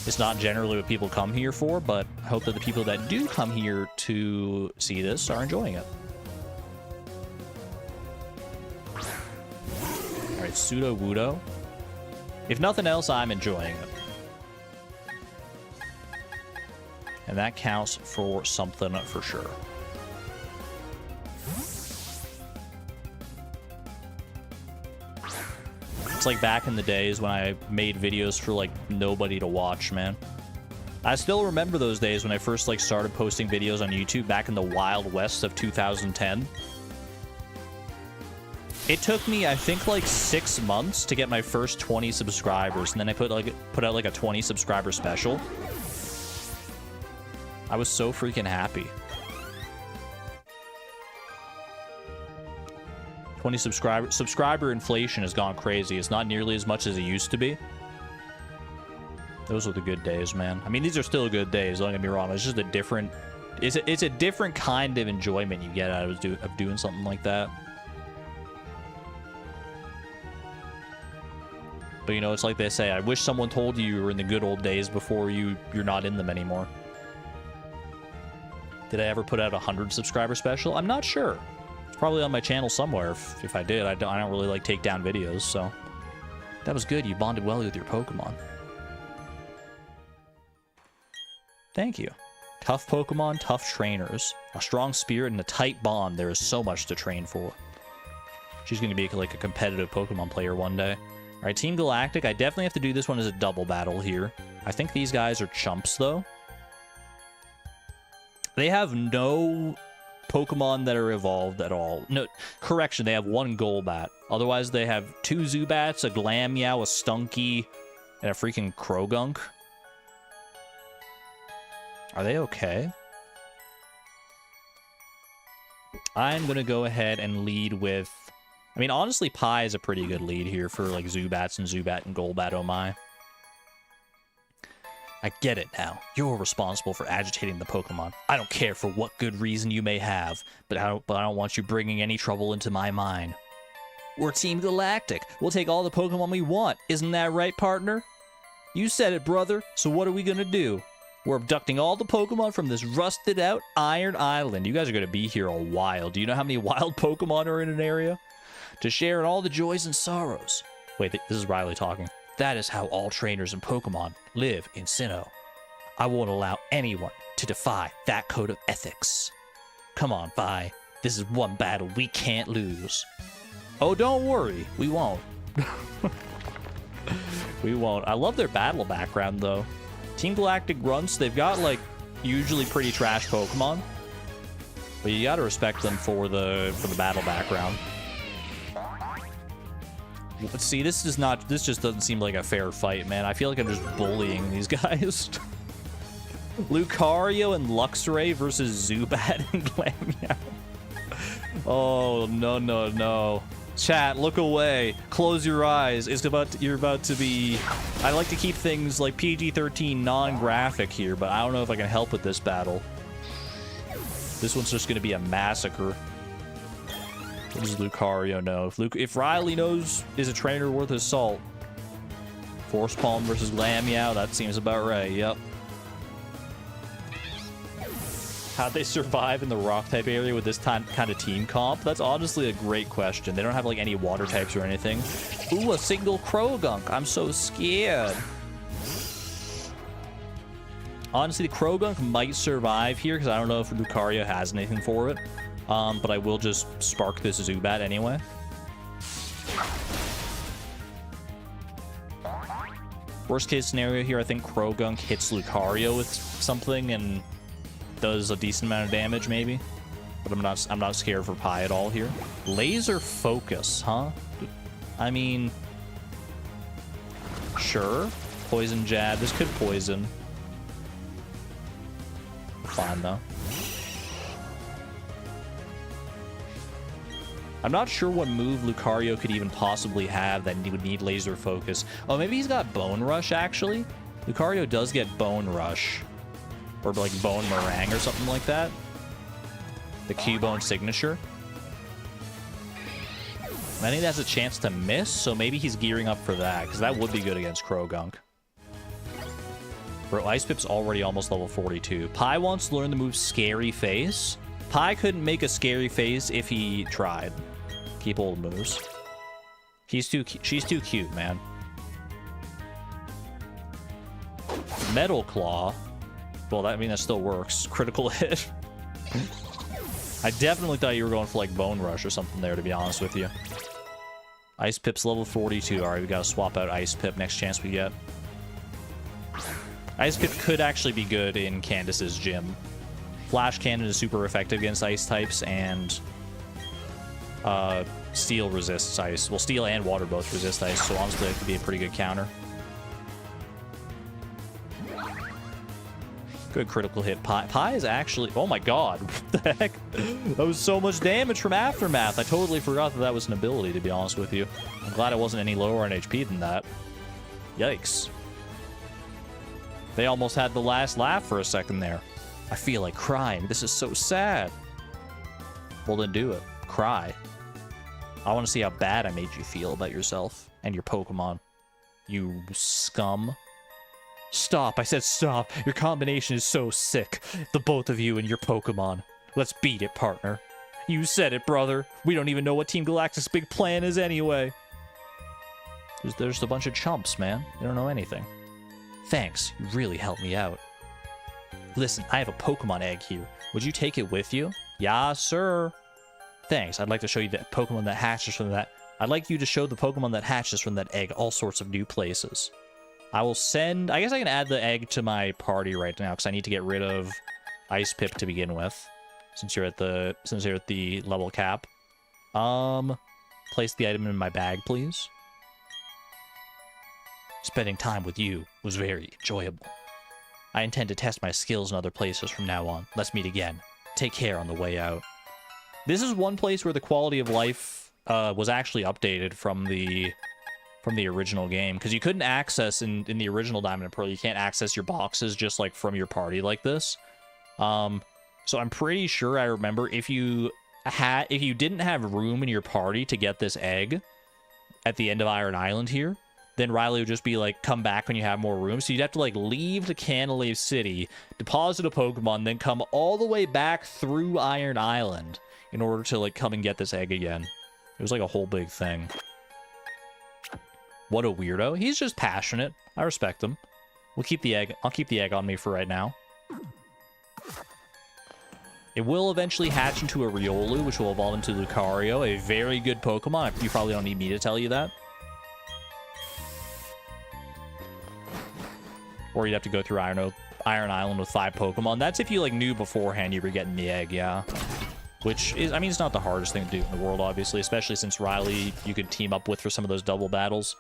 It's not generally what people come here for, but I hope that the people that do come here to see this are enjoying it. Alright, Sudowoodo. If nothing else, I'm enjoying it. And that counts for something for sure. It's like back in the days when I made videos for like nobody to watch, man. I still remember those days when I first like started posting videos on YouTube back in the Wild West of 2010. It took me, I think, like 6 months to get my first 20 subscribers, and then I put out like a 20 subscriber special. I was so freaking happy. 20 subscriber inflation has gone crazy. It's not nearly as much as it used to be. Those were the good days, man. I mean, these are still good days, don't get me wrong. It's just a different... It's a different kind of enjoyment you get out of doing something like that. But, you know, it's like they say, I wish someone told you were in the good old days before you're not in them anymore. Did I ever put out a 100 subscriber special? I'm not sure. It's probably on my channel somewhere. If I did, I don't really like takedown videos, so... That was good. You bonded well with your Pokemon. Thank you. Tough Pokemon, tough trainers. A strong spirit and a tight bond. There is so much to train for. She's going to be like a competitive Pokemon player one day. Alright, Team Galactic, I definitely have to do this one as a double battle here. I think these guys are chumps, though. They have no Pokemon that are evolved at all. No, correction, they have one Golbat. Otherwise, they have 2 Zubats, a Glameow, a Stunky, and a freaking Krogunk. Are they okay? I'm going to go ahead and lead with... I mean, honestly, Pi is a pretty good lead here for, like, Zubats and Zubat and Golbat, oh my. I get it now. You're responsible for agitating the Pokemon. I don't care for what good reason you may have, but I don't want you bringing any trouble into my mind. We're Team Galactic. We'll take all the Pokemon we want. Isn't that right, partner? You said it, brother. So what are we gonna do? We're abducting all the Pokemon from this rusted-out Iron Island. You guys are gonna be here a while. Do you know how many wild Pokemon are in an area? To share in all the joys and sorrows. Wait, this is Riley talking. That is how all trainers and Pokemon live in Sinnoh. I won't allow anyone to defy that code of ethics. Come on, Vi. This is one battle we can't lose. Oh, don't worry. We won't. We won't. I love their battle background, though. Team Galactic Grunts, they've got, like, usually pretty trash Pokemon. But you gotta respect them for the battle background. Let's see, this just doesn't seem like a fair fight, man. I feel like I'm just bullying these guys. Lucario and Luxray versus Zubat and Glameow. Oh, no, no, no. Chat, look away. Close your eyes. You're about to be... I like to keep things like PG-13 non-graphic here, but I don't know if I can help with this battle. This one's just going to be a massacre. What does Lucario know? If Riley knows is a trainer worth his salt. Force Palm versus Glameow, that seems about right, yep. How'd they survive in the rock-type area with this kind of team comp? That's honestly a great question. They don't have, like, any water types or anything. Ooh, a single Krogunk. I'm so scared. Honestly, the Krogunk might survive here, because I don't know if Lucario has anything for it. But I will just spark this Zubat anyway. Worst case scenario here, I think Krogunk hits Lucario with something and does a decent amount of damage, maybe. But I'm not scared for Pi at all here. Laser Focus, huh? I mean, sure. Poison Jab. This could poison. Fine though. I'm not sure what move Lucario could even possibly have that would need Laser Focus. Oh, maybe he's got Bone Rush, actually? Lucario does get Bone Rush. Or, like, Bone Meringue or something like that. The Cubone signature. I think that's a chance to miss, so maybe he's gearing up for that, because that would be good against Krogunk. Bro, Ice Pip's already almost level 42. Pi wants to learn the move Scary Face. Pi couldn't make a Scary Face if he tried. Keep old moves. She's too cute, man. Metal Claw. Well, that still works. Critical hit. I definitely thought you were going for, like, Bone Rush or something there, to be honest with you. Ice Pip's level 42. Alright, we gotta swap out Ice Pip next chance we get. Ice Pip could actually be good in Candace's gym. Flash Cannon is super effective against ice types, and Steel resists ice. Well, Steel and Water both resist ice, so honestly, that could be a pretty good counter. Good critical hit. Pi is actually... Oh my god. What the heck? That was so much damage from Aftermath. I totally forgot that that was an ability, to be honest with you. I'm glad it wasn't any lower on HP than that. Yikes. They almost had the last laugh for a second there. I feel like crying. This is so sad. Well, then do it. Cry. I want to see how bad I made you feel about yourself and your Pokemon. You scum. Stop. I said stop. Your combination is so sick. The both of you and your Pokemon. Let's beat it, partner. You said it, brother. We don't even know what Team Galactic's big plan is anyway. There's a bunch of chumps, man. They don't know anything. Thanks. You really helped me out. Listen, I have a Pokemon egg here. Would you take it with you? Yeah, sir. Thanks. I'd like to show you the Pokemon that hatches from that. I'd like you to show the Pokemon that hatches from that egg all sorts of new places. I will send... I guess I can add the egg to my party right now, because I need to get rid of Ice Pip to begin with. Since you're at the level cap. Place the item in my bag, please. Spending time with you was very enjoyable. I intend to test my skills in other places from now on. Let's meet again. Take care on the way out. This is one place where the quality of life was actually updated from the original game, because you couldn't access in the original Diamond and Pearl. You can't access your boxes just like from your party like this. So I'm pretty sure I remember if you didn't have room in your party to get this egg at the end of Iron Island here, then Riley would just be like, come back when you have more room. So you'd have to like leave the Canalave City, deposit a Pokemon, then come all the way back through Iron Island in order to like come and get this egg again. It was like a whole big thing. What a weirdo. He's just passionate. I respect him. We'll keep the egg. I'll keep the egg on me for right now. It will eventually hatch into a Riolu, which will evolve into Lucario, a very good Pokemon. You probably don't need me to tell you that. Or you'd have to go through Iron Island with 5 Pokemon. That's if you like knew beforehand you were getting the egg, yeah. Which is, I mean, it's not the hardest thing to do in the world, obviously, especially since Riley you could team up with for some of those double battles.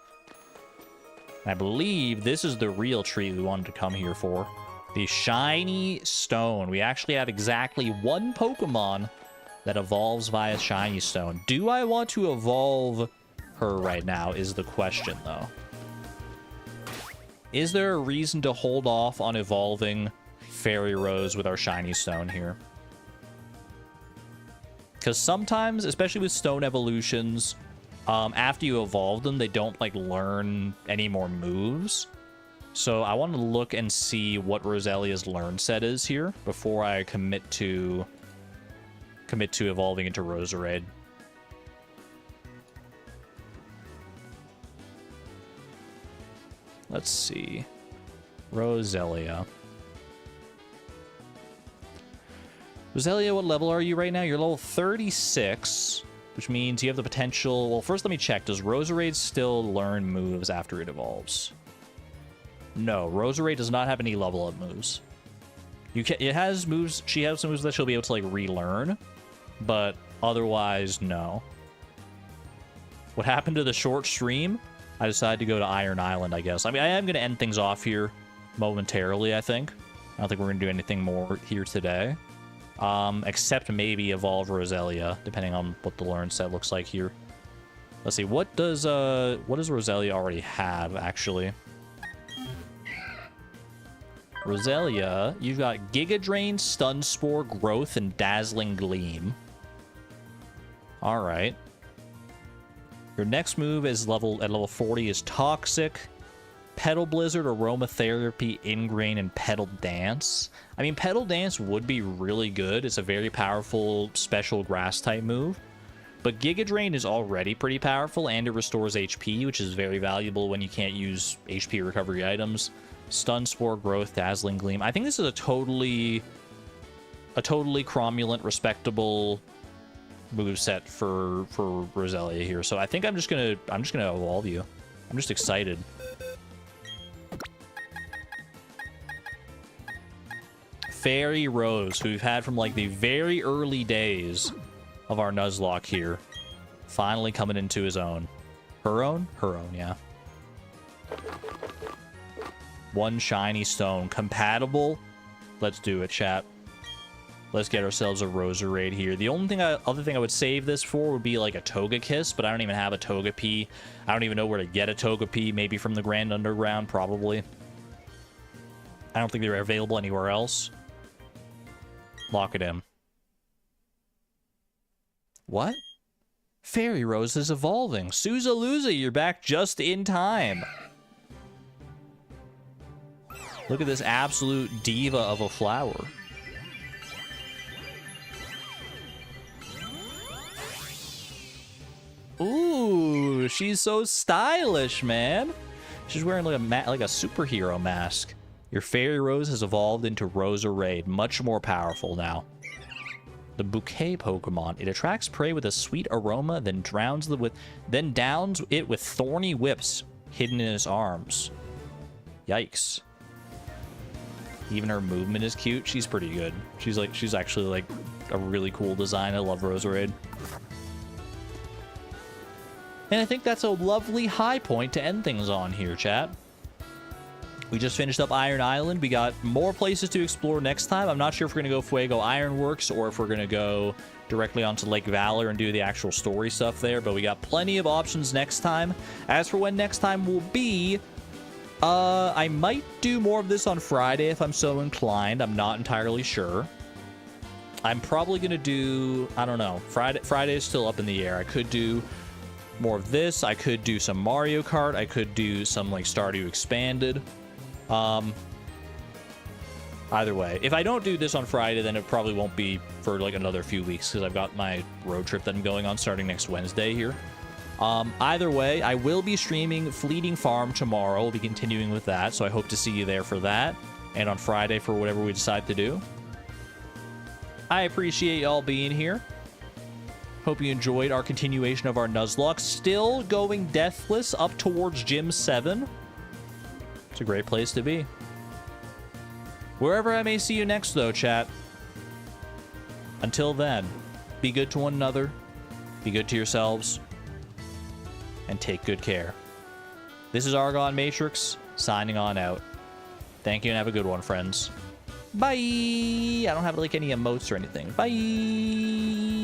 And I believe this is the real treat we wanted to come here for. The Shiny Stone. We actually have exactly 1 Pokemon that evolves via Shiny Stone. Do I want to evolve her right now is the question, though. Is there a reason to hold off on evolving Fairy Rose with our Shiny Stone here? Because sometimes, especially with stone evolutions, after you evolve them, they don't like learn any more moves. So I want to look and see what Roselia's learn set is here before I commit to evolving into Roserade. Let's see. Roselia. Roselia, what level are you right now? You're level 36, which means you have the potential... Well, first let me check. Does Roserade still learn moves after it evolves? No, Roserade does not have any level up moves. It has moves... She has some moves that she'll be able to, like, relearn, but otherwise, no. What happened to the short stream? I decided to go to Iron Island, I guess. I mean, I am going to end things off here momentarily, I think. I don't think we're going to do anything more here today. Except maybe evolve Roselia, depending on what the learn set looks like here. Let's see, what does Roselia already have, actually? Roselia, you've got Giga Drain, Stun Spore, Growth, and Dazzling Gleam. Alright. Your next move is at level 40 is Toxic, Petal Blizzard, Aromatherapy, Ingrain, and Petal Dance. I mean, Petal Dance would be really good. It's a very powerful special grass type move. But Giga Drain is already pretty powerful, and it restores HP, which is very valuable when you can't use HP recovery items. Stun Spore, Growth, Dazzling Gleam. I think this is a totally cromulent, respectable moveset for Roselia here. So I think I'm just gonna evolve you. I'm just excited. Fairy Rose, who we've had from like the very early days of our Nuzlocke here, finally coming into his own. Her own? Her own, yeah. One shiny stone. Compatible? Let's do it, chat. Let's get ourselves a Roserade here. The only other thing I would save this for would be like a Togekiss, but I don't even have a Togepi. I don't even know where to get a Togepi. Maybe from the Grand Underground, probably. I don't think they're available anywhere else. Lock it in. What? Fairy Rose is evolving. Suzaluza, you're back just in time. Look at this absolute diva of a flower. Ooh, she's so stylish, man. She's wearing like a superhero mask. Your Fairy Rose has evolved into Roserade, much more powerful now. The Bouquet Pokemon. It attracts prey with a sweet aroma, then downs it with thorny whips hidden in its arms. Yikes. Even her movement is cute. She's pretty good. She's actually like a really cool design. I love Roserade. And I think that's a lovely high point to end things on here, chat. We just finished up Iron Island. We got more places to explore next time. I'm not sure if we're going to go Fuego Ironworks or if we're going to go directly onto Lake Valor and do the actual story stuff there, but we got plenty of options next time. As for when next time will be, I might do more of this on Friday if I'm so inclined. I'm not entirely sure. I'm probably going to do, I don't know, Friday is still up in the air. I could do more of this. I could do some Mario Kart. I could do some like Stardew Expanded. Either way, if I don't do this on Friday, then it probably won't be for like another few weeks because I've got my road trip that I'm going on starting next Wednesday here. Either way, I will be streaming Fleeting Farm tomorrow. We'll be continuing with that, so I hope to see you there for that, and on Friday for whatever we decide to do. I appreciate y'all being here. Hope you enjoyed our continuation of our Nuzlocke. Still going deathless up towards Gym 7. It's a great place to be. Wherever I may see you next, though, chat. Until then, be good to one another, be good to yourselves, and take good care. This is Argon Matrix, signing on out. Thank you and have a good one, friends. Bye! I don't have, like, any emotes or anything. Bye!